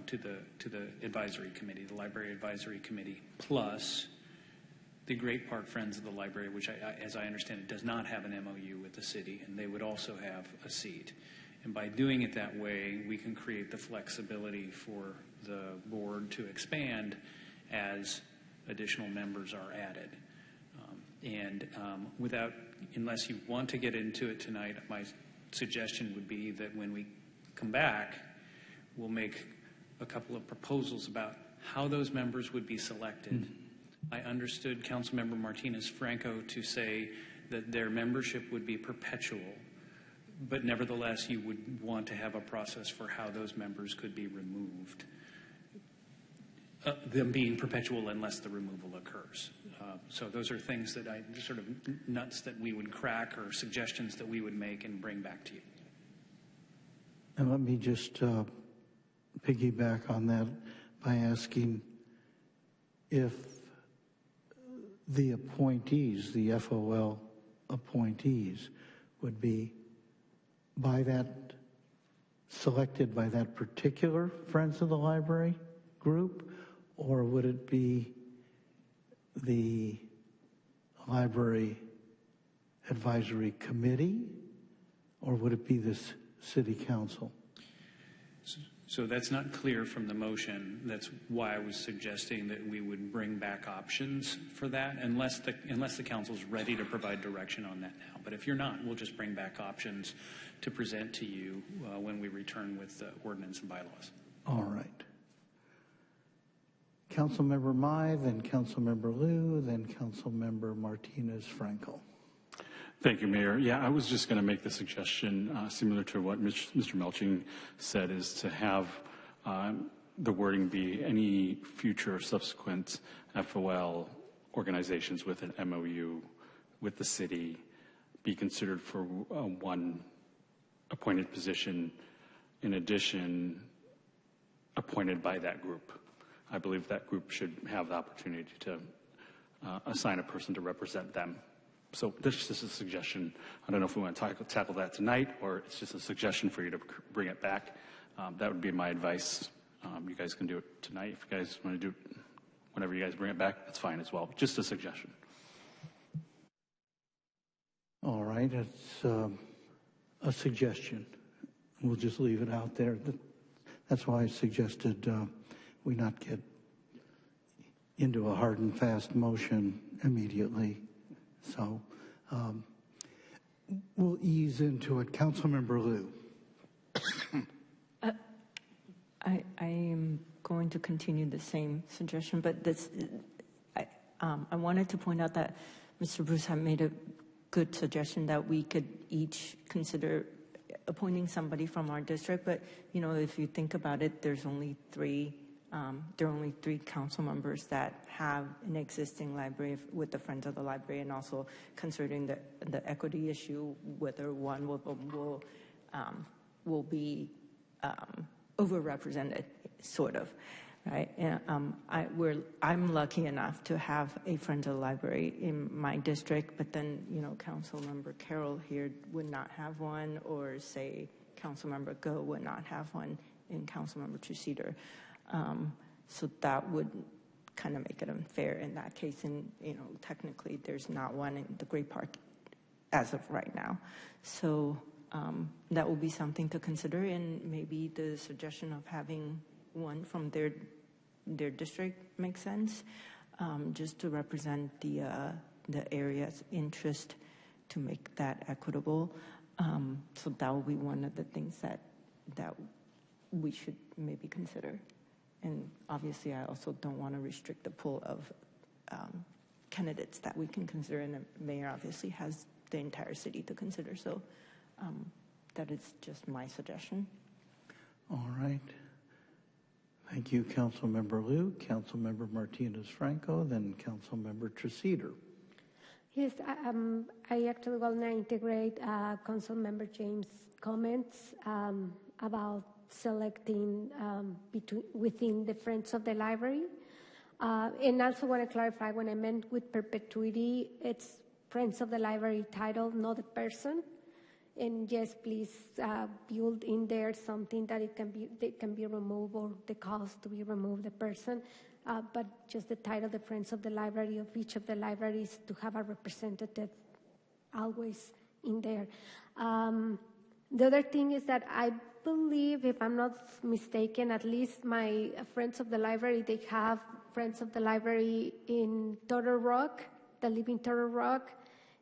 to the advisory committee, the Library Advisory Committee, plus the Great Park Friends of the Library, which, as I understand it, does not have an MOU with the city, and they would also have a seat. And by doing it that way, we can create the flexibility for the board to expand as additional members are added. Unless you want to get into it tonight, my suggestion would be that when we come back, we'll make a couple of proposals about how those members would be selected. I understood Councilmember Martinez-Franco to say that their membership would be perpetual, but nevertheless, you would want to have a process for how those members could be removed. Them being perpetual unless the removal occurs. So those are things that sort of nuts that we would crack or suggestions that we would make and bring back to you. And let me just piggyback on that by asking if the appointees, the FOL appointees, would be selected by that particular Friends of the Library group, or would it be the Library Advisory Committee, or would it be this City Council? So that's not clear from the motion. That's why I was suggesting that we would bring back options for that, unless the council's ready to provide direction on that now. But if you're not, we'll just bring back options to present to you when we return with the ordinance and bylaws. All right. Councilmember Mai, then Councilmember Liu, then Councilmember Martinez-Franco. Thank you, Mayor. Yeah, I was just going to make the suggestion, similar to what Mr. Melching said, is to have the wording be any future subsequent FOL organizations with an MOU with the city be considered for one appointed position, in addition, appointed by that group. I believe that group should have the opportunity to assign a person to represent them. So this is just a suggestion. I don't know if we want to tackle that tonight, or it's just a suggestion for you to bring it back. That would be my advice. You guys can do it tonight. If you guys want to do it whenever you guys bring it back, that's fine as well. Just a suggestion. All right, it's a suggestion. We'll just leave it out there. That's why I suggested we not get into a hard and fast motion immediately. So we'll ease into it. Councilmember Liu. I am going to continue the same suggestion, but I wanted to point out that Mr. Bruce had made a good suggestion that we could each consider appointing somebody from our district. But you know, if you think about it, there are only three council members that have an existing library with the Friends of the Library, and also considering the equity issue, whether one will be overrepresented, sort of, right? And I'm lucky enough to have a Friends of the Library in my district, but then, you know, Councilmember Carroll here would not have one, or say Councilmember Go would not have one, and Councilmember Truceder. So that would kind of make it unfair in that case. And, you know, technically there's not one in the Great Park as of right now. So that will be something to consider, and maybe the suggestion of having one from their district makes sense, just to represent the area's interest, to make that equitable. So that will be one of the things that we should maybe consider. And obviously, I also don't want to restrict the pool of candidates that we can consider, and the mayor obviously has the entire city to consider. So that is just my suggestion. All right. Thank you, Councilmember Liu. Councilmember Martinez-Franco, then Councilmember Truceder. Yes, I actually want to integrate Councilmember James' comments about selecting within the Friends of the Library. And also want to clarify, when I meant with perpetuity, it's Friends of the Library title, not the person. And yes, please build in there something that it can be removed, or the cost to be removed, the person. But just the title, the Friends of the Library, of each of the libraries, to have a representative always in there. The other thing is that I believe, if I'm not mistaken, at least my Friends of the Library, they have Friends of the Library in Turtle Rock, the Living Turtle Rock,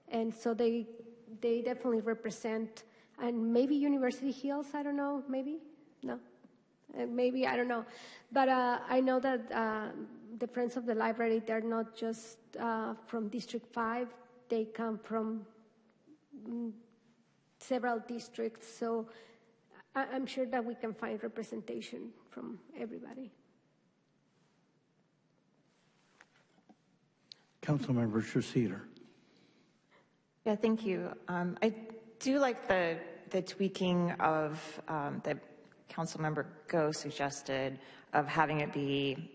and so they definitely represent, and maybe University Hills, I don't know, maybe, no, maybe, I don't know, but I know that the Friends of the Library, they're not just from District 5, they come from several districts, so I'm sure that we can find representation from everybody. Councilmember Truceder. Yeah, thank you. I do like the tweaking of that Councilmember Go suggested, of having it be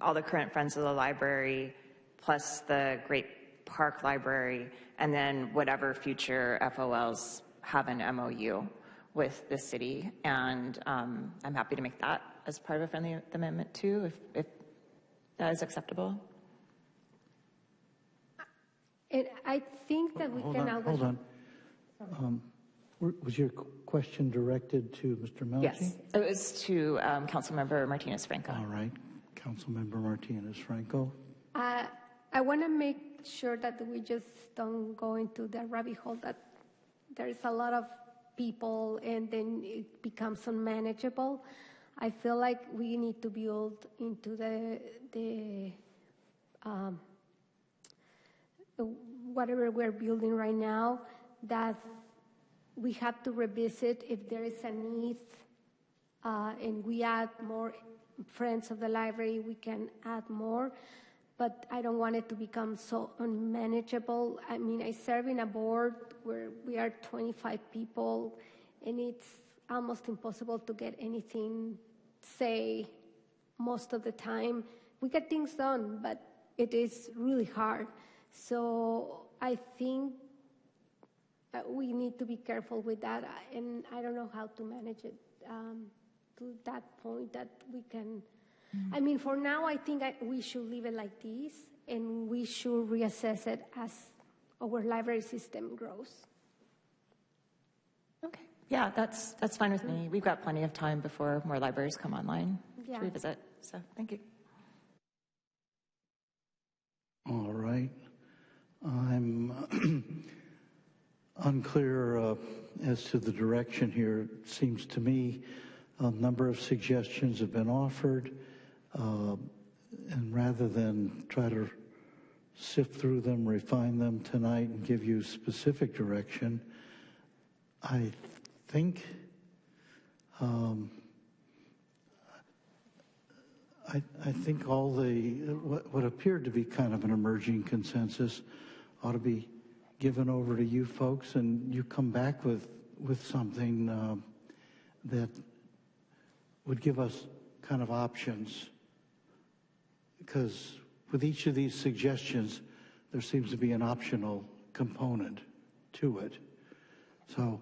all the current Friends of the Library plus the Great Park Library, and then whatever future FOLs have an MOU with the city. And I'm happy to make that as part of a friendly amendment too, if that is acceptable. And I think that we can always... Hold on. Was your question directed to Mr. Melchi? Yes, it was to Councilmember Martinez-Franco. All right. Councilmember Martinez-Franco. I want to make sure that we just don't go into the rabbit hole that there's a lot of people and then it becomes unmanageable. I feel like we need to build into the whatever we're building right now, that we have to revisit if there is a need and we add more friends of the library, we can add more. But I don't want it to become so unmanageable. I mean, I serve in a board where we are 25 people, and it's almost impossible to get anything, say, most of the time. We get things done, but it is really hard. So I think we need to be careful with that, and I don't know how to manage it to that point that we can... I mean, for now, I think we should leave it like this, and we should reassess it as our library system grows. Okay. Yeah, that's fine with me. We've got plenty of time before more libraries come online to revisit. So, thank you. All right. I'm unclear as to the direction here. It seems to me a number of suggestions have been offered. And rather than try to sift through them, refine them tonight, and give you specific direction, I think I think all the what appeared to be kind of an emerging consensus ought to be given over to you folks, and you come back with something that would give us kind of options. Because with each of these suggestions, there seems to be an optional component to it. So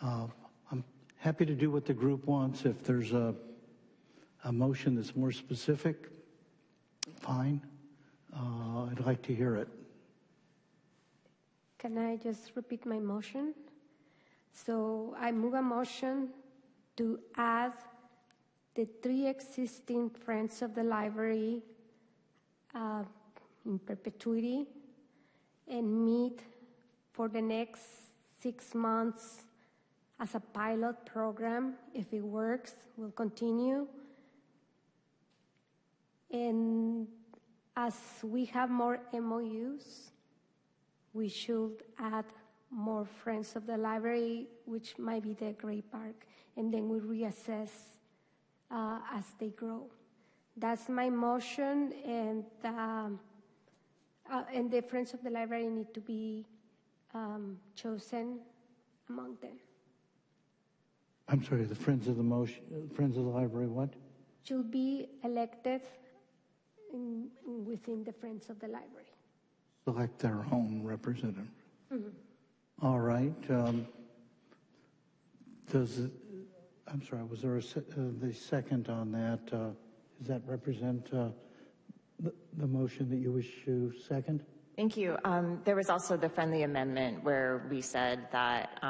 I'm happy to do what the group wants. If there's a motion that's more specific, fine. I'd like to hear it. Can I just repeat my motion? So I move a motion to add the 3 existing Friends of the Library in perpetuity and meet for the next 6 months as a pilot program. If it works, we'll continue. And as we have more MOUs, we should add more Friends of the Library, which might be the Gray Park, and then we reassess as they grow. That's my motion, and the Friends of the Library need to be chosen among them. I'm sorry, the Friends of the Library, what? Should be elected within the Friends of the Library. Select their own representative. Mm-hmm. All right. I'm sorry, was there the second on that? Does that represent the motion that you wish to second? Thank you. There was also the friendly amendment where we said that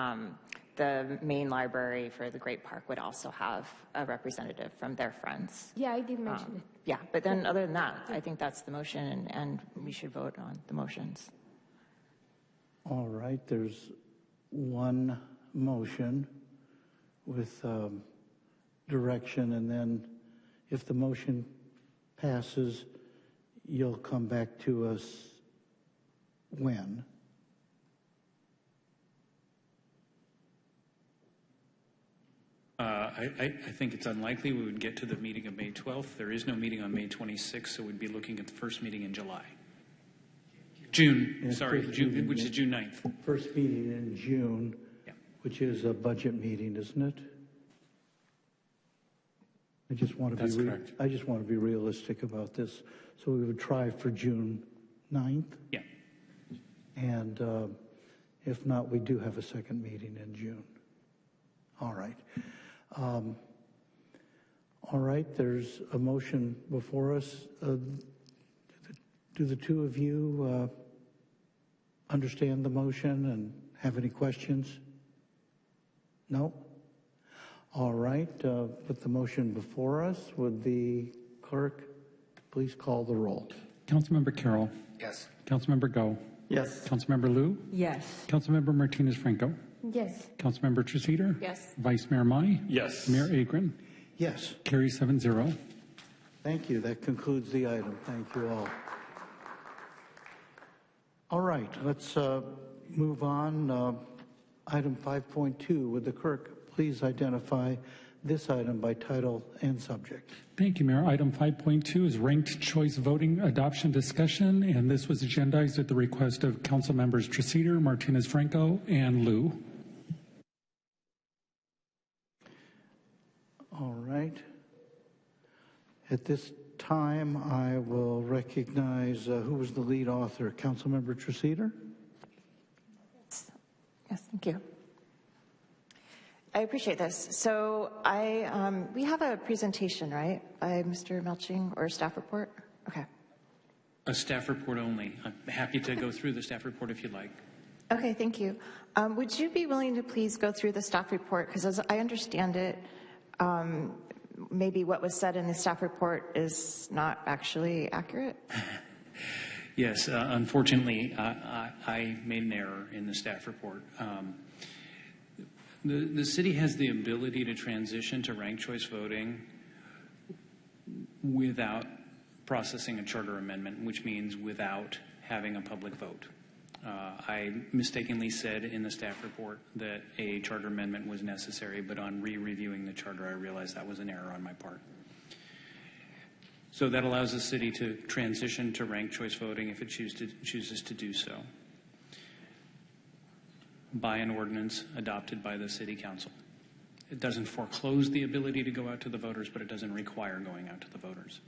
the main library for the Great Park would also have a representative from their friends. Yeah, I did mention it. Yeah, but then other than that, I think that's the motion, and we should vote on the motions. All right, there's one motion with direction, and then if the motion passes, you'll come back to us when? I think it's unlikely we would get to the meeting of May 12th. There is no meeting on May 26th, so we'd be looking at the first meeting in July. June, which is June 9th. First meeting in June, which is a budget meeting, isn't it? I just want to be realistic about this. So we would try for June 9th. Yeah. And if not, we do have a second meeting in June. All right. All right, there's a motion before us. Do the two of you understand the motion and have any questions? No? All right. With the motion before us, would the clerk please call the roll? Councilmember Carroll. Yes. Councilmember Go. Yes. Councilmember Liu. Yes. Councilmember Martinez-Franco. Yes. Councilmember Treseder. Yes. Vice Mayor Mai. Yes. Mayor Agron. Yes. Carry 7-0. Thank you. That concludes the item. Thank you all. All right. Let's move on. Item 5.2. Would the clerk please identify this item by title and subject? Thank you, Mayor. Item 5.2 is ranked choice voting adoption discussion, and this was agendized at the request of Council Members Treseder, Martinez-Franco, and Liu. All right. At this time, I will recognize who was the lead author. Councilmember Treseder? Yes, thank you. I appreciate this. So we have a presentation, right, by Mr. Melching, or a staff report? Okay. A staff report only. I'm happy to go through the staff report if you'd like. Okay, thank you. Would you be willing to please go through the staff report? Because as I understand it, maybe what was said in the staff report is not actually accurate. Yes, unfortunately, I made an error in the staff report. The city has the ability to transition to ranked choice voting without processing a charter amendment, which means without having a public vote. I mistakenly said in the staff report that a charter amendment was necessary, but on re-reviewing the charter, I realized that was an error on my part. So that allows the city to transition to ranked choice voting if it chooses to do so by an ordinance adopted by the City Council. It doesn't foreclose the ability to go out to the voters, but it doesn't require going out to the voters.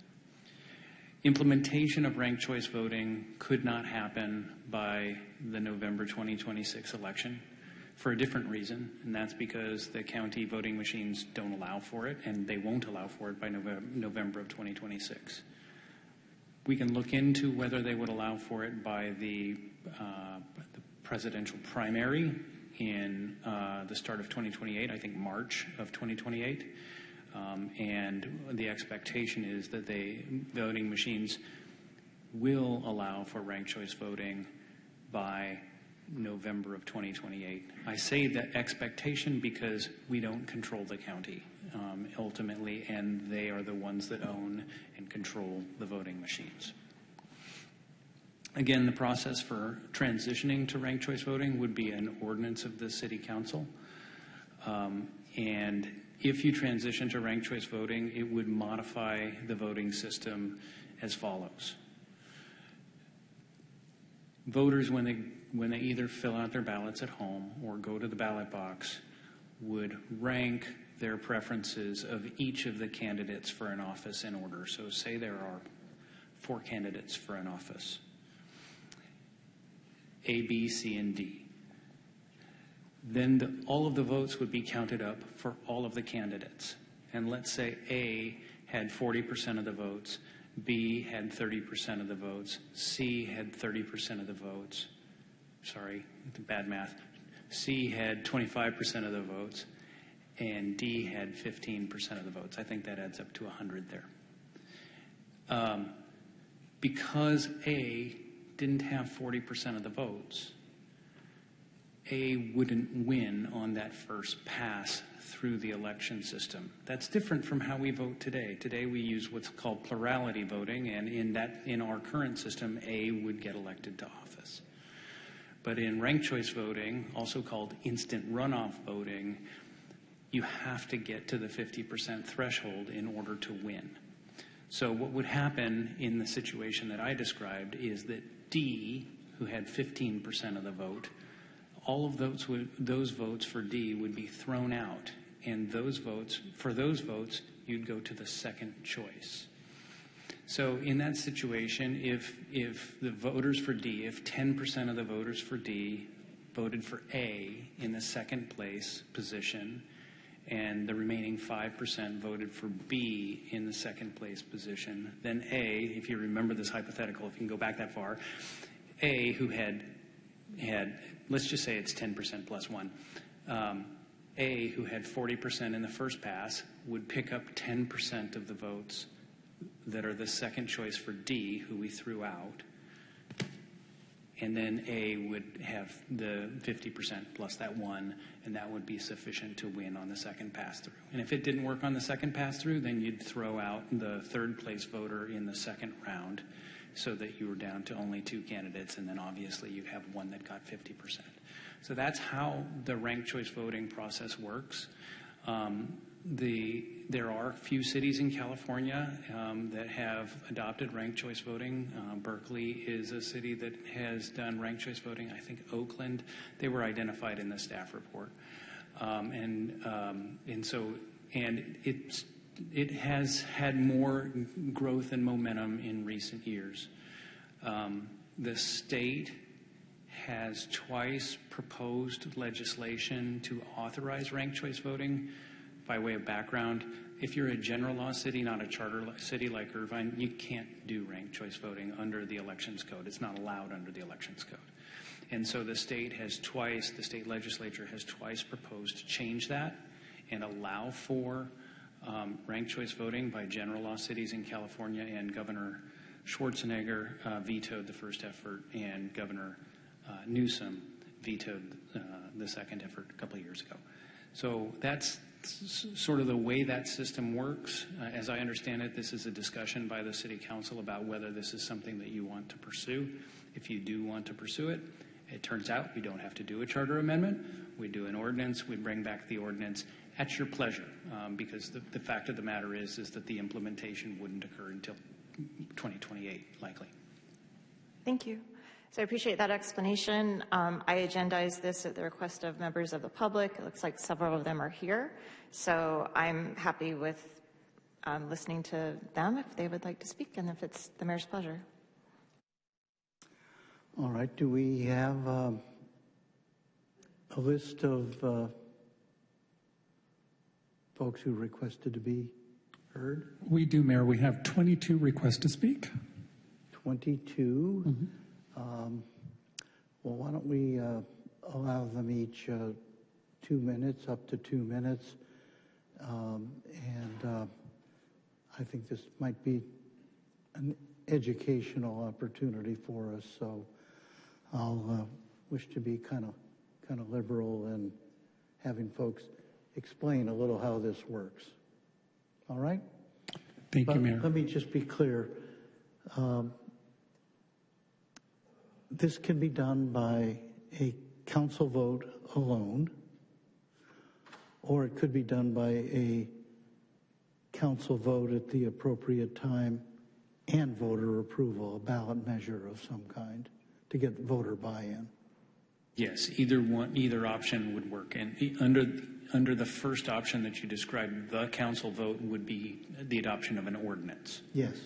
Implementation of ranked choice voting could not happen by the November 2026 election for a different reason, and that's because the county voting machines don't allow for it, and they won't allow for it by November of 2026. We can look into whether they would allow for it by the presidential primary in the start of 2028, I think March of 2028. And the expectation is that the voting machines will allow for ranked choice voting by November of 2028. I say that expectation because we don't control the county ultimately, and they are the ones that own and control the voting machines. Again, the process for transitioning to ranked choice voting would be an ordinance of the City Council. And if you transition to ranked choice voting, it would modify the voting system as follows. Voters, when they either fill out their ballots at home or go to the ballot box, would rank their preferences of each of the candidates for an office in order. So say there are 4 candidates for an office, A, B, C, and D. Then all of the votes would be counted up for all of the candidates. And let's say A had 40% of the votes, B had 30% of the votes, C had 30% of the votes. Sorry, bad math. C had 25% of the votes, and D had 15% of the votes. I think that adds up to 100 there. Because A didn't have 40% of the votes, A wouldn't win on that first pass through the election system. That's different from how we vote today. Today we use what's called plurality voting, and in our current system, A would get elected to office. But in ranked choice voting, also called instant runoff voting, you have to get to the 50% threshold in order to win. So what would happen in the situation that I described is that D, who had 15% of the vote, all of those votes for D would be thrown out, and for those votes, you'd go to the second choice. So in that situation, if the voters for D, if 10% of the voters for D voted for A in the second place position, and the remaining 5% voted for B in the second place position, then A, if you remember this hypothetical, if you can go back that far, A, who had had, let's just say it's 10% plus one. A, who had 40% in the first pass, would pick up 10% of the votes that are the second choice for D, who we threw out. And then A would have the 50% plus that one, and that would be sufficient to win on the second pass through. And if it didn't work on the second pass through, then you'd throw out the third place voter in the second round so that you were down to only 2 candidates, and then obviously you'd have one that got 50%. So that's how the ranked choice voting process works. There are a few cities in California that have adopted ranked choice voting. Berkeley is a city that has done ranked choice voting. I think Oakland, they were identified in the staff report. And it has had more growth and momentum in recent years. The state has twice proposed legislation to authorize ranked choice voting. By way of background, if you're a general law city, not a charter city like Irvine, you can't do ranked choice voting under the elections code. It's not allowed under the elections code. And so the state legislature has twice proposed to change that and allow for ranked choice voting by general law cities in California, and Governor Schwarzenegger vetoed the first effort, and Governor Newsom vetoed the second effort a couple of years ago. So that's sort of the way that system works. As I understand it, this is a discussion by the City Council about whether this is something that you want to pursue. If you do want to pursue it, it turns out we don't have to do a charter amendment. We do an ordinance. We bring back the ordinance at your pleasure, because the fact of the matter is that the implementation wouldn't occur until 2028, likely. Thank you. So I appreciate that explanation. I agendized this at the request of members of the public. It looks like several of them are here. So I'm happy with listening to them if they would like to speak and if it's the mayor's pleasure. All right. Do we have a list of folks who requested to be heard? We do, Mayor. We have 22 requests to speak. 22? Mm-hmm. Well, why don't we allow them each 2 minutes, up to 2 minutes. I think this might be an educational opportunity for us. So I'll wish to be kind of liberal in having folks explain a little how this works. All right? Thank you, Mayor. Let me just be clear. This can be done by a council vote alone, or it could be done by a council vote at the appropriate time and voter approval, a ballot measure of some kind to get voter buy-in. Yes, either option would work. And under the first option that you described, the council vote would be the adoption of an ordinance. Yes,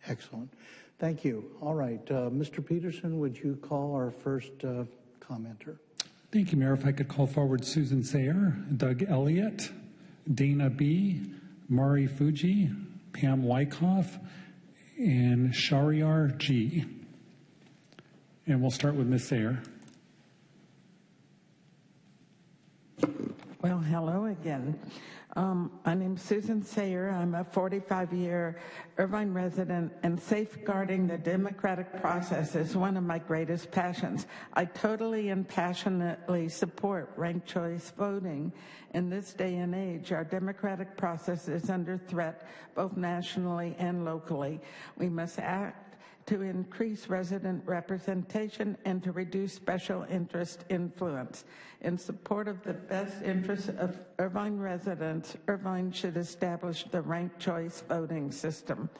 excellent. Thank you. All right, Mr. Peterson, would you call our first commenter? Thank you, Mayor. If I could call forward Susan Sayer, Doug Elliott, Dana B., Mari Fuji, Pam Wyckoff, and Shariar G. And we'll start with Ms. Sayer. Well, hello again. My name's Susan Sayer. I'm a 45-year Irvine resident, and safeguarding the democratic process is one of my greatest passions. I totally and passionately support ranked choice voting. In this day and age, our democratic process is under threat both nationally and locally. We must act to increase resident representation and to reduce special interest influence. In support of the best interests of Irvine residents, Irvine should establish the ranked choice voting system.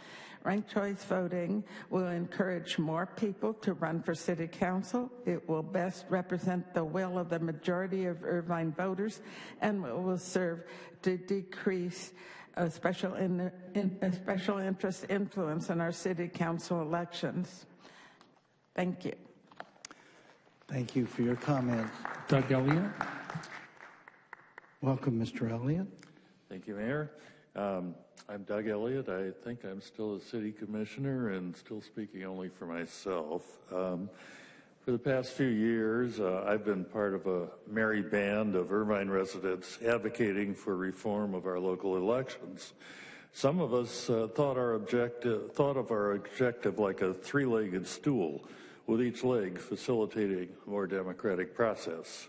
Ranked choice voting will encourage more people to run for city council. It will best represent the will of the majority of Irvine voters, and will serve to decrease special interest influence in our city council elections. Thank you. Thank you for your comments. Doug Elliott. Welcome, Mr. Elliott. Thank you, Mayor. I'm Doug Elliott. I think I'm still a city commissioner and still speaking only for myself. For For the past few years, I've been part of a merry band of Irvine residents advocating for reform of our local elections. Some of us thought of our objective like a three-legged stool, with each leg facilitating a more democratic process.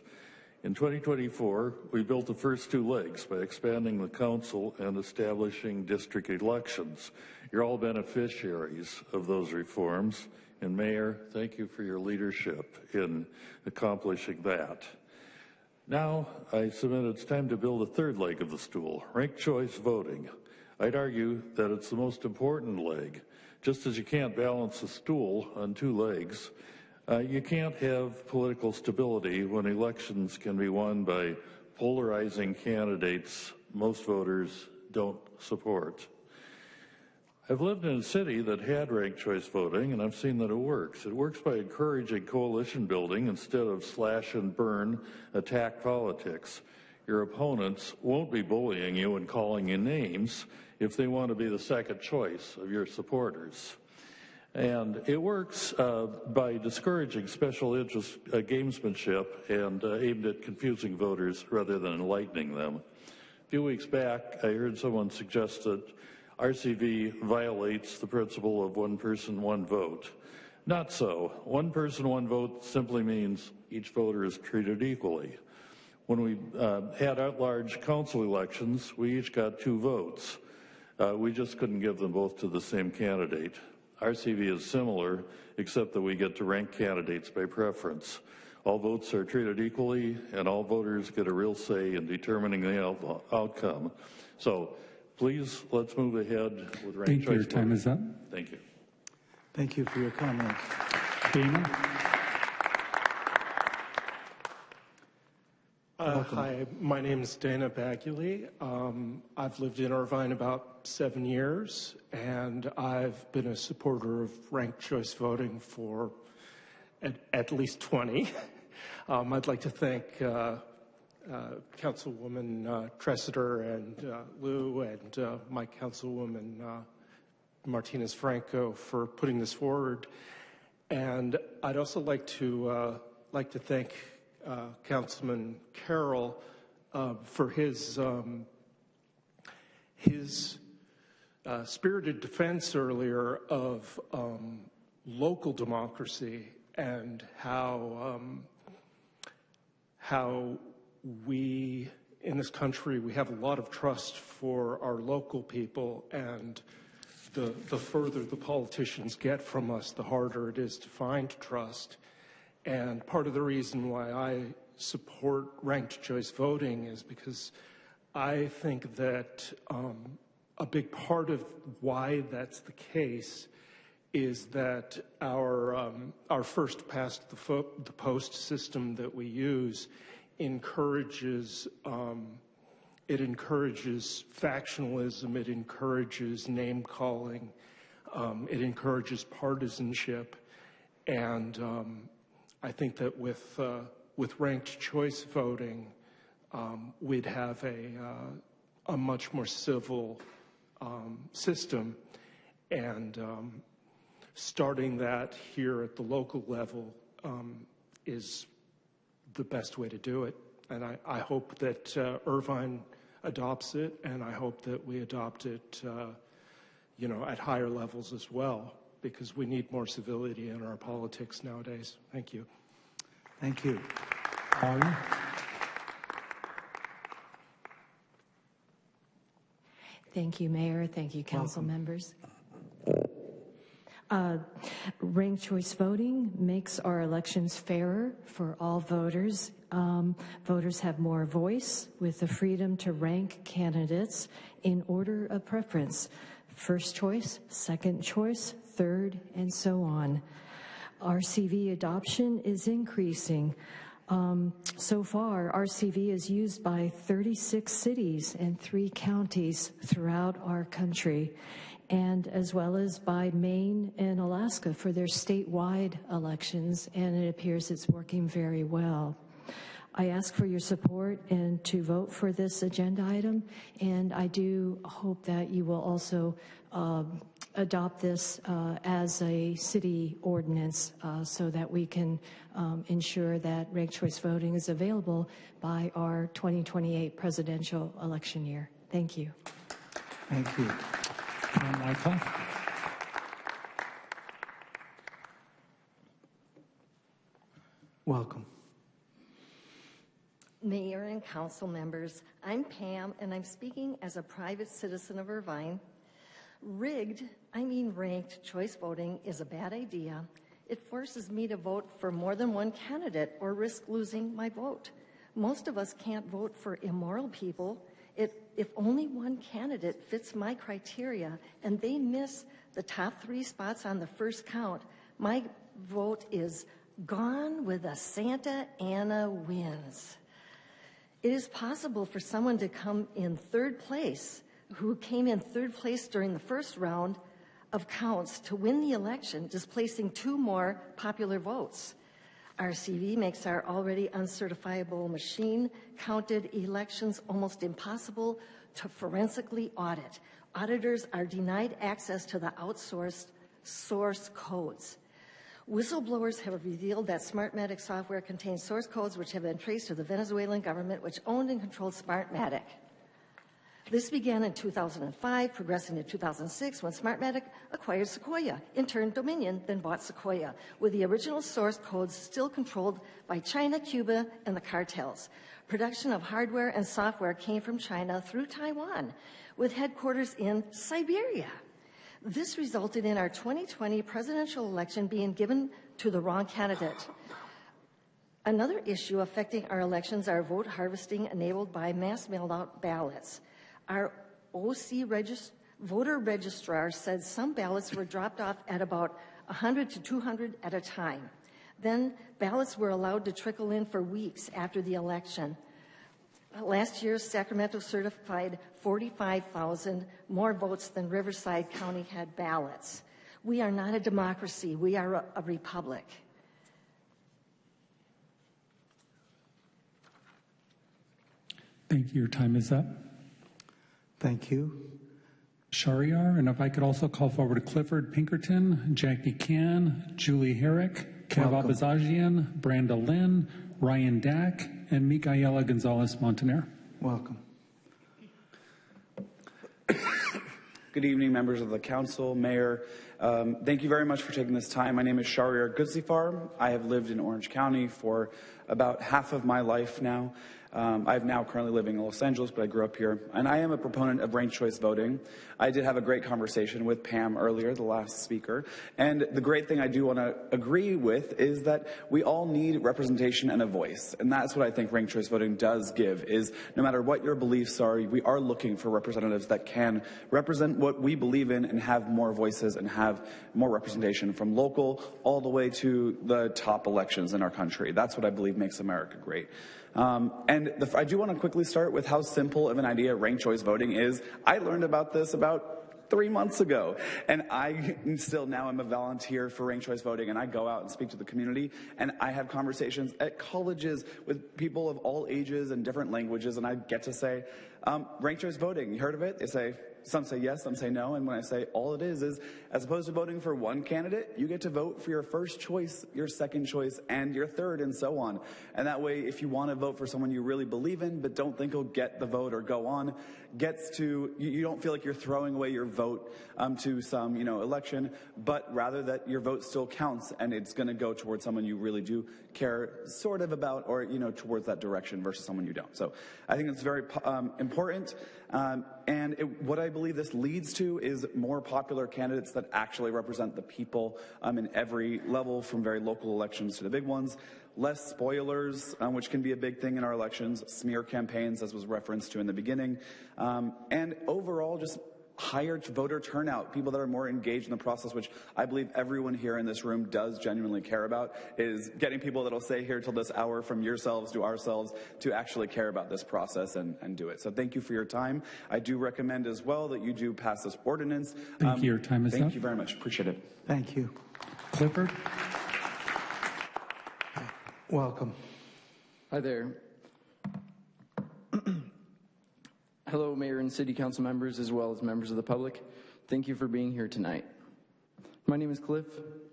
In 2024, we built the first two legs by expanding the council and establishing district elections. You're all beneficiaries of those reforms. And Mayor, thank you for your leadership in accomplishing that. Now, I submit it's time to build a third leg of the stool, ranked choice voting. I'd argue that it's the most important leg. Just as you can't balance a stool on two legs, you can't have political stability when elections can be won by polarizing candidates most voters don't support. I've lived in a city that had ranked choice voting, and I've seen that it works. It works by encouraging coalition building instead of slash and burn attack politics. Your opponents won't be bullying you and calling you names if they want to be the second choice of your supporters. And it works by discouraging special interest gamesmanship and aimed at confusing voters rather than enlightening them. A few weeks back, I heard someone suggest that RCV violates the principle of one person, one vote. Not so. One person, one vote simply means each voter is treated equally. When we had at-large council elections, we each got 2 votes. We just couldn't give them both to the same candidate. RCV is similar, except that we get to rank candidates by preference. All votes are treated equally, and all voters get a real say in determining the outcome. So please, let's move ahead with ranked choice. Thank you. Your time is up. Thank you. Thank you for your comments. Dana? Hi, my name is Dana Baguley. I've lived in Irvine about 7 years, and I've been a supporter of ranked choice voting for at least 20. I'd like to thank Councilwoman Tressiter and Lou and my Councilwoman Martinez Franco for putting this forward. And I'd also like to thank Councilman Carroll for his spirited defense earlier of local democracy and how we in this country we have a lot of trust for our local people, and the further the politicians get from us, the harder it is to find trust. And part of the reason why I support ranked choice voting is because I think that a big part of why that's the case is that our first past the post system that we use encourages factionalism, it encourages name calling, it encourages partisanship, and I think that with ranked choice voting, we'd have a much more civil system, and starting that here at the local level is the best way to do it. And I hope that Irvine adopts it, and I hope that we adopt it, at higher levels as well, because we need more civility in our politics nowadays. Thank you. Thank you. Thank you, Mayor. Thank you, council members. Ranked choice voting makes our elections fairer for all voters. Voters have more voice with the freedom to rank candidates in order of preference. First choice, second choice, third, and so on. RCV adoption is increasing. So far, RCV is used by 36 cities and 3 counties throughout our country, and as well as by Maine and Alaska for their statewide elections, and it appears it's working very well. I ask for your support and to vote for this agenda item, and I do hope that you will also adopt this as a city ordinance so that we can ensure that ranked choice voting is available by our 2028 presidential election year. Thank you. Thank you. Michael. Welcome. Mayor and council members, I'm Pam, and I'm speaking as a private citizen of Irvine. Ranked choice voting is a bad idea. It forces me to vote for more than one candidate or risk losing my vote. Most of us can't vote for immoral people. If only one candidate fits my criteria and they miss the top 3 spots on the first count, my vote is gone with a Santa Ana wins. It is possible for someone to come in third place, who came in third place during the first round of counts, to win the election, displacing 2 more popular votes. RCV makes our already uncertifiable machine-counted elections almost impossible to forensically audit. Auditors are denied access to the outsourced source codes. Whistleblowers have revealed that Smartmatic software contains source codes which have been traced to the Venezuelan government, which owned and controlled Smartmatic. This began in 2005, progressing to 2006 when Smartmatic acquired Sequoia, in turn Dominion then bought Sequoia, with the original source codes still controlled by China, Cuba, and the cartels. Production of hardware and software came from China through Taiwan, with headquarters in Siberia. This resulted in our 2020 presidential election being given to the wrong candidate. Another issue affecting our elections are vote harvesting enabled by mass mailed-out ballots. Our OC voter registrar said some ballots were dropped off at about 100 to 200 at a time. Then ballots were allowed to trickle in for weeks after the election. Last year, Sacramento certified 45,000 more votes than Riverside County had ballots. We are not a democracy. We are a republic. Thank you. Your time is up. Thank you. Shariar, and if I could also call forward Clifford Pinkerton, Jackie Can, Julie Herrick, Kev Abazagian, Branda Lynn, Ryan Dack, and Micaela Gonzalez Montaner. Welcome. Good evening, members of the council, mayor. Thank you very much for taking this time. My name is Shariar Goodsifar. I have lived in Orange County for about half of my life now. I'm now currently living in Los Angeles, but I grew up here. And I am a proponent of ranked choice voting. I did have a great conversation with Pam earlier, the last speaker. And the great thing I do want to agree with is that we all need representation and a voice. And that's what I think ranked choice voting does give, is no matter what your beliefs are, we are looking for representatives that can represent what we believe in and have more voices and have more representation from local all the way to the top elections in our country. That's what I believe makes America great. I do want to quickly start with how simple of an idea ranked choice voting is. I learned about this about 3 months ago, and I still now am a volunteer for ranked choice voting, and I go out and speak to the community, and I have conversations at colleges with people of all ages and different languages, and I get to say, ranked choice voting, you heard of it? They say, some say yes, some say no, and when I say all it is as opposed to voting for one candidate, you get to vote for your first choice, your second choice, and your third, and so on. And that way, if you want to vote for someone you really believe in but don't think will get the vote or go on, you don't feel like you're throwing away your vote to some election, but rather that your vote still counts and it's going to go towards someone you really do care sort of about, or towards that direction versus someone you don't. So I think it's very important. What I believe this leads to is more popular candidates that actually represent the people in every level, from very local elections to the big ones. Less spoilers, which can be a big thing in our elections, smear campaigns, as was referenced to in the beginning, and overall just higher voter turnout, people that are more engaged in the process, which I believe everyone here in this room does genuinely care about, is getting people that'll stay here till this hour from yourselves to ourselves to actually care about this process and do it. So thank you for your time. I do recommend as well that you do pass this ordinance. Thank you. Your time is up. Thank you very much. Appreciate it. Thank you. Clifford? Welcome. Hi there. Hello, Mayor and City Council members, as well as members of the public. Thank you for being here tonight. My name is Cliff,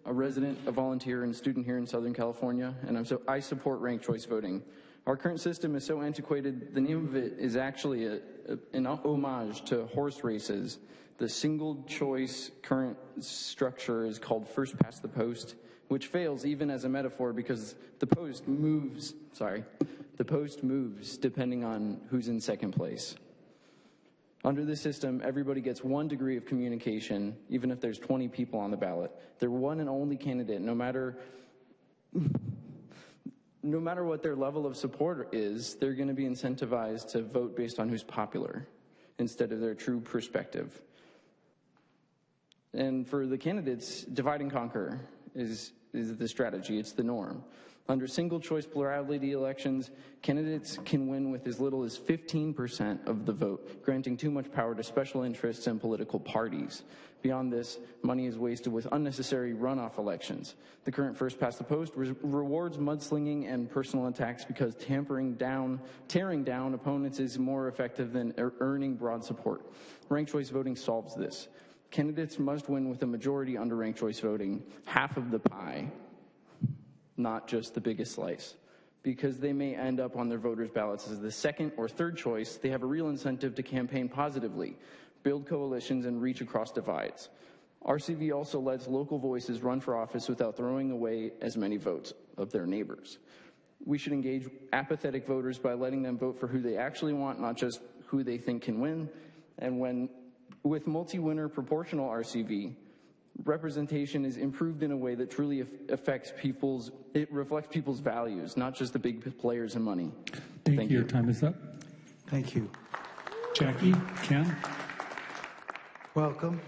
a resident, a volunteer, and student here in Southern California, and I support ranked choice voting. Our current system is so antiquated, the name of it is actually an homage to horse races. The single choice current structure is called first past the post, which fails even as a metaphor because the post moves depending on who's in second place. Under this system, everybody gets 1 degree of communication, even if there's 20 people on the ballot. They're one and only candidate, no matter what their level of support is, they're going to be incentivized to vote based on who's popular instead of their true perspective. And for the candidates, divide and conquer is the strategy, it's the norm. Under single-choice plurality elections, candidates can win with as little as 15% of the vote, granting too much power to special interests and political parties. Beyond this, money is wasted with unnecessary runoff elections. The current first-past-the-post rewards mudslinging and personal attacks because tearing down opponents is more effective than earning broad support. Ranked choice voting solves this. Candidates must win with a majority under ranked choice voting, half of the pie, not just the biggest slice. Because they may end up on their voters' ballots as the second or third choice, they have a real incentive to campaign positively, build coalitions, and reach across divides. RCV also lets local voices run for office without throwing away as many votes of their neighbors. We should engage apathetic voters by letting them vote for who they actually want, not just who they think can win. And with multi-winner proportional RCV, representation is improved in a way that truly reflects people's values, not just the big players and money. Thank you. Your time is up. Thank you. Jackie, Ken. Welcome.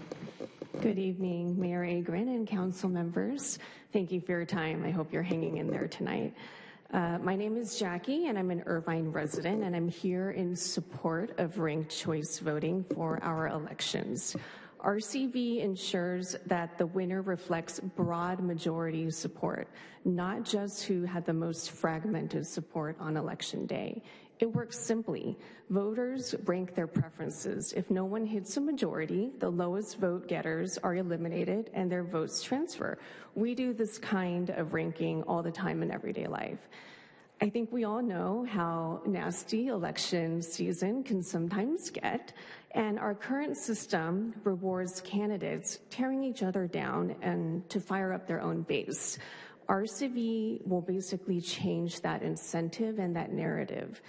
Good evening, Mayor Agren and council members. Thank you for your time. I hope you're hanging in there tonight. My name is Jackie, and I'm an Irvine resident, and I'm here in support of ranked choice voting for our elections. RCV ensures that the winner reflects broad majority support, not just who had the most fragmented support on election day. It works simply. Voters rank their preferences. If no one hits a majority, the lowest vote getters are eliminated and their votes transfer. We do this kind of ranking all the time in everyday life. I think we all know how nasty election season can sometimes get, and our current system rewards candidates tearing each other down and to fire up their own base. RCV will basically change that incentive and that narrative.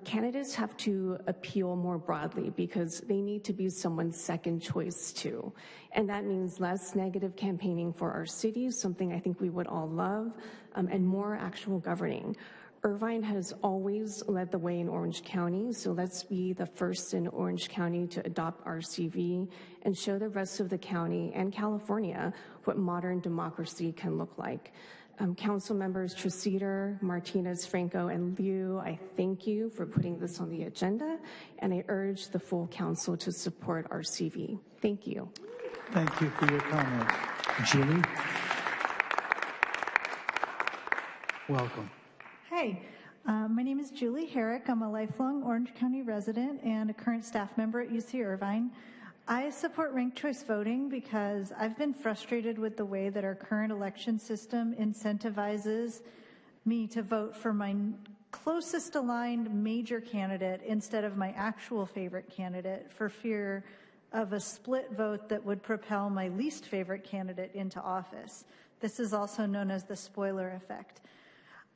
Candidates have to appeal more broadly because they need to be someone's second choice too. And that means less negative campaigning for our cities, something I think we would all love, and more actual governing. Irvine has always led the way in Orange County, so let's be the first in Orange County to adopt RCV and show the rest of the county and California what modern democracy can look like. Council members Treseder, Martinez, Franco, and Liu, I thank you for putting this on the agenda, and I urge the full council to support RCV. Thank you. Thank you for your comments. Julie? Welcome. Hi, my name is Julie Herrick. I'm a lifelong Orange County resident and a current staff member at UC Irvine. I support ranked choice voting because I've been frustrated with the way that our current election system incentivizes me to vote for my closest aligned major candidate instead of my actual favorite candidate for fear of a split vote that would propel my least favorite candidate into office. This is also known as the spoiler effect.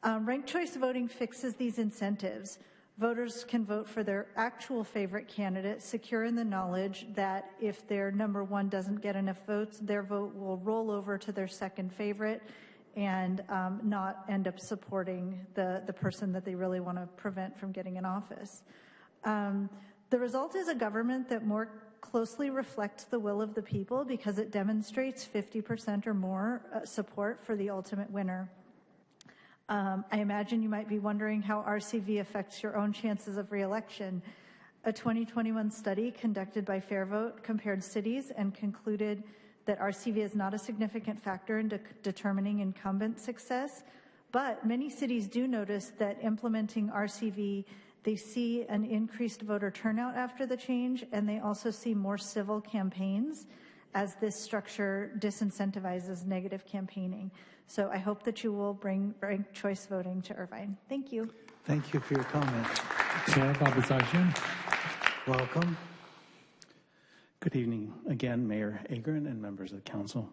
Ranked choice voting fixes these incentives. Voters can vote for their actual favorite candidate, secure in the knowledge that if their number one doesn't get enough votes, their vote will roll over to their second favorite and not end up supporting the person that they really want to prevent from getting in office. The result is a government that more closely reflects the will of the people because it demonstrates 50% or more support for the ultimate winner. I imagine you might be wondering how RCV affects your own chances of re-election. A 2021 study conducted by FairVote compared cities and concluded that RCV is not a significant factor in determining incumbent success, but many cities do notice that implementing RCV They see an increased voter turnout after the change, and they also see more civil campaigns as this structure disincentivizes negative campaigning. So I hope that you will bring ranked choice voting to Irvine. Thank you. Thank you for your comments. Chair Babasajian. Welcome. Good evening again, Mayor Agren and members of the council.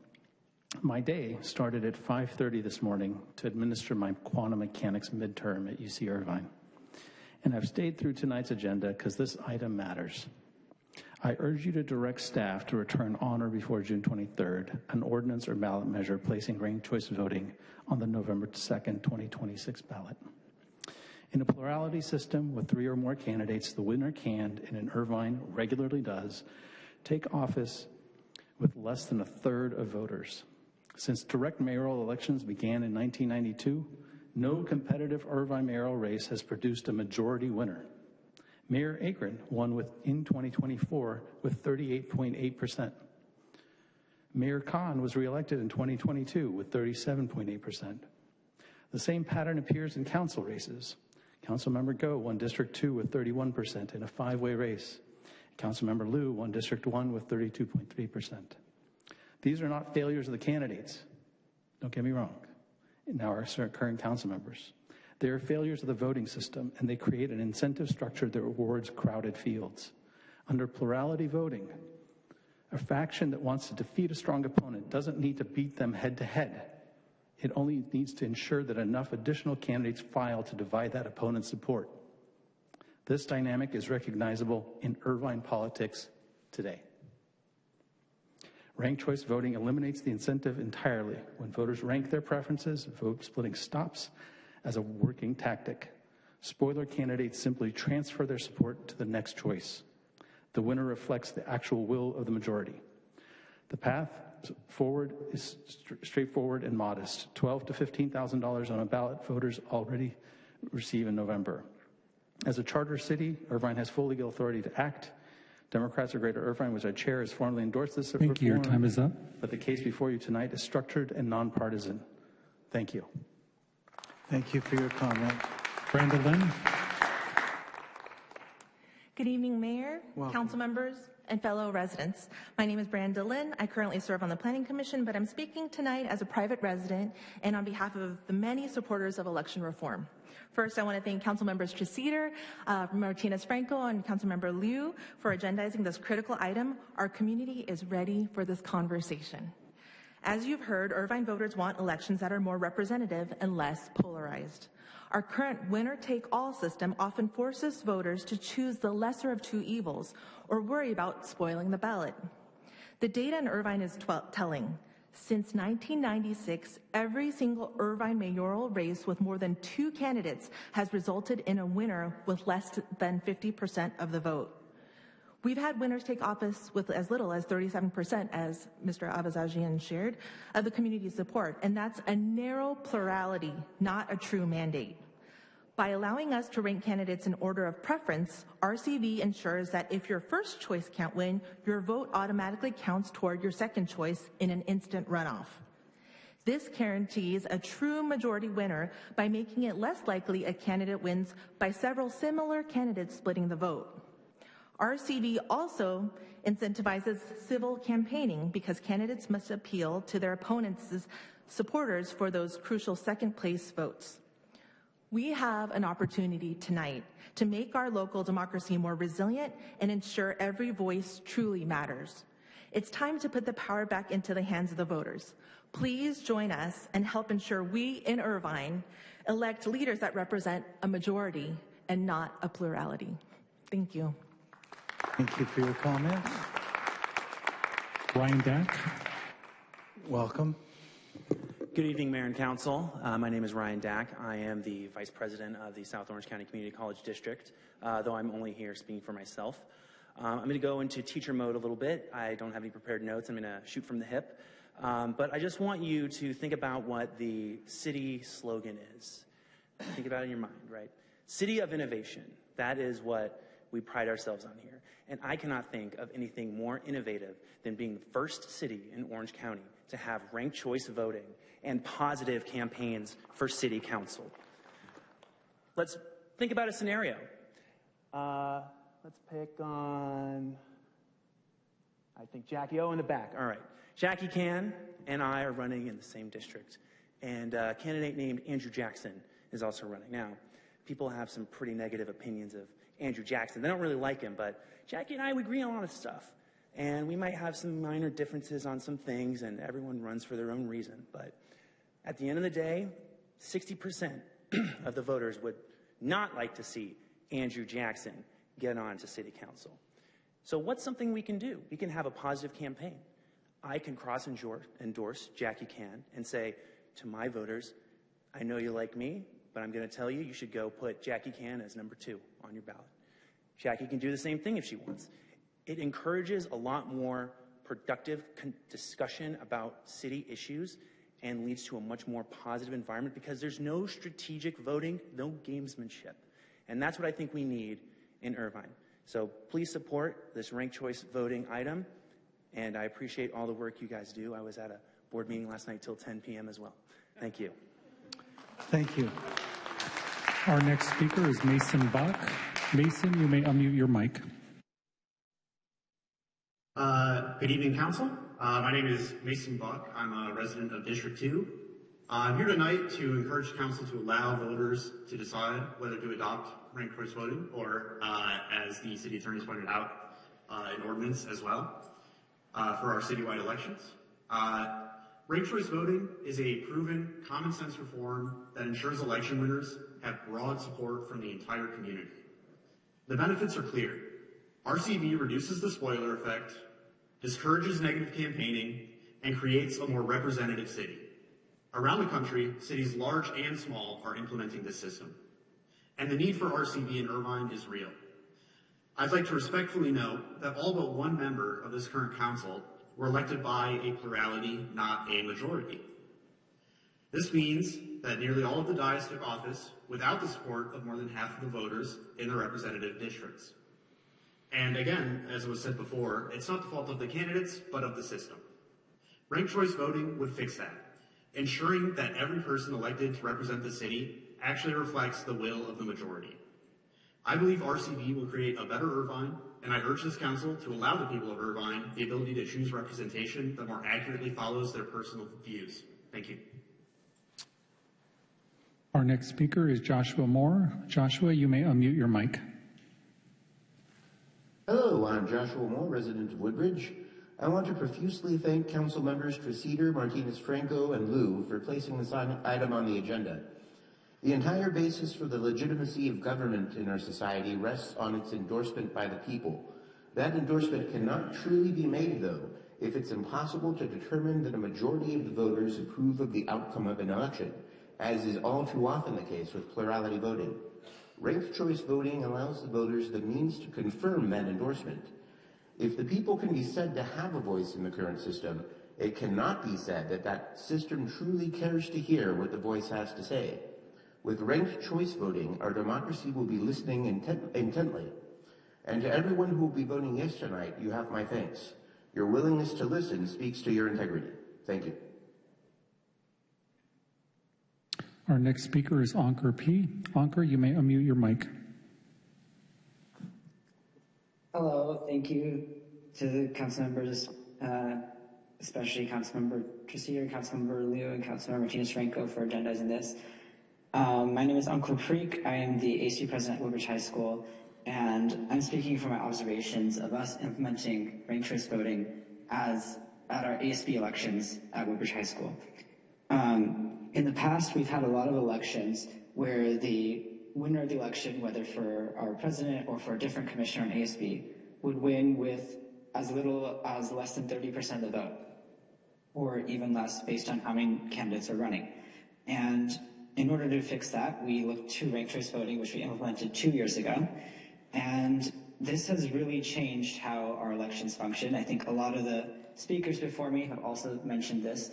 My day started at 5:30 this morning to administer my quantum mechanics midterm at UC Irvine. And I've stayed through tonight's agenda because this item matters. I urge you to direct staff to return on or before June 23rd an ordinance or ballot measure placing ranked choice voting on the November 2nd, 2026 ballot. In a plurality system with 3 or more candidates, the winner can, and in Irvine regularly does, take office with less than a third of voters. Since direct mayoral elections began in 1992, no competitive Irvine mayoral race has produced a majority winner. Mayor Agren won in 2024 with 38.8%. Mayor Khan was reelected in 2022 with 37.8%. The same pattern appears in council races. Councilmember Go won District 2 with 31% in a 5-way race. Councilmember Liu won District 1 with 32.3%. These are not failures of the candidates. Don't get me wrong. Now our current council members. They are failures of the voting system, and they create an incentive structure that rewards crowded fields. Under plurality voting, a faction that wants to defeat a strong opponent doesn't need to beat them head to head. It only needs to ensure that enough additional candidates file to divide that opponent's support. This dynamic is recognizable in Irvine politics today. Ranked choice voting eliminates the incentive entirely. When voters rank their preferences, vote splitting stops as a working tactic. Spoiler candidates simply transfer their support to the next choice. The winner reflects the actual will of the majority. The path forward is straightforward and modest. $12,000 to $15,000 on a ballot voters already receive in November. As a charter city, Irvine has full legal authority to act. Democrats of Greater Irvine, which I chair, has formally endorsed this reform. Thank you. Your time is up. But the case before you tonight is structured and nonpartisan. Thank you. Thank you for your comment. Brenda Lynn. Good evening, Mayor, council members, and fellow residents. My name is Brenda Lynn. I currently serve on the Planning Commission, but I'm speaking tonight as a private resident and on behalf of the many supporters of election reform. First, I want to thank Council Members Triceder, Martinez-Franco, and Councilmember Liu for agendizing this critical item. Our community is ready for this conversation. As you've heard, Irvine voters want elections that are more representative and less polarized. Our current winner-take-all system often forces voters to choose the lesser of two evils or worry about spoiling the ballot. The data in Irvine is telling. Since 1996, every single Irvine mayoral race with more than 2 candidates has resulted in a winner with less than 50% of the vote. We've had winners take office with as little as 37%, as Mr. Abazajian shared, of the community's support, and that's a narrow plurality, not a true mandate. By allowing us to rank candidates in order of preference, RCV ensures that if your first choice can't win, your vote automatically counts toward your second choice in an instant runoff. This guarantees a true majority winner by making it less likely a candidate wins by several similar candidates splitting the vote. RCV also incentivizes civil campaigning because candidates must appeal to their opponents' supporters for those crucial second-place votes. We have an opportunity tonight to make our local democracy more resilient and ensure every voice truly matters. It's time to put the power back into the hands of the voters. Please join us and help ensure we in Irvine elect leaders that represent a majority and not a plurality. Thank you. Thank you for your comments. Ryan Dack. Welcome. Good evening, Mayor and Council. My name is Ryan Dack. I am the Vice President of the South Orange County Community College District, though I'm only here speaking for myself. I'm going to go into teacher mode a little bit. I don't have any prepared notes. I'm going to shoot from the hip. But I just want you to think about what the city slogan is. Think about it in your mind, right? City of Innovation. That is what we pride ourselves on here. And I cannot think of anything more innovative than being the first city in Orange County to have ranked choice voting and positive campaigns for city council. Let's think about a scenario. Let's pick on, I think Jackie O in the back. All right. Jackie Can and I are running in the same district. And a candidate named Andrew Jackson is also running. Now, people have some pretty negative opinions of Andrew Jackson. They don't really like him, but Jackie and I, we agree on a lot of stuff. And we might have some minor differences on some things, and everyone runs for their own reason. But at the end of the day, 60% of the voters would not like to see Andrew Jackson get on to city council. So what's something we can do? We can have a positive campaign. I can cross-endorse Jackie Can and say to my voters, I know you like me, but I'm going to tell you, you should go put Jackie Can as number 2 on your ballot. Jackie can do the same thing if she wants. It encourages a lot more productive discussion about city issues and leads to a much more positive environment because there's no strategic voting, no gamesmanship. And that's what I think we need in Irvine. So please support this ranked choice voting item. And I appreciate all the work you guys do. I was at a board meeting last night till 10 p.m. as well. Thank you. Thank you. Our next speaker is Mason Buck. Mason, you may unmute your mic. Good evening, Council. My name is Mason Buck. I'm a resident of District 2. I'm here tonight to encourage Council to allow voters to decide whether to adopt ranked choice voting or, as the City Attorney has pointed out, an ordinance as well for our citywide elections. Ranked choice voting is a proven common sense reform that ensures election winners have broad support from the entire community. The benefits are clear. RCV reduces the spoiler effect, discourages negative campaigning, and creates a more representative city. Around the country, cities large and small are implementing this system. And the need for RCV in Irvine is real. I'd like to respectfully note that all but one member of this current council were elected by a plurality, not a majority. This means that nearly all of the dais took office without the support of more than half of the voters in the representative districts. And again, as was said before, it's not the fault of the candidates, but of the system. Ranked choice voting would fix that, ensuring that every person elected to represent the city actually reflects the will of the majority. I believe RCV will create a better Irvine, and I urge this council to allow the people of Irvine the ability to choose representation that more accurately follows their personal views. Thank you. Our next speaker is Joshua Moore. Joshua, you may unmute your mic. Hello, I'm Joshua Moore, resident of Woodbridge. I want to profusely thank Council members Treseder, Martinez-Franco, and Liu for placing this item on the agenda. The entire basis for the legitimacy of government in our society rests on its endorsement by the people. That endorsement cannot truly be made, though, if it's impossible to determine that a majority of the voters approve of the outcome of an election, as is all too often the case with plurality voting. Ranked choice voting allows the voters the means to confirm that endorsement. If the people can be said to have a voice in the current system, it cannot be said that that system truly cares to hear what the voice has to say. With ranked choice voting, our democracy will be listening intently. And to everyone who will be voting yes tonight, you have my thanks. Your willingness to listen speaks to your integrity. Thank you. Our next speaker is Ankur P. Ankur, you may unmute your mic. Hello, thank you to the council members, especially Councilmember Treseder, Councilmember Liu, and Councilmember Martinez-Franco for agendizing this. My name is Ankur Parikh. I am the ASB president at Woodbridge High School, and I'm speaking from my observations of us implementing ranked choice voting at our ASB elections at Woodbridge High School. In the past, we've had a lot of elections where the winner of the election, whether for our president or for a different commissioner on ASB, would win with as little as less than 30% of the vote, or even less based on how many candidates are running. And in order to fix that, we looked to ranked choice voting, which we implemented 2 years ago. And this has really changed how our elections function. I think a lot of the speakers before me have also mentioned this.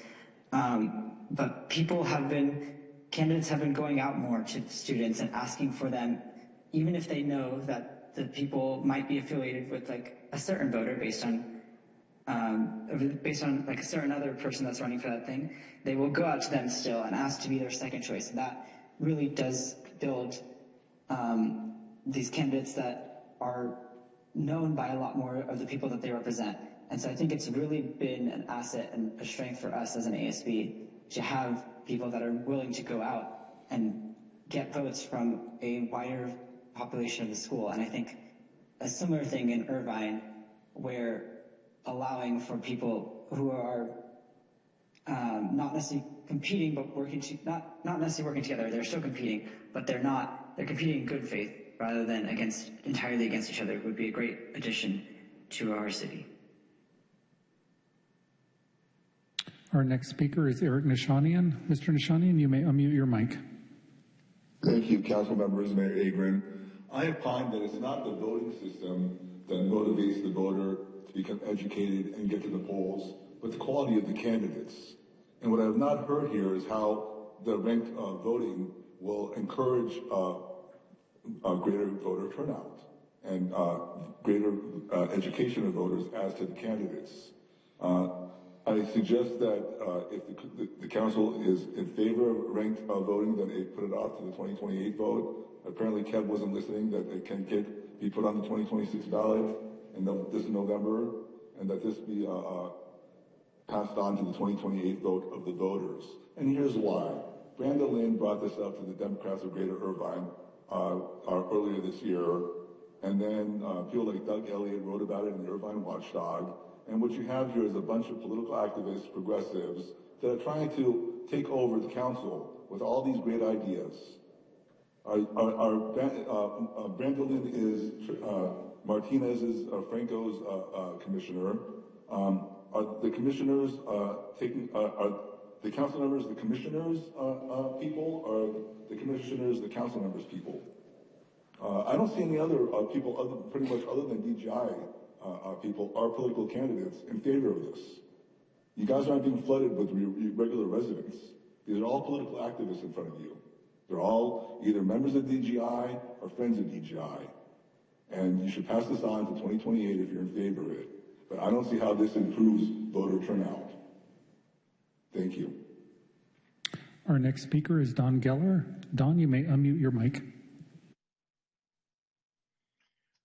But candidates have been going out more to students and asking for them, even if they know that the people might be affiliated with like a certain voter based on like a certain other person that's running for that thing, they will go out to them still and ask to be their second choice. And that really does build these candidates that are known by a lot more of the people that they represent. And so I think it's really been an asset and a strength for us as an ASB to have people that are willing to go out and get votes from a wider population of the school. And I think a similar thing in Irvine, where allowing for people who are not necessarily competing, but not necessarily working together. They're still competing, but they're competing in good faith rather than entirely against each other would be a great addition to our city. Our next speaker is Eric Nishanian. Mr. Nishanian, you may unmute your mic. Thank you, council members, Mayor Agrin. I opine that it's not the voting system that motivates the voter to become educated and get to the polls, but the quality of the candidates. And what I have not heard here is how the ranked voting will encourage greater voter turnout and greater education of voters as to the candidates. I suggest that if the council is in favor of ranked voting, then it put it off to the 2028 vote. Apparently Kev wasn't listening, that it can be put on the 2026 ballot in this November, and that this be passed on to the 2028 vote of the voters. And here's why. Branda Lynn brought this up to the Democrats of Greater Irvine earlier this year, and then people like Doug Elliott wrote about it in the Irvine Watchdog. And what you have here is a bunch of political activists, progressives, that are trying to take over the council with all these great ideas. Branda Lynn is Martinez's, Franco's commissioner. Are the commissioners are the council members the commissioners' people, or the commissioners the council members' people? I don't see any other people, pretty much other than DGI people, are political candidates in favor of this. You guys aren't being flooded with regular residents. These are all political activists in front of you. They're all either members of DGI or friends of DGI. And you should pass this on to 2028 if you're in favor of it. But I don't see how this improves voter turnout. Thank you. Our next speaker is Don Geller. Don, you may unmute your mic.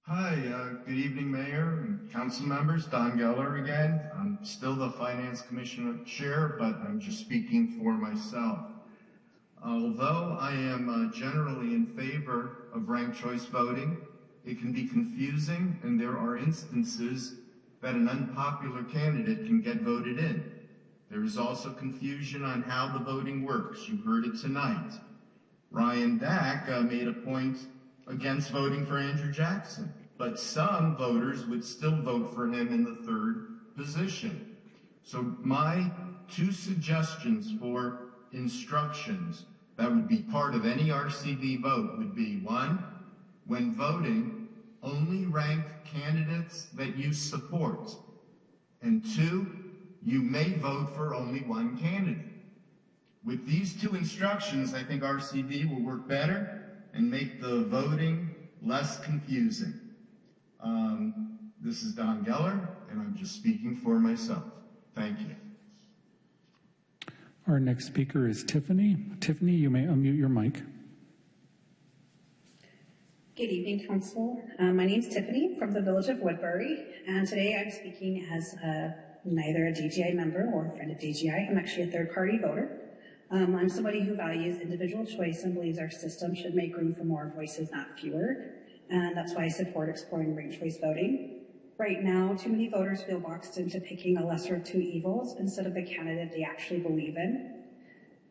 Hi, good evening, Mayor and council members. Don Geller again. I'm still the Finance Commission Chair, but I'm just speaking for myself. Although I am generally in favor of ranked choice voting, it can be confusing, and there are instances that an unpopular candidate can get voted in. There is also confusion on how the voting works. You heard it tonight. Ryan Dack made a point against voting for Andrew Jackson, but some voters would still vote for him in the third position. So my two suggestions for instructions that would be part of any RCV vote would be: one, when voting, only rank candidates that you support, and two, you may vote for only one candidate. With these two instructions, I think RCV will work better and make the voting less confusing. This is Don Geller, and I'm just speaking for myself. Thank you. Our next speaker is Tiffany. Tiffany, you may unmute your mic. Good evening, Council. My name is Tiffany from the village of Woodbury, and today I'm speaking as neither a DGI member or a friend of DGI. I'm actually a third-party voter. I'm somebody who values individual choice and believes our system should make room for more voices, not fewer, and that's why I support exploring ranked choice voting. Right now, too many voters feel boxed into picking a lesser of two evils instead of the candidate they actually believe in.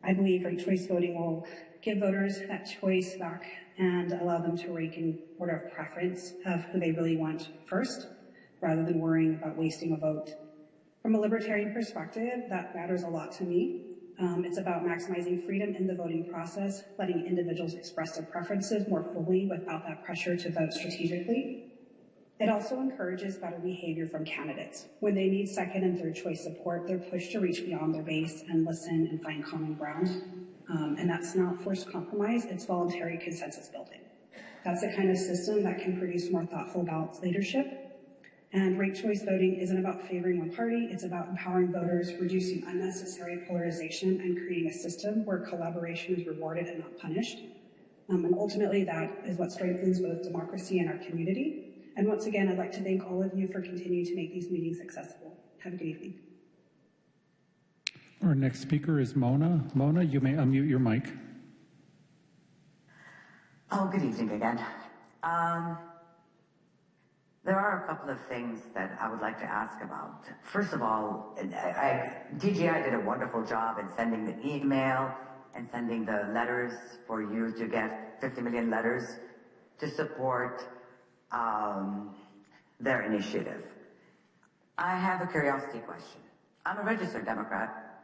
I believe ranked choice voting will give voters that choice back and allow them to rank in order of preference of who they really want first, rather than worrying about wasting a vote. From a libertarian perspective, that matters a lot to me. It's about maximizing freedom in the voting process, letting individuals express their preferences more fully without that pressure to vote strategically. It also encourages better behavior from candidates. When they need second and third choice support, they're pushed to reach beyond their base and listen and find common ground. And that's not forced compromise, it's voluntary consensus building. That's the kind of system that can produce more thoughtful, balanced leadership. And ranked choice voting isn't about favoring one party, it's about empowering voters, reducing unnecessary polarization, and creating a system where collaboration is rewarded and not punished. And ultimately, that is what strengthens both democracy and our community. And once again, I'd like to thank all of you for continuing to make these meetings accessible. Have a good evening. Our next speaker is Mona. Mona, you may unmute your mic. Oh, good evening again. There are a couple of things that I would like to ask about. First of all, DGI did a wonderful job in sending the email and sending the letters for you to get 50 million letters to support their initiative. I have a curiosity question. I'm a registered Democrat,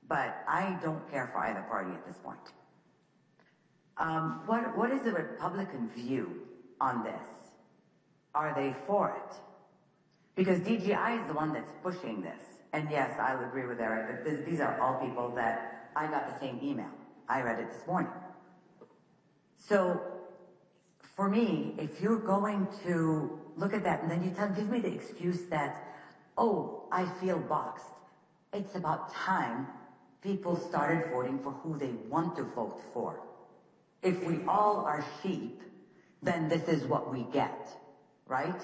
but I don't care for either party at this point. What is the Republican view on this? Are they for it? Because DGI is the one that's pushing this. And yes, I'll agree with Eric that these are all people that I got the same email. I read it this morning. So for me, if you're going to look at that and then you give me the excuse that, oh, I feel boxed. It's about time people started voting for who they want to vote for. If we all are sheep, then this is what we get, right?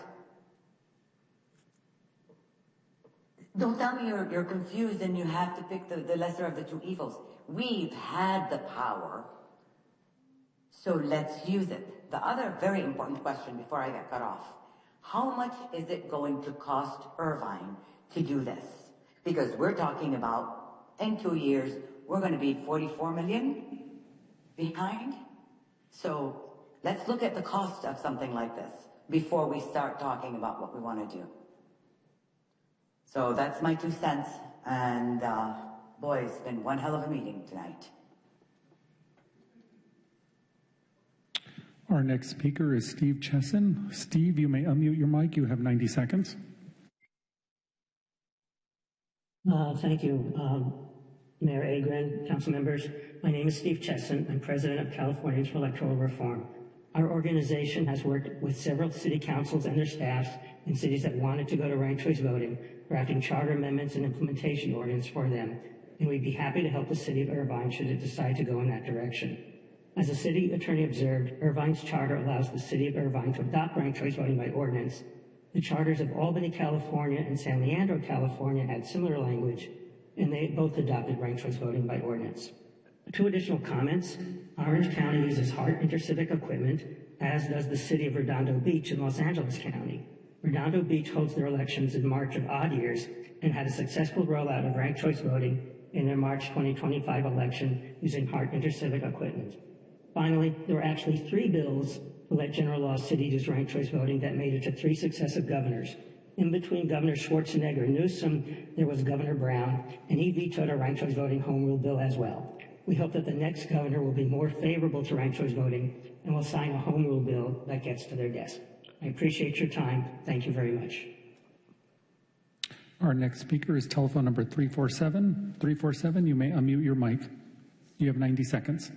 Don't tell me you're confused and you have to pick the lesser of the two evils. We've had the power, so let's use it. The other very important question before I get cut off, how much is it going to cost Irvine to do this? Because we're talking about, in 2 years, we're going to be 44 million behind. So let's look at the cost of something like this before we start talking about what we want to do. So that's my 2 cents. And boy, it's been one hell of a meeting tonight. Our next speaker is Steve Chesson. Steve, you may unmute your mic. You have 90 seconds. Thank you, Mayor Agren, council members. My name is Steve Chesson. I'm president of Californians for Electoral Reform. Our organization has worked with several city councils and their staffs in cities that wanted to go to ranked choice voting, drafting charter amendments and implementation ordinance for them, and we'd be happy to help the city of Irvine should it decide to go in that direction. As the city attorney observed, Irvine's charter allows the city of Irvine to adopt ranked choice voting by ordinance. The charters of Albany, California and San Leandro, California had similar language, and they both adopted ranked choice voting by ordinance. 2 additional comments. Orange County uses HART intercivic equipment, as does the city of Redondo Beach in Los Angeles County. Redondo Beach holds their elections in March of odd years and had a successful rollout of ranked choice voting in their March 2025 election using HART intercivic equipment. Finally, there were actually 3 bills to let General Law cities use ranked choice voting that made it to 3 successive governors. In between Governor Schwarzenegger and Newsom, there was Governor Brown, and he vetoed a ranked choice voting home rule bill as well. We hope that the next governor will be more favorable to ranked choice voting and will sign a home rule bill that gets to their desk. I appreciate your time. Thank you very much. Our next speaker is telephone number 347. 347, you may unmute your mic. You have 90 seconds.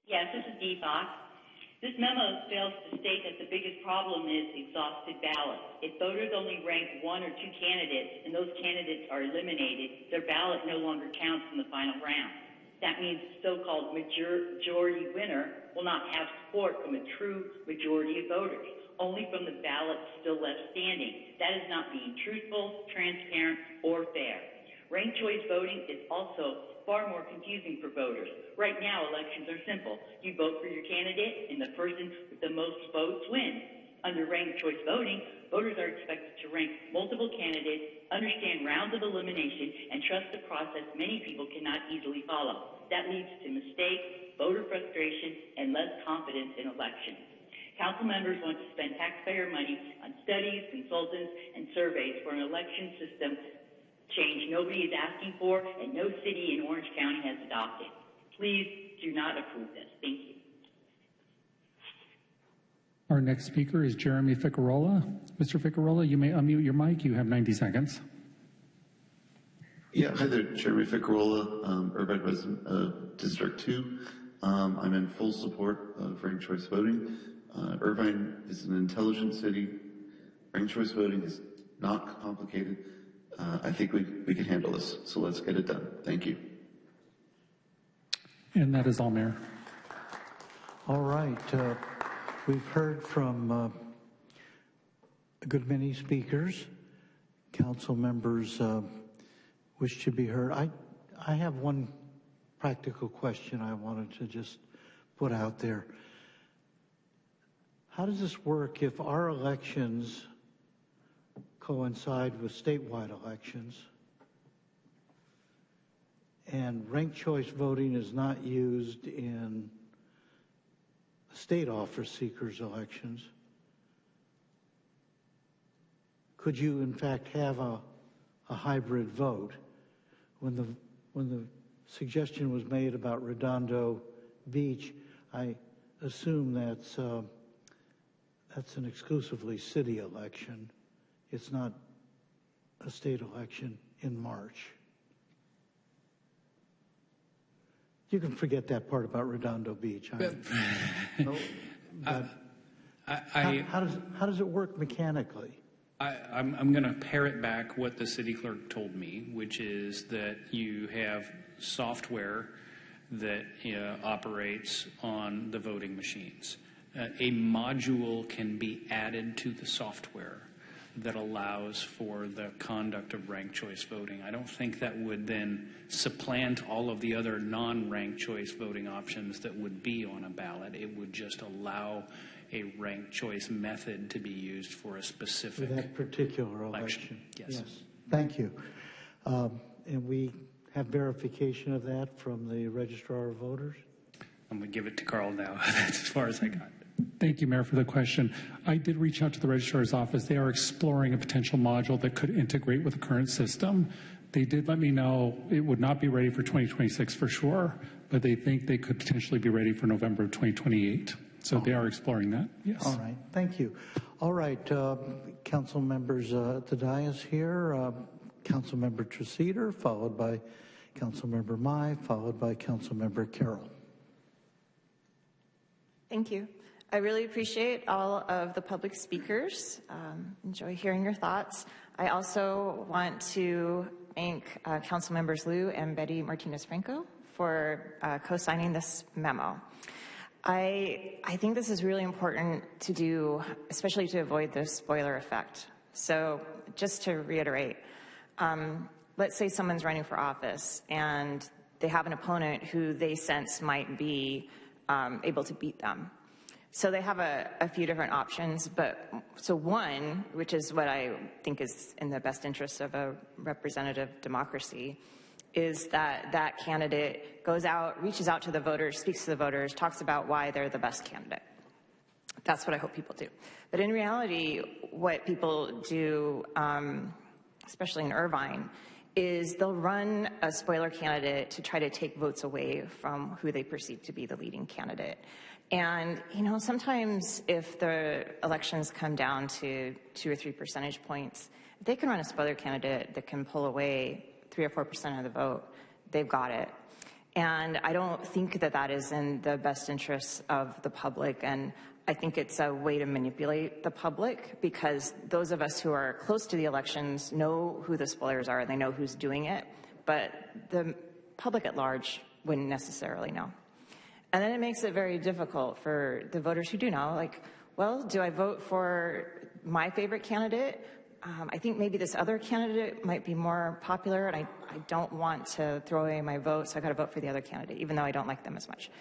Yes, this is Dee Fox. This memo fails to state that the biggest problem is exhausted ballots. If voters only rank 1 or 2 candidates and those candidates are eliminated, their ballot no longer counts in the final round. That means the so-called majority winner will not have support from a true majority of voters, only from the ballots still left standing. That is not being truthful, transparent, or fair. Ranked choice voting is also far more confusing for voters. Right now, elections are simple. You vote for your candidate, and the person with the most votes wins. Under ranked choice voting, voters are expected to rank multiple candidates, understand rounds of elimination, and trust a process many people cannot easily follow. That leads to mistakes, voter frustration, and less confidence in elections. Council members want to spend taxpayer money on studies, consultants, and surveys for an election system change nobody is asking for and no city in Orange County has adopted. Please do not approve this. Thank you. Our next speaker is Jeremy Ficarola. Mr. Ficarola, you may unmute your mic. You have 90 seconds. Yeah, hi there, Jeremy Ficarola, Irvine resident of District 2. I'm in full support of ranked choice voting. Irvine is an intelligent city. Ranked choice voting is not complicated. I think we can handle this, so let's get it done. Thank you. And that is all, Mayor. All right. We've heard from good many speakers. Council members wish to be heard. I have one practical question I wanted to just put out there. How does this work if our elections coincide with statewide elections and ranked choice voting is not used in state office seekers elections? Could you in fact have a hybrid vote? When the suggestion was made about Redondo Beach, I assume that's an exclusively city election. It's not a state election in March. You can forget that part about Redondo Beach. How does it work mechanically? I'm going to parrot back what the city clerk told me, which is that you have software that operates on the voting machines. A module can be added to the software that allows for the conduct of ranked choice voting. I don't think that would then supplant all of the other non-ranked choice voting options that would be on a ballot. It would just allow a ranked choice method to be used for a specific for that particular election. Yes. Thank you. And we have verification of that from the Registrar of Voters? I'm going to give it to Carl now. That's as far as I got. Thank you, Mayor, for the question. I did reach out to the Registrar's office. They are exploring a potential module that could integrate with the current system. They did let me know it would not be ready for 2026 for sure, but they think they could potentially be ready for November of 2028. So they are exploring that, yes. All right, thank you. All right, council members at the dais here, Councilmember Treseder, followed by Councilmember Mai, followed by Councilmember Carroll. Thank you. I really appreciate all of the public speakers. Enjoy hearing your thoughts. I also want to thank Council Members Liu and Betty Martinez-Franco for co-signing this memo. I think this is really important to do, especially to avoid the spoiler effect. So just to reiterate, let's say someone's running for office and they have an opponent who they sense might be able to beat them. So they have a few different options, but so one, which is what I think is in the best interest of a representative democracy, is that that candidate goes out, reaches out to the voters, speaks to the voters, talks about why they're the best candidate. That's what I hope people do. But in reality, what people do, especially in Irvine, is they'll run a spoiler candidate to try to take votes away from who they perceive to be the leading candidate. And, you know, sometimes if the elections come down to 2 or 3 percentage points, if they can run a spoiler candidate that can pull away 3 or 4% of the vote, they've got it. And I don't think that that is in the best interests of the public. And I think it's a way to manipulate the public, because those of us who are close to the elections know who the spoilers are and they know who's doing it, but the public at large wouldn't necessarily know. And then it makes it very difficult for the voters who do know, like, well, do I vote for my favorite candidate? I think maybe this other candidate might be more popular, and I don't want to throw away my vote, so I got to vote for the other candidate, even though I don't like them as much.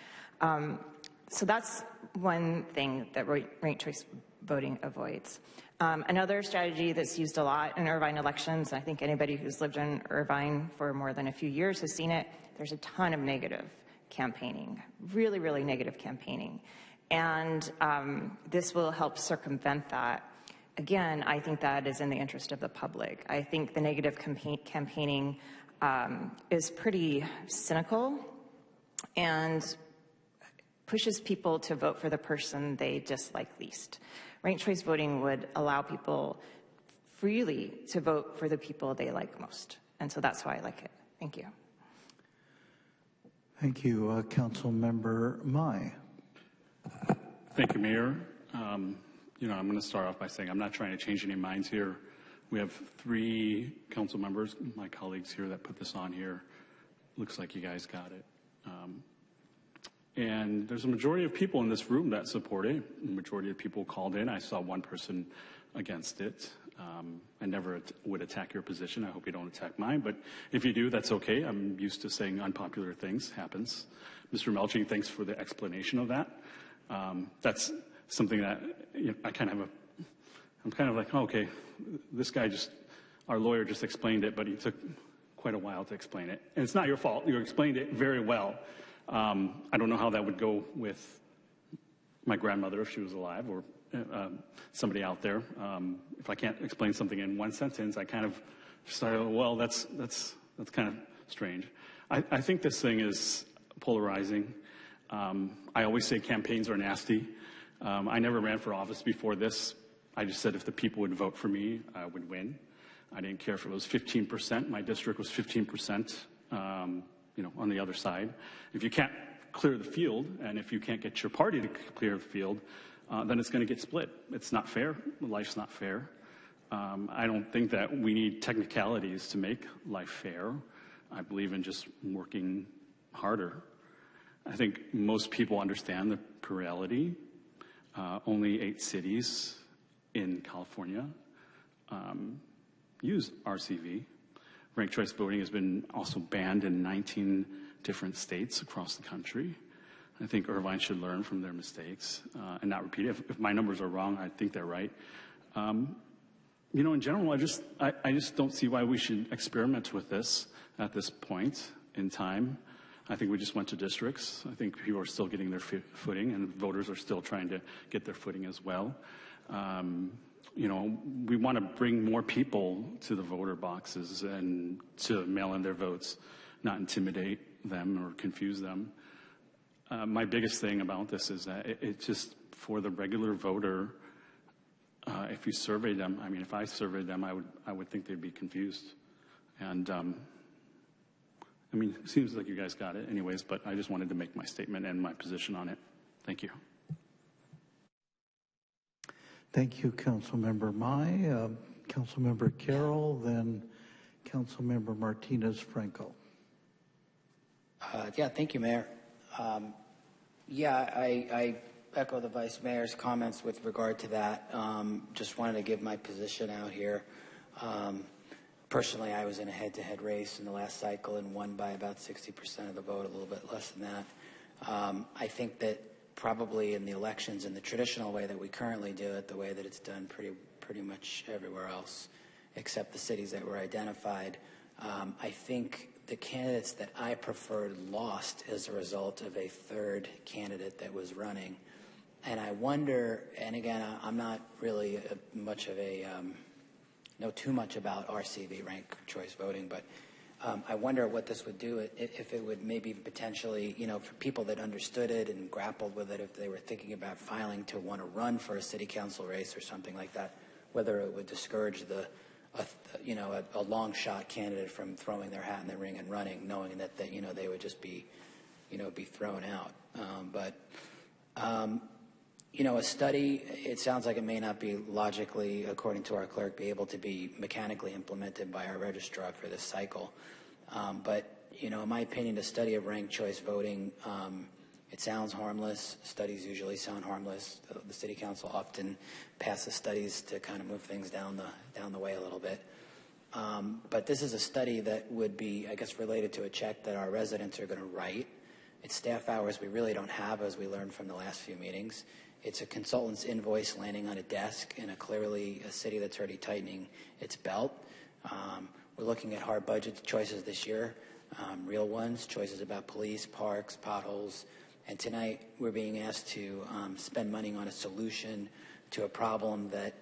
So that's one thing that ranked choice voting avoids. Another strategy that's used a lot in Irvine elections, and I think anybody who's lived in Irvine for more than a few years has seen it, there's a ton of negative campaigning, really, really negative campaigning. And this will help circumvent that. Again, I think that is in the interest of the public. I think the negative campaigning is pretty cynical and pushes people to vote for the person they dislike least. Ranked choice voting would allow people freely to vote for the people they like most. And so that's why I like it. Thank you. Thank you, Councilmember Mai. Thank you, Mayor. You know, I'm going to start off by saying I'm not trying to change any minds here. We have 3 council members, my colleagues here, that put this on here. Looks like you guys got it. And there's a majority of people in this room that support it. The majority of people called in. I saw one person against it. I never would attack your position. I hope you don't attack mine, but if you do, that's okay. I'm used to saying unpopular things. Happens. Mr. Melching, thanks for the explanation of that. That's something that I'm kind of like, oh, okay, this guy our lawyer just explained it, but he took quite a while to explain it. And it's not your fault. You explained it very well. I don't know how that would go with my grandmother if she was alive, or somebody out there. If I can't explain something in one sentence, I kind of say, well, that's kind of strange. I think this thing is polarizing. I always say campaigns are nasty. I never ran for office before this. I just said if the people would vote for me, I would win. I didn't care if it was 15%. My district was 15%, on the other side. If you can't clear the field, and if you can't get your party to clear the field, then it's going to get split. It's not fair. Life's not fair. I don't think that we need technicalities to make life fair. I believe in just working harder. I think most people understand the plurality. Only 8 cities in California use RCV. Ranked choice voting has been also banned in 19 different states across the country. I think Irvine should learn from their mistakes and not repeat it. If my numbers are wrong, I think they're right. In general, I just don't see why we should experiment with this at this point in time. I think we just went to districts. I think people are still getting their footing, and voters are still trying to get their footing as well. We want to bring more people to the voter boxes and to mail in their votes, not intimidate them or confuse them. My biggest thing about this is that it's just for the regular voter. If you survey them, if I surveyed them, I would think they'd be confused. And it seems like you guys got it anyways, but I just wanted to make my statement and my position on it. Thank you. Thank you, Councilmember Mai. Councilmember Carroll, then Councilmember Martinez-Franco. Thank you, Mayor. I echo the Vice Mayor's comments with regard to that. Just wanted to give my position out here. Personally, I was in a head-to-head race in the last cycle and won by about 60% of the vote, a little bit less than that. I think that probably in the elections in the traditional way that we currently do it, the way that it's done pretty much everywhere else, except the cities that were identified, I think the candidates that I preferred lost as a result of a third candidate that was running. And I wonder, and again, I'm not really much of a, know too much about RCV, ranked choice voting, but I wonder what this would do if it would maybe potentially, for people that understood it and grappled with it, if they were thinking about filing to want to run for a city council race or something like that, whether it would discourage a long shot candidate from throwing their hat in the ring and running, knowing that they would just be thrown out. A study, it sounds like it may not be logically, according to our clerk, be able to be mechanically implemented by our registrar for this cycle. In my opinion, a study of ranked choice voting, it sounds harmless. Studies usually sound harmless. The city council often passes studies to kind of move things down the way a little bit. But this is a study that would be, I guess, related to a check that our residents are going to write. It's staff hours we really don't have, as we learned from the last few meetings. It's a consultant's invoice landing on a desk in a city that's already tightening its belt. We're looking at hard budget choices this year, real ones, choices about police, parks, potholes. And tonight we're being asked to spend money on a solution to a problem that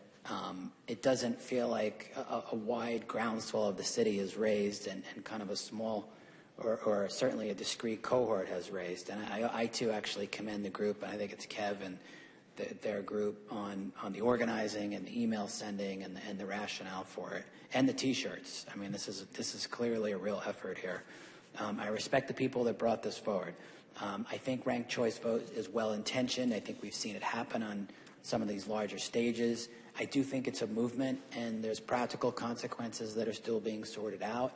it doesn't feel like a wide groundswell of the city is raised and kind of a small or certainly a discrete cohort has raised. And I too actually commend the group, and I think it's Kev and their group on the organizing and the email sending and the rationale for it, and the T-shirts. This is clearly a real effort here. I respect the people that brought this forward. I think ranked choice vote is well-intentioned. I think we've seen it happen on some of these larger stages. I do think it's a movement, and there's practical consequences that are still being sorted out.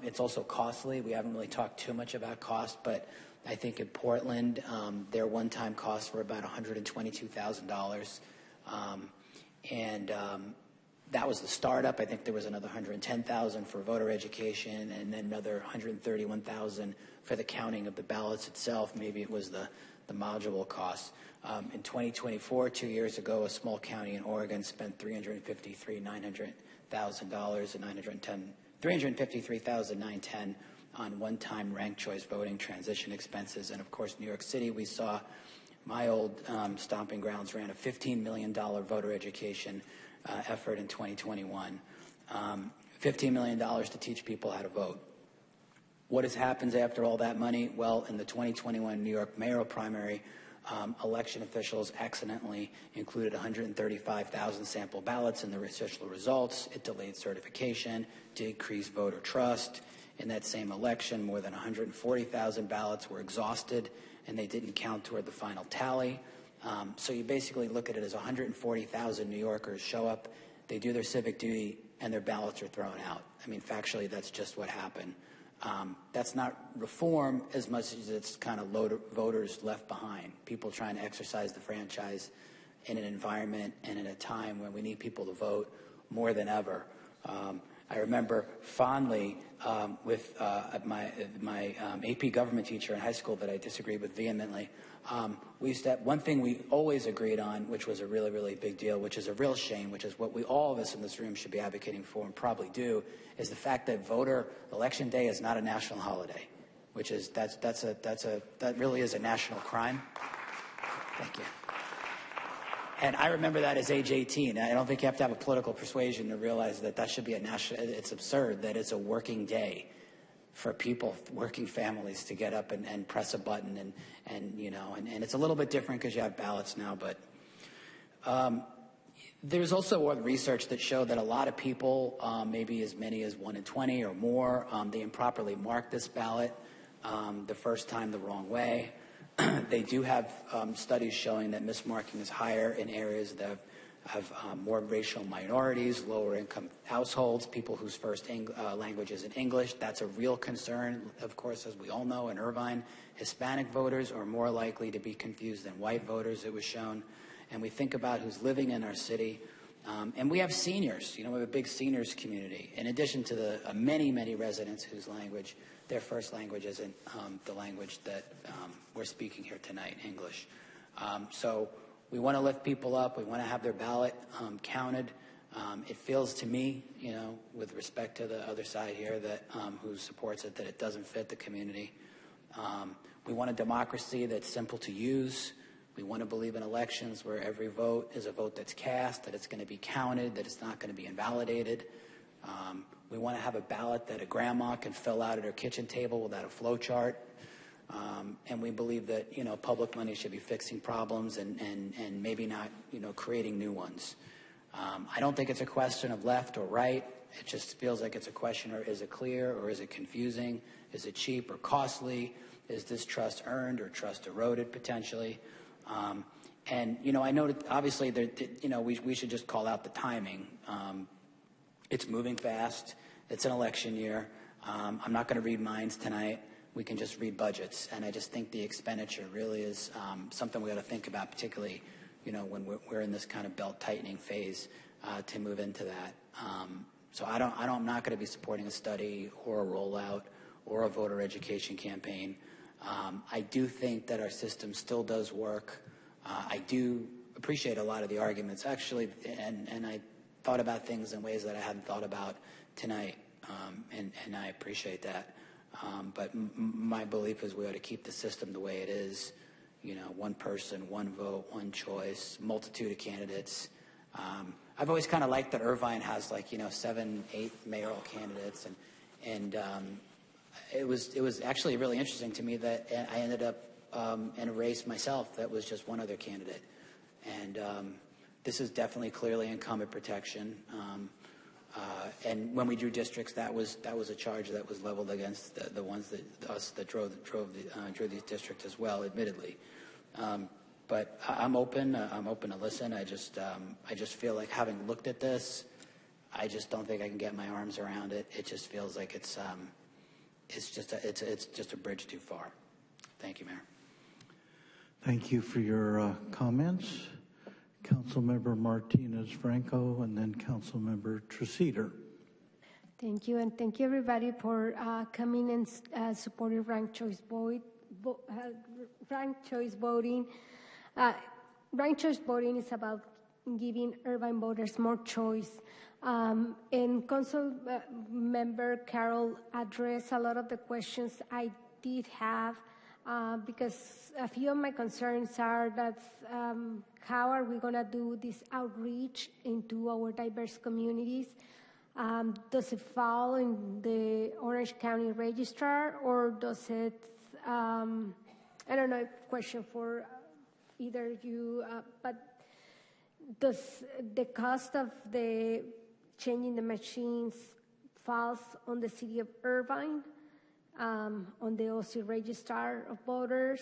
It's also costly. We haven't really talked too much about cost, but I think in Portland, their one-time costs were about $122,000. And that was the startup. I think there was another 110,000 for voter education, and then another 131,000 for the counting of the ballots itself. Maybe it was the module costs. In 2024, 2 years ago, a small county in Oregon spent $353,910 on one-time ranked choice voting transition expenses. And of course, New York City, we saw my old stomping grounds ran a $15 million voter education effort in 2021. $15 million to teach people how to vote. What has happened after all that money? Well, in the 2021 New York mayoral primary, election officials accidentally included 135,000 sample ballots in the official results. It delayed certification, decreased voter trust. In that same election, more than 140,000 ballots were exhausted, and they didn't count toward the final tally. So you basically look at it as 140,000 New Yorkers show up, they do their civic duty, and their ballots are thrown out. I mean, factually, that's just what happened. That's not reform as much as it's kind of voters left behind, people trying to exercise the franchise in an environment and in a time when we need people to vote more than ever. I remember fondly with my AP government teacher in high school that I disagreed with vehemently. We used to have one thing we always agreed on, which was a really, really big deal, which is a real shame, which is what all of us in this room should be advocating for and probably do, is the fact that election day is not a national holiday, which is that really is a national crime. Thank you. And I remember that as age 18. I don't think you have to have a political persuasion to realize that should be a national. It's absurd that it's a working day for people, working families, to get up and press a button, and it's a little bit different because you have ballots now. But there's also research that showed that a lot of people, maybe as many as 1 in 20 or more, they improperly marked this ballot the first time the wrong way. They do have studies showing that mismarking is higher in areas that have more racial minorities, lower income households, people whose first language isn't English. That's a real concern. Of course, as we all know, in Irvine, Hispanic voters are more likely to be confused than white voters, it was shown. And we think about who's living in our city. And we have seniors. We have a big seniors community. In addition to the many, many residents whose their first language isn't the language that we're speaking here tonight, English. So we want to lift people up. We want to have their ballot counted. It feels to me, with respect to the other side here that who supports it, that it doesn't fit the community. We want a democracy that's simple to use. We want to believe in elections where every vote is a vote that's cast, that it's going to be counted, that it's not going to be invalidated. We want to have a ballot that a grandma can fill out at her kitchen table without a flow chart. And we believe that, public money should be fixing problems and maybe not, creating new ones. I don't think it's a question of left or right. It just feels like it's a question of, is it clear or is it confusing? Is it cheap or costly? Is this trust earned or trust eroded potentially? And, I know that obviously, we should just call out the timing. It's moving fast. It's an election year. I'm not going to read minds tonight. We can just read budgets. And I just think the expenditure really is something we ought to think about, particularly, when we're in this kind of belt-tightening phase to move into that. So I'm not going to be supporting a study or a rollout or a voter education campaign. I do think that our system still does work. I do appreciate a lot of the arguments, actually, and I thought about things in ways that I hadn't thought about tonight, and I appreciate that. But my belief is we ought to keep the system the way it is, one person, one vote, one choice, multitude of candidates. I've always kind of liked that Irvine has 7, 8 mayoral candidates, and it was actually really interesting to me that I ended up in a race myself that was just one other candidate. And this is definitely clearly incumbent protection. And when we drew districts, that was a charge that was leveled against the ones that drew these districts as well, admittedly. But I'm open to listen. I just feel like, having looked at this, I just don't think I can get my arms around it. It just feels like it's just a bridge too far. Thank you, Mayor. Thank you for your comments. Councilmember Martinez Franco, and then Councilmember Treseder. Thank you, and thank you everybody for coming and supporting ranked choice voting. Ranked choice voting is about giving Irvine voters more choice. And Council Member Carroll addressed a lot of the questions I did have, because a few of my concerns are that how are we going to do this outreach into our diverse communities? Does it fall in the Orange County Registrar, or does it, I don't know, question for either of you, but does the cost of the changing the machines falls on the city of Irvine, on the OC Registrar of Voters?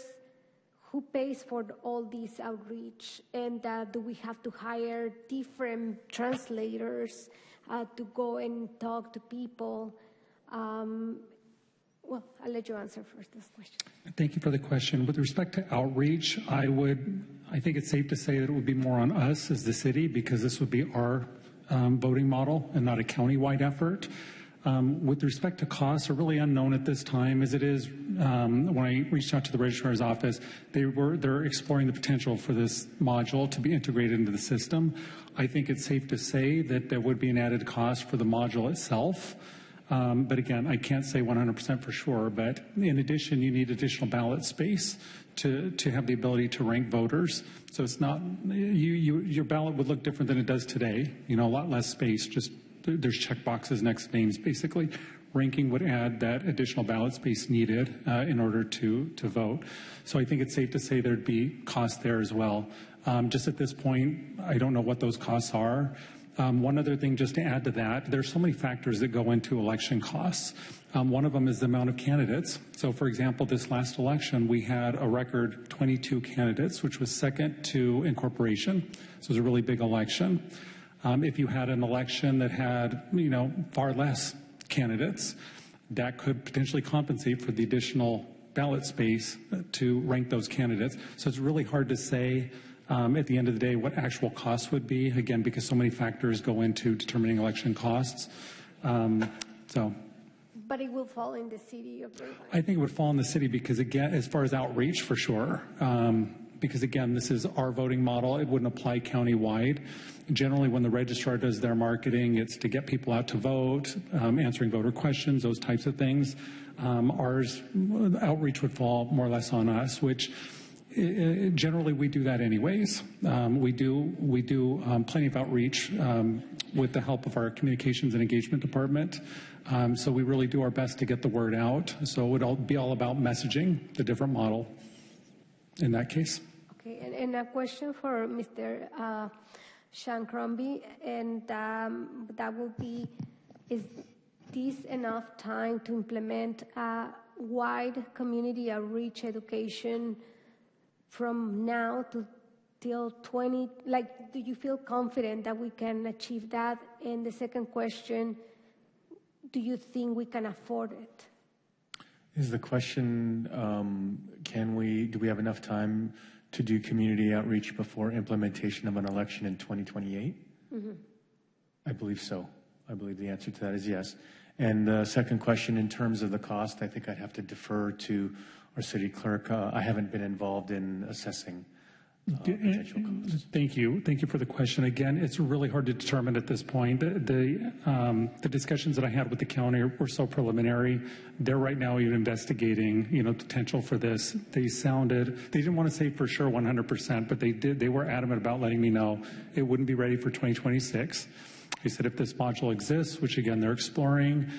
Who pays for all this outreach? And do we have to hire different translators to go and talk to people? Well, I'll let you answer first this question. Thank you for the question. With respect to outreach, I think it's safe to say that it would be more on us as the city, because this would be our voting model and not a county-wide effort. With respect to costs, are really unknown at this time, as it is. When I reached out to the registrar's office, they're exploring the potential for this module to be integrated into the system. I think it's safe to say that there would be an added cost for the module itself. But again, I can't say 100% for sure. But in addition, you need additional ballot space to have the ability to rank voters. So it's not your ballot would look different than it does today. You know, a lot less space. Just there's check boxes next to names, basically. Ranking would add that additional ballot space needed in order to vote. So I think it's safe to say there'd be costs there as well. Just at this point, I don't know what those costs are. One other thing just to add to that, there's so many factors that go into election costs. One of them is the amount of candidates. So for example, this last election, we had a record 22 candidates, which was second to incorporation. So it was a really big election. If you had an election that had, far less candidates, that could potentially compensate for the additional ballot space to rank those candidates. So it's really hard to say at the end of the day what actual costs would be, again, because so many factors go into determining election costs. But it will fall in the city of Irvine. I think it would fall in the city because, again, as far as outreach, for sure. Because, again, this is our voting model. It wouldn't apply countywide. Generally, when the registrar does their marketing, it's to get people out to vote, answering voter questions, those types of things. Ours, outreach would fall more or less on us, which generally we do that anyways. We do plenty of outreach with the help of our communications and engagement department. So we really do our best to get the word out. So it would be all about messaging the different model in that case. Okay, and a question for Mr. Sean Crombie, and that would be, is this enough time to implement a wide community outreach education from now to till 20, do you feel confident that we can achieve that? And the second question, do you think we can afford it? Is the question, do we have enough time to do community outreach before implementation of an election in 2028? Mm-hmm. I believe so. I believe the answer to that is yes. And the second question, in terms of the cost, I think I'd have to defer to our city clerk. I haven't been involved in assessing potential costs. Thank you. Thank you for the question. Again, it's really hard to determine at this point. The discussions that I had with the county were so preliminary. They're right now even investigating, potential for this. They didn't want to say for sure 100%, but they were adamant about letting me know it wouldn't be ready for 2026. They said if this module exists, which again they're exploring,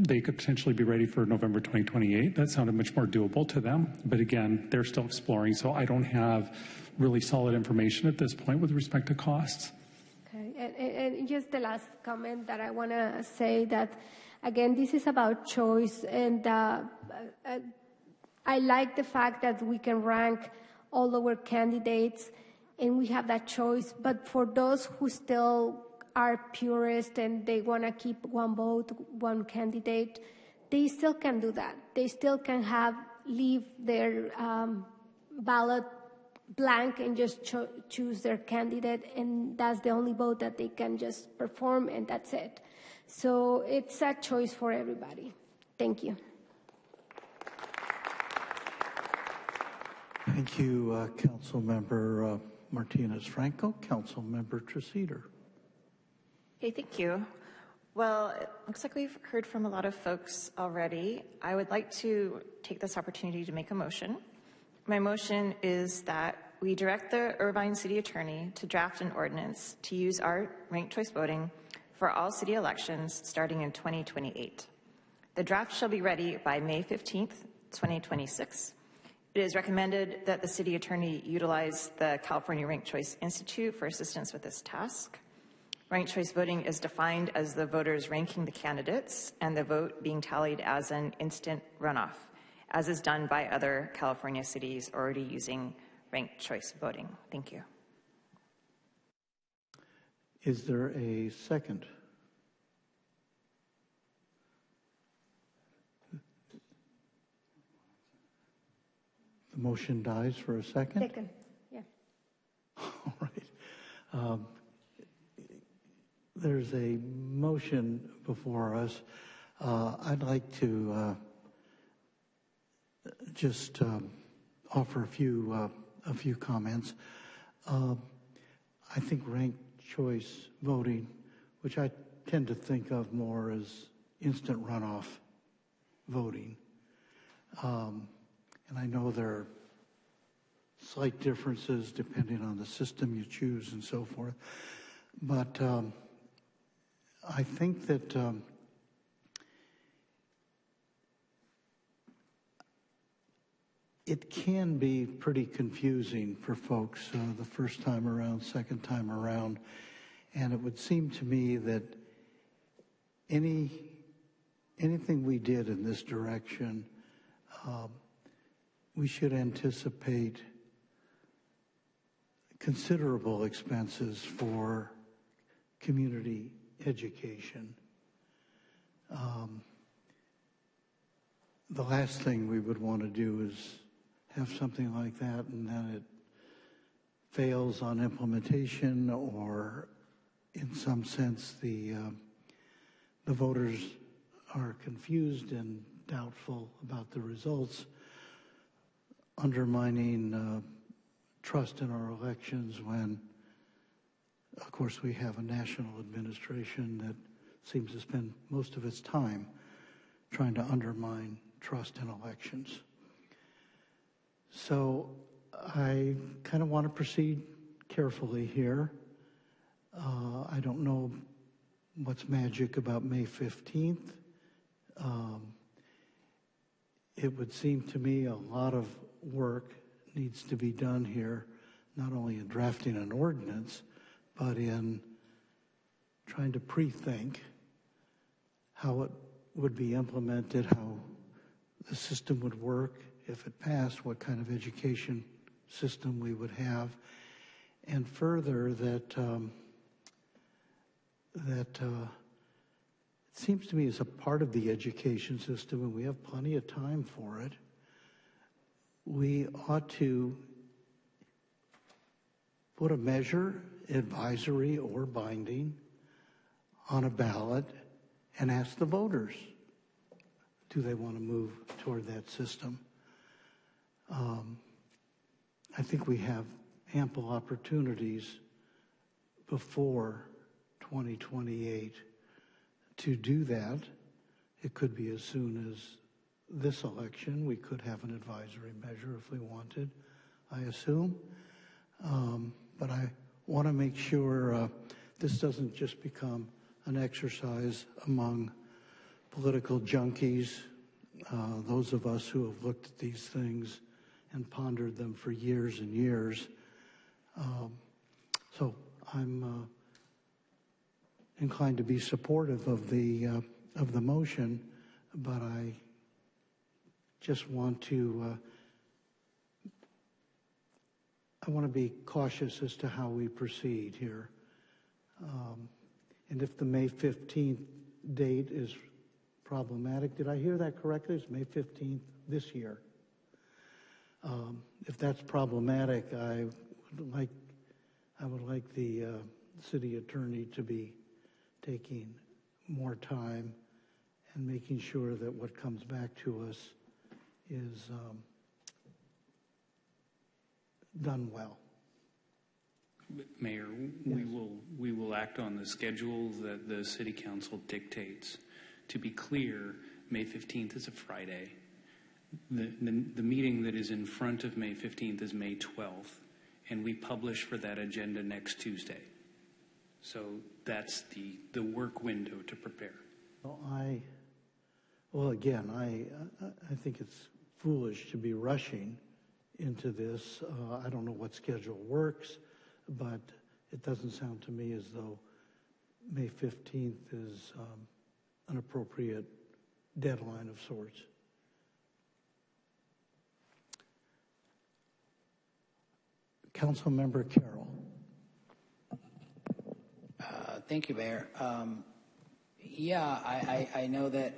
they could potentially be ready for November 2028. That sounded much more doable to them. But again, they're still exploring, so I don't have really solid information at this point with respect to costs. Okay, and just the last comment that I want to say that, again, this is about choice, and I like the fact that we can rank all our candidates and we have that choice, but for those who still are purist and they want to keep one vote, one candidate, they still can do that. They still can leave their ballot blank and just choose their candidate, and that's the only vote that they can just perform, and that's it. So it's a choice for everybody. Thank you. Thank you, Councilmember Martinez-Franco. Councilmember Treseder. Okay, thank you. Well, it looks like we've heard from a lot of folks already. I would like to take this opportunity to make a motion. My motion is that we direct the Irvine City Attorney to draft an ordinance to use our ranked choice voting for all city elections starting in 2028. The draft shall be ready by May 15th, 2026. It is recommended that the City Attorney utilize the California Ranked Choice Institute for assistance with this task. Ranked choice voting is defined as the voters ranking the candidates and the vote being tallied as an instant runoff, as is done by other California cities already using ranked choice voting. Thank you. Is there a second? The motion dies for a second? Second, yeah. All right. There's a motion before us. I'd like to just offer a few comments. I think ranked choice voting, which I tend to think of more as instant runoff voting, and I know there are slight differences depending on the system you choose and so forth, but I think that it can be pretty confusing for folks the first time around, second time around, and it would seem to me that anything we did in this direction, we should anticipate considerable expenses for community education. The last thing we would want to do is have something like that and then it fails on implementation, or in some sense the voters are confused and doubtful about the results, undermining trust in our elections when, of course, we have a national administration that seems to spend most of its time trying to undermine trust in elections. So I kind of want to proceed carefully here. I don't know what's magic about May 15th. It would seem to me a lot of work needs to be done here, not only in drafting an ordinance, but in trying to pre-think how it would be implemented, how the system would work if it passed, what kind of education system we would have, and further that it seems to me as a part of the education system, and we have plenty of time for it, we ought to put a measure, advisory or binding, on a ballot and ask the voters, do they want to move toward that system? I think we have ample opportunities before 2028 to do that. It could be as soon as this election. We could have an advisory measure if we wanted, I assume. But I want to make sure this doesn't just become an exercise among political junkies, those of us who have looked at these things and pondered them for years and years. So I'm inclined to be supportive of the motion, but I just want to I want to be cautious as to how we proceed here. And if the May 15th date is problematic, did I hear that correctly? It's May 15th this year. If that's problematic, I would like the city attorney to be taking more time and making sure that what comes back to us is done well. Mayor, Yes. we will act on the schedule that the City Council dictates. To be clear, May 15th is a Friday. The meeting that is in front of May 15th is May 12th, and we publish for that agenda next Tuesday. So that's the work window to prepare. Well, again, I think it's foolish to be rushing into this. I don't know what schedule works, but it doesn't sound to me as though May 15th is an appropriate deadline of sorts. Councilmember Carroll. Thank you, Mayor. Yeah, I know that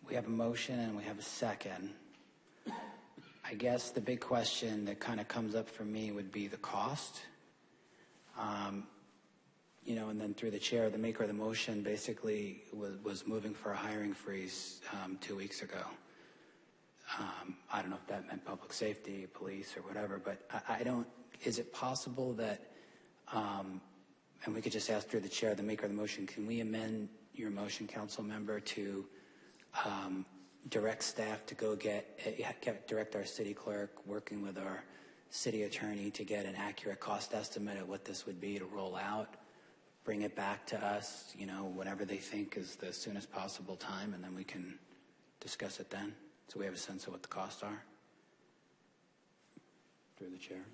we have a motion and we have a second. I guess the big question that kind of comes up for me would be the cost. You know, and then through the chair, the maker of the motion basically was moving for a hiring freeze 2 weeks ago. I don't know if that meant public safety, police, or whatever, but I don't, is it possible that, and we could just ask through the chair, the maker of the motion, can we amend your motion, council member, to direct staff to go direct our city clerk, working with our city attorney to get an accurate cost estimate of what this would be to roll out, bring it back to us, you know, whatever they think is the soonest possible time, and then we can discuss it then, so we have a sense of what the costs are. Through the chair.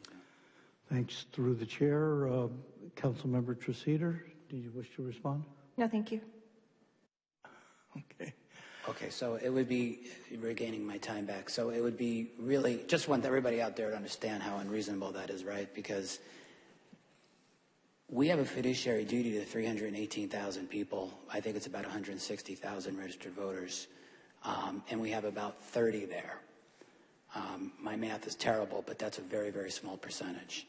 Thanks. Through the chair, Councilmember Treseder, do you wish to respond? No, thank you. Okay. Okay, so it would be, regaining my time back, so it would be really, just want everybody out there to understand how unreasonable that is, right? Because we have a fiduciary duty to 318,000 people. I think it's about 160,000 registered voters, and we have about 30 there. My math is terrible, but that's a very, very small percentage.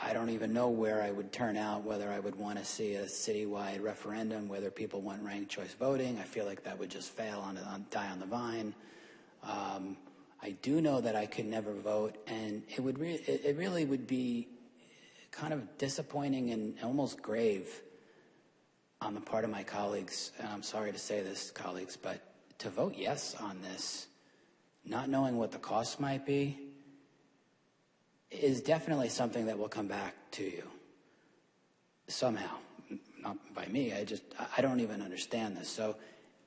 I don't even know where I would turn out, whether I would want to see a citywide referendum, whether people want ranked choice voting. I feel like that would just fail, die on the vine. I do know that I could never vote, and it really would be kind of disappointing and almost grave on the part of my colleagues, and I'm sorry to say this, colleagues, but to vote yes on this, not knowing what the cost might be, is definitely something that will come back to you somehow. Not by me, I don't even understand this. So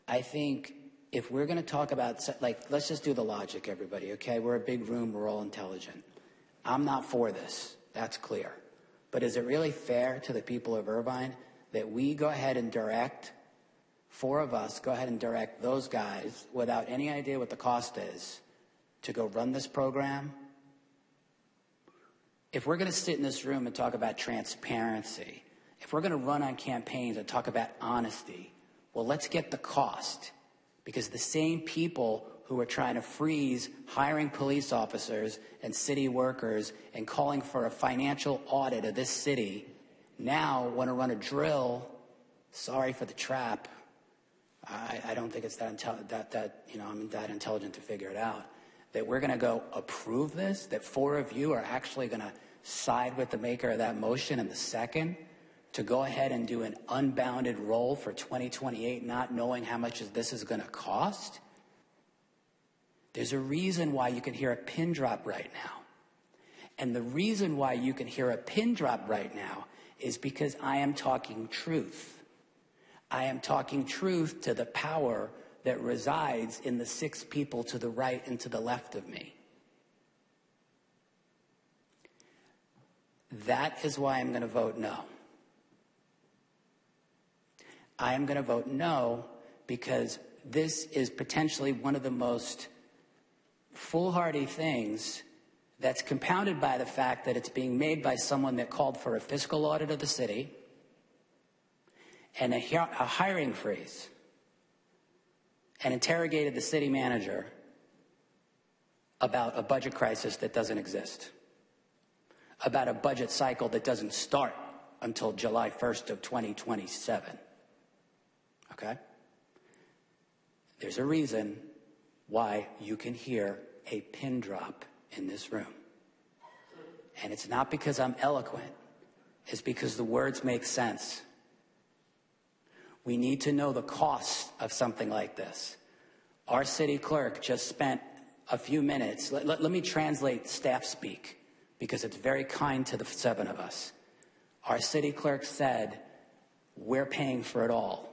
I think if we're going to talk about, like, let's just do the logic, everybody, okay? We're a big room, we're all intelligent. I'm not for this, that's clear. But is it really fair to the people of Irvine that we go ahead and direct, 4 of us go ahead and direct those guys without any idea what the cost is to go run this program? If we're going to sit in this room and talk about transparency, if we're going to run on campaigns and talk about honesty, well, let's get the cost. Because the same people who are trying to freeze hiring police officers and city workers and calling for a financial audit of this city now want to run a drill. Sorry for the trap. I don't think it's I'm that intelligent to figure it out. That we're going to go approve this, that 4 of you are actually going to side with the maker of that motion in the second to go ahead and do an unbounded roll for 2028, not knowing how much this is going to cost. There's a reason why you can hear a pin drop right now. And the reason why you can hear a pin drop right now is because I am talking truth. I am talking truth to the power that resides in the 6 people to the right and to the left of me. That is why I'm going to vote no. I am going to vote no because this is potentially one of the most foolhardy things that's compounded by the fact that it's being made by someone that called for a fiscal audit of the city, and a hiring freeze and interrogated the city manager about a budget crisis that doesn't exist, about a budget cycle that doesn't start until July 1st of 2027. Okay? There's a reason why you can hear a pin drop in this room. And it's not because I'm eloquent. It's because the words make sense. We need to know the cost of something like this. Our city clerk just spent a few minutes. Let me translate staff speak, because it's very kind to the 7 of us. Our city clerk said, we're paying for it all.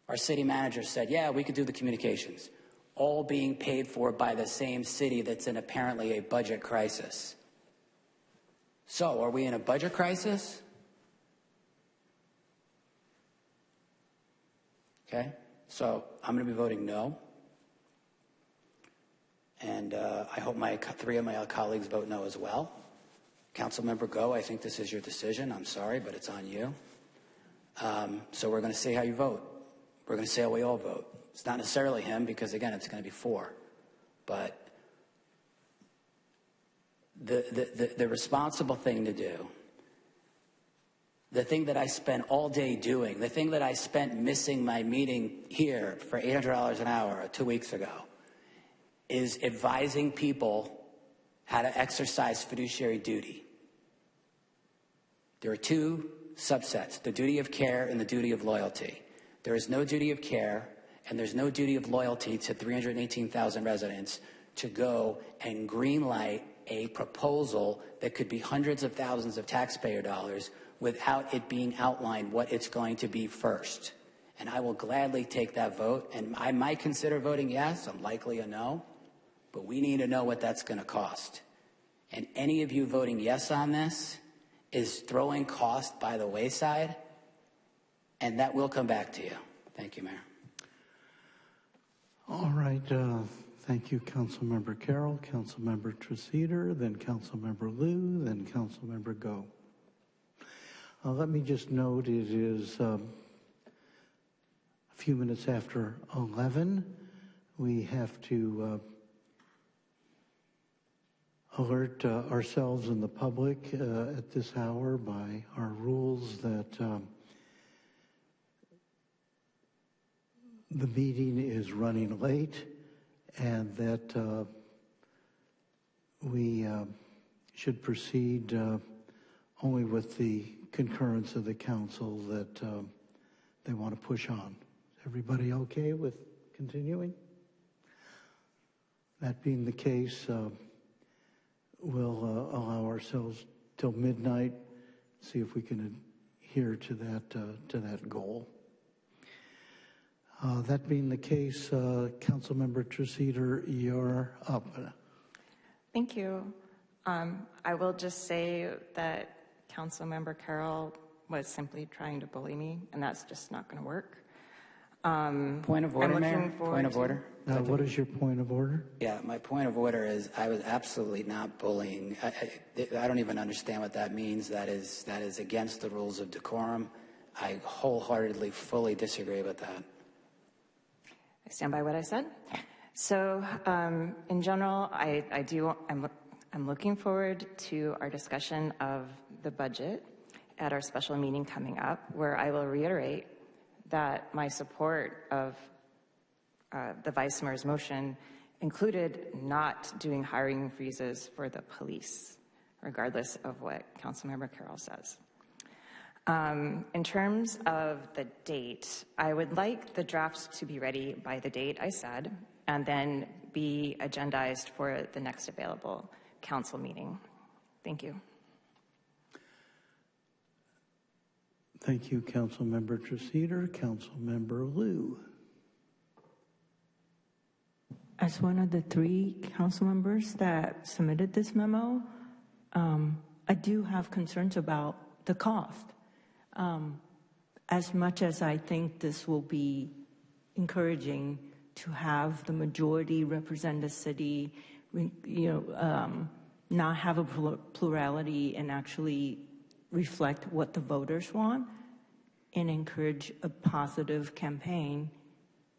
Our city manager said, yeah, we could do the communications, all being paid for by the same city that's in apparently a budget crisis. So, are we in a budget crisis? Okay, so I'm going to be voting no. And I hope 3 of my colleagues vote no as well. Councilmember Go, I think this is your decision. I'm sorry, but it's on you. So we're going to see how you vote. We're going to see how we all vote. It's not necessarily him, because again, it's going to be 4. But the responsible thing to do, the thing that I spent all day doing, the thing that I spent missing my meeting here for $800 an hour 2 weeks ago, is advising people how to exercise fiduciary duty. There are 2 subsets, the duty of care and the duty of loyalty. There is no duty of care, and there's no duty of loyalty to 318,000 residents to go and greenlight a proposal that could be hundreds of thousands of taxpayer dollars without it being outlined what it's going to be first. And I will gladly take that vote, and I might consider voting yes. I'm likely a no, but we need to know what that's going to cost. And any of you voting yes on this is throwing cost by the wayside, and that will come back to you. Thank you, Mayor. All right. Thank you, Councilmember Carroll, Councilmember Treseder, then Councilmember Liu, then Councilmember Go. Let me just note it is a few minutes after 11. We have to alert ourselves and the public at this hour by our rules that the meeting is running late, and that we should proceed only with the concurrence of the council that they want to push on. Is everybody okay with continuing? That being the case, we'll allow ourselves till midnight, see if we can adhere to that goal. That being the case, Councilmember Treseder, you're up. Thank you. I will just say that Councilmember Carroll was simply trying to bully me, and that's just not going to work. Point of order, Mayor? Point of order? What is your point of order? Yeah, my point of order is I was absolutely not bullying. I don't even understand what that means. That is against the rules of decorum. I wholeheartedly, fully disagree with that. I stand by what I said. So, in general, I'm looking forward to our discussion of the budget at our special meeting coming up, where I will reiterate that my support of the Vice Mayor's motion included not doing hiring freezes for the police, regardless of what Councilmember Carroll says. In terms of the date, I would like the drafts to be ready by the date I said, and then be agendized for the next available council meeting. Thank you. Thank you, Councilmember Treseder. Councilmember Liu. As one of the 3 council members that submitted this memo, I do have concerns about the cost. As much as I think this will be encouraging to have the majority represent the city, not have a plurality and actually reflect what the voters want, and encourage a positive campaign.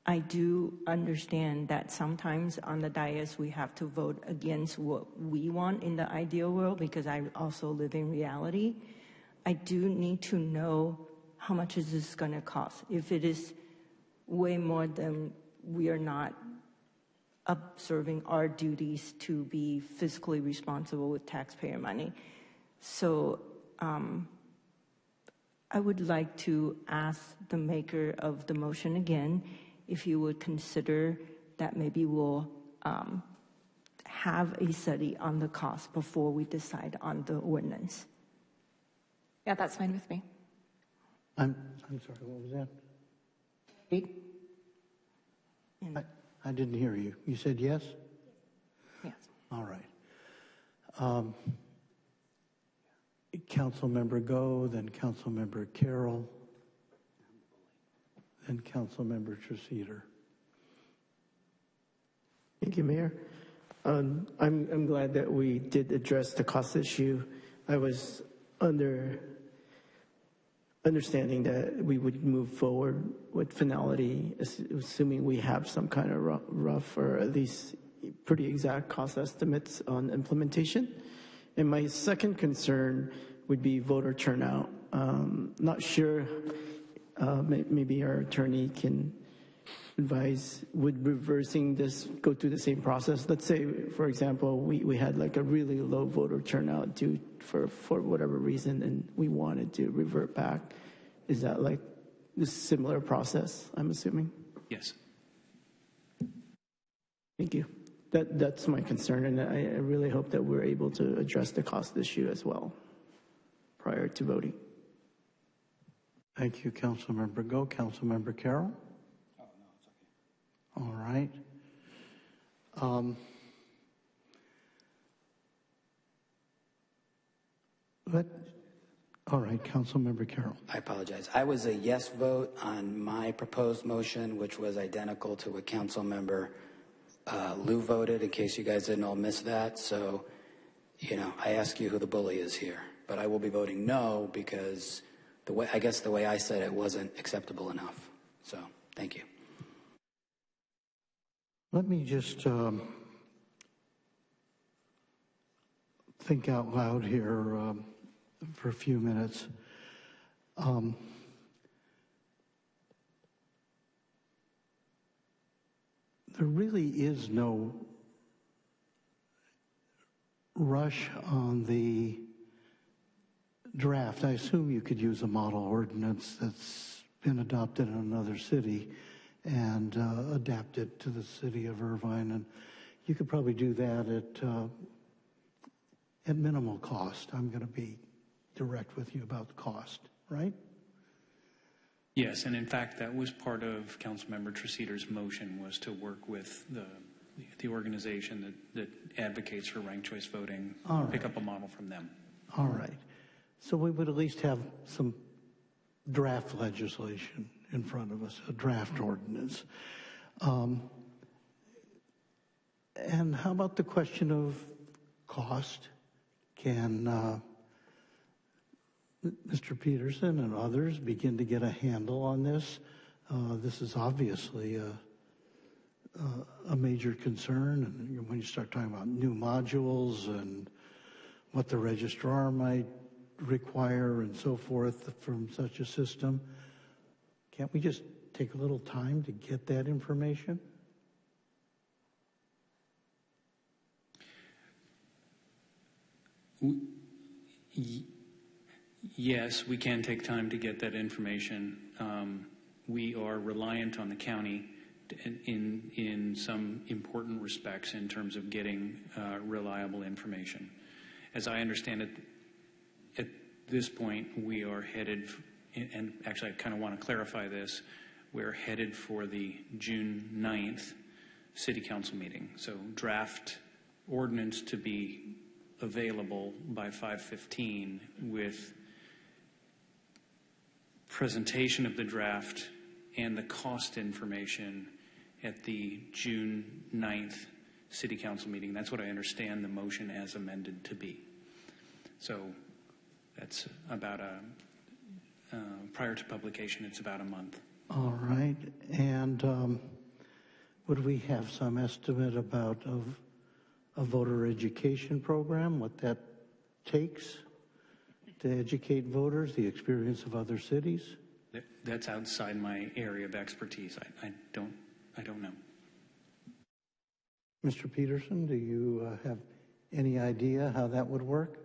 I do understand that sometimes on the dais we have to vote against what we want in the ideal world, because I also live in reality. I do need to know how much is this going to cost. If it is way more than we are not observing our duties to be fiscally responsible with taxpayer money. So I would like to ask the maker of the motion again if you would consider that maybe we'll have a study on the cost before we decide on the ordinance. Yeah, that's fine with me. I'm sorry, what was that? I didn't hear you. You said yes? Yes. All right. Councilmember Go, then Councilmember Carroll, then Councilmember Treseder. Thank you, Mayor. I'm glad that we did address the cost issue. I was understanding that we would move forward with finality, assuming we have some kind of rough or at least pretty exact cost estimates on implementation. And my second concern would be voter turnout. Not sure, maybe our attorney can advise, would reversing this go through the same process? Let's say, for example, we had like a really low voter turnout due for whatever reason, and we wanted to revert back. Is that like a similar process, I'm assuming? Yes. Thank you. That's my concern, and I really hope that we're able to address the cost issue as well prior to voting. Thank you, Councilmember Go. Councilmember Carroll? Oh, no, it's okay. All right. All right, Councilmember Carroll. I apologize. I was a yes vote on my proposed motion, which was identical to what Councilmember Lou voted, in case you guys didn't all miss that. So, I ask you who the bully is here. But I will be voting no because the way I said it wasn't acceptable enough. So, thank you. Let me just think out loud here for a few minutes. There really is no rush on the draft. I assume you could use a model ordinance that's been adopted in another city and adapt it to the city of Irvine, and you could probably do that at minimal cost. I'm going to be direct with you about the cost, right? Yes, and in fact, that was part of Councilmember Treseder's motion, was to work with the organization that advocates for ranked choice voting, pick up a model from them. All right. So we would at least have some draft legislation in front of us, a draft ordinance. And how about the question of cost? Can Mr. Peterson and others begin to get a handle on this? This is obviously a major concern, and when you start talking about new modules and what the registrar might require and so forth from such a system, can't we just take a little time to get that information? Yes, we can take time to get that information. We are reliant on the county in some important respects in terms of getting reliable information. As I understand it, at this point, we are headed, and actually I kind of want to clarify this, we're headed for the June 9th City Council meeting. So draft ordinance to be available by 5:15 with presentation of the draft and the cost information at the June 9th City Council meeting. That's what I understand the motion as amended to be. So that's about prior to publication, it's about a month. All right. And would we have some estimate about a voter education program, what that takes to educate voters, the experience of other cities? That's outside my area of expertise. I don't know. Mr. Peterson, do you have any idea how that would work?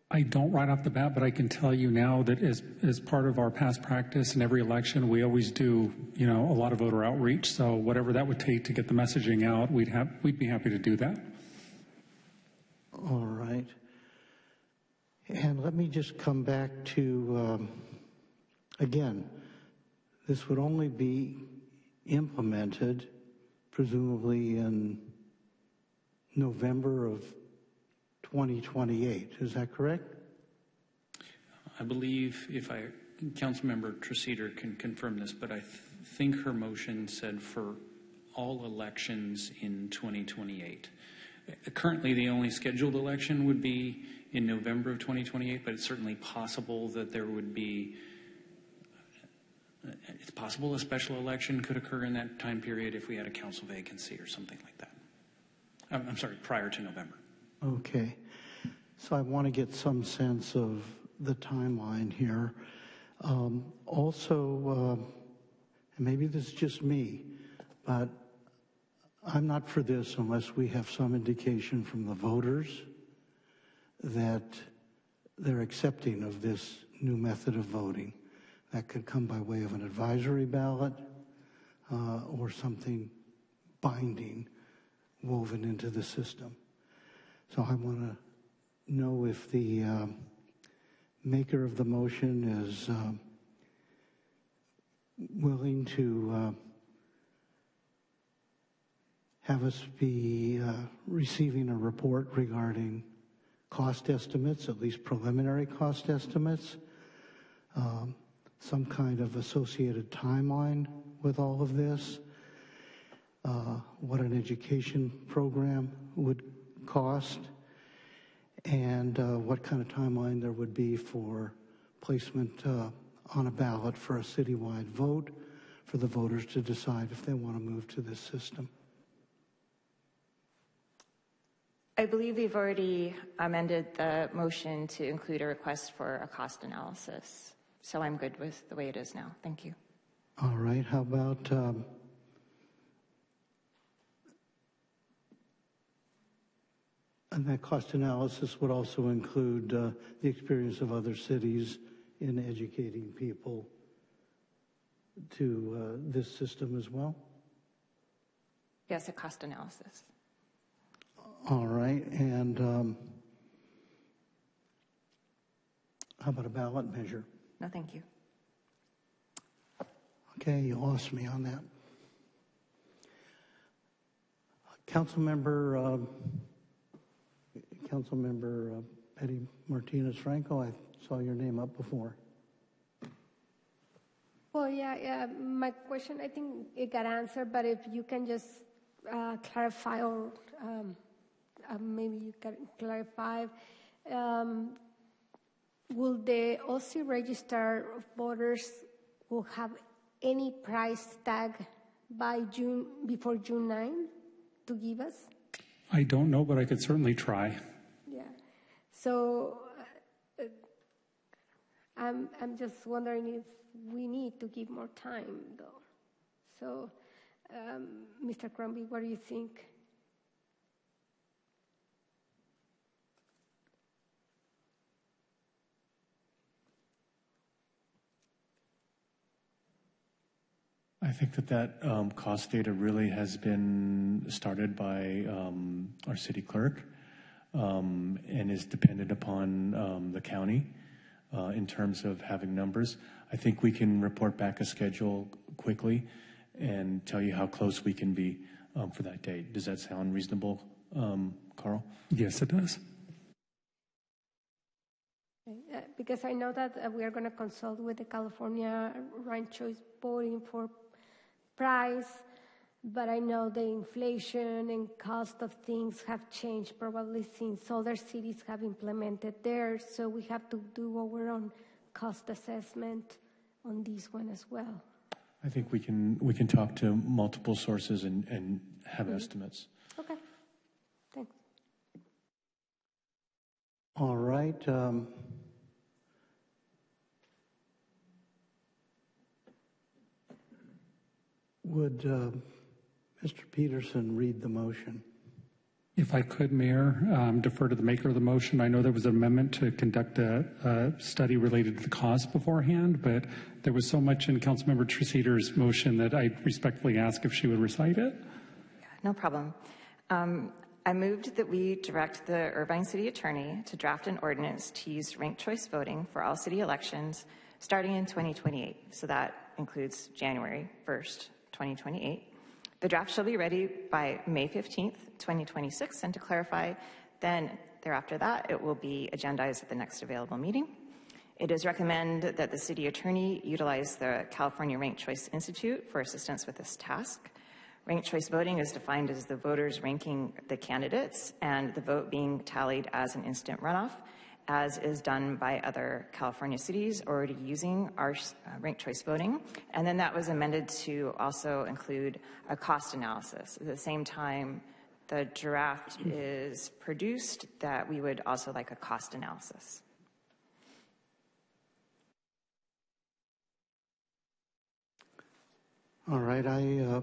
I don't right off the bat, but I can tell you now that as part of our past practice in every election, we always do, a lot of voter outreach. So whatever that would take to get the messaging out, we'd be happy to do that. All right. And let me just come back to, again, this would only be implemented presumably in November of 2028. Is that correct? I believe Councilmember Treseder can confirm this, but I think her motion said for all elections in 2028. Currently, the only scheduled election would be in November of 2028, but it's certainly possible that there would be, it's possible a special election could occur in that time period if we had a council vacancy or something like that. I'm sorry, prior to November. Okay. So I want to get some sense of the timeline here. Also, and maybe this is just me, but I'm not for this unless we have some indication from the voters that they're accepting of this new method of voting. That could come by way of an advisory ballot or something binding woven into the system. So I want to know if the maker of the motion is willing to have us be receiving a report regarding cost estimates, at least preliminary cost estimates, some kind of associated timeline with all of this, what an education program would cost, and what kind of timeline there would be for placement on a ballot for a citywide vote for the voters to decide if they want to move to this system. I believe we've already amended the motion to include a request for a cost analysis. So I'm good with the way it is now. Thank you. All right. How about and that cost analysis would also include the experience of other cities in educating people to this system as well? Yes, a cost analysis. All right. And how about a ballot measure? No, thank you. Okay, you lost me on that. Councilmember Betty Martinez-Franco, I saw your name up before. Well, yeah, my question, I think it got answered, but if you can just clarify or maybe you can clarify, will the OC register of voters will have any price tag by before June 9 to give us? I don't know, but I could certainly try. Yeah. So I'm just wondering if we need to give more time, though. So, Mr. Crombie, what do you think? I think that cost data really has been started by our city clerk and is dependent upon the county in terms of having numbers. I think we can report back a schedule quickly and tell you how close we can be for that date. Does that sound reasonable, Carl? Yes, it does. Because I know that we are going to consult with the California ranked choice voting for price, but I know the inflation and cost of things have changed probably since other cities have implemented theirs, so we have to do our own cost assessment on this one as well. I think we can talk to multiple sources and have estimates. Okay, thanks. All right. Would Mr. Peterson read the motion? If I could, Mayor, defer to the maker of the motion. I know there was an amendment to conduct a study related to the cost beforehand, but there was so much in Councilmember Treseder's motion that I respectfully ask if she would recite it. No problem. I moved that we direct the Irvine City Attorney to draft an ordinance to use ranked choice voting for all city elections starting in 2028. So that includes January 1st, 2028. The draft shall be ready by May 15th, 2026. And to clarify, then thereafter that, it will be agendized at the next available meeting. It is recommended that the city attorney utilize the California Ranked Choice Institute for assistance with this task. Ranked choice voting is defined as the voters ranking the candidates and the vote being tallied as an instant runoff, as is done by other California cities already using our ranked choice voting. And then that was amended to also include a cost analysis. At the same time the draft is produced, that we would also like a cost analysis. All right, I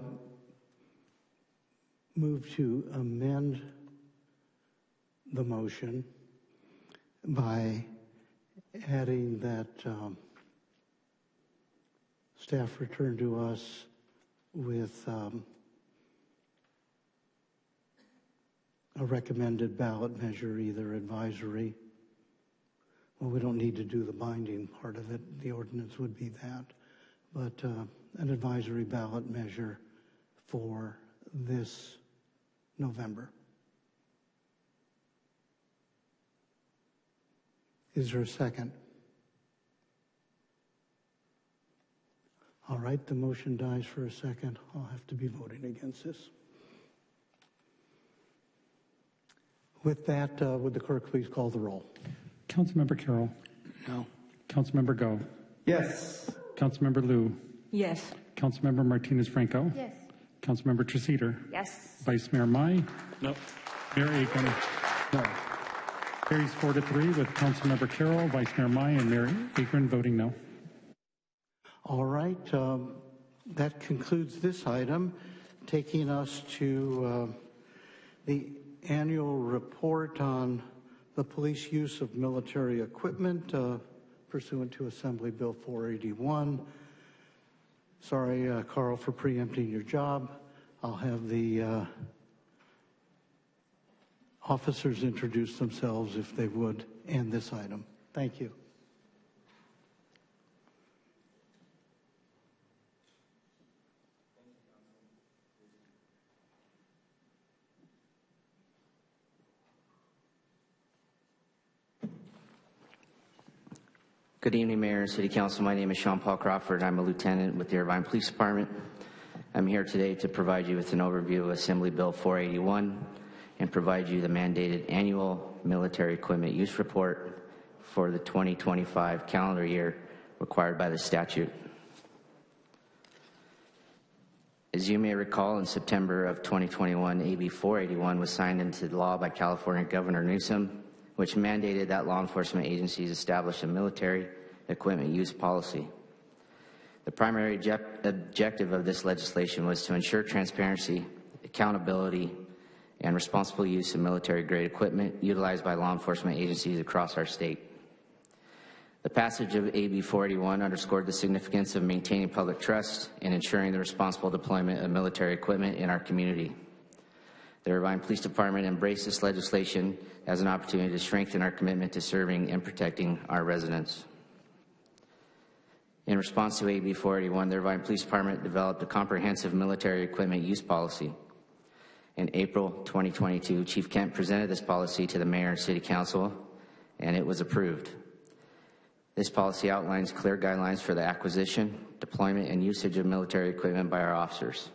move to amend the motion by adding that staff return to us with a recommended ballot measure, either advisory. Well, we don't need to do the binding part of it. The ordinance would be that. But an advisory ballot measure for this November. Is there a second? All right, the motion dies for a second. I'll have to be voting against this. With that, would the clerk please call the roll? Councilmember Carroll. No. Councilmember Go. Yes. Councilmember Liu. Yes. Councilmember Martinez-Franco. Yes. Councilmember Treseder. Yes. Vice Mayor Mai. No. Mayor Aiken. No. Carries 4-3 with Councilmember Carroll, Vice Mayor Mai, and Mayor Aiken voting no. All right, that concludes this item, taking us to the annual report on the police use of military equipment pursuant to Assembly Bill 481. Sorry, Carl, for preempting your job. I'll have the officers introduce themselves, if they would, and this item. Thank you. Good evening, Mayor and City Council. My name is Sean Paul Crawford. I'm a lieutenant with the Irvine Police Department. I'm here today to provide you with an overview of Assembly Bill 481 and provide you the mandated annual military equipment use report for the 2025 calendar year required by the statute. As you may recall, in September of 2021, AB 481 was signed into law by California Governor Newsom, which mandated that law enforcement agencies establish a military equipment use policy. The primary objective of this legislation was to ensure transparency, accountability, and responsible use of military-grade equipment utilized by law enforcement agencies across our state. The passage of AB 481 underscored the significance of maintaining public trust and ensuring the responsible deployment of military equipment in our community. The Irvine Police Department embraced this legislation as an opportunity to strengthen our commitment to serving and protecting our residents. In response to AB 481, the Irvine Police Department developed a comprehensive military equipment use policy. In April 2022, Chief Kent presented this policy to the Mayor and City Council, and it was approved. This policy outlines clear guidelines for the acquisition, deployment, and usage of military equipment by our officers.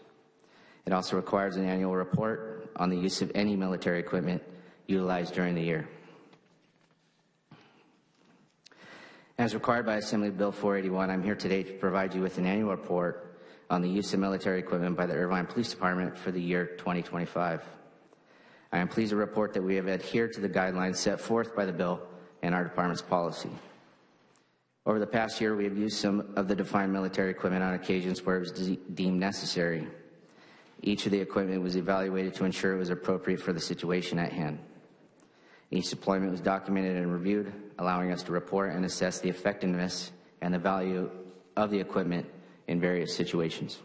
It also requires an annual report on the use of any military equipment utilized during the year. As required by Assembly Bill 481, I'm here today to provide you with an annual report on the use of military equipment by the Irvine Police Department for the year 2025. I am pleased to report that we have adhered to the guidelines set forth by the bill and our department's policy. Over the past year, we have used some of the defined military equipment on occasions where it was deemed necessary. Each of the equipment was evaluated to ensure it was appropriate for the situation at hand. Each deployment was documented and reviewed, allowing us to report and assess the effectiveness and the value of the equipment in various situations.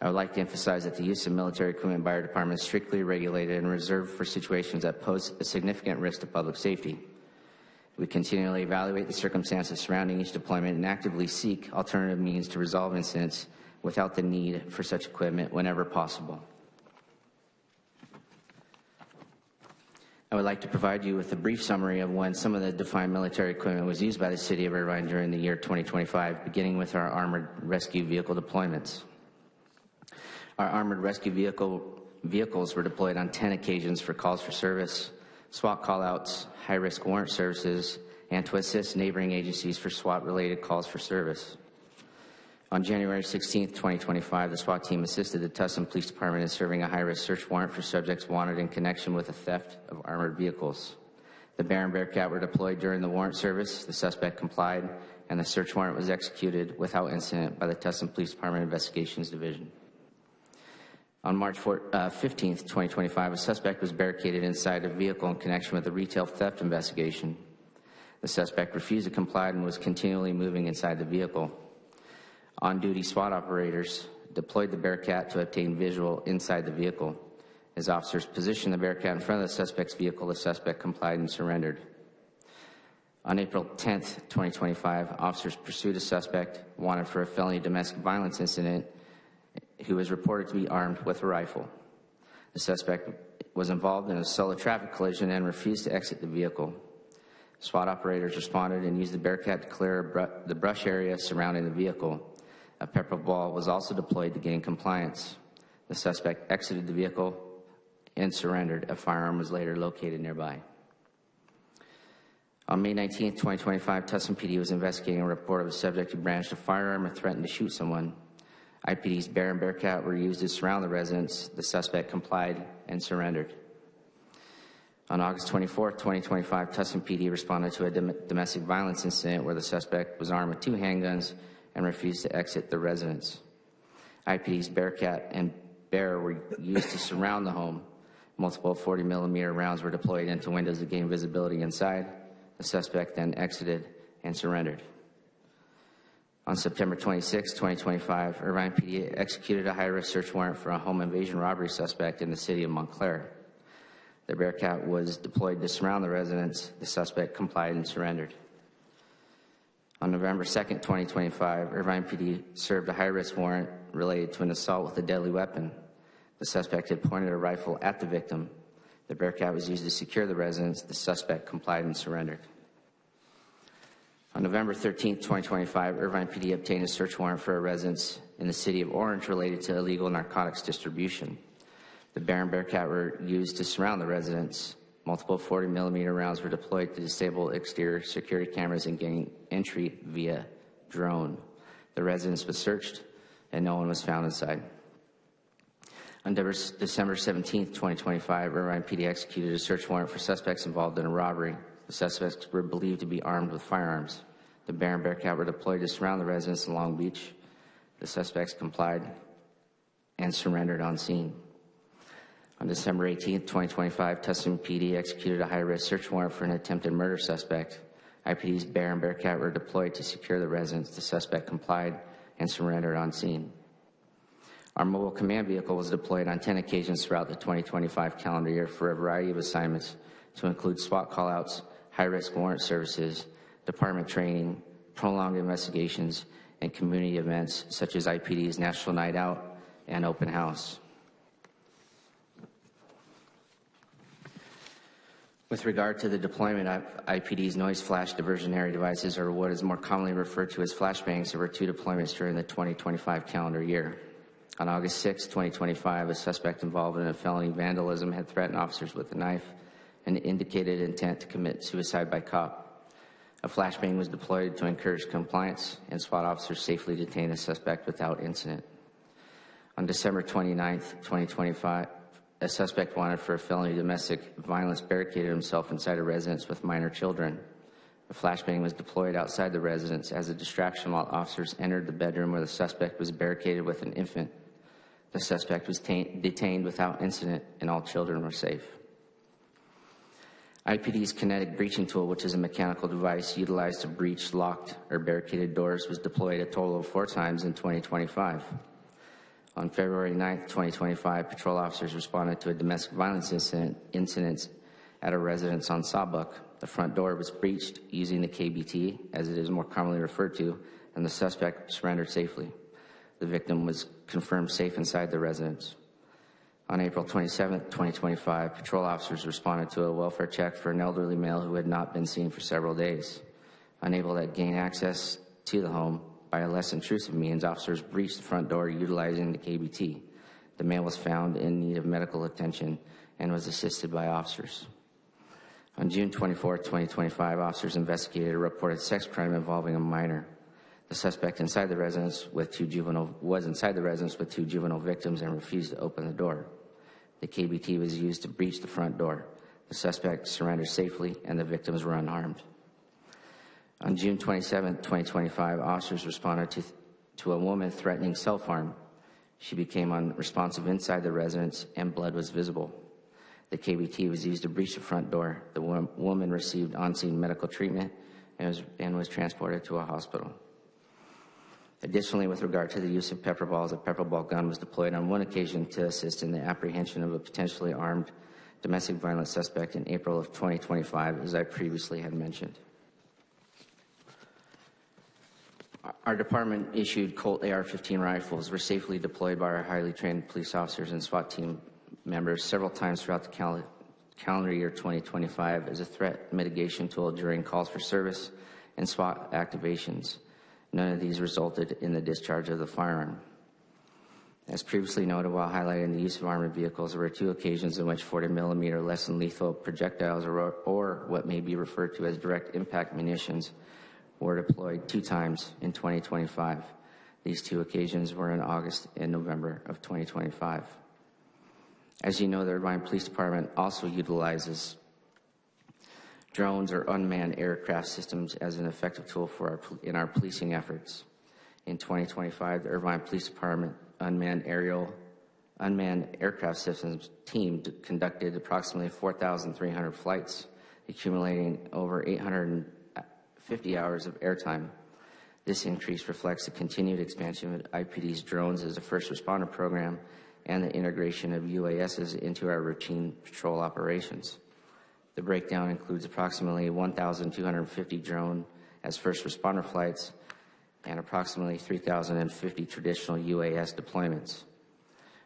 I would like to emphasize that the use of military equipment by our department is strictly regulated and reserved for situations that pose a significant risk to public safety. We continually evaluate the circumstances surrounding each deployment and actively seek alternative means to resolve incidents without the need for such equipment whenever possible. I would like to provide you with a brief summary of when some of the defined military equipment was used by the City of Irvine during the year 2025, beginning with our armored rescue vehicle deployments. Our armored rescue vehicles were deployed on 10 occasions for calls for service, SWAT callouts, high-risk warrant services, and to assist neighboring agencies for SWAT-related calls for service. On January 16, 2025, the SWAT team assisted the Tustin Police Department in serving a high-risk search warrant for subjects wanted in connection with the theft of armored vehicles. The Bear and Bearcat were deployed during the warrant service, the suspect complied, and the search warrant was executed without incident by the Tustin Police Department Investigations Division. On March 15, 2025, a suspect was barricaded inside a vehicle in connection with a retail theft investigation. The suspect refused to comply and was continually moving inside the vehicle. On-duty SWAT operators deployed the Bearcat to obtain visual inside the vehicle. As officers positioned the Bearcat in front of the suspect's vehicle, the suspect complied and surrendered. On April 10, 2025, officers pursued a suspect wanted for a felony domestic violence incident who was reported to be armed with a rifle. The suspect was involved in a solo traffic collision and refused to exit the vehicle. SWAT operators responded and used the Bearcat to clear the brush area surrounding the vehicle. A pepper ball was also deployed to gain compliance. The suspect exited the vehicle and surrendered. A firearm was later located nearby. On May 19, 2025, Tustin PD was investigating a report of a subject who brandished a firearm and threatened to shoot someone. IPD's Bear and Bearcat were used to surround the residence. The suspect complied and surrendered. On August 24, 2025, Tustin PD responded to a domestic violence incident where the suspect was armed with 2 handguns and refused to exit the residence. IPD's Bearcat and Bear were used to surround the home. Multiple 40mm rounds were deployed into windows to gain visibility inside. The suspect then exited and surrendered. On September 26, 2025, Irvine PD executed a high-risk search warrant for a home invasion robbery suspect in the city of Montclair. The Bearcat was deployed to surround the residence. The suspect complied and surrendered. On November 2, 2025, Irvine PD served a high-risk warrant related to an assault with a deadly weapon. The suspect had pointed a rifle at the victim. The Bearcat was used to secure the residence. The suspect complied and surrendered. On November 13, 2025, Irvine PD obtained a search warrant for a residence in the city of Orange related to illegal narcotics distribution. The Bear and Bearcat were used to surround the residence. Multiple 40mm rounds were deployed to disable exterior security cameras and gain entry via drone. The residence was searched and no one was found inside. On December 17, 2025, Irvine PD executed a search warrant for suspects involved in a robbery. The suspects were believed to be armed with firearms. The Bear and Bearcat were deployed to surround the residence in Long Beach. The suspects complied and surrendered on scene. On December 18, 2025, Tustin PD executed a high-risk search warrant for an attempted murder suspect. IPD's Bear and Bearcat were deployed to secure the residence. The suspect complied and surrendered on scene. Our mobile command vehicle was deployed on 10 occasions throughout the 2025 calendar year for a variety of assignments to include SWAT callouts, high-risk warrant services, department training, prolonged investigations, and community events such as IPD's National Night Out and Open House. With regard to the deployment of IPD's noise flash diversionary devices, or what is more commonly referred to as flashbangs, there were 2 deployments during the 2025 calendar year. On August 6, 2025, a suspect involved in a felony vandalism had threatened officers with a knife and indicated intent to commit suicide by cop. A flashbang was deployed to encourage compliance, and SWAT officers safely detained the suspect without incident. On December 29th, 2025, a suspect wanted for a felony domestic violence barricaded himself inside a residence with minor children. A flashbang was deployed outside the residence as a distraction while officers entered the bedroom where the suspect was barricaded with an infant. The suspect was detained without incident, and all children were safe. IPD's kinetic breaching tool, which is a mechanical device utilized to breach locked or barricaded doors, was deployed a total of 4 times in 2025. On February 9th, 2025, patrol officers responded to a domestic violence incident at a residence on Sawbuck. The front door was breached using the KBT, as it is more commonly referred to, and the suspect surrendered safely. The victim was confirmed safe inside the residence. On April 27, 2025, patrol officers responded to a welfare check for an elderly male who had not been seen for several days. Unable to gain access to the home by a less intrusive means, officers breached the front door utilizing the KBT. The male was found in need of medical attention and was assisted by officers. On June 24, 2025, officers investigated a reported sex crime involving a minor. The suspect was inside the residence with 2 juvenile victims and refused to open the door. The KBT was used to breach the front door. The suspect surrendered safely, and the victims were unharmed. On June 27, 2025, officers responded to a woman threatening self-harm. She became unresponsive inside the residence, and blood was visible. The KBT was used to breach the front door. The woman received on-scene medical treatment and was transported to a hospital. Additionally, with regard to the use of pepper balls, a pepper ball gun was deployed on one occasion to assist in the apprehension of a potentially armed domestic violence suspect in April of 2025, as I previously had mentioned. Our department issued Colt AR-15 rifles were safely deployed by our highly trained police officers and SWAT team members several times throughout the calendar year 2025 as a threat mitigation tool during calls for service and SWAT activations. None of these resulted in the discharge of the firearm. As previously noted, while highlighting the use of armored vehicles, there were 2 occasions in which 40 millimeter less than lethal projectiles or what may be referred to as direct impact munitions were deployed 2 times in 2025. These 2 occasions were in August and November of 2025. As you know, the Irvine Police Department also utilizes drones or unmanned aircraft systems as an effective tool in our policing efforts. In 2025, the Irvine Police Department unmanned aircraft systems team conducted approximately 4,300 flights, accumulating over 850 hours of airtime. This increase reflects the continued expansion of IPD's drones as a first responder program and the integration of UASs into our routine patrol operations. The breakdown includes approximately 1,250 drone as first responder flights and approximately 3,050 traditional UAS deployments.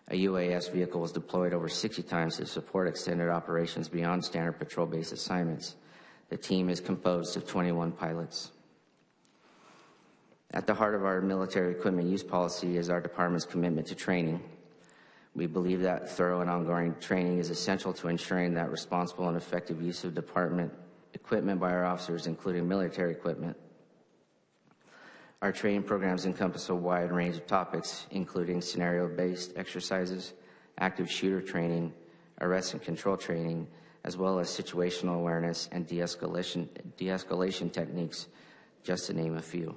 A UAS vehicle was deployed over 60 times to support extended operations beyond standard patrol-based assignments. The team is composed of 21 pilots. At the heart of our military equipment use policy is our department's commitment to training. We believe that thorough and ongoing training is essential to ensuring that responsible and effective use of department equipment by our officers, including military equipment. Our training programs encompass a wide range of topics, including scenario-based exercises, active shooter training, arrest and control training, as well as situational awareness and de-escalation techniques, just to name a few.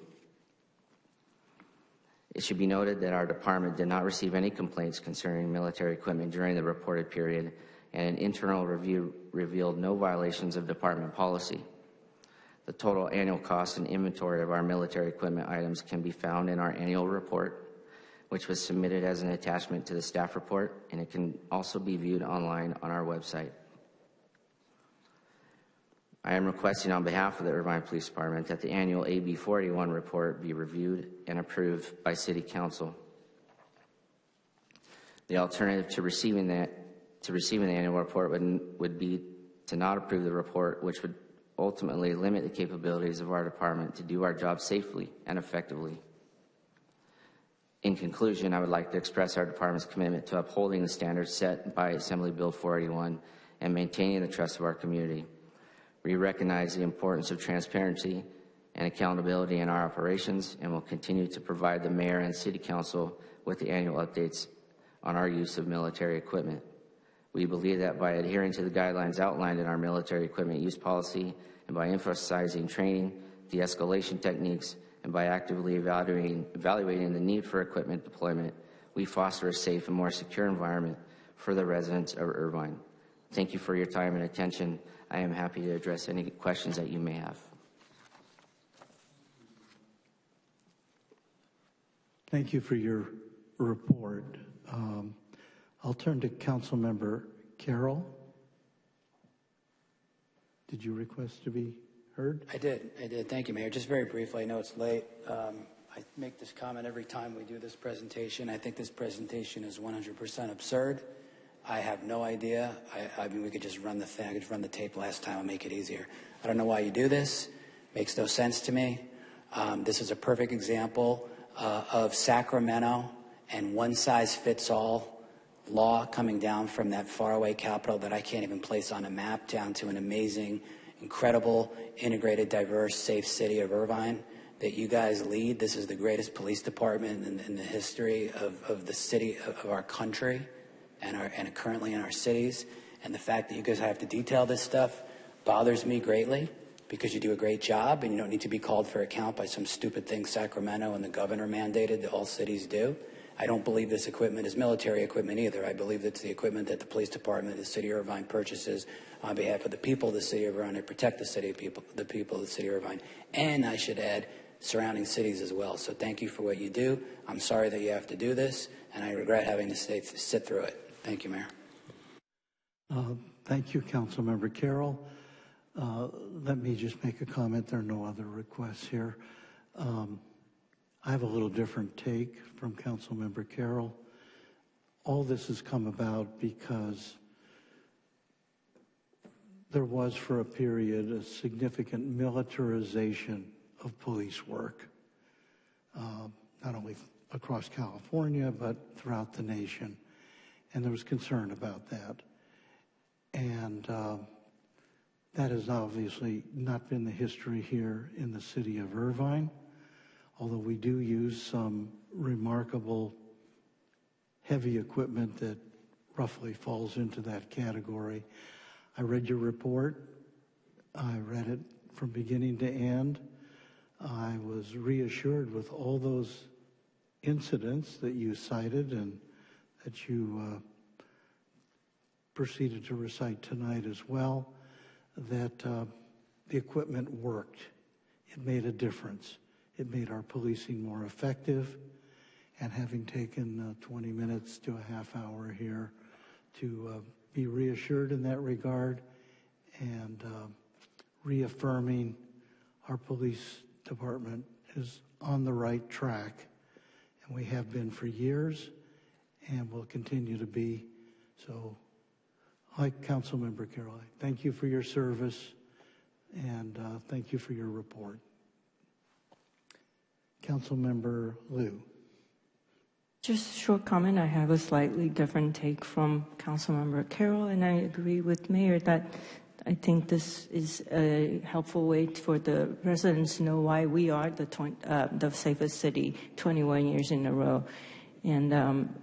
It should be noted that our department did not receive any complaints concerning military equipment during the reported period, and an internal review revealed no violations of department policy. The total annual cost and inventory of our military equipment items can be found in our annual report, which was submitted as an attachment to the staff report, and it can also be viewed online on our website. I am requesting on behalf of the Irvine Police Department that the annual AB 481 report be reviewed and approved by City Council. The alternative to receiving the annual report would be to not approve the report, which would ultimately limit the capabilities of our department to do our job safely and effectively. In conclusion, I would like to express our department's commitment to upholding the standards set by Assembly Bill 481 and maintaining the trust of our community. We recognize the importance of transparency and accountability in our operations and will continue to provide the Mayor and City Council with the annual updates on our use of military equipment. We believe that by adhering to the guidelines outlined in our military equipment use policy and by emphasizing training, de-escalation techniques, and by actively evaluating the need for equipment deployment, we foster a safe and more secure environment for the residents of Irvine. Thank you for your time and attention. I am happy to address any questions that you may have. Thank you for your report. I'll turn to Councilmember Carroll. Did you request to be heard? I did. Thank you, Mayor. Just very briefly, I know it's late. I make this comment every time we do this presentation. I think this presentation is 100% absurd. I have no idea. I mean, we could just run the thing. I could run the tape last time and make it easier. I don't know why you do this. Makes no sense to me. This is a perfect example of Sacramento and one-size-fits-all law coming down from that faraway capital that I can't even place on a map down to an amazing, incredible, integrated, diverse, safe city of Irvine that you guys lead. This is the greatest police department in the history of the city of our country and currently in our cities. And the fact that you guys have to detail this stuff bothers me greatly because you do a great job and you don't need to be called for account by some stupid thing Sacramento and the governor mandated that all cities do. I don't believe this equipment is military equipment either. I believe it's the equipment that the police department, the city of Irvine, purchases on behalf of the people of the city of Irvine to protect the people of the city of Irvine. And I should add, surrounding cities as well. So thank you for what you do. I'm sorry that you have to do this, and I regret having to sit through it. Thank you, Mayor. Thank you, Councilmember Carroll. Let me just make a comment. There are no other requests here. I have a little different take from Councilmember Carroll. All this has come about because there was, for a period, a significant militarization of police work, not only across California, but throughout the nation. And there was concern about that. And that has obviously not been the history here in the city of Irvine, although we do use some remarkable heavy equipment that roughly falls into that category. I read your report. I read it from beginning to end. I was reassured with all those incidents that you cited and that you proceeded to recite tonight as well, that the equipment worked. It made a difference. It made our policing more effective. And having taken 20 minutes to a half hour here to be reassured in that regard and reaffirming our police department is on the right track. And we have been for years and will continue to be. So, like Councilmember Carroll, thank you for your service and thank you for your report. Councilmember Liu. Just a short comment. I have a slightly different take from Councilmember Carroll, and I agree with Mayor that I think this is a helpful way for the residents to know why we are the safest city 21 years in a row. And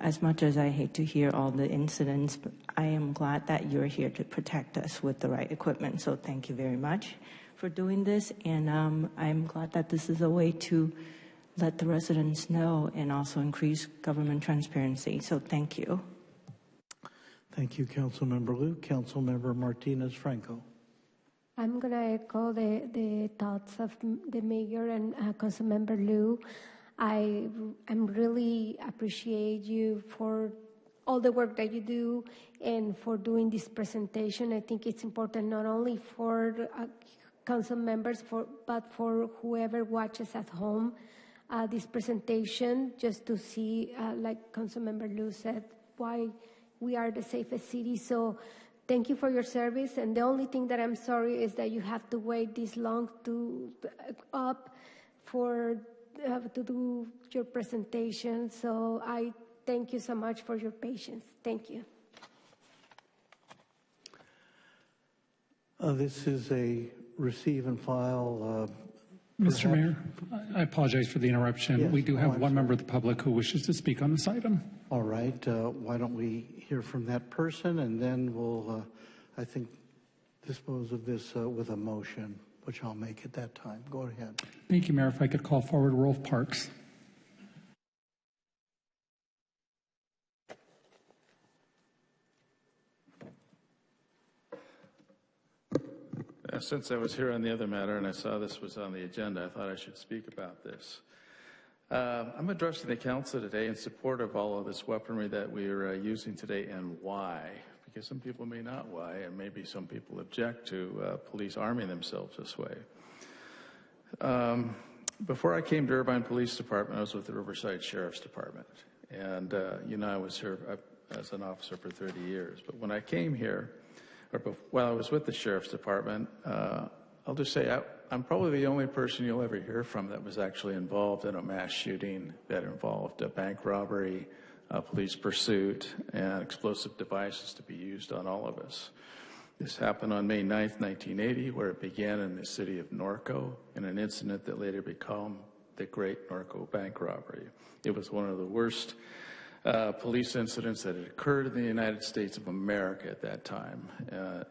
as much as I hate to hear all the incidents, I am glad that you're here to protect us with the right equipment. So thank you very much for doing this. And I'm glad that this is a way to let the residents know and also increase government transparency. So thank you. Thank you, Councilmember Liu. Councilmember Martinez-Franco. I'm going to echo the thoughts of the mayor and Councilmember Liu. I really appreciate you for all the work that you do and for doing this presentation. I think it's important not only for council members, but for whoever watches at home. This presentation, just to see, like Councilmember Liu said, why we are the safest city. So thank you for your service. And the only thing that I'm sorry is that you have to wait this long to do your presentation. So I thank you so much for your patience. Thank you. This is a receive and file. Mr. Mayor, I apologize for the interruption. Yes. We do have one member of the public who wishes to speak on this item. All right. Why don't we hear from that person, and then we'll, I think, dispose of this with a motion, which I'll make at that time. Go ahead. Thank you, Mayor. If I could call forward Rolf Parks. Since I was here on the other matter and I saw this was on the agenda, I thought I should speak about this. I'm addressing the council today in support of all of this weaponry that we are using today, and why. Because some people may not why, and maybe some people object to police arming themselves this way. Before I came to Irvine Police Department, I was with the Riverside Sheriff's Department. And, I was here as an officer for 30 years. But when I came here, while I was with the Sheriff's Department, I'll just say I'm probably the only person you'll ever hear from that was actually involved in a mass shooting that involved a bank robbery, police pursuit, and explosive devices to be used on all of us. This happened on May 9th, 1980, where it began in the city of Norco in an incident that later became the Great Norco Bank Robbery. It was one of the worst police incidents that had occurred in the United States of America at that time,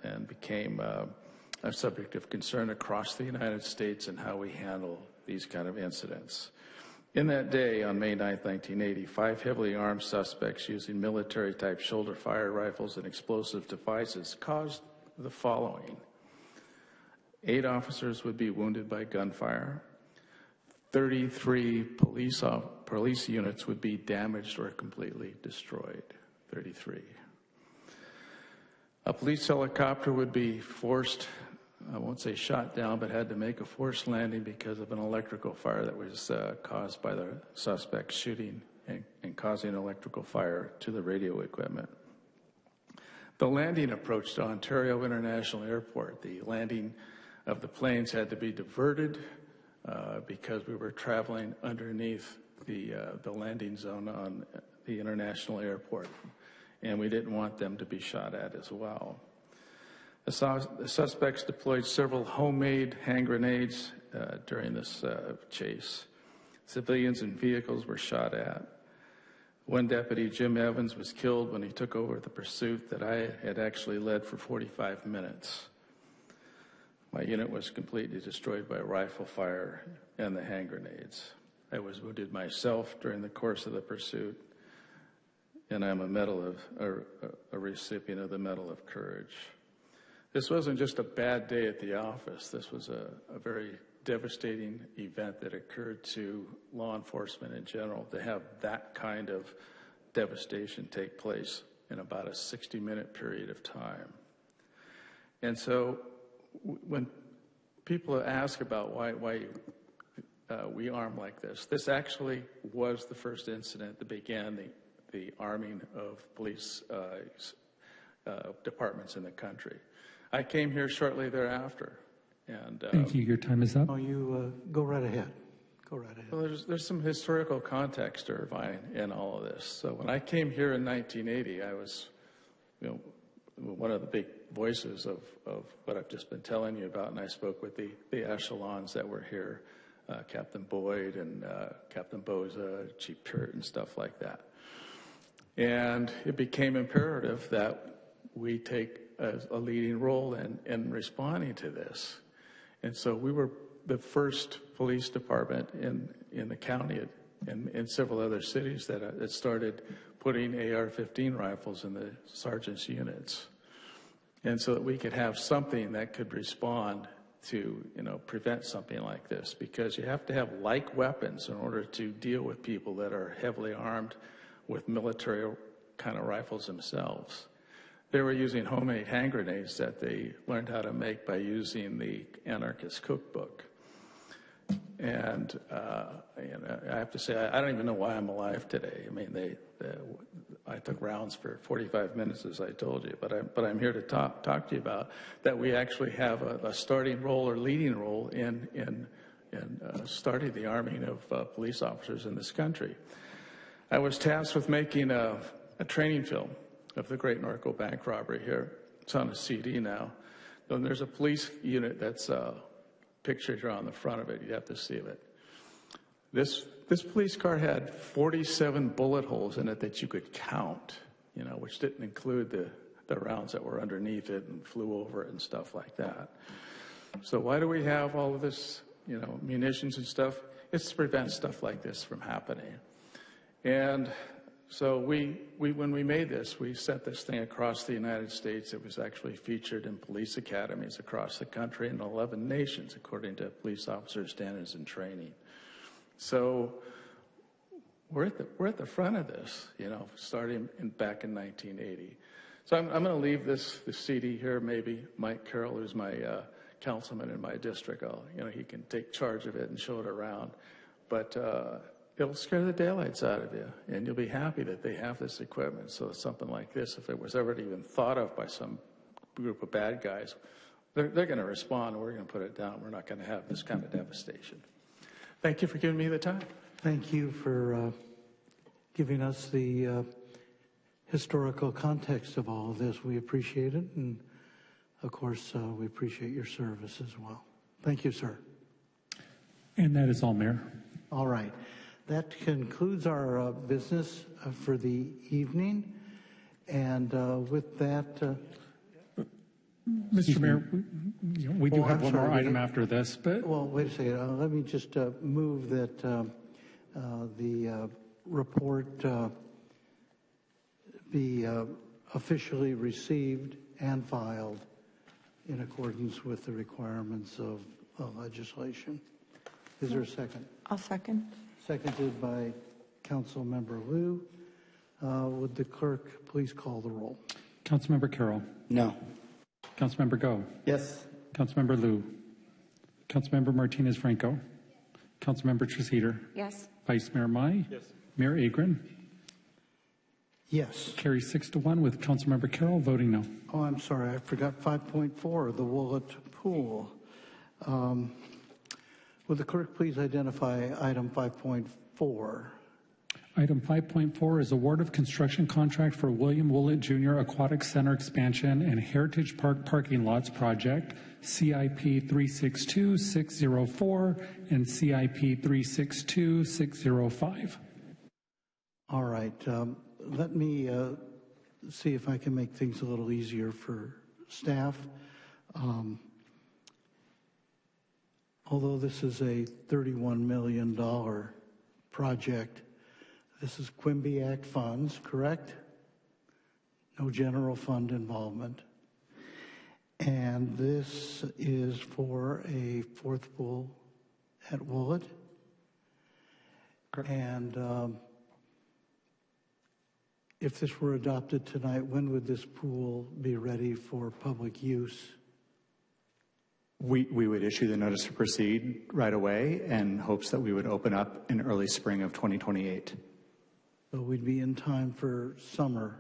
and became a subject of concern across the United States and how we handle these kind of incidents. In that day, on May 9, 1980, 5 heavily armed suspects using military-type shoulder-fire rifles and explosive devices caused the following. 8 officers would be wounded by gunfire. 33 police units would be damaged or completely destroyed. 33. A police helicopter would be forced, I won't say shot down, but had to make a forced landing because of an electrical fire that was caused by the suspect shooting and causing electrical fire to the radio equipment. The landing approach to Ontario International Airport, the landing of the planes had to be diverted because we were traveling underneath the landing zone on the international airport, and we didn't want them to be shot at as well. The suspects deployed several homemade hand grenades during this chase. Civilians and vehicles were shot at. One deputy, Jim Evans, was killed when he took over the pursuit that I had actually led for 45 minutes. My unit was completely destroyed by rifle fire and the hand grenades. I was wounded myself during the course of the pursuit, and I'm a recipient of the Medal of Courage. This wasn't just a bad day at the office. This was a very devastating event that occurred to law enforcement in general, to have that kind of devastation take place in about a 60-minute period of time. And so when people ask about why we arm like this actually was the first incident that began the arming of police departments in the country. I came here shortly thereafter. And, Thank you. Your time is up. Oh, you go right ahead. Go right ahead. Well, there's some historical context to Irvine in all of this. So when I came here in 1980, I was, one of the big voices of what I've just been telling you about, and I spoke with the echelons that were here, Captain Boyd and Captain Boza, Chief Pert, and stuff like that. And it became imperative that we take a leading role in responding to this. And so we were the first police department in the county and in several other cities that started putting AR-15 rifles in the sergeant's units. And so that we could have something that could respond to, prevent something like this, because you have to have like weapons in order to deal with people that are heavily armed with military kind of rifles themselves. They were using homemade hand grenades that they learned how to make by using the anarchist cookbook. And I have to say, I don't even know why I'm alive today. I mean, I took rounds for 45 minutes, as I told you, but I'm here to talk to you about that we actually have a starting role or leading role in starting the arming of police officers in this country. I was tasked with making a training film of the Great Norco Bank Robbery here. It's on a CD now. Then there's a police unit that's pictured here on the front of it. You have to see it. This police car had 47 bullet holes in it that you could count, which didn't include the rounds that were underneath it and flew over it and stuff like that. So why do we have all of this, munitions and stuff? It's to prevent stuff like this from happening. And so when we made this, we sent this thing across the United States. It was actually featured in police academies across the country in 11 nations, according to Police Officer Standards and Training. So we're at the front of this, starting back in 1980. So I'm going to leave this CD here. Maybe Mike Carroll, who's my councilman in my district, he can take charge of it and show it around. But it'll scare the daylights out of you, and you'll be happy that they have this equipment. So something like this, if it was ever even thought of by some group of bad guys, they're going to respond, and we're going to put it down. We're not going to have this kind of devastation. Thank you for giving me the time. Thank you for giving us the historical context of all of this. We appreciate it, and of course, we appreciate your service as well. Thank you, sir. And that is all, Mayor. All right. That concludes our business for the evening. And with that... Mr. Mayor, we do have one more item after this, but... Well, wait a second. Let me just move that the report be officially received and filed in accordance with the requirements of legislation. Is there a second? I'll second. Seconded by Councilmember Liu. Would the clerk please call the roll? Councilmember Carroll. No. Councilmember Go. Yes. Councilmember Liu. Councilmember Martinez-Franco. Councilmember Treseder. Yes. Vice Mayor Mai. Yes. Mayor Agron. Yes. Carries 6-1 with Councilmember Carroll voting no. Oh, I'm sorry. I forgot 5.4, the Woollett pool. Would the clerk please identify item 5.4? Item 5.4 is award of construction contract for William Woollett Jr. Aquatic Center expansion and Heritage Park parking lots project, CIP 362604 and CIP 362605. All right. Let me see if I can make things a little easier for staff. Although this is a $31 million project, this is Quimby Act funds, correct? No general fund involvement. And this is for a fourth pool at Woollett. Correct. And if this were adopted tonight, when would this pool be ready for public use? We would issue the notice to proceed right away in hopes that we would open up in early spring of 2028. So we'd be in time for summer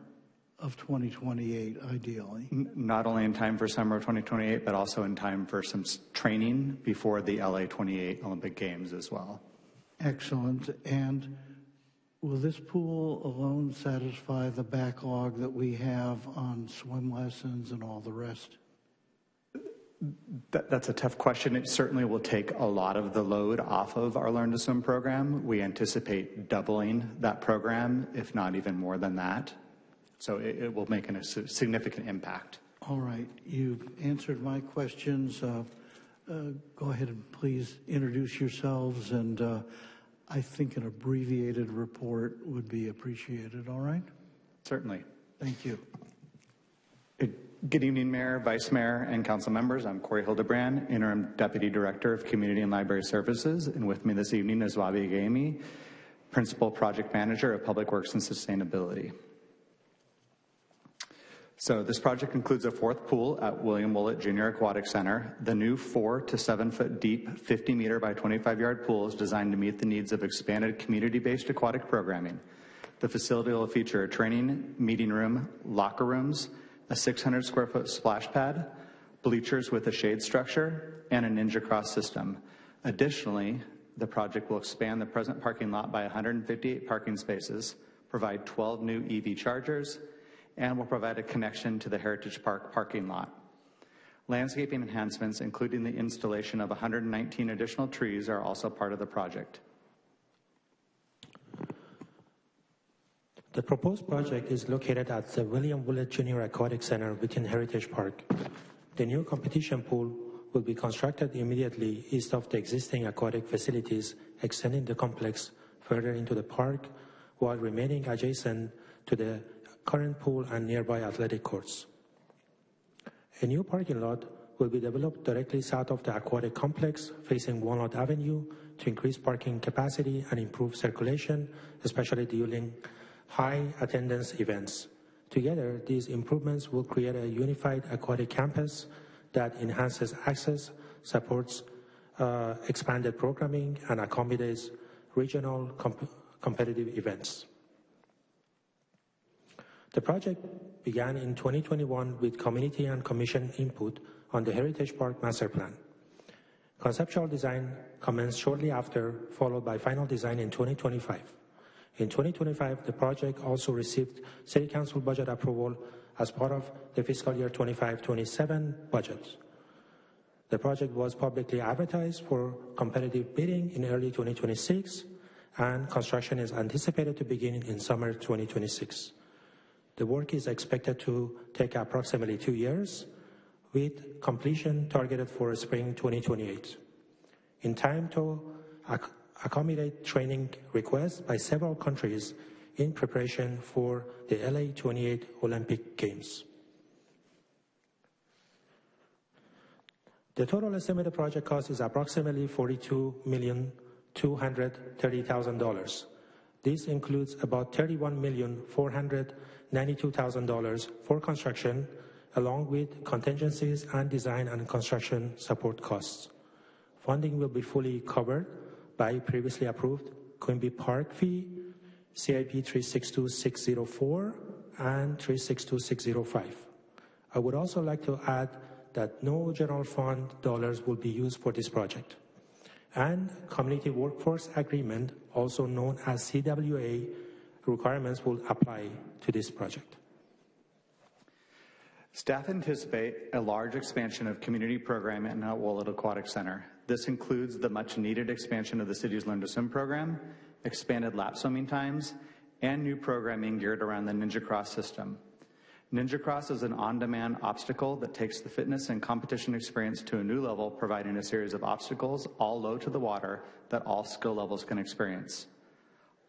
of 2028, ideally. Not only in time for summer of 2028, but also in time for some training before the LA 28 Olympic Games as well. Excellent. And will this pool alone satisfy the backlog that we have on swim lessons and all the rest? That's a tough question. It certainly will take a lot of the load off of our Learn to Swim program. We anticipate doubling that program, if not even more than that. So it will make a significant impact. All right. You've answered my questions. Go ahead and please introduce yourselves, and I think an abbreviated report would be appreciated. All right? Certainly. Thank you. Good evening, Mayor, Vice Mayor, and Council members. I'm Corey Hildebrand, Interim Deputy Director of Community and Library Services, and with me this evening is Wabi Agami, Principal Project Manager of Public Works and Sustainability. So this project includes a fourth pool at William Woollett Jr. Aquatic Center. The new 4 to 7 foot deep, 50 meter by 25 yard pool is designed to meet the needs of expanded community-based aquatic programming. The facility will feature a training, meeting room, locker rooms, a 600 square foot splash pad, bleachers with a shade structure, and a Ninja Cross system. Additionally, the project will expand the present parking lot by 158 parking spaces, provide 12 new EV chargers, and will provide a connection to the Heritage Park parking lot. Landscaping enhancements, including the installation of 119 additional trees, are also part of the project. The proposed project is located at the William Woollett Junior Aquatic Center within Heritage Park. The new competition pool will be constructed immediately east of the existing aquatic facilities, extending the complex further into the park while remaining adjacent to the current pool and nearby athletic courts. A new parking lot will be developed directly south of the aquatic complex, facing Walnut Avenue, to increase parking capacity and improve circulation, especially during high attendance events. Together, these improvements will create a unified aquatic campus that enhances access, supports expanded programming, and accommodates regional competitive events. The project began in 2021 with community and commission input on the Heritage Park Master Plan. Conceptual design commenced shortly after, followed by final design in 2025. In 2025, the project also received City Council budget approval as part of the fiscal year 25-27 budget. The project was publicly advertised for competitive bidding in early 2026, and construction is anticipated to begin in summer 2026. The work is expected to take approximately 2 years, with completion targeted for spring 2028, in time to accommodate training requests by several countries in preparation for the LA 28 Olympic Games. The total estimated project cost is approximately $42,230,000. This includes about $31,492,000 for construction, along with contingencies and design and construction support costs. Funding will be fully covered by previously approved Quimby Park fee, CIP 362604, and 362605. I would also like to add that no general fund dollars will be used for this project. And Community Workforce Agreement, also known as CWA, requirements will apply to this project. Staff anticipate a large expansion of community programming at Woollett Aquatic Center. This includes the much-needed expansion of the city's Learn to Swim program, expanded lap swimming times, and new programming geared around the Ninja Cross system. Ninja Cross is an on-demand obstacle that takes the fitness and competition experience to a new level, providing a series of obstacles, all low to the water, that all skill levels can experience.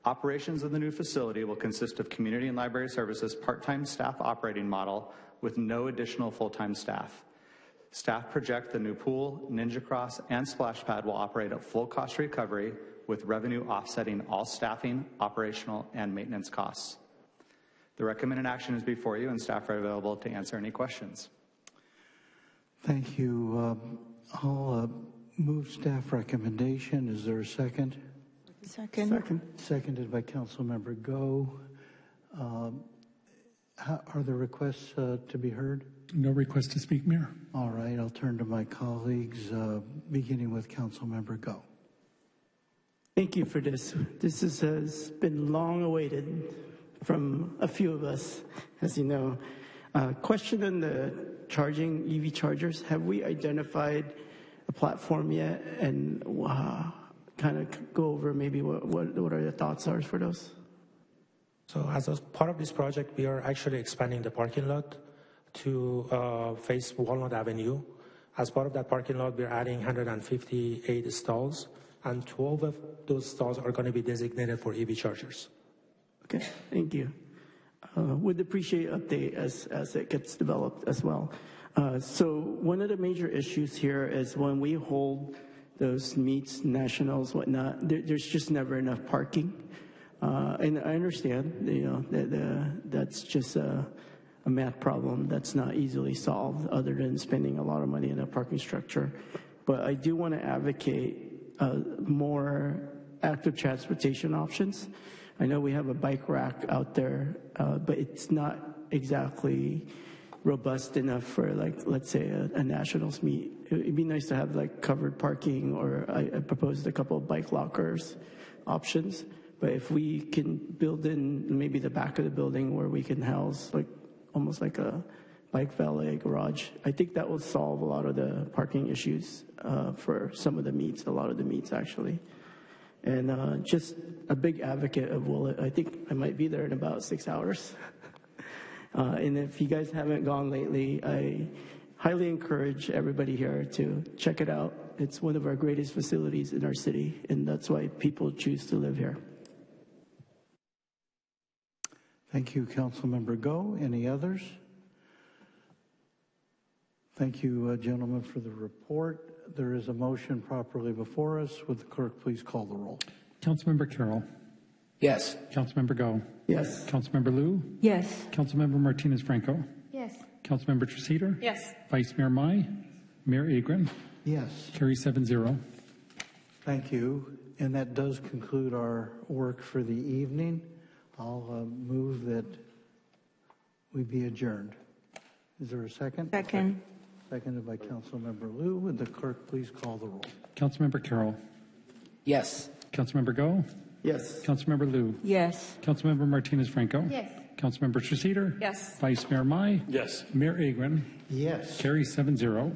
Operations of the new facility will consist of community and library services part-time staff operating model with no additional full-time staff. Staff project the new pool, Ninja Cross, and splash pad will operate at full cost recovery, with revenue offsetting all staffing, operational, and maintenance costs. The recommended action is before you, and staff are available to answer any questions. Thank you. I'll move staff recommendation. Is there a second? Second. Seconded by Councilmember Go. Are there requests to be heard? No request to speak, Mayor. All right, I'll turn to my colleagues, beginning with Councilmember Go. Thank you for this. This has been long awaited from a few of us, as you know. Question on the charging EV chargers. Have we identified a platform yet? And kind of go over maybe what are the thoughts are for those? So as a part of this project, we are actually expanding the parking lot to face Walnut Avenue. As part of that parking lot, we're adding 158 stalls, and 12 of those stalls are going to be designated for EV chargers. Okay, thank you. Would appreciate update as it gets developed as well. So one of the major issues here is when we hold those meets, nationals, whatnot, there's just never enough parking. And I understand, that's just a math problem that's not easily solved other than spending a lot of money in a parking structure. But I do want to advocate more active transportation options. I know we have a bike rack out there, but it's not exactly robust enough for, like, let's say a nationals meet. It'd be nice to have like covered parking, or I proposed a couple of bike lockers options. But if we can build in maybe the back of the building where we can house like almost like a bike valet garage. I think that will solve a lot of the parking issues for some of the meets, a lot of the meets actually. And just a big advocate of Woollett. I think I might be there in about 6 hours. And if you guys haven't gone lately, I highly encourage everybody here to check it out. It's one of our greatest facilities in our city, and that's why people choose to live here. Thank you, Councilmember Go. Any others? Thank you, gentlemen, for the report. There is a motion properly before us. Would the clerk please call the roll? Councilmember Carroll. Yes. Councilmember Go. Yes. Councilmember Liu. Yes. Councilmember Martinez Franco. Yes. Councilmember Treceder. Yes. Vice Mayor Mai. Mayor Agron. Yes. Carry 7-0. Thank you. And that does conclude our work for the evening. I'll move that we be adjourned. Is there a second? Second. Seconded by Councilmember Liu. Would the clerk please call the roll? Councilmember Carroll. Yes. Councilmember Go. Yes. Councilmember Liu. Yes. Councilmember Martinez Franco. Yes. Councilmember Treceder. Yes. Vice Mayor Mai. Yes. Mayor Agron. Yes. Carry 7-0.